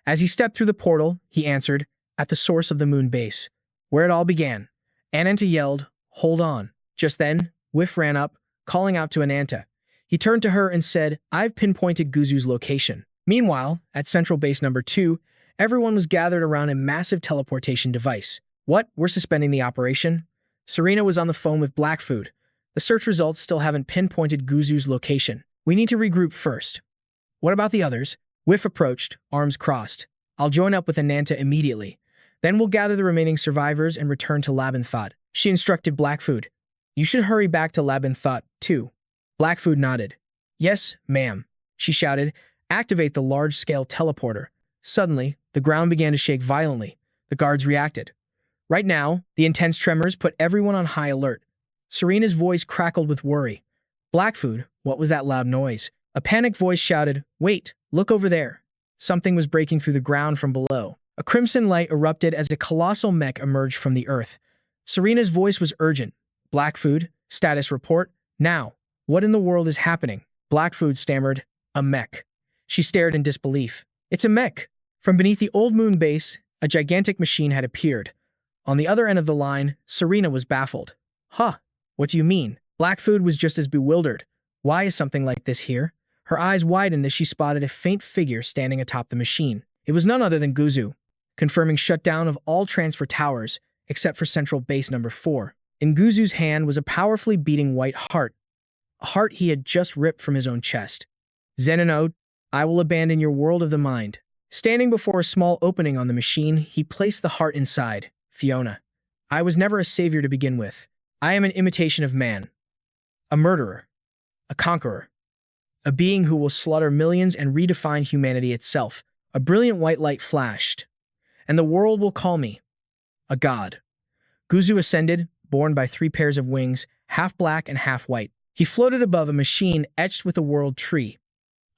As he stepped through the portal, he answered, at the source of the moon base, where it all began. Ananta yelled, hold on. Just then, Whiff ran up, calling out to Ananta. He turned to her and said, I've pinpointed Guzu's location. Meanwhile, at Central Base Number 2, everyone was gathered around a massive teleportation device. What? We're suspending the operation? Serena was on the phone with Blackfoot. The search results still haven't pinpointed Guzu's location. We need to regroup first. What about the others? Whiff approached, arms crossed. I'll join up with Ananta immediately. Then we'll gather the remaining survivors and return to Labyrintos. She instructed Blackfoot. You should hurry back to Labyrintos, too. Blackfoot nodded. Yes, ma'am. she shouted. Activate the large-scale teleporter. Suddenly, the ground began to shake violently. The guards reacted. Right now, the intense tremors put everyone on high alert. Serena's voice crackled with worry. Blackfoot, what was that loud noise? A panicked voice shouted, "Wait, look over there." Something was breaking through the ground from below. A crimson light erupted as a colossal mech emerged from the earth. Serena's voice was urgent. Blackfoot, status report, now. What in the world is happening? Blackfoot stammered, "A mech." She stared in disbelief. It's a mech. From beneath the old moon base, a gigantic machine had appeared. On the other end of the line, Serena was baffled. Huh, what do you mean? Blackfoot was just as bewildered. Why is something like this here? Her eyes widened as she spotted a faint figure standing atop the machine. It was none other than Guzu, confirming shutdown of all transfer towers, except for Central Base Number 4. In Guzu's hand was a powerfully beating white heart, a heart he had just ripped from his own chest. Zenonode, I will abandon your world of the mind. Standing before a small opening on the machine, he placed the heart inside. Fiona, I was never a savior to begin with. I am an imitation of man. A murderer. A conqueror. A being who will slaughter millions and redefine humanity itself. A brilliant white light flashed. And the world will call me a god. Guzu ascended, borne by 3 pairs of wings, half black and half white. He floated above a machine etched with a world tree.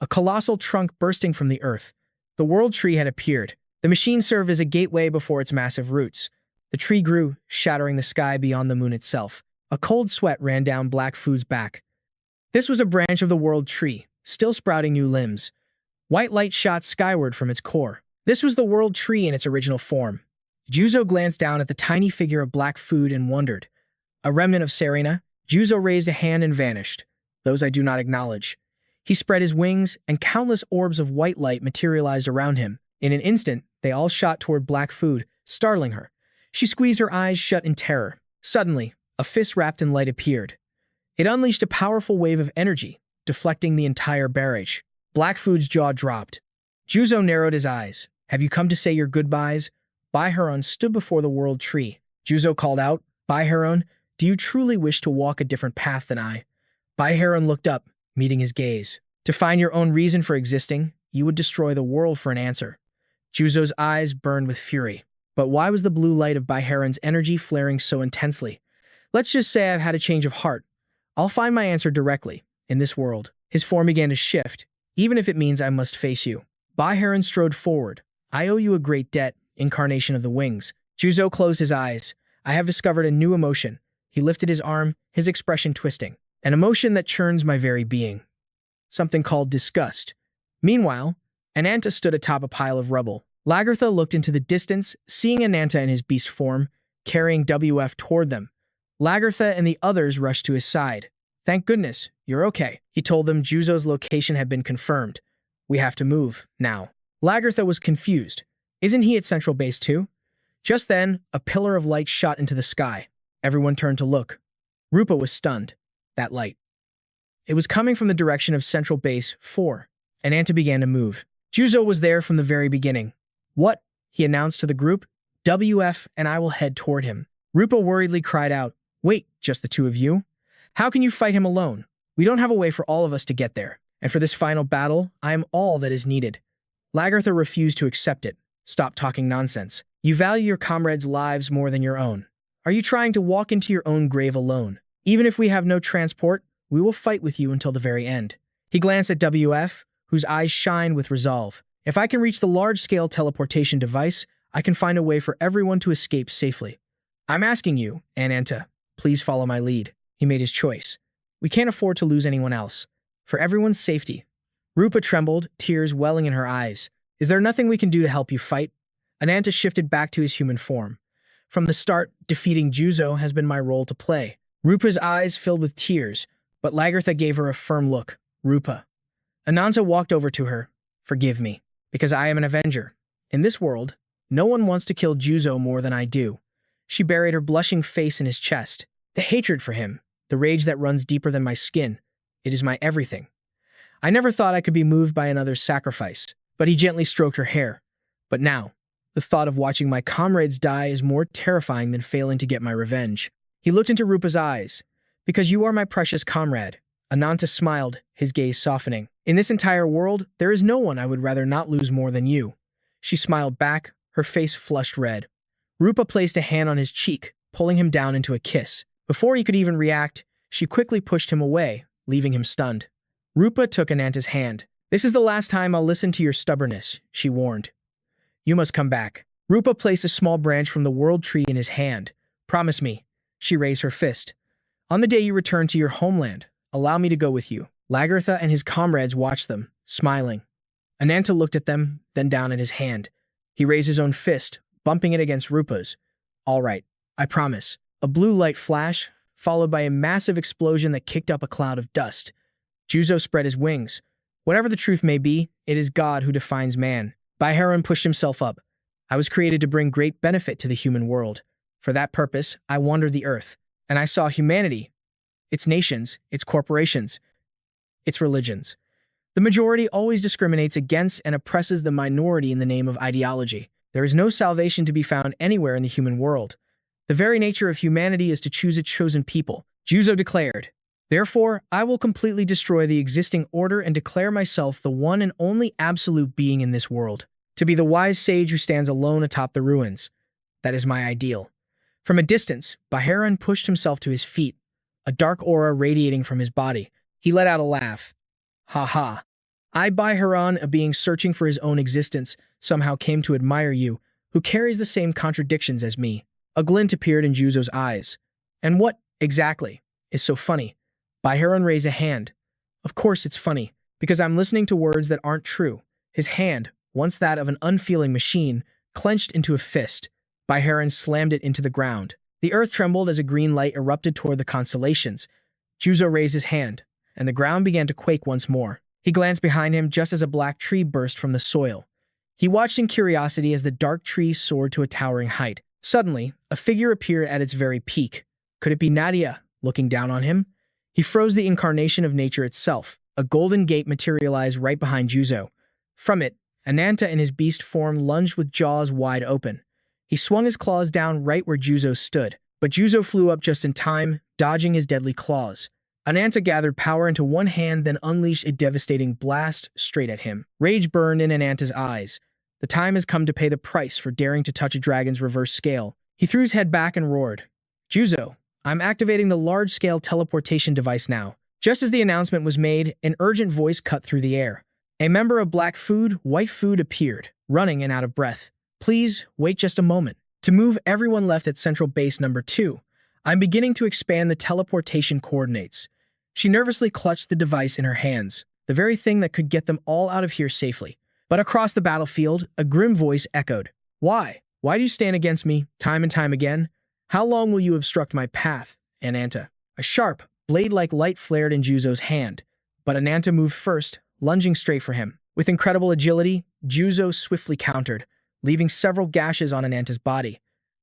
A colossal trunk bursting from the earth. The world tree had appeared. The machine served as a gateway before its massive roots. The tree grew, shattering the sky beyond the moon itself. A cold sweat ran down Blackfoot's back. This was a branch of the world tree, still sprouting new limbs. White light shot skyward from its core. This was the world tree in its original form. Juzo glanced down at the tiny figure of Blackfoot and wondered. A remnant of Serena? Juzo raised a hand and vanished. Those I do not acknowledge. He spread his wings, and countless orbs of white light materialized around him. In an instant, they all shot toward Blackfoot, startling her. She squeezed her eyes shut in terror. Suddenly, a fist wrapped in light appeared. It unleashed a powerful wave of energy, deflecting the entire barrage. Blackfoot's jaw dropped. Juzo narrowed his eyes. Have you come to say your goodbyes? Baiharon stood before the world tree. Juzo called out, Baiharon, do you truly wish to walk a different path than I? Baiharon looked up, meeting his gaze. To find your own reason for existing, you would destroy the world for an answer. Juzo's eyes burned with fury. But why was the blue light of Baiharon's energy flaring so intensely? Let's just say I've had a change of heart. I'll find my answer directly, in this world. His form began to shift, even if it means I must face you. Baiharon strode forward. I owe you a great debt, incarnation of the wings. Juzo closed his eyes. I have discovered a new emotion. He lifted his arm, his expression twisting. An emotion that churns my very being. Something called disgust. Meanwhile, Ananta stood atop a pile of rubble. Lagartha looked into the distance, seeing Ananta in his beast form, carrying WF toward them. Lagartha and the others rushed to his side. Thank goodness, you're okay. He told them Juzo's location had been confirmed. We have to move, now. Lagartha was confused. Isn't he at Central Base too? Just then, a pillar of light shot into the sky. Everyone turned to look. Rupa was stunned. That light. It was coming from the direction of Central Base 4. Ananta began to move. Juzo was there from the very beginning. What? He announced to the group. WF and I will head toward him. Rupa worriedly cried out, Wait, just the 2 of you? How can you fight him alone? We don't have a way for all of us to get there. And for this final battle, I am all that is needed. Lagartha refused to accept it. Stop talking nonsense. You value your comrades' lives more than your own. Are you trying to walk into your own grave alone? Even if we have no transport, we will fight with you until the very end. He glanced at WF, whose eyes shined with resolve. If I can reach the large-scale teleportation device, I can find a way for everyone to escape safely. I'm asking you, Ananta, please follow my lead. He made his choice. We can't afford to lose anyone else. For everyone's safety. Rupa trembled, tears welling in her eyes. Is there nothing we can do to help you fight? Ananta shifted back to his human form. From the start, defeating Juzo has been my role to play. Rupa's eyes filled with tears, but Lagartha gave her a firm look. Rupa. Ananta walked over to her. Forgive me, because I am an avenger. In this world, no one wants to kill Juzo more than I do. She buried her blushing face in his chest. The hatred for him, the rage that runs deeper than my skin. It is my everything. I never thought I could be moved by another's sacrifice, but he gently stroked her hair. But now, the thought of watching my comrades die is more terrifying than failing to get my revenge. He looked into Rupa's eyes. Because you are my precious comrade, Ananta smiled, his gaze softening. In this entire world, there is no one I would rather not lose more than you. She smiled back, her face flushed red. Rupa placed a hand on his cheek, pulling him down into a kiss. Before he could even react, she quickly pushed him away, leaving him stunned. Rupa took Ananta's hand. "This is the last time I'll listen to your stubbornness," she warned. "You must come back." Rupa placed a small branch from the world tree in his hand. "Promise me." She raised her fist. "On the day you return to your homeland, allow me to go with you." Lagartha and his comrades watched them, smiling. Ananta looked at them, then down at his hand. He raised his own fist, bumping it against Rupa's. "All right, I promise." A blue light flash, followed by a massive explosion that kicked up a cloud of dust. Juzo spread his wings. "Whatever the truth may be, it is God who defines man." Baiharan pushed himself up. "I was created to bring great benefit to the human world. For that purpose, I wandered the earth, and I saw humanity, its nations, its corporations, its religions. The majority always discriminates against and oppresses the minority in the name of ideology. There is no salvation to be found anywhere in the human world. The very nature of humanity is to choose a chosen people," Juzo declared. "Therefore, I will completely destroy the existing order and declare myself the one and only absolute being in this world. To be the wise sage who stands alone atop the ruins. That is my ideal." From a distance, Baiharan pushed himself to his feet, a dark aura radiating from his body. He let out a laugh. "Ha ha. I, Baiharan, a being searching for his own existence, somehow came to admire you, who carries the same contradictions as me." A glint appeared in Juzo's eyes. "And what, exactly, is so funny?" Baiharan raised a hand. "Of course it's funny, because I'm listening to words that aren't true." His hand, once that of an unfeeling machine, clenched into a fist. Baiharan slammed it into the ground. The earth trembled as a green light erupted toward the constellations. Juzo raised his hand, and the ground began to quake once more. He glanced behind him just as a black tree burst from the soil. He watched in curiosity as the dark tree soared to a towering height. Suddenly, a figure appeared at its very peak. Could it be Nadia, looking down on him? He froze the incarnation of nature itself. A golden gate materialized right behind Juzo. From it, Ananta in his beast form lunged with jaws wide open. He swung his claws down right where Juzo stood, but Juzo flew up just in time, dodging his deadly claws. Ananta gathered power into one hand, then unleashed a devastating blast straight at him. Rage burned in Ananta's eyes. The time has come to pay the price for daring to touch a dragon's reverse scale. He threw his head back and roared, "Juzo, I'm activating the large-scale teleportation device now." Just as the announcement was made, an urgent voice cut through the air. A member of Black Food, White Food appeared, running and out of breath. "Please, wait just a moment. To move, everyone left at Central Base Number 2. I'm beginning to expand the teleportation coordinates." She nervously clutched the device in her hands, the very thing that could get them all out of here safely. But across the battlefield, a grim voice echoed. "Why? Why do you stand against me, time and time again? How long will you obstruct my path, Ananta?" A sharp, blade-like light flared in Juzo's hand, but Ananta moved first, lunging straight for him. With incredible agility, Juzo swiftly countered, leaving several gashes on Ananta's body.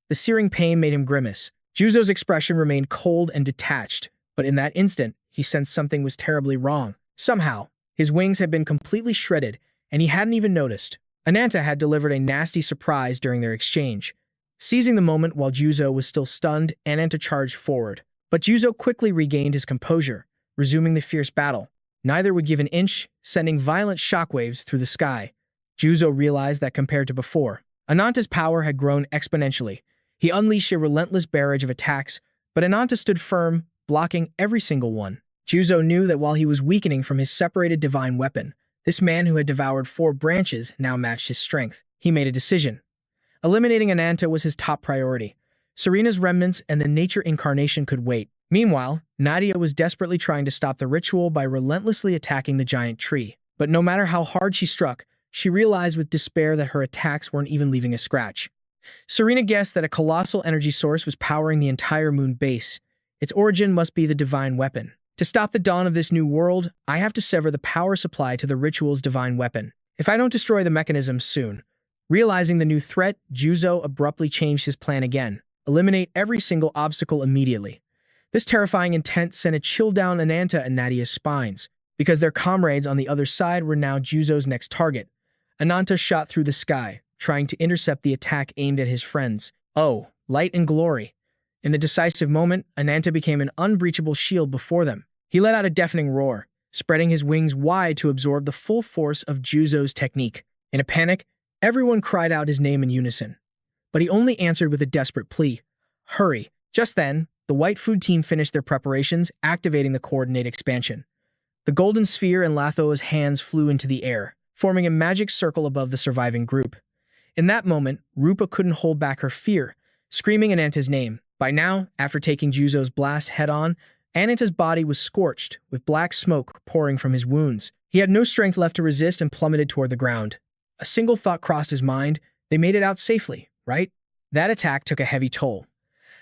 The searing pain made him grimace. Juzo's expression remained cold and detached, but in that instant, he sensed something was terribly wrong. Somehow, his wings had been completely shredded, and he hadn't even noticed. Ananta had delivered a nasty surprise during their exchange. Seizing the moment while Juzo was still stunned, Ananta charged forward. But Juzo quickly regained his composure, resuming the fierce battle. Neither would give an inch, sending violent shockwaves through the sky. Juzo realized that compared to before, Ananta's power had grown exponentially. He unleashed a relentless barrage of attacks, but Ananta stood firm, blocking every single one. Juzo knew that while he was weakening from his separated divine weapon, this man who had devoured 4 branches now matched his strength. He made a decision. Eliminating Ananta was his top priority. Serena's remnants and the nature incarnation could wait. Meanwhile, Nadia was desperately trying to stop the ritual by relentlessly attacking the giant tree. But no matter how hard she struck, she realized with despair that her attacks weren't even leaving a scratch. Serena guessed that a colossal energy source was powering the entire moon base. Its origin must be the divine weapon. To stop the dawn of this new world, I have to sever the power supply to the ritual's divine weapon. If I don't destroy the mechanism soon. Realizing the new threat, Juzo abruptly changed his plan again. Eliminate every single obstacle immediately. This terrifying intent sent a chill down Ananta and Nadia's spines, because their comrades on the other side were now Juzo's next target. Ananta shot through the sky, trying to intercept the attack aimed at his friends. Oh, light and glory. In the decisive moment, Ananta became an unbreachable shield before them. He let out a deafening roar, spreading his wings wide to absorb the full force of Juzo's technique. In a panic, everyone cried out his name in unison. But he only answered with a desperate plea. Hurry. Just then, the White Food team finished their preparations, activating the coordinate expansion. The golden sphere in Lathoa's hands flew into the air, forming a magic circle above the surviving group. In that moment, Rupa couldn't hold back her fear, screaming Ananta's name. By now, after taking Juzo's blast head-on, Ananta's body was scorched, with black smoke pouring from his wounds. He had no strength left to resist and plummeted toward the ground. A single thought crossed his mind. They made it out safely, right? That attack took a heavy toll.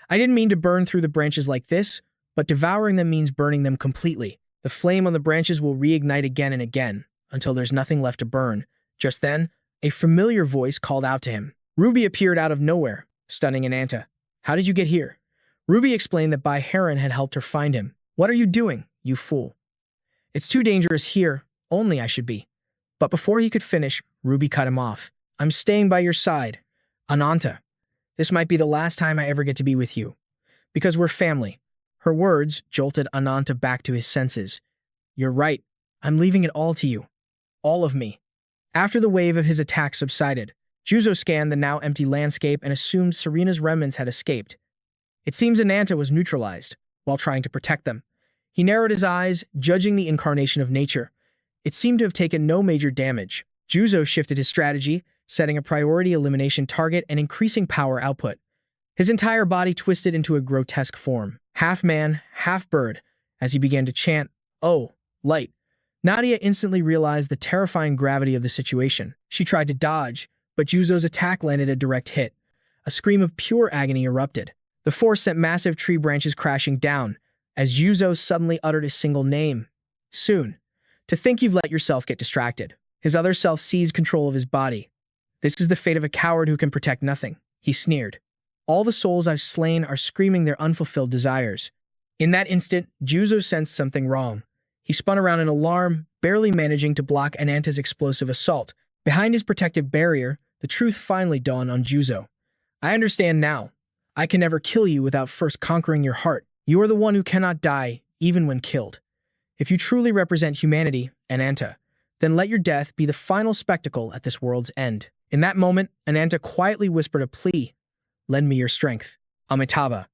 I didn't mean to burn through the branches like this, but devouring them means burning them completely. The flame on the branches will reignite again and again, until there's nothing left to burn. Just then, a familiar voice called out to him. Ruby appeared out of nowhere, stunning Ananta. How did you get here? Ruby explained that Bai Heron had helped her find him. What are you doing, you fool? It's too dangerous here, only I should be. But before he could finish, Ruby cut him off. I'm staying by your side. Ananta, this might be the last time I ever get to be with you. Because we're family. Her words jolted Ananta back to his senses. You're right. I'm leaving it all to you. All of me. After the wave of his attack subsided, Juzo scanned the now empty landscape and assumed Serena's remnants had escaped. It seems Ananta was neutralized, while trying to protect them. He narrowed his eyes, judging the incarnation of nature. It seemed to have taken no major damage. Juzo shifted his strategy, setting a priority elimination target and increasing power output. His entire body twisted into a grotesque form, half man, half bird, as he began to chant, "Oh, light." Nadia instantly realized the terrifying gravity of the situation. She tried to dodge, but Juzo's attack landed a direct hit. A scream of pure agony erupted. The force sent massive tree branches crashing down, as Juzo suddenly uttered a single name. Soon. To think you've let yourself get distracted. His other self seized control of his body. This is the fate of a coward who can protect nothing, he sneered. All the souls I've slain are screaming their unfulfilled desires. In that instant, Juzo sensed something wrong. He spun around in alarm, barely managing to block Ananta's explosive assault. Behind his protective barrier, the truth finally dawned on Juzo. I understand now. I can never kill you without first conquering your heart. You are the one who cannot die, even when killed. If you truly represent humanity, Ananta, then let your death be the final spectacle at this world's end. In that moment, Ananta quietly whispered a plea. Lend me your strength. Amitabha.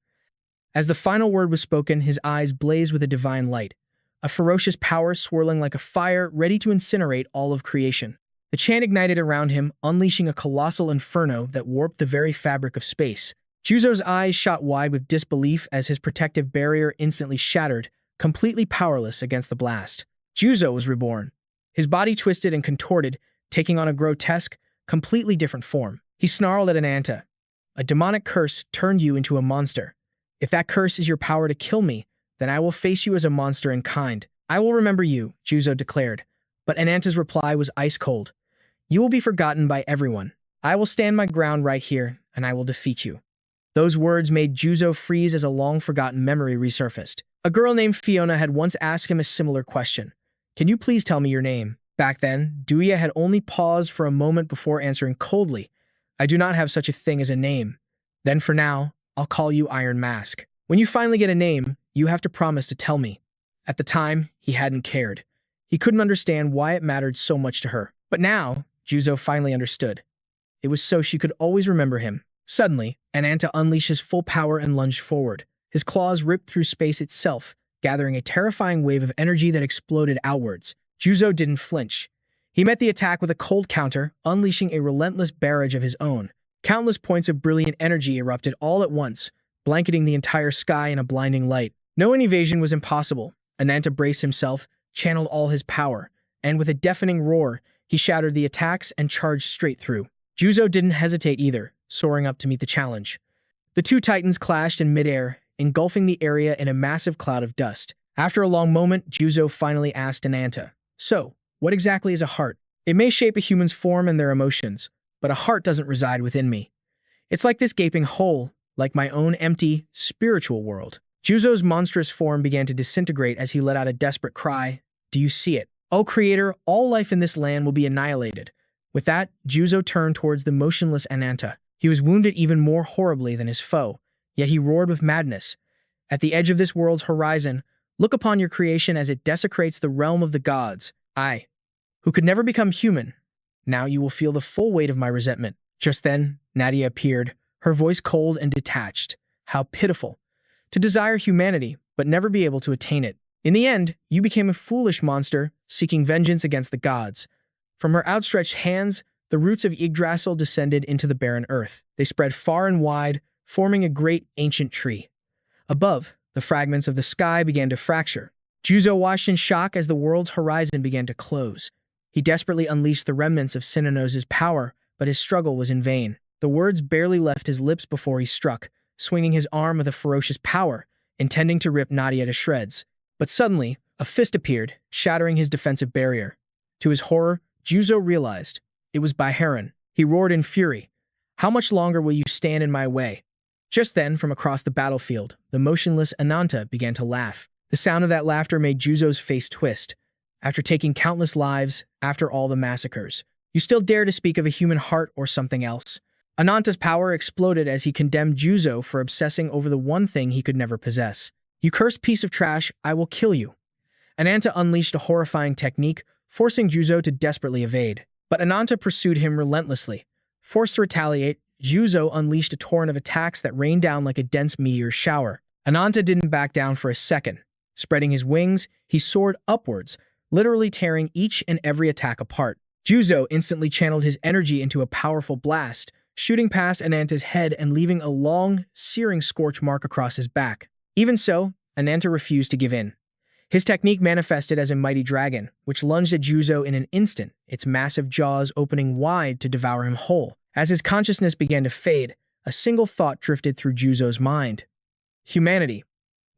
As the final word was spoken, his eyes blazed with a divine light, a ferocious power swirling like a fire ready to incinerate all of creation. The chant ignited around him, unleashing a colossal inferno that warped the very fabric of space. Juzo's eyes shot wide with disbelief as his protective barrier instantly shattered, completely powerless against the blast. Juzo was reborn. His body twisted and contorted, taking on a grotesque, completely different form. He snarled at Ananta. A demonic curse turned you into a monster. If that curse is your power to kill me, then I will face you as a monster in kind. I will remember you, Juzo declared. But Ananta's reply was ice cold. You will be forgotten by everyone. I will stand my ground right here, and I will defeat you. Those words made Juzo freeze as a long-forgotten memory resurfaced. A girl named Fiona had once asked him a similar question. Can you please tell me your name? Back then, Duya had only paused for a moment before answering coldly. I do not have such a thing as a name. Then for now, I'll call you Iron Mask. When you finally get a name, you have to promise to tell me. At the time, he hadn't cared. He couldn't understand why it mattered so much to her. But now, Juzo finally understood. It was so she could always remember him. Suddenly, Ananta unleashed his full power and lunged forward. His claws ripped through space itself, gathering a terrifying wave of energy that exploded outwards. Juzo didn't flinch. He met the attack with a cold counter, unleashing a relentless barrage of his own. Countless points of brilliant energy erupted all at once, blanketing the entire sky in a blinding light. No evasion was impossible. Ananta braced himself, channeled all his power, and with a deafening roar, he shattered the attacks and charged straight through. Juzo didn't hesitate either, soaring up to meet the challenge. The two titans clashed in midair, engulfing the area in a massive cloud of dust. After a long moment, Juzo finally asked Ananta, So, what exactly is a heart? It may shape a human's form and their emotions, but a heart doesn't reside within me. It's like this gaping hole, like my own empty, spiritual world. Juzo's monstrous form began to disintegrate as he let out a desperate cry. Do you see it? O Creator, all life in this land will be annihilated. With that, Juzo turned towards the motionless Ananta. He was wounded even more horribly than his foe, yet he roared with madness. At the edge of this world's horizon, Look upon your creation as it desecrates the realm of the gods. I, who could never become human. Now you will feel the full weight of my resentment." Just then, Nadia appeared, her voice cold and detached. How pitiful. To desire humanity, but never be able to attain it. In the end, you became a foolish monster, seeking vengeance against the gods. From her outstretched hands, the roots of Yggdrasil descended into the barren earth. They spread far and wide, forming a great ancient tree. Above, the fragments of the sky began to fracture. Juzo watched in shock as the world's horizon began to close. He desperately unleashed the remnants of Sinanos's power, but his struggle was in vain. The words barely left his lips before he struck, swinging his arm with a ferocious power, intending to rip Nadia to shreds. But suddenly, a fist appeared, shattering his defensive barrier. To his horror, Juzo realized it was Byheron. He roared in fury. "How much longer will you stand in my way?" Just then, from across the battlefield, the motionless Ananta began to laugh. The sound of that laughter made Juzo's face twist. "After taking countless lives, after all the massacres, you still dare to speak of a human heart or something else?" Ananta's power exploded as he condemned Juzo for obsessing over the one thing he could never possess. "You cursed piece of trash, I will kill you." Ananta unleashed a horrifying technique, forcing Juzo to desperately evade. But Ananta pursued him relentlessly. Forced to retaliate, Juzo unleashed a torrent of attacks that rained down like a dense meteor shower. Ananta didn't back down for a second. Spreading his wings, he soared upwards, literally tearing each and every attack apart. Juzo instantly channeled his energy into a powerful blast, shooting past Ananta's head and leaving a long, searing scorch mark across his back. Even so, Ananta refused to give in. His technique manifested as a mighty dragon, which lunged at Juzo in an instant, its massive jaws opening wide to devour him whole. As his consciousness began to fade, a single thought drifted through Juzo's mind. Humanity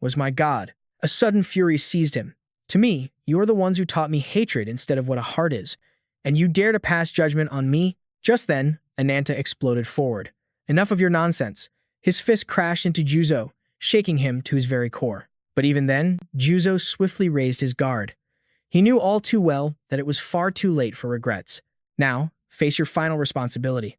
was my god. A sudden fury seized him. "To me, you're the ones who taught me hatred instead of what a heart is, and you dare to pass judgment on me?" Just then, Ananta exploded forward. "Enough of your nonsense." His fist crashed into Juzo, shaking him to his very core. But even then, Juzo swiftly raised his guard. He knew all too well that it was far too late for regrets. "Now, face your final responsibility."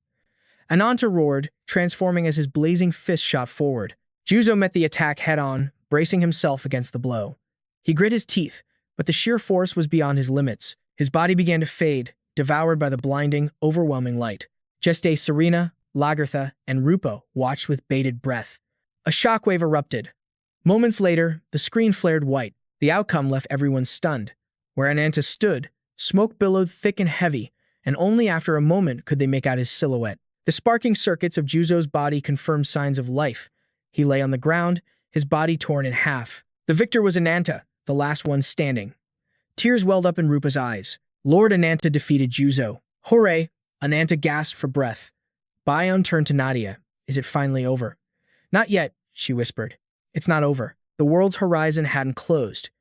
Ananta roared, transforming as his blazing fist shot forward. Juzo met the attack head-on, bracing himself against the blow. He grit his teeth, but the sheer force was beyond his limits. His body began to fade, devoured by the blinding, overwhelming light. Just as Serena, Labyrintos, and Rupa watched with bated breath. A shockwave erupted. Moments later, the screen flared white. The outcome left everyone stunned. Where Ananta stood, smoke billowed thick and heavy, and only after a moment could they make out his silhouette. The sparking circuits of Juzo's body confirmed signs of life. He lay on the ground, his body torn in half. The victor was Ananta, the last one standing. Tears welled up in Rupa's eyes. Lord Ananta defeated Juzo. "Hooray!" Ananta gasped for breath. Bayon turned to Nadia. "Is it finally over?" "Not yet," she whispered. "It's not over." The world's horizon hadn't closed.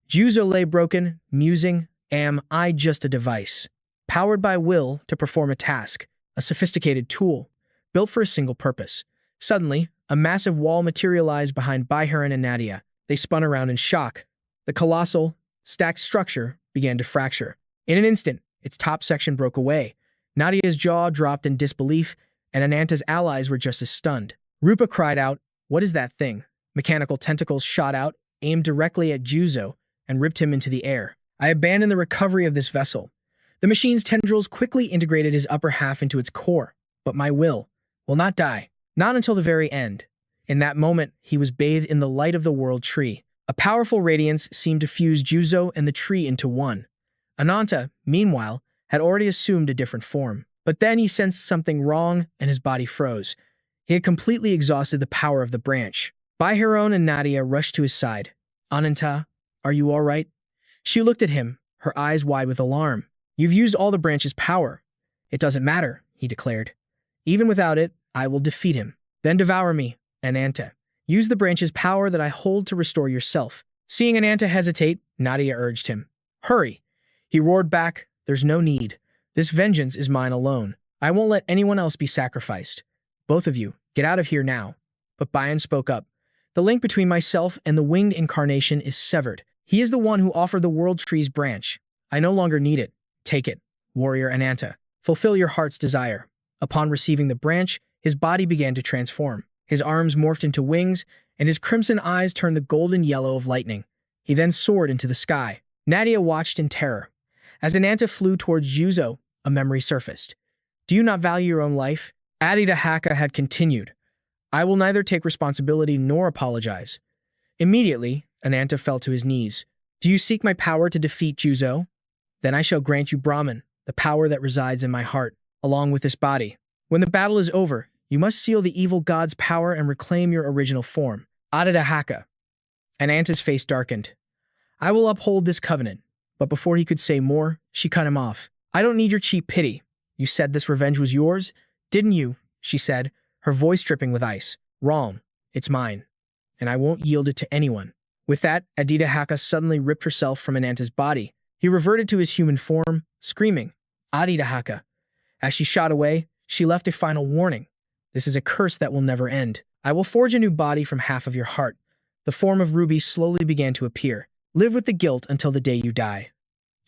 Juzo lay broken, musing, "Am I just a device? Powered by will to perform a task, a sophisticated tool, built for a single purpose." Suddenly, a massive wall materialized behind Byheron and Nadia. They spun around in shock. The colossal, stacked structure began to fracture. In an instant, its top section broke away. Nadia's jaw dropped in disbelief, and Ananta's allies were just as stunned. Rupa cried out, "What is that thing?" Mechanical tentacles shot out, aimed directly at Juzo, and ripped him into the air. "I abandoned the recovery of this vessel." The machine's tendrils quickly integrated his upper half into its core, but my will not die. Not until the very end. In that moment, he was bathed in the light of the world tree. A powerful radiance seemed to fuse Juzo and the tree into one. Ananta, meanwhile, had already assumed a different form. But then he sensed something wrong and his body froze. He had completely exhausted the power of the branch. Byheron and Nadia rushed to his side. "Ananta, are you all right?" She looked at him, her eyes wide with alarm. "You've used all the branch's power." "It doesn't matter," he declared. "Even without it, I will defeat him. Then devour me, Ananta. Use the branch's power that I hold to restore yourself." Seeing Ananta hesitate, Nadia urged him. "Hurry." He roared back, "There's no need. This vengeance is mine alone. I won't let anyone else be sacrificed. Both of you, get out of here now." But Bayon spoke up. "The link between myself and the winged incarnation is severed. He is the one who offered the world tree's branch. I no longer need it. Take it, warrior Ananta. Fulfill your heart's desire." Upon receiving the branch, his body began to transform. His arms morphed into wings, and his crimson eyes turned the golden yellow of lightning. He then soared into the sky. Nadia watched in terror. As Ananta flew towards Juzo, a memory surfaced. Do you not value your own life? Adida Haka had continued. I will neither take responsibility nor apologize. Immediately, Ananta fell to his knees. Do you seek my power to defeat Juzo? Then I shall grant you Brahman, the power that resides in my heart, along with this body. When the battle is over, you must seal the evil god's power and reclaim your original form. Adida Haka. Ananta's face darkened. I will uphold this covenant. But before he could say more, she cut him off. I don't need your cheap pity. You said this revenge was yours, didn't you? She said, her voice dripping with ice. Wrong. It's mine. And I won't yield it to anyone. With that, Adida Haka suddenly ripped herself from Ananta's body. He reverted to his human form, screaming, Adida Haka. As she shot away, she left a final warning. This is a curse that will never end. I will forge a new body from half of your heart. The form of Ruby slowly began to appear. Live with the guilt until the day you die.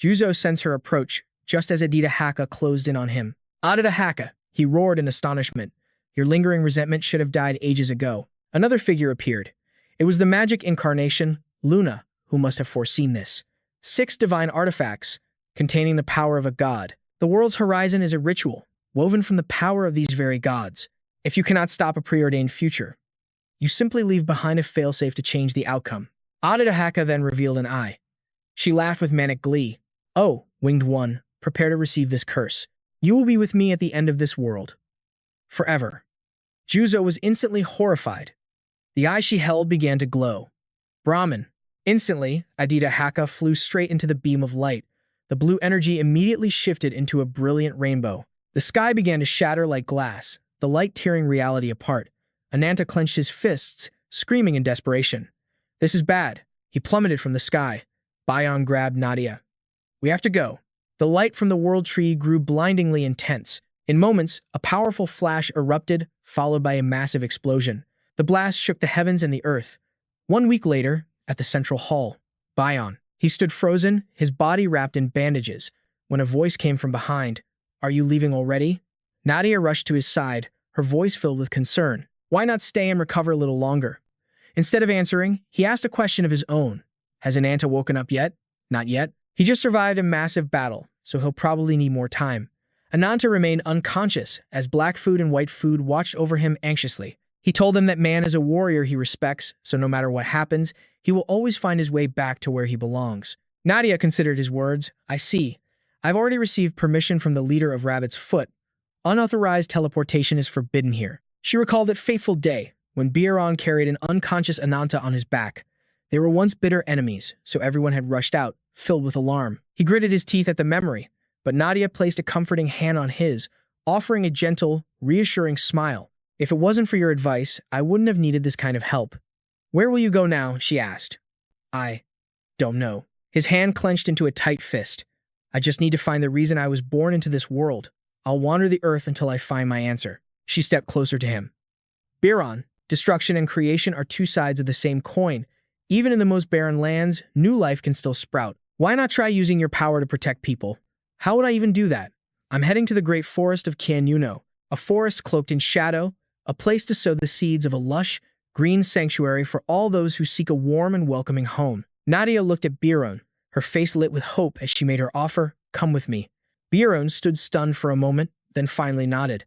Juzo sensed her approach, just as Adida Haka closed in on him. Adida Haka, he roared in astonishment. Your lingering resentment should have died ages ago. Another figure appeared. It was the magic incarnation, Luna, who must have foreseen this. 6 divine artifacts, containing the power of a god. The world's horizon is a ritual, woven from the power of these very gods. If you cannot stop a preordained future, you simply leave behind a failsafe to change the outcome. Adida Haka then revealed an eye. She laughed with manic glee. Oh, winged one, prepare to receive this curse. You will be with me at the end of this world. Forever. Juzo was instantly horrified. The eye she held began to glow. Brahman. Instantly, Adida Haka flew straight into the beam of light. The blue energy immediately shifted into a brilliant rainbow. The sky began to shatter like glass, the light tearing reality apart. Ananta clenched his fists, screaming in desperation. This is bad. He plummeted from the sky. Bayon grabbed Nadia. We have to go. The light from the world tree grew blindingly intense. In moments, a powerful flash erupted, followed by a massive explosion. The blast shook the heavens and the earth. 1 week later, at the central hall, Bayon. He stood frozen, his body wrapped in bandages, when a voice came from behind. Are you leaving already? Nadia rushed to his side, her voice filled with concern. Why not stay and recover a little longer? Instead of answering, he asked a question of his own. Has Ananta woken up yet? Not yet. He just survived a massive battle, so he'll probably need more time. Ananta remained unconscious as Black Food and White Food watched over him anxiously. He told them that man is a warrior he respects, so no matter what happens, he will always find his way back to where he belongs. Nadia considered his words. I see. I've already received permission from the leader of Rabbit's Foot. Unauthorized teleportation is forbidden here. She recalled that fateful day, when Biron carried an unconscious Ananta on his back. They were once bitter enemies, so everyone had rushed out, filled with alarm. He gritted his teeth at the memory, but Nadia placed a comforting hand on his, offering a gentle, reassuring smile. If it wasn't for your advice, I wouldn't have needed this kind of help. Where will you go now? She asked. I don't know. His hand clenched into a tight fist. I just need to find the reason I was born into this world. I'll wander the earth until I find my answer. She stepped closer to him. Biron, destruction and creation are 2 sides of the same coin. Even in the most barren lands, new life can still sprout. Why not try using your power to protect people? How would I even do that? I'm heading to the great forest of Kianyuno, a forest cloaked in shadow, a place to sow the seeds of a lush, green sanctuary for all those who seek a warm and welcoming home. Nadia looked at Biron, her face lit with hope as she made her offer, come with me. Biron stood stunned for a moment, then finally nodded.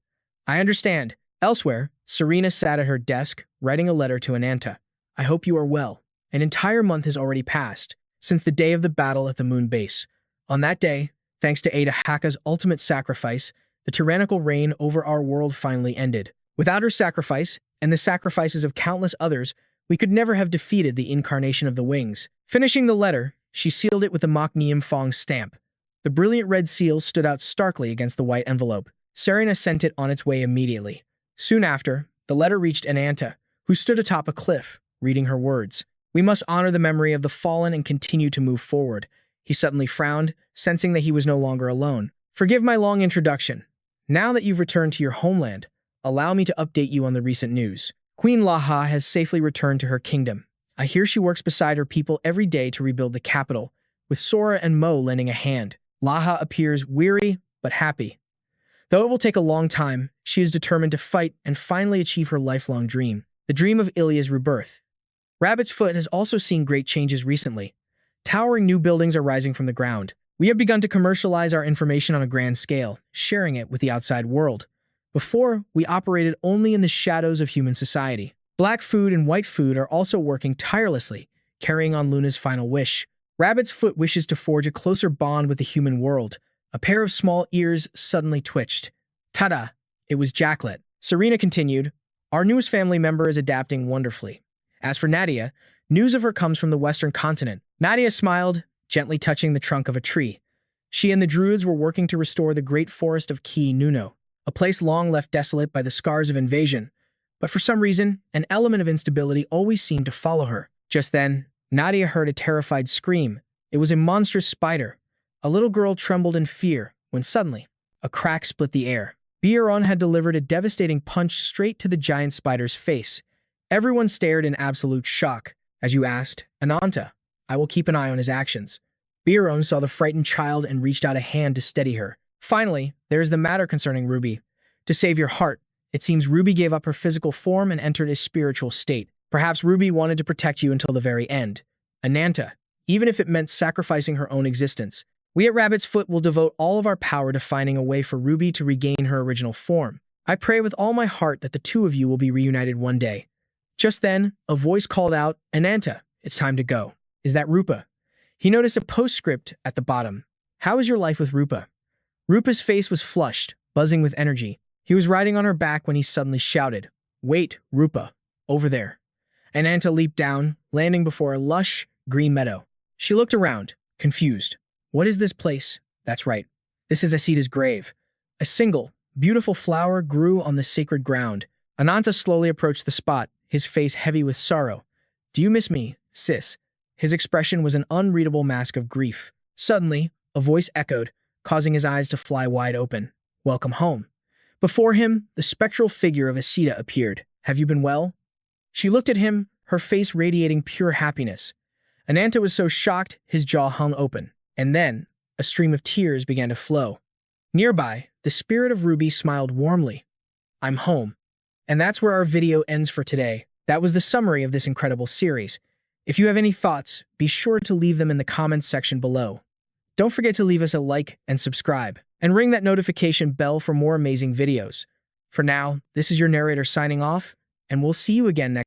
I understand. Elsewhere, Serena sat at her desk, writing a letter to Ananta. I hope you are well. An entire month has already passed, since the day of the battle at the moon base. On that day, thanks to Adida Haka's ultimate sacrifice, the tyrannical reign over our world finally ended. Without her sacrifice, and the sacrifices of countless others, we could never have defeated the incarnation of the wings. Finishing the letter, she sealed it with the Mok Neum Fong stamp. The brilliant red seal stood out starkly against the white envelope. Serena sent it on its way immediately. Soon after, the letter reached Ananta, who stood atop a cliff, reading her words. We must honor the memory of the fallen and continue to move forward. He suddenly frowned, sensing that he was no longer alone. Forgive my long introduction. Now that you've returned to your homeland, allow me to update you on the recent news. Queen Laha has safely returned to her kingdom. I hear she works beside her people every day to rebuild the capital, with Sora and Mo lending a hand. Laha appears weary but happy. Though it will take a long time, she is determined to fight and finally achieve her lifelong dream, the dream of Ilya's rebirth. Rabbit's Foot has also seen great changes recently. Towering new buildings are rising from the ground. We have begun to commercialize our information on a grand scale, sharing it with the outside world. Before, we operated only in the shadows of human society. Black Food and White Food are also working tirelessly, carrying on Luna's final wish. Rabbit's Foot wishes to forge a closer bond with the human world. A pair of small ears suddenly twitched. Ta-da! It was Jacklet. Serena continued, "Our newest family member is adapting wonderfully. As for Nadia, news of her comes from the western continent." Nadia smiled, gently touching the trunk of a tree. She and the druids were working to restore the great forest of Ki Nuno, a place long left desolate by the scars of invasion. But for some reason, an element of instability always seemed to follow her. Just then, Nadia heard a terrified scream. It was a monstrous spider. A little girl trembled in fear when suddenly, a crack split the air. Biron had delivered a devastating punch straight to the giant spider's face. Everyone stared in absolute shock. As you asked, Ananta, I will keep an eye on his actions. Biron saw the frightened child and reached out a hand to steady her. Finally, there is the matter concerning Ruby. To save your heart, it seems Ruby gave up her physical form and entered a spiritual state. Perhaps Ruby wanted to protect you until the very end. Ananta, even if it meant sacrificing her own existence. We at Rabbit's Foot will devote all of our power to finding a way for Ruby to regain her original form. I pray with all my heart that the two of you will be reunited one day. Just then, a voice called out, Ananta, it's time to go. Is that Rupa? He noticed a postscript at the bottom. How is your life with Rupa? Rupa's face was flushed, buzzing with energy. He was riding on her back when he suddenly shouted, Wait, Rupa, over there. Ananta leaped down, landing before a lush, green meadow. She looked around, confused. What is this place? That's right. This is Asida's grave. A single, beautiful flower grew on the sacred ground. Ananta slowly approached the spot, his face heavy with sorrow. Do you miss me, sis? His expression was an unreadable mask of grief. Suddenly, a voice echoed, causing his eyes to fly wide open. Welcome home. Before him, the spectral figure of Asida appeared. Have you been well? She looked at him, her face radiating pure happiness. Ananta was so shocked, his jaw hung open. And then, a stream of tears began to flow. Nearby, the spirit of Ruby smiled warmly. I'm home. And that's where our video ends for today. That was the summary of this incredible series. If you have any thoughts, be sure to leave them in the comments section below. Don't forget to leave us a like and subscribe, and ring that notification bell for more amazing videos. For now, this is your narrator signing off, and we'll see you again next time.